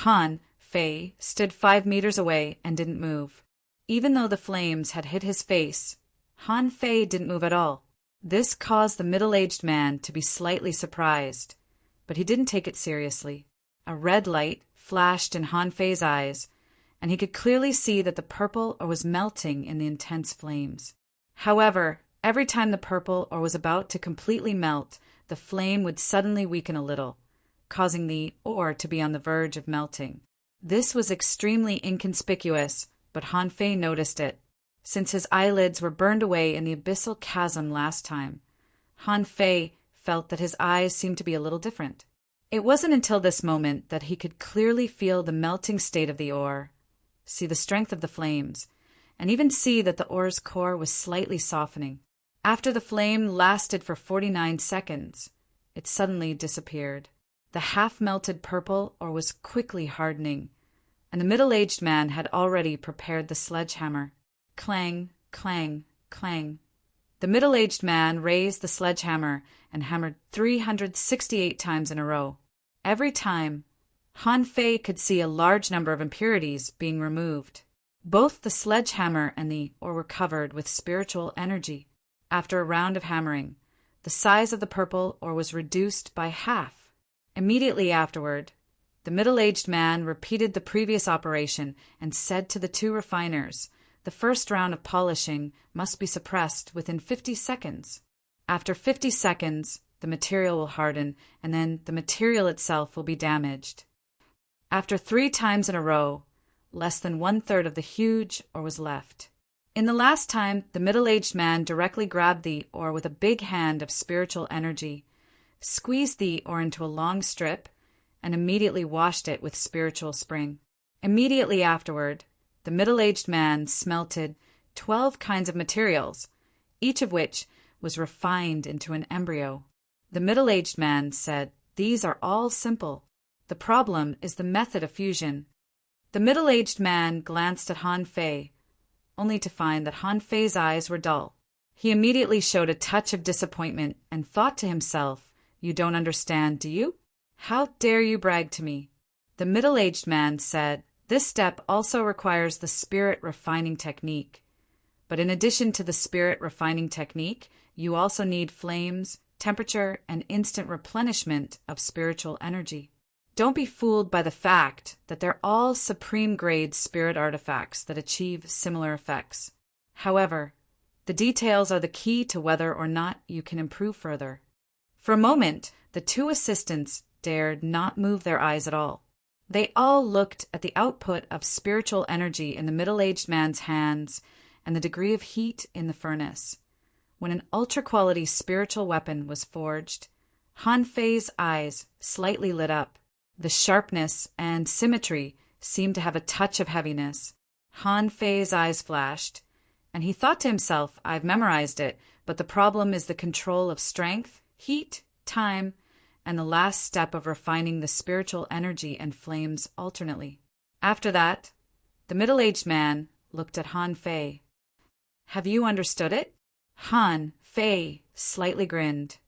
Han Fei stood 5 meters away and didn't move. Even though the flames had hit his face, Han Fei didn't move at all. This caused the middle-aged man to be slightly surprised, but he didn't take it seriously. A red light flashed in Han Fei's eyes, and he could clearly see that the purple ore was melting in the intense flames. However, every time the purple ore was about to completely melt, the flame would suddenly weaken a little, causing the ore to be on the verge of melting. This was extremely inconspicuous, but Han Fei noticed it. Since his eyelids were burned away in the abyssal chasm last time, Han Fei felt that his eyes seemed to be a little different. It wasn't until this moment that he could clearly feel the melting state of the ore, see the strength of the flames, and even see that the ore's core was slightly softening. After the flame lasted for 49 seconds, it suddenly disappeared. The half-melted purple ore was quickly hardening, and the middle-aged man had already prepared the sledgehammer. Clang, clang, clang. The middle-aged man raised the sledgehammer and hammered 368 times in a row. Every time, Han Fei could see a large number of impurities being removed. Both the sledgehammer and the ore were covered with spiritual energy. After a round of hammering, the size of the purple ore was reduced by half. Immediately afterward, the middle-aged man repeated the previous operation and said to the 2 refiners, "The first round of polishing must be suppressed within 50 seconds. After 50 seconds, the material will harden, and then the material itself will be damaged." After 3 times in a row, less than 1/3 of the huge ore was left. In the last time, the middle-aged man directly grabbed the ore with a big hand of spiritual energy, squeezed the ore into a long strip, and immediately washed it with spiritual spring. Immediately afterward, the middle-aged man smelted 12 kinds of materials, each of which was refined into an embryo. The middle-aged man said, "These are all simple. The problem is the method of fusion." The middle-aged man glanced at Han Fei, only to find that Han Fei's eyes were dull. He immediately showed a touch of disappointment and thought to himself, "You don't understand, do you? How dare you brag to me?" The middle-aged man said, "This step also requires the spirit refining technique. But in addition to the spirit refining technique, you also need flames, temperature, and instant replenishment of spiritual energy. Don't be fooled by the fact that they're all supreme grade spirit artifacts that achieve similar effects. However, the details are the key to whether or not you can improve further." For a moment, the 2 assistants dared not move their eyes at all. They all looked at the output of spiritual energy in the middle-aged man's hands and the degree of heat in the furnace. When an ultra-quality spiritual weapon was forged, Han Fei's eyes slightly lit up. The sharpness and symmetry seemed to have a touch of heaviness. Han Fei's eyes flashed, and he thought to himself, I've memorized it, but the problem is the control of strength, heat, time, and the last step of refining the spiritual energy and flames alternately. After that, the middle-aged man looked at Han Fei. Have you understood it? Han Fei slightly grinned.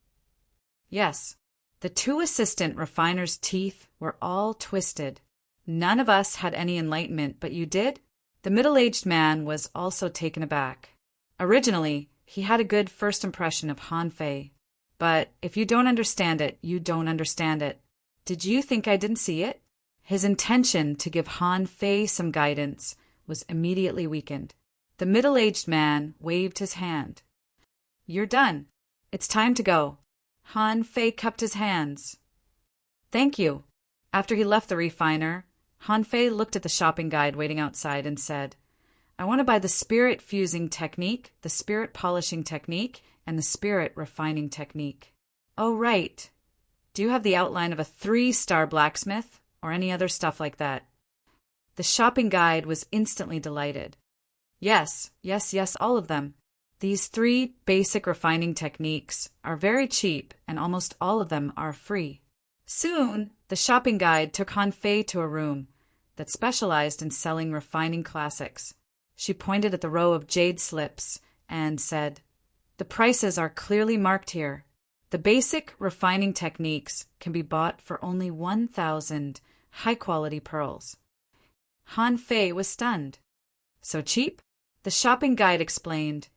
Yes. The two assistant refiners' teeth were all twisted. None of us had any enlightenment, but you did? The middle-aged man was also taken aback. Originally, he had a good first impression of Han Fei. But if you don't understand it, you don't understand it. Did you think I didn't see it? His intention to give Han Fei some guidance was immediately weakened. The middle-aged man waved his hand. You're done. It's time to go. Han Fei cupped his hands. Thank you. After he left the refiner, Han Fei looked at the shopping guide waiting outside and said, I want to buy the spirit fusing technique, the spirit polishing technique, and the spirit refining technique. Oh, right. Do you have the outline of a 3-star blacksmith or any other stuff like that? The shopping guide was instantly delighted. Yes, all of them. These 3 basic refining techniques are very cheap, and almost all of them are free. Soon, the shopping guide took Han Fei to a room that specialized in selling refining classics. She pointed at the row of jade slips and said, The prices are clearly marked here. The basic refining techniques can be bought for only 1,000 high-quality pearls. Han Fei was stunned. So cheap? The shopping guide explained,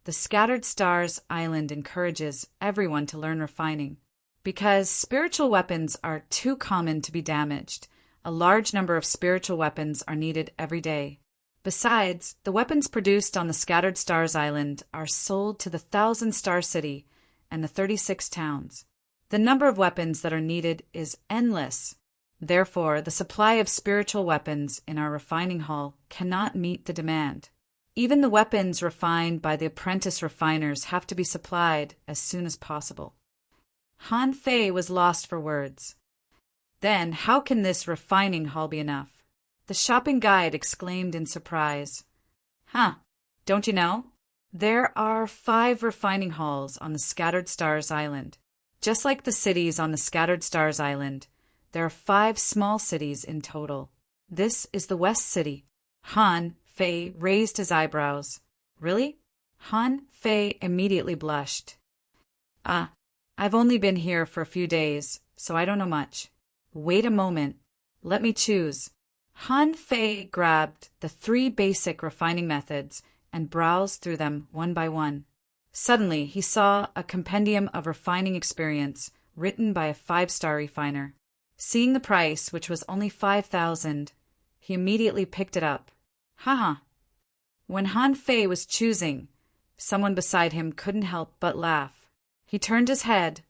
The Scattered Stars Island encourages everyone to learn refining. Because spiritual weapons are too common to be damaged, a large number of spiritual weapons are needed every day. Besides, the weapons produced on the Scattered Stars Island are sold to the 1,000-star city and the 36 towns. The number of weapons that are needed is endless. Therefore, the supply of spiritual weapons in our refining hall cannot meet the demand. Even the weapons refined by the apprentice refiners have to be supplied as soon as possible. Han Fei was lost for words. Then, how can this refining hall be enough? The shopping guide exclaimed in surprise. Don't you know? There are 5 refining halls on the Scattered Stars Island. Just like the cities on the Scattered Stars Island, there are 5 small cities in total. This is the West City. Han Fei raised his eyebrows. Really? Han Fei immediately blushed. I've only been here for a few days, so I don't know much. Wait a moment. Let me choose. Han Fei grabbed the 3 basic refining methods and browsed through them one by one. Suddenly, he saw a compendium of refining experience written by a 5-star refiner. Seeing the price, which was only 5,000, he immediately picked it up. When Han Fei was choosing, someone beside him couldn't help but laugh. He turned his head,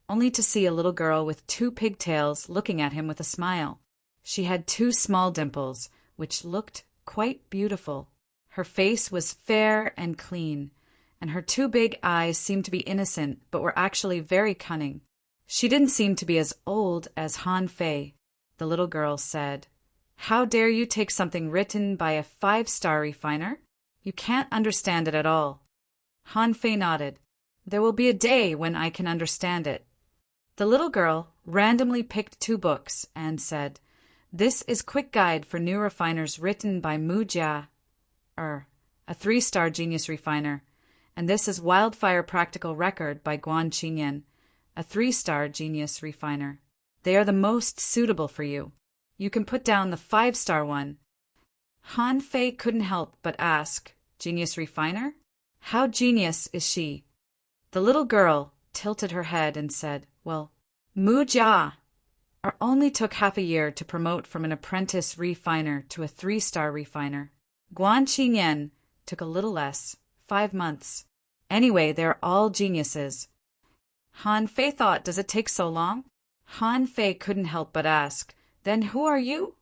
only to see a little girl with 2 pigtails looking at him with a smile. She had 2 small dimples, which looked quite beautiful. Her face was fair and clean, and her 2 big eyes seemed to be innocent, but were actually very cunning. She didn't seem to be as old as Han Fei. The little girl said, How dare you take something written by a 5-star refiner? You can't understand it at all. Han Fei nodded. There will be a day when I can understand it. The little girl randomly picked 2 books and said, This is Quick Guide for New Refiners written by Mu Jia, a 3-star genius refiner, and this is Wildfire Practical Record by Guan Qingyan, a 3-star genius refiner. They are the most suitable for you. You can put down the 5-star one. Han Fei couldn't help but ask, Genius refiner? How genius is she? The little girl tilted her head and said, Well, Mu Jia only took half a year to promote from an apprentice refiner to a 3-star refiner. Guan Qingyan took a little less, 5 months. Anyway, they're all geniuses. Han Fei thought, does it take so long? Han Fei couldn't help but ask, Then who are you?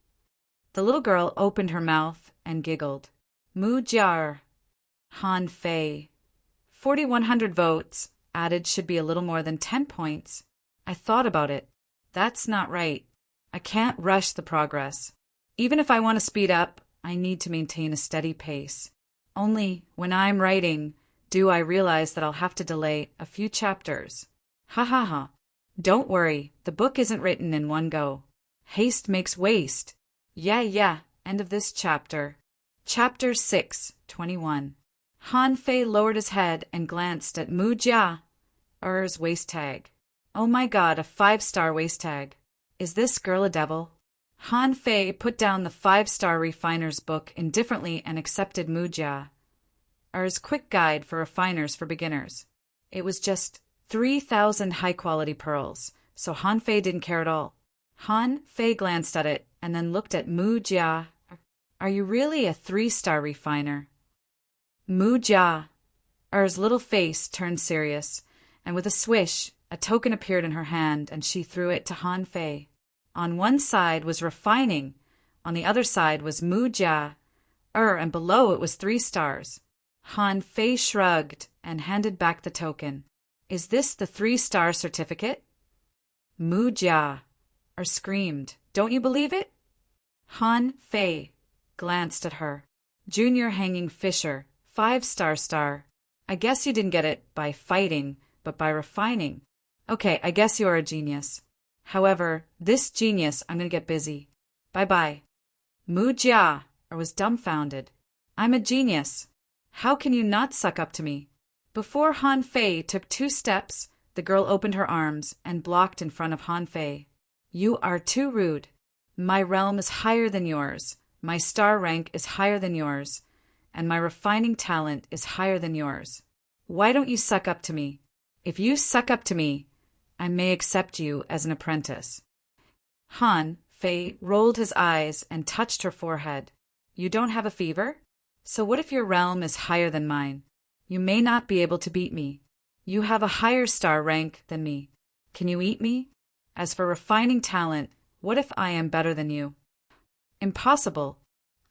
The little girl opened her mouth and giggled. Mu Jia. Han Fei. 4,100 votes. Added should be a little more than 10 points. I thought about it. That's not right. I can't rush the progress. Even if I want to speed up, I need to maintain a steady pace. Only when I'm writing do I realize that I'll have to delay a few chapters. Ha ha ha. Don't worry, the book isn't written in one go. Haste makes waste. Yeah, end of this chapter. Chapter 6, 21. Han Fei lowered his head and glanced at Mu Jia's waist tag. Oh my god, a 5-star waist tag. Is this girl a devil? Han Fei put down the 5-star refiner's book indifferently and accepted Mu Jia's quick guide for refiners for beginners. It was just 3,000 high-quality pearls, so Han Fei didn't care at all. Han Fei glanced at it and then looked at Mu Jia. Are you really a 3-star refiner? Mu Jia's little face turned serious, and with a swish, a token appeared in her hand and she threw it to Han Fei. On one side was refining, on the other side was Mu Jia, and below it was 3 stars. Han Fei shrugged and handed back the token. Is this the 3-star certificate? Mu Jia screamed. Don't you believe it? Han Fei glanced at her. Junior hanging fisher, 5-star star. I guess you didn't get it by fighting, but by refining. Okay, I guess you're a genius. However, this genius, I'm going to get busy. Bye-bye. Mu Jia was dumbfounded. I'm a genius. How can you not suck up to me? Before Han Fei took 2 steps, the girl opened her arms and blocked in front of Han Fei. You are too rude. My realm is higher than yours. My star rank is higher than yours. And my refining talent is higher than yours. Why don't you suck up to me? If you suck up to me, I may accept you as an apprentice. Han Fei rolled his eyes and touched her forehead. You don't have a fever? So what if your realm is higher than mine? You may not be able to beat me. You have a higher star rank than me. Can you eat me? As for refining talent, what if I am better than you? Impossible.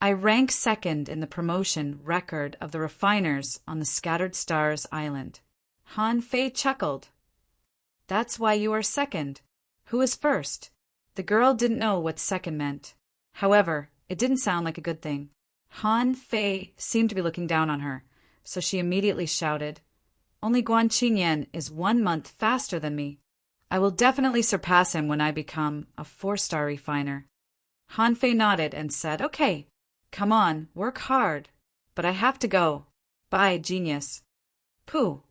I rank 2nd in the promotion record of the refiners on the Scattered Stars Island. Han Fei chuckled. That's why you are 2nd. Who is 1st? The girl didn't know what 2nd meant. However, it didn't sound like a good thing. Han Fei seemed to be looking down on her, so she immediately shouted, Only Guan Qinyan is 1 month faster than me. I will definitely surpass him when I become a 4-star refiner. Han Fei nodded and said, Okay, come on, work hard. But I have to go. Bye, genius. Pooh.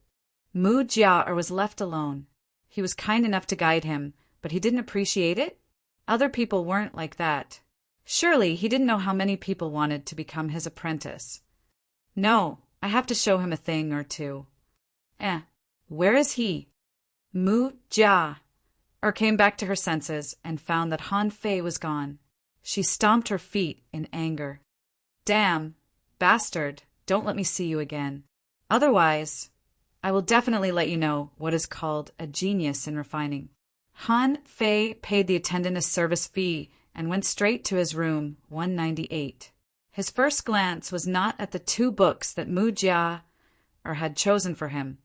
Mu Jia was left alone. He was kind enough to guide him, but he didn't appreciate it? Other people weren't like that. Surely he didn't know how many people wanted to become his apprentice. No, I have to show him a thing or two. Where is he? Mu Jia came back to her senses and found that Han Fei was gone. She stomped her feet in anger. Damn, bastard, don't let me see you again. Otherwise, I will definitely let you know what is called a genius in refining. Han Fei paid the attendant a service fee and went straight to his room 198. His first glance was not at the 2 books that Mu Jia had chosen for him,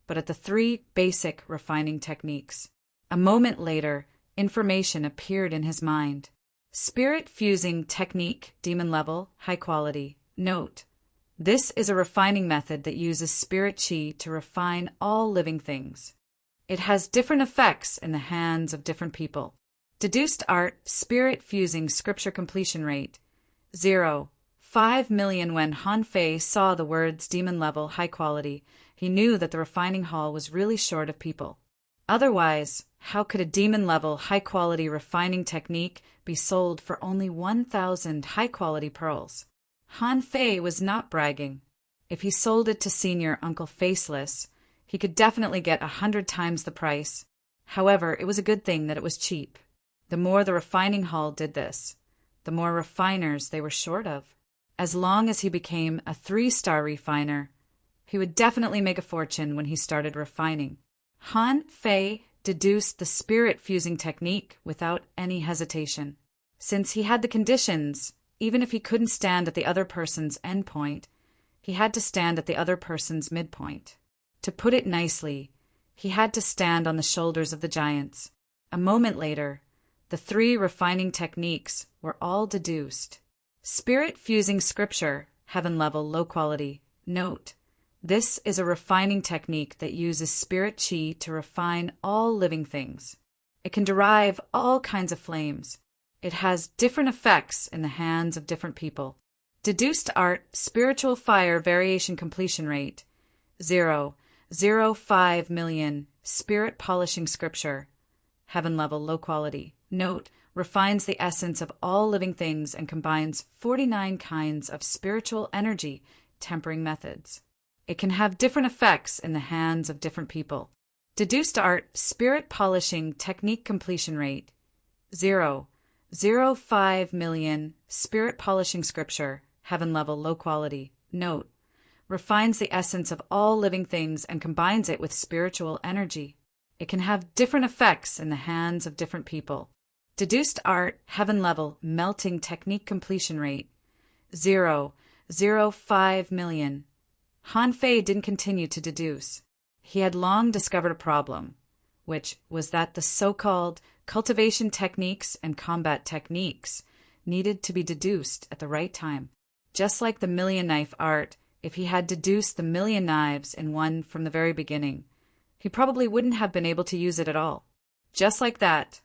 but at the 3 basic refining techniques. A moment later, information appeared in his mind. Spirit fusing technique, demon level, high quality. Note: this is a refining method that uses spirit chi to refine all living things. It has different effects in the hands of different people. Deduced art, spirit fusing scripture completion rate, 0.5 million. When Han Fei saw the words demon level, high quality, he knew that the refining hall was really short of people. Otherwise, how could a demon level, high quality refining technique be sold for only 1,000 high quality pearls? Han Fei was not bragging. If he sold it to Senior Uncle Faceless, he could definitely get 100 times the price. However, it was a good thing that it was cheap. The more the refining hall did this, the more refiners they were short of. As long as he became a 3-star refiner, he would definitely make a fortune when he started refining. Han Fei deduced the spirit fusing technique without any hesitation. Since he had the conditions, even if he couldn't stand at the other person's endpoint, he had to stand at the other person's midpoint. To put it nicely, he had to stand on the shoulders of the giants. A moment later, the 3 refining techniques were all deduced. Spirit fusing scripture, heaven level, low quality. Note: this is a refining technique that uses spirit chi to refine all living things. It can derive all kinds of flames. It has different effects in the hands of different people. Deduced art, spiritual fire variation completion rate, 0.05 million. Spirit polishing scripture, heaven level, low quality. Note: refines the essence of all living things and combines 49 kinds of spiritual energy tempering methods. It can have different effects in the hands of different people. Deduced art, spirit polishing technique completion rate, 0.05 million. Spirit polishing scripture, heaven level, low quality. Note: refines the essence of all living things and combines it with spiritual energy. It can have different effects in the hands of different people. Deduced art, heaven level, melting technique completion rate, 0.05 million. Han Fei didn't continue to deduce. He had long discovered a problem, which was that the so-called cultivation techniques and combat techniques needed to be deduced at the right time. Just like the million knife art, if he had deduced the million knives in one from the very beginning, he probably wouldn't have been able to use it at all. Just like that,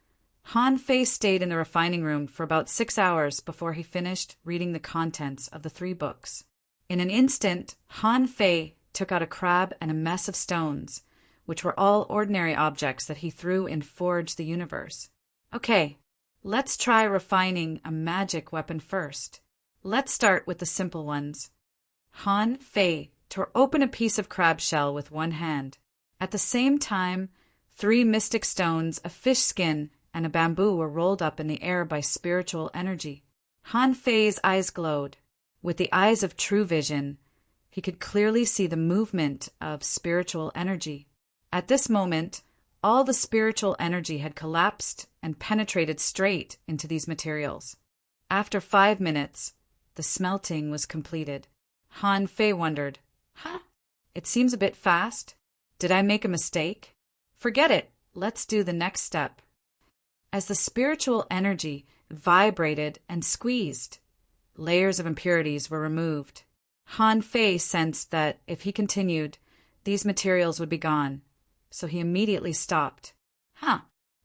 Han Fei stayed in the refining room for about 6 hours before he finished reading the contents of the 3 books. In an instant, Han Fei took out a crab and a mess of stones, which were all ordinary objects that he threw in Forge the Universe. Okay, let's try refining a magic weapon first. Let's start with the simple ones. Han Fei tore open a piece of crab shell with one hand. At the same time, 3 mystic stones, a fish skin, and a bamboo were rolled up in the air by spiritual energy. Han Fei's eyes glowed. With the eyes of true vision, he could clearly see the movement of spiritual energy. At this moment, all the spiritual energy had collapsed and penetrated straight into these materials. After 5 minutes, the smelting was completed. Han Fei wondered, it seems a bit fast. Did I make a mistake? Forget it. Let's do the next step. As the spiritual energy vibrated and squeezed, layers of impurities were removed. Han Fei sensed that if he continued, these materials would be gone, so he immediately stopped.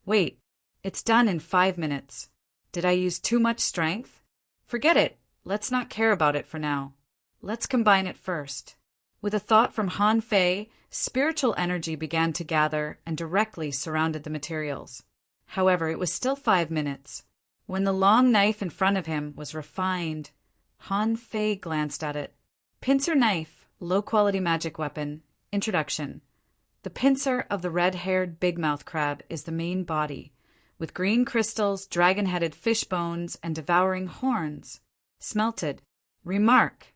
Wait, it's done in 5 minutes. Did I use too much strength? Forget it. Let's not care about it for now. Let's combine it first. With a thought from Han Fei, spiritual energy began to gather and directly surrounded the materials. However, it was still 5 minutes. When the long knife in front of him was refined, Han Fei glanced at it. Pincer knife, low-quality magic weapon. Introduction. The pincer of the red-haired big-mouth crab is the main body, with green crystals, dragon-headed fish bones, and devouring horns. Smelted. Remark: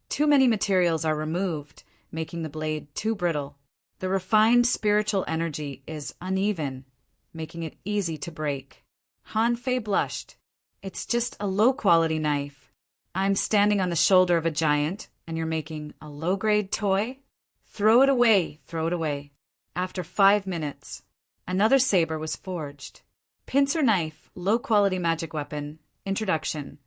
too many materials are removed, making the blade too brittle. The refined spiritual energy is uneven, making it easy to break. Han Fei blushed. It's just a low-quality knife. I'm standing on the shoulder of a giant, and you're making a low-grade toy? Throw it away, throw it away. After 5 minutes, another saber was forged. Pincer knife, low-quality magic weapon. Introduction.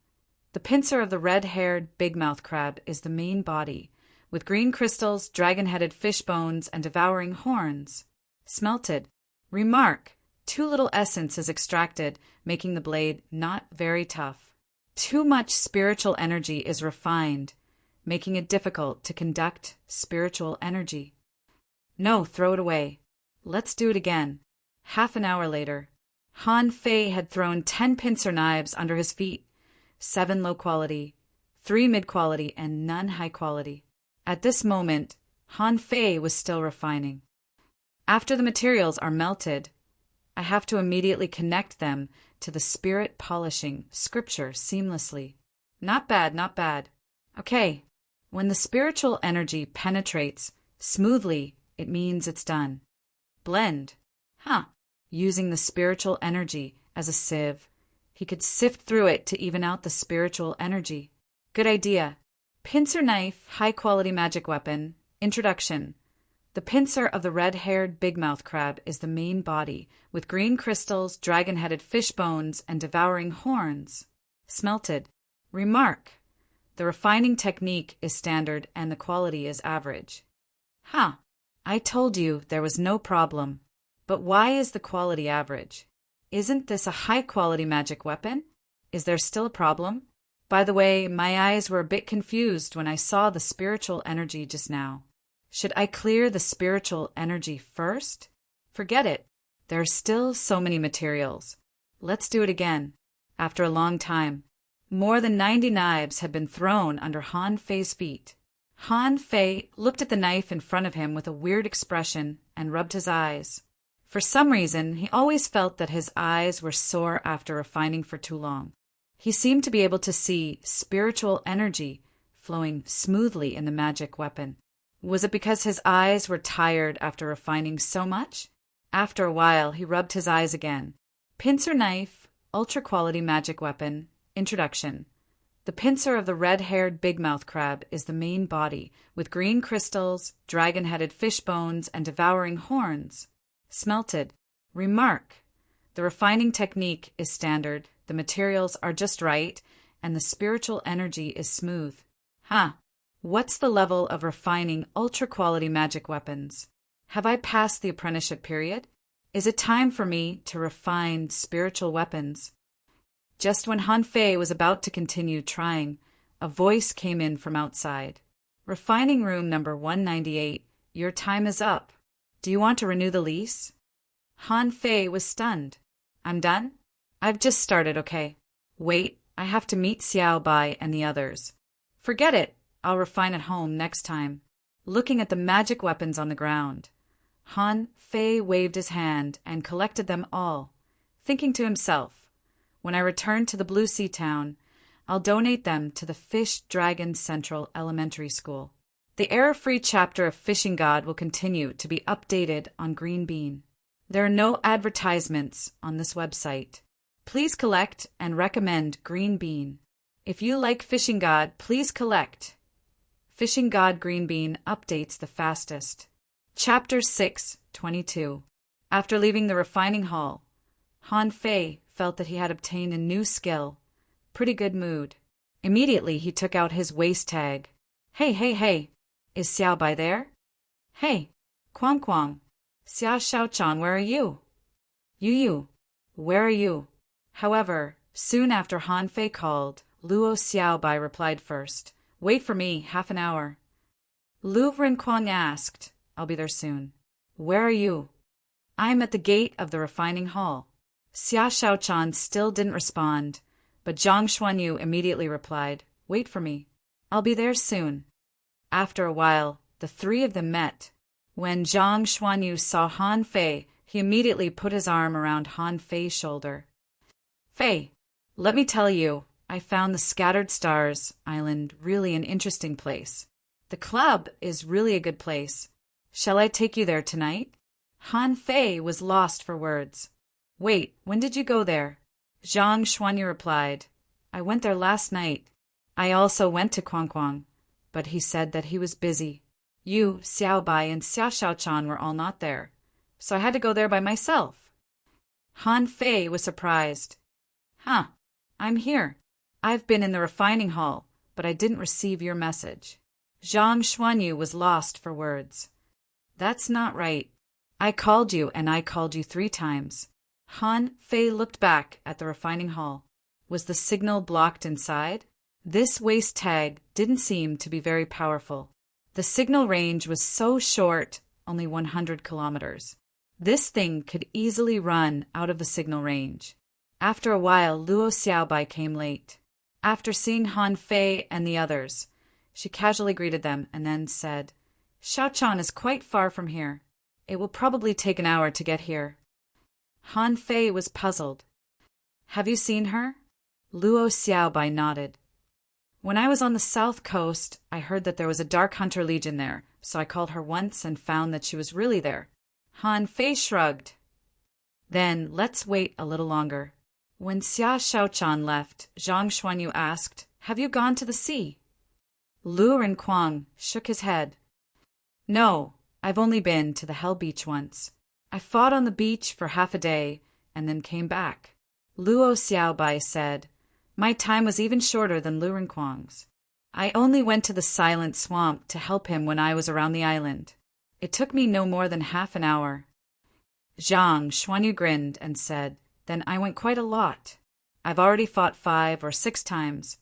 The pincer of the red-haired big-mouth crab is the main body, with green crystals, dragon-headed fish bones, and devouring horns. Smelted. Remark: too little essence is extracted, making the blade not very tough. Too much spiritual energy is refined, making it difficult to conduct spiritual energy. No, throw it away. Let's do it again. Half an hour later, Han Fei had thrown 10 pincer knives under his feet, 7 low quality, 3 mid quality, and none high quality. At this moment, Han Fei was still refining. After the materials are melted, I have to immediately connect them to the spirit polishing scripture seamlessly. Not bad, not bad. Okay, when the spiritual energy penetrates smoothly, it means it's done. Blend. Using the spiritual energy as a sieve, he could sift through it to even out the spiritual energy. Good idea. Pincer knife, high-quality magic weapon. Introduction. The pincer of the red-haired big-mouth crab is the main body, with green crystals, dragon-headed fish bones, and devouring horns. Smelted. Remark. The refining technique is standard and the quality is average. I told you there was no problem. But why is the quality average? Isn't this a high-quality magic weapon? Is there still a problem? By the way, my eyes were a bit confused when I saw the spiritual energy just now. Should I clear the spiritual energy first? Forget it. There are still so many materials. Let's do it again. After a long time. More than 90 knives had been thrown under Han Fei's feet. Han Fei looked at the knife in front of him with a weird expression and rubbed his eyes. For some reason, he always felt that his eyes were sore after refining for too long. He seemed to be able to see spiritual energy flowing smoothly in the magic weapon. Was it because his eyes were tired after refining so much? After a while, he rubbed his eyes again. Pincer knife, ultra-quality magic weapon. Introduction. The pincer of the red-haired big-mouth crab is the main body, with green crystals, dragon-headed fish bones, and devouring horns. Smelted. Remark. The refining technique is standard, the materials are just right, and the spiritual energy is smooth. What's the level of refining ultra-quality magic weapons? Have I passed the apprenticeship period? Is it time for me to refine spiritual weapons? Just when Han Fei was about to continue trying, a voice came in from outside. Refining room number 198, your time is up. Do you want to renew the lease? Han Fei was stunned. I'm done? I've just started, okay. Wait, I have to meet Xiao Bai and the others. Forget it, I'll refine at home next time. Looking at the magic weapons on the ground, Han Fei waved his hand and collected them all, thinking to himself, when I return to the Blue Sea Town, I'll donate them to the Fish Dragon Central Elementary School. The error-free chapter of Fishing God will continue to be updated on Green Bean. There are no advertisements on this website. Please collect and recommend Green Bean. If you like Fishing God, please collect. Fishing God Green Bean updates the fastest. Chapter 6:22. After leaving the refining hall, Han Fei felt that he had obtained a new skill. Pretty good mood. Immediately he took out his waist tag. Hey. Is Xiao Bai there? Hey, Kwang. Xia Xiaochan, where are you? Yu, where are you? However, soon after Han Fei called, Luo Xiao Bai replied first. Wait for me, half an hour. Lu Rinquang asked, I'll be there soon. Where are you? I'm at the gate of the refining hall. Xia Xiaochan still didn't respond, but Zhang Xuanyu immediately replied, Wait for me. I'll be there soon. After a while, the three of them met. When Zhang Xuanyu saw Han Fei, he immediately put his arm around Han Fei's shoulder. Fei, let me tell you, I found the Scattered Stars Island really an interesting place. The club is really a good place. Shall I take you there tonight? Han Fei was lost for words. Wait, when did you go there? Zhang Xuanyu replied, I went there last night. I also went to Kwang, but he said that he was busy. You, Xiao Bai, and Xia Xiaochan were all not there, so I had to go there by myself. Han Fei was surprised. I'm here. I've been in the refining hall, but I didn't receive your message. Zhang Xuanyu was lost for words. That's not right. I called you, and I called you 3 times. Han Fei looked back at the refining hall. Was the signal blocked inside? This waist tag didn't seem to be very powerful. The signal range was so short, only 100 kilometers. This thing could easily run out of the signal range. After a while, Luo Xiaobai came late. After seeing Han Fei and the others, she casually greeted them and then said, Xiaochan is quite far from here. It will probably take an hour to get here. Han Fei was puzzled. Have you seen her? Luo Xiaobai nodded. When I was on the south coast, I heard that there was a Dark Hunter Legion there, so I called her once and found that she was really there. Han Fei shrugged. Then let's wait a little longer. When Xia Xiaochan left, Zhang Xuanyu asked, Have you gone to the sea? Lu Renquang shook his head. No, I've only been to the Hell Beach once. I fought on the beach for half a day and then came back. Luo Xiaobai said, my time was even shorter than Lu Renquang's. I only went to the Silent Swamp to help him when I was around the island. It took me no more than half an hour. Zhang Xuanyu grinned and said, then I went quite a lot. I've already fought 5 or 6 times,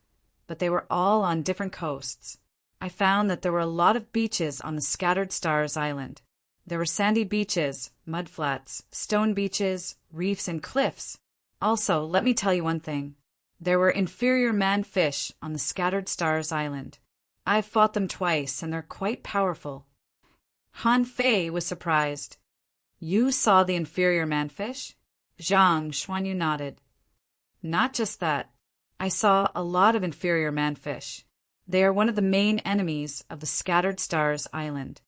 but they were all on different coasts. I found that there were a lot of beaches on the Scattered Stars Island. There were sandy beaches, mudflats, stone beaches, reefs, and cliffs. Also, let me tell you one thing. There were inferior man-fish on the Scattered Stars Island. I've fought them twice, and they're quite powerful. Han Fei was surprised. You saw the inferior man-fish? Zhang Xuanyu nodded. Not just that. I saw a lot of inferior man-fish. They are one of the main enemies of the Scattered Stars Island.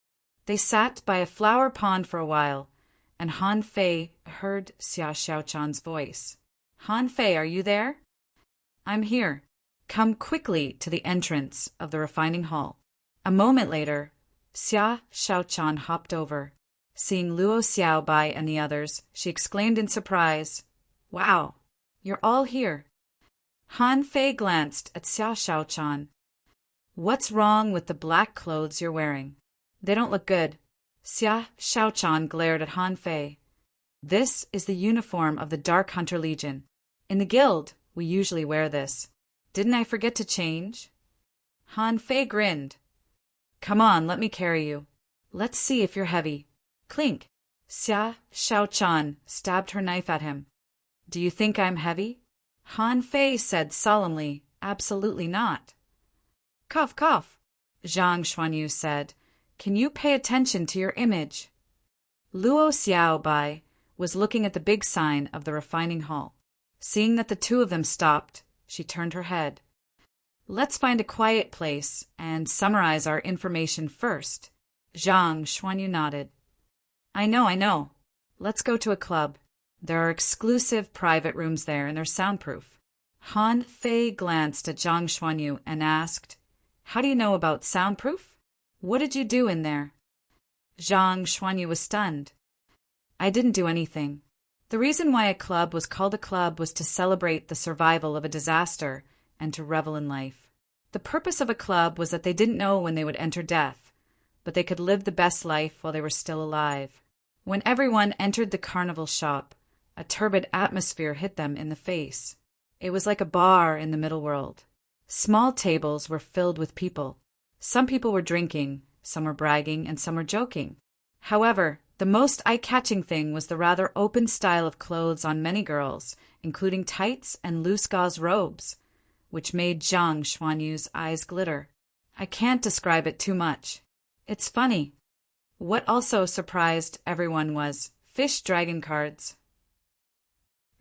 They sat by a flower pond for a while, and Han Fei heard Xia Xiaochan's voice. Han Fei, are you there? I'm here. Come quickly to the entrance of the refining hall. A moment later, Xia Xiaochan hopped over. Seeing Luo Xiaobai and the others, she exclaimed in surprise, Wow, you're all here. Han Fei glanced at Xia Xiaochan. What's wrong with the black clothes you're wearing? They don't look good. Xia Xiaochan glared at Han Fei. This is the uniform of the Dark Hunter Legion. In the guild, we usually wear this. Didn't I forget to change? Han Fei grinned. Come on, let me carry you. Let's see if you're heavy. Clink. Xia Xiaochan stabbed her knife at him. Do you think I'm heavy? Han Fei said solemnly, absolutely not. Cough, cough. Zhang Xuanyu said, can you pay attention to your image? Luo Xiaobai was looking at the big sign of the refining hall. Seeing that the two of them stopped, she turned her head. Let's find a quiet place and summarize our information first. Zhang Xuanyu nodded. I know. Let's go to a club. There are exclusive private rooms there and they're soundproof. Han Fei glanced at Zhang Xuanyu and asked, How do you know about soundproof? What did you do in there? Zhang Xuanyu was stunned. I didn't do anything. The reason why a club was called a club was to celebrate the survival of a disaster and to revel in life. The purpose of a club was that they didn't know when they would enter death, but they could live the best life while they were still alive. When everyone entered the carnival shop, a turbid atmosphere hit them in the face. It was like a bar in the middle world. Small tables were filled with people. Some people were drinking, some were bragging, and some were joking. However, the most eye-catching thing was the rather open style of clothes on many girls, including tights and loose gauze robes, which made Zhang Xuanyu's eyes glitter. I can't describe it too much. It's funny. What also surprised everyone was fish dragon cards.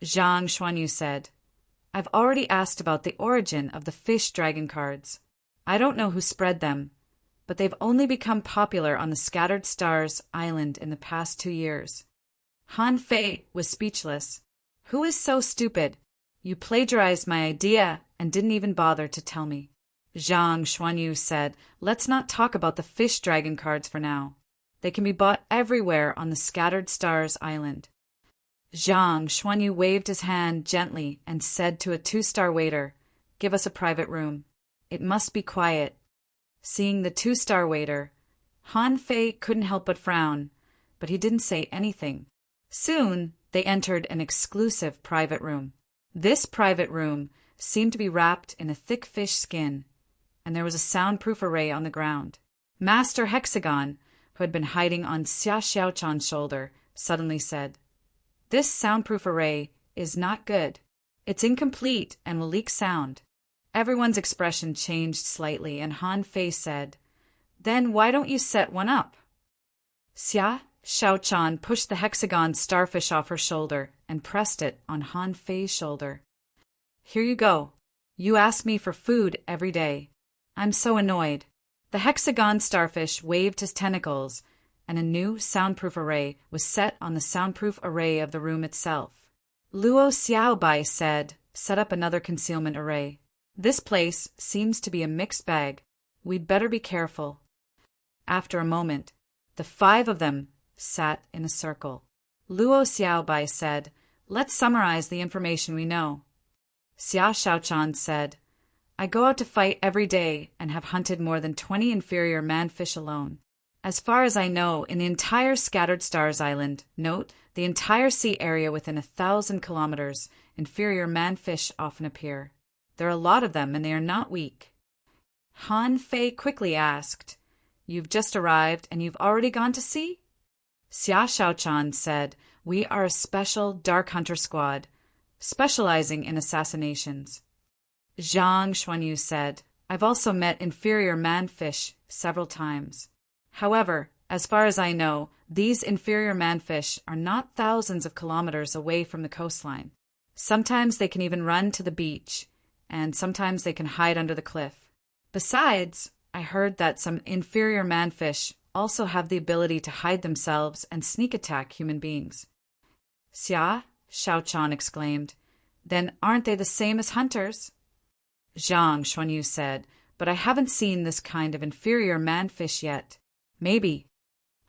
Zhang Xuanyu said, I've already asked about the origin of the fish dragon cards. I don't know who spread them, but they've only become popular on the Scattered Stars Island in the past 2 years. Han Fei was speechless. Who is so stupid? You plagiarized my idea and didn't even bother to tell me. Zhang Xuanyu said, Let's not talk about the fish dragon cards for now. They can be bought everywhere on the Scattered Stars Island. Zhang Xuanyu waved his hand gently and said to a 2-star waiter, Give us a private room. It must be quiet. Seeing the 2-star waiter, Han Fei couldn't help but frown, but he didn't say anything. Soon, they entered an exclusive private room. This private room seemed to be wrapped in a thick fish skin, and there was a soundproof array on the ground. Master Hexagon, who had been hiding on Xia Xiaochan's shoulder, suddenly said, This soundproof array is not good. It's incomplete and will leak sound. Everyone's expression changed slightly, and Han Fei said, Then why don't you set one up? Xia Xiaochan pushed the hexagon starfish off her shoulder and pressed it on Han Fei's shoulder. Here you go. You ask me for food every day. I'm so annoyed. The hexagon starfish waved his tentacles, and a new soundproof array was set on the soundproof array of the room itself. Luo Xiaobai said, Set up another concealment array. This place seems to be a mixed bag. We'd better be careful. After a moment, the 5 of them sat in a circle. Luo Xiaobai said, "Let's summarize the information we know." Xia Shaochan said, "I go out to fight every day and have hunted more than 20 inferior man-fish alone. As far as I know, in the entire Scattered Stars Island, note, the entire sea area within 1,000 kilometers, inferior man-fish often appear. There are a lot of them, and they are not weak." Han Fei quickly asked, "You've just arrived and you've already gone to sea?" Xia Shaochan said, "We are a special Dark Hunter squad, specializing in assassinations." Zhang Xuanyu said, "I've also met inferior man-fish several times. However, as far as I know, these inferior man-fish are not thousands of kilometers away from the coastline. Sometimes they can even run to the beach, and sometimes they can hide under the cliff. Besides, I heard that some inferior man-fish also have the ability to hide themselves and sneak attack human beings." "Xia," Shaochan exclaimed, "then aren't they the same as hunters?" Zhang Xuanyu said, "But I haven't seen this kind of inferior man-fish yet." "Maybe."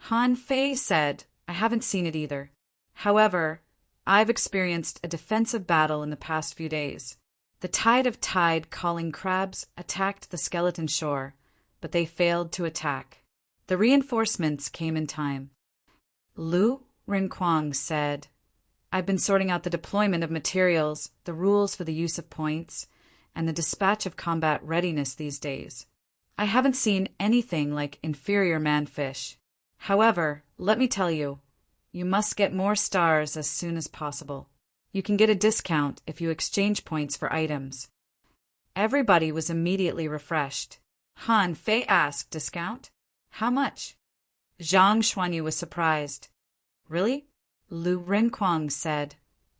Han Fei said, "I haven't seen it either. However, I've experienced a defensive battle in the past few days. The tide of tide calling crabs attacked the skeleton shore, but they failed to attack. The reinforcements came in time." Lu Rinquang said, "I've been sorting out the deployment of materials, the rules for the use of points, and the dispatch of combat readiness these days. I haven't seen anything like inferior man-fish. However, let me tell you, you must get more stars as soon as possible. You can get a discount if you exchange points for items." Everybody was immediately refreshed. Han Fei asked, "Discount? How much?" Zhang Xuanyu was surprised. "Really?" Lu Rinquang said,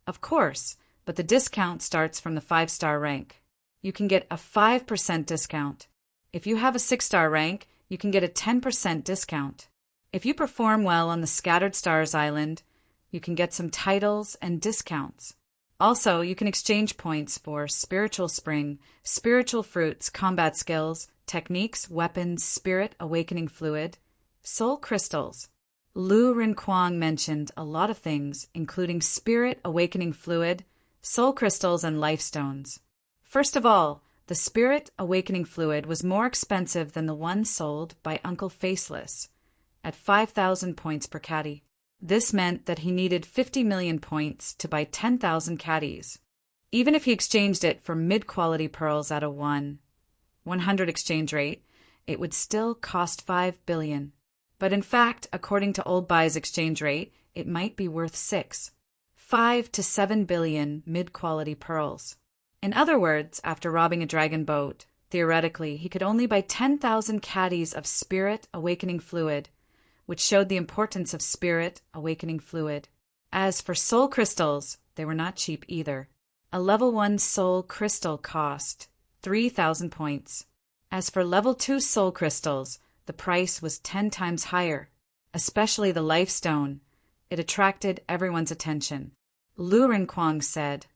"Of course, but the discount starts from the 5-star rank. You can get a 5% discount. If you have a 6-star rank, you can get a 10% discount. If you perform well on the Scattered Stars Island, you can get some titles and discounts. Also, you can exchange points for spiritual spring, spiritual fruits, combat skills, techniques, weapons, spirit awakening fluid, soul crystals." Lu Rinquang mentioned a lot of things, including spirit awakening fluid, soul crystals, and life stones. First of all, the spirit awakening fluid was more expensive than the one sold by Uncle Faceless, at 5,000 points per caddy. This meant that he needed 50 million points to buy 10,000 caddies. Even if he exchanged it for mid-quality pearls at a 100 exchange rate, it would still cost 5 billion. But in fact, according to Old Buy's exchange rate, it might be worth 5 to 7 billion mid-quality pearls. In other words, after robbing a dragon boat, theoretically, he could only buy 10,000 caddies of spirit awakening fluid, which showed the importance of spirit awakening fluid. As for soul crystals, they were not cheap either. A level 1 soul crystal cost 3,000 points. As for level 2 soul crystals, the price was 10 times higher, especially the life stone. It attracted everyone's attention. Lu Rinquang said,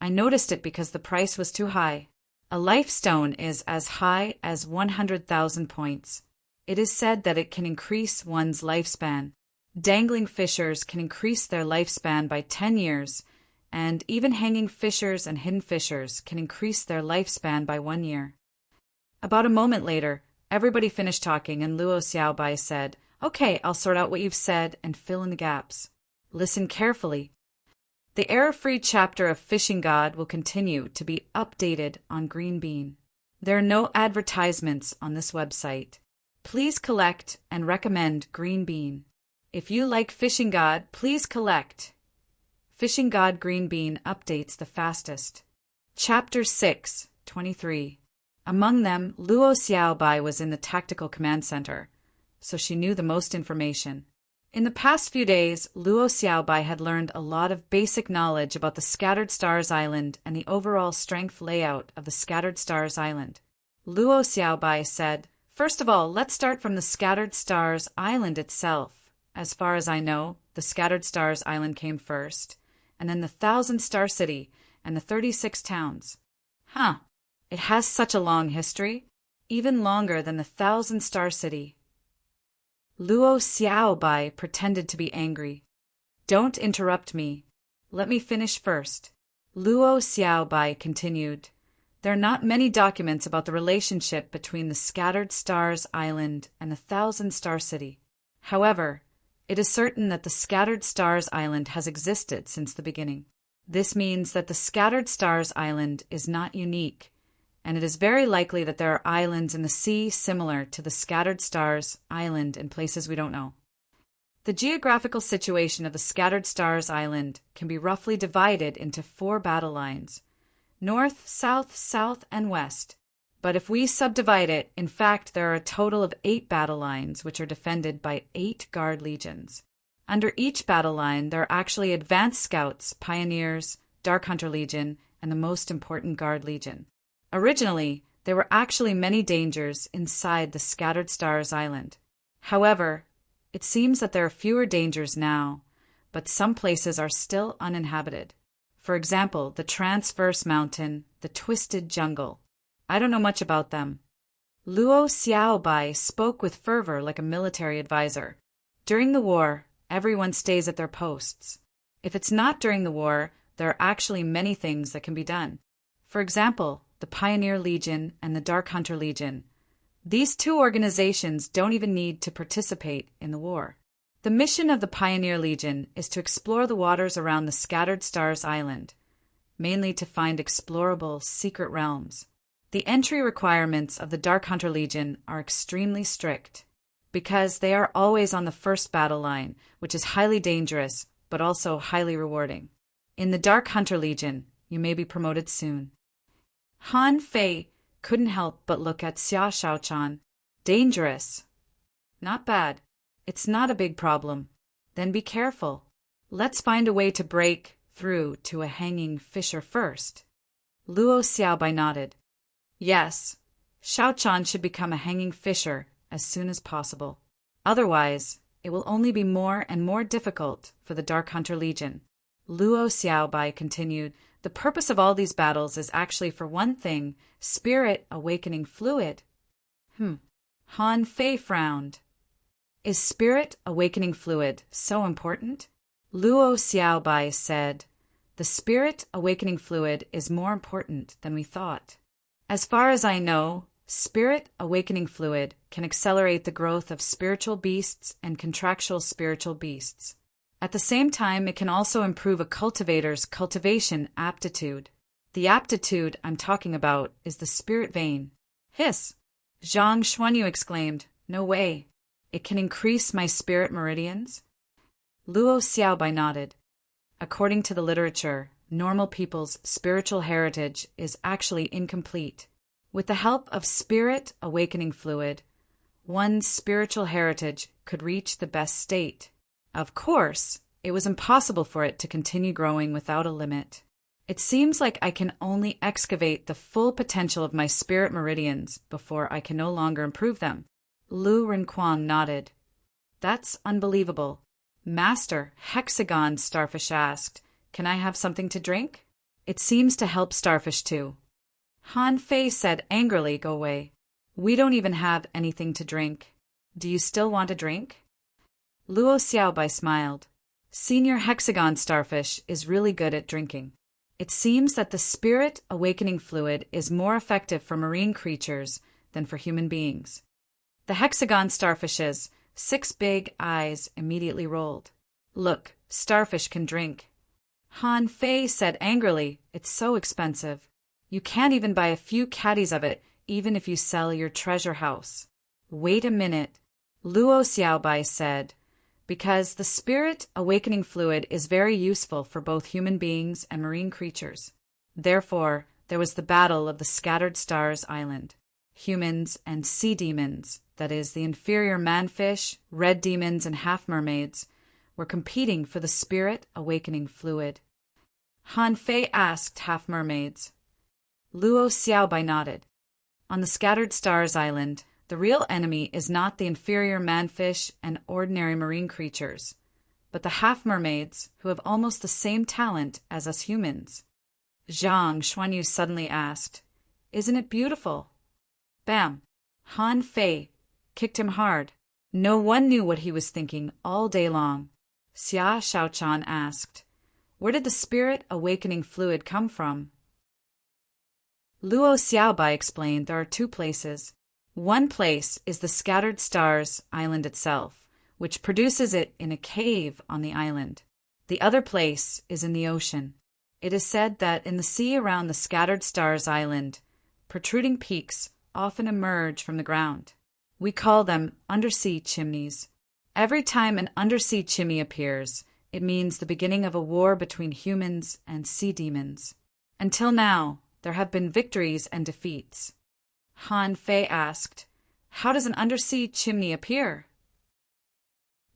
"I noticed it because the price was too high. A life stone is as high as 100,000 points. It is said that it can increase one's lifespan. Dangling fishers can increase their lifespan by 10 years, and even hanging fishers and hidden fishers can increase their lifespan by 1 year." About a moment later, everybody finished talking and Luo Xiaobai said, "Okay, I'll sort out what you've said and fill in the gaps. Listen carefully. The error-free chapter of Fishing God will continue to be updated on Green Bean. There are no advertisements on this website. Please collect and recommend Green Bean. If you like Fishing God, please collect. Fishing God Green Bean updates the fastest." Chapter 6, 23. Among them, Luo Xiaobai was in the Tactical Command Center, so she knew the most information. In the past few days, Luo Xiaobai had learned a lot of basic knowledge about the Scattered Stars Island and the overall strength layout of the Scattered Stars Island. Luo Xiaobai said, "First of all, let's start from the Scattered Stars Island itself. As far as I know, the Scattered Stars Island came first, and then the 1,000-star city and the 36 towns." "Huh. It has such a long history?" even longer than the Thousand-Star City. Luo Xiaobai pretended to be angry. Don't interrupt me. Let me finish first. Luo Xiaobai continued. There are not many documents about the relationship between the Scattered Stars Island and the Thousand-Star City. However, it is certain that the Scattered Stars Island has existed since the beginning. This means that the Scattered Stars Island is not unique, and it is very likely that there are islands in the sea similar to the Scattered Stars Island in places we don't know. The geographical situation of the Scattered Stars Island can be roughly divided into 4 battle lines: north, south, south, and west. But if we subdivide it, in fact, there are a total of 8 battle lines, which are defended by 8 guard legions. Under each battle line, there are actually advanced scouts, pioneers, Dark Hunter Legion, and the most important Guard Legion. Originally, there were actually many dangers inside the Scattered Stars Island. However, it seems that there are fewer dangers now, but some places are still uninhabited. For example, the Transverse Mountain, the Twisted Jungle. I don't know much about them. Luo Xiaobai spoke with fervor like a military advisor. During the war, everyone stays at their posts. If it's not during the war, there are actually many things that can be done. For example, the Pioneer Legion and the Dark Hunter Legion. These 2 organizations don't even need to participate in the war. The mission of the Pioneer Legion is to explore the waters around the Scattered Stars Island, mainly to find explorable secret realms. The entry requirements of the Dark Hunter Legion are extremely strict, because they are always on the first battle line, which is highly dangerous, but also highly rewarding. In the Dark Hunter Legion, you may be promoted soon. Han Fei couldn't help but look at Xia Shaochan. Dangerous. Not bad. It's not a big problem. Then be careful. Let's find a way to break through to a hanging fisher first. Luo Xiaobai nodded. Yes, Shaochan should become a hanging fisher as soon as possible. Otherwise, it will only be more and more difficult for the Dark Hunter Legion. Luo Xiaobai continued, the purpose of all these battles is actually for one thing, spirit awakening fluid. Han Fei frowned. Is spirit awakening fluid so important? Luo Xiaobai said, the spirit awakening fluid is more important than we thought. As far as I know, spirit awakening fluid can accelerate the growth of spiritual beasts and contractual spiritual beasts. At the same time, it can also improve a cultivator's cultivation aptitude. The aptitude I'm talking about is the spirit vein. Hiss! Zhang Xuanyu exclaimed, no way. It can increase my spirit meridians? Luo Xiaobai nodded. According to the literature, normal people's spiritual heritage is actually incomplete. With the help of spirit awakening fluid, one's spiritual heritage could reach the best state. Of course, it was impossible for it to continue growing without a limit. It seems like I can only excavate the full potential of my spirit meridians before I can no longer improve them. Lu Renquang nodded. That's unbelievable. Master, Hexagon Starfish asked, can I have something to drink? It seems to help Starfish too. Han Fei said angrily, go away. We don't even have anything to drink. Do you still want a drink? Luo Xiaobai smiled. Senior Hexagon Starfish is really good at drinking. It seems that the spirit awakening fluid is more effective for marine creatures than for human beings. The Hexagon Starfish's 6 big eyes immediately rolled. Look, Starfish can drink. Han Fei said angrily, it's so expensive. You can't even buy a few caddies of it, even if you sell your treasure house. Wait a minute, Luo Xiaobai said, because the spirit awakening fluid is very useful for both human beings and marine creatures. Therefore, there was the battle of the Scattered Stars Island. Humans and sea demons, that is, the inferior manfish, red demons, and half-mermaids, were competing for the spirit awakening fluid. Han Fei asked half-mermaids. Luo Xiaobai nodded. On the Scattered Stars Island, the real enemy is not the inferior manfish and ordinary marine creatures, but the half-mermaids who have almost the same talent as us humans. Zhang Xuanyu suddenly asked, isn't it beautiful? Bam! Han Fei kicked him hard. No one knew what he was thinking all day long. Xia Shaochan asked, "Where did the spirit awakening fluid come from?" Luo Xiaobai explained there are two places. One place is the Scattered Stars Island itself, which produces it in a cave on the island. The other place is in the ocean. It is said that in the sea around the Scattered Stars Island, protruding peaks often emerge from the ground. We call them undersea chimneys. Every time an undersea chimney appears, it means the beginning of a war between humans and sea demons. Until now, there have been victories and defeats. Han Fei asked, "How does an undersea chimney appear?"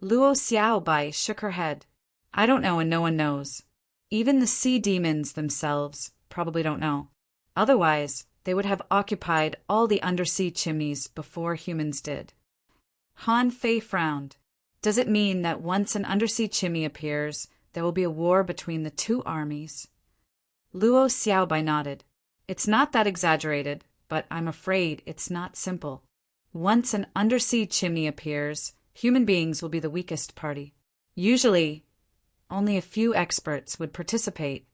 Luo Xiaobai shook her head. "I don't know and no one knows. Even the sea demons themselves probably don't know. Otherwise, they would have occupied all the undersea chimneys before humans did." Han Fei frowned. "Does it mean that once an undersea chimney appears, there will be a war between the two armies?" Luo Xiaobai nodded. "It's not that exaggerated, but I'm afraid it's not simple. Once an undersea chimney appears, human beings will be the weakest party. Usually, only a few experts would participate.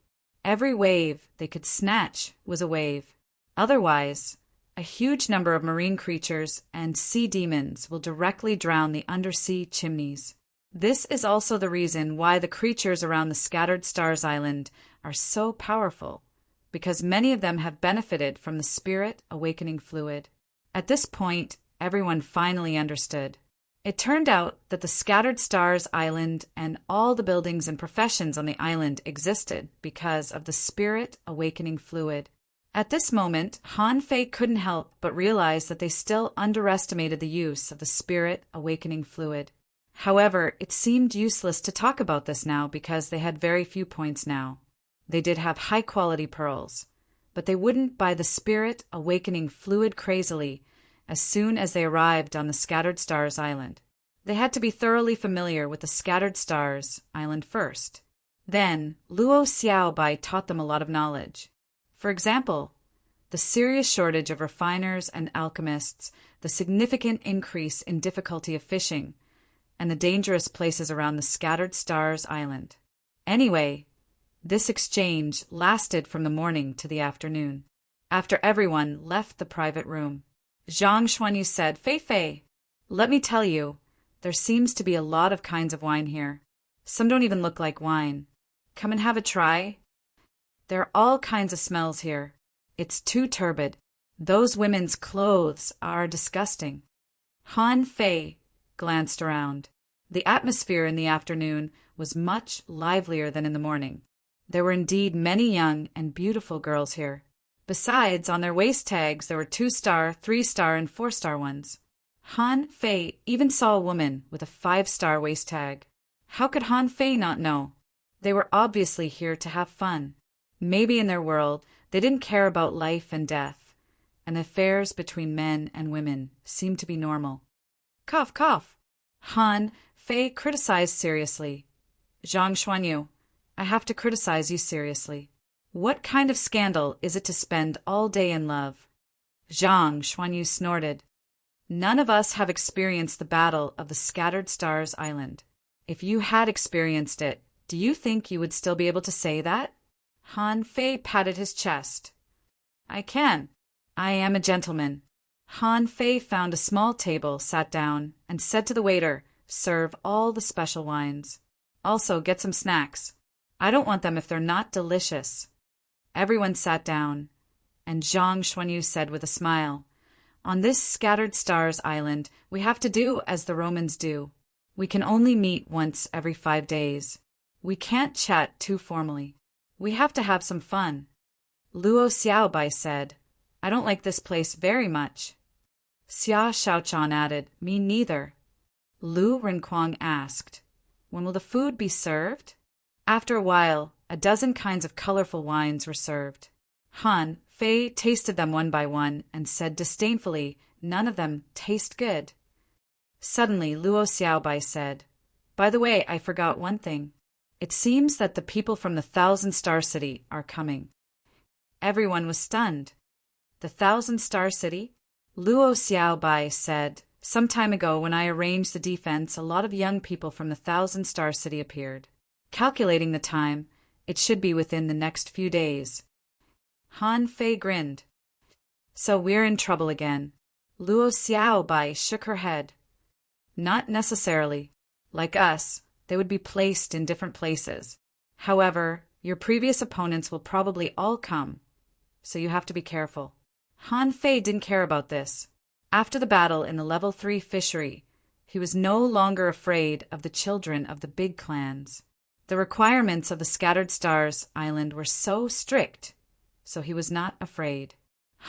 Every wave they could snatch was a wave. Otherwise, a huge number of marine creatures and sea demons will directly drown the undersea chimneys. This is also the reason why the creatures around the Scattered Stars Island are so powerful, because many of them have benefited from the spirit awakening fluid." At this point, everyone finally understood. It turned out that the Scattered Stars Island and all the buildings and professions on the island existed because of the spirit awakening fluid. At this moment, Han Fei couldn't help but realize that they still underestimated the use of the spirit awakening fluid. However, it seemed useless to talk about this now because they had very few points now. They did have high-quality pearls, but they wouldn't buy the spirit awakening fluid crazily as soon as they arrived on the Scattered Stars Island. They had to be thoroughly familiar with the Scattered Stars Island first. Then, Luo Xiaobai taught them a lot of knowledge. For example, the serious shortage of refiners and alchemists, the significant increase in difficulty of fishing, and the dangerous places around the Scattered Stars Island. Anyway, this exchange lasted from the morning to the afternoon. After everyone left the private room, Zhang Xuanyu said, "Fei Fei, let me tell you, there seems to be a lot of kinds of wine here. Some don't even look like wine. Come and have a try. There are all kinds of smells here. It's too turbid. Those women's clothes are disgusting." Han Fei glanced around. The atmosphere in the afternoon was much livelier than in the morning. There were indeed many young and beautiful girls here. Besides, on their waist tags there were 2-star, 3-star, and 4-star ones. Han Fei even saw a woman with a 5-star waist tag. How could Han Fei not know? They were obviously here to have fun. Maybe in their world they didn't care about life and death, and affairs between men and women seemed to be normal. Cough, cough. Han Fei criticized seriously. "Zhang Xuanyu, I have to criticize you seriously. What kind of scandal is it to spend all day in love?" Zhang Xuanyu snorted. "None of us have experienced the battle of the Scattered Stars Island. If you had experienced it, do you think you would still be able to say that?" Han Fei patted his chest. "I can. I am a gentleman." Han Fei found a small table, sat down, and said to the waiter, "Serve all the special wines. Also, get some snacks. I don't want them if they're not delicious." Everyone sat down, and Zhang Xuanyu said with a smile, "On this Scattered Stars Island, we have to do as the Romans do. We can only meet once every 5 days. We can't chat too formally. We have to have some fun." Luo Xiaobai said, "I don't like this place very much." Xia Shaochan added, "Me neither." Lu Renquang asked, "When will the food be served?" After a while, a dozen kinds of colorful wines were served. Han Fei tasted them one by one and said disdainfully, "None of them taste good." Suddenly, Luo Xiaobai said, "By the way, I forgot one thing. It seems that the people from the 1,000-Star City are coming." Everyone was stunned. The 1,000-Star City? Luo Xiaobai said, "Some time ago, when I arranged the defense, a lot of young people from the Thousand-Star City appeared. Calculating the time, it should be within the next few days." Han Fei grinned. "So we're in trouble again." Luo Xiaobai shook her head. "Not necessarily. Like us, they would be placed in different places. However, your previous opponents will probably all come, so you have to be careful." Han Fei didn't care about this. After the battle in the Level 3 fishery, he was no longer afraid of the children of the big clans. The requirements of the Scattered Stars Island were so strict, so he was not afraid.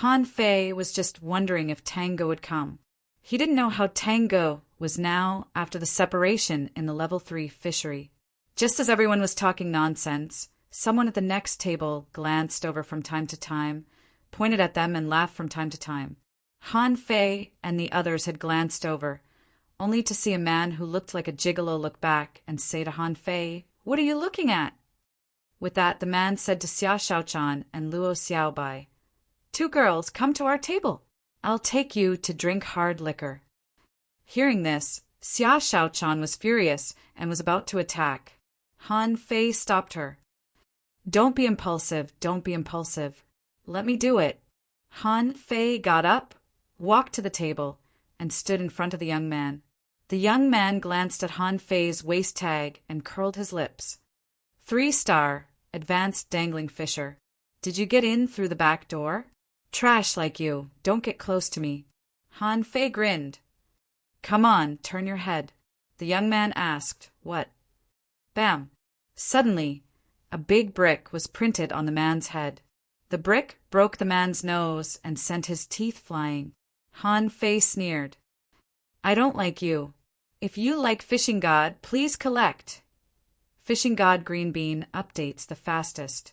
Han Fei was just wondering if Tango would come. He didn't know how Tango was now after the separation in the Level 3 fishery. Just as everyone was talking nonsense, someone at the next table glanced over from time to time, pointed at them and laughed from time to time. Han Fei and the others had glanced over, only to see a man who looked like a gigolo look back and say to Han Fei, "What are you looking at?" With that, the man said to Xia Shaochan and Luo Xiaobai, "Two girls, come to our table. I'll take you to drink hard liquor." Hearing this, Xia Shaochan was furious and was about to attack. Han Fei stopped her. "Don't be impulsive, don't be impulsive. Let me do it." Han Fei got up, walked to the table, and stood in front of the young man. The young man glanced at Han Fei's waist tag and curled his lips. 3-star, advanced dangling fisher. Did you get in through the back door? Trash like you, don't get close to me. Han Fei grinned. "Come on, turn your head." The young man asked, "What?" Bam! Suddenly, a big brick was printed on the man's head. The brick broke the man's nose and sent his teeth flying. Han Fei sneered. "I don't like you. If you like Fishing God, please collect." Fishing God Green Bean updates the fastest.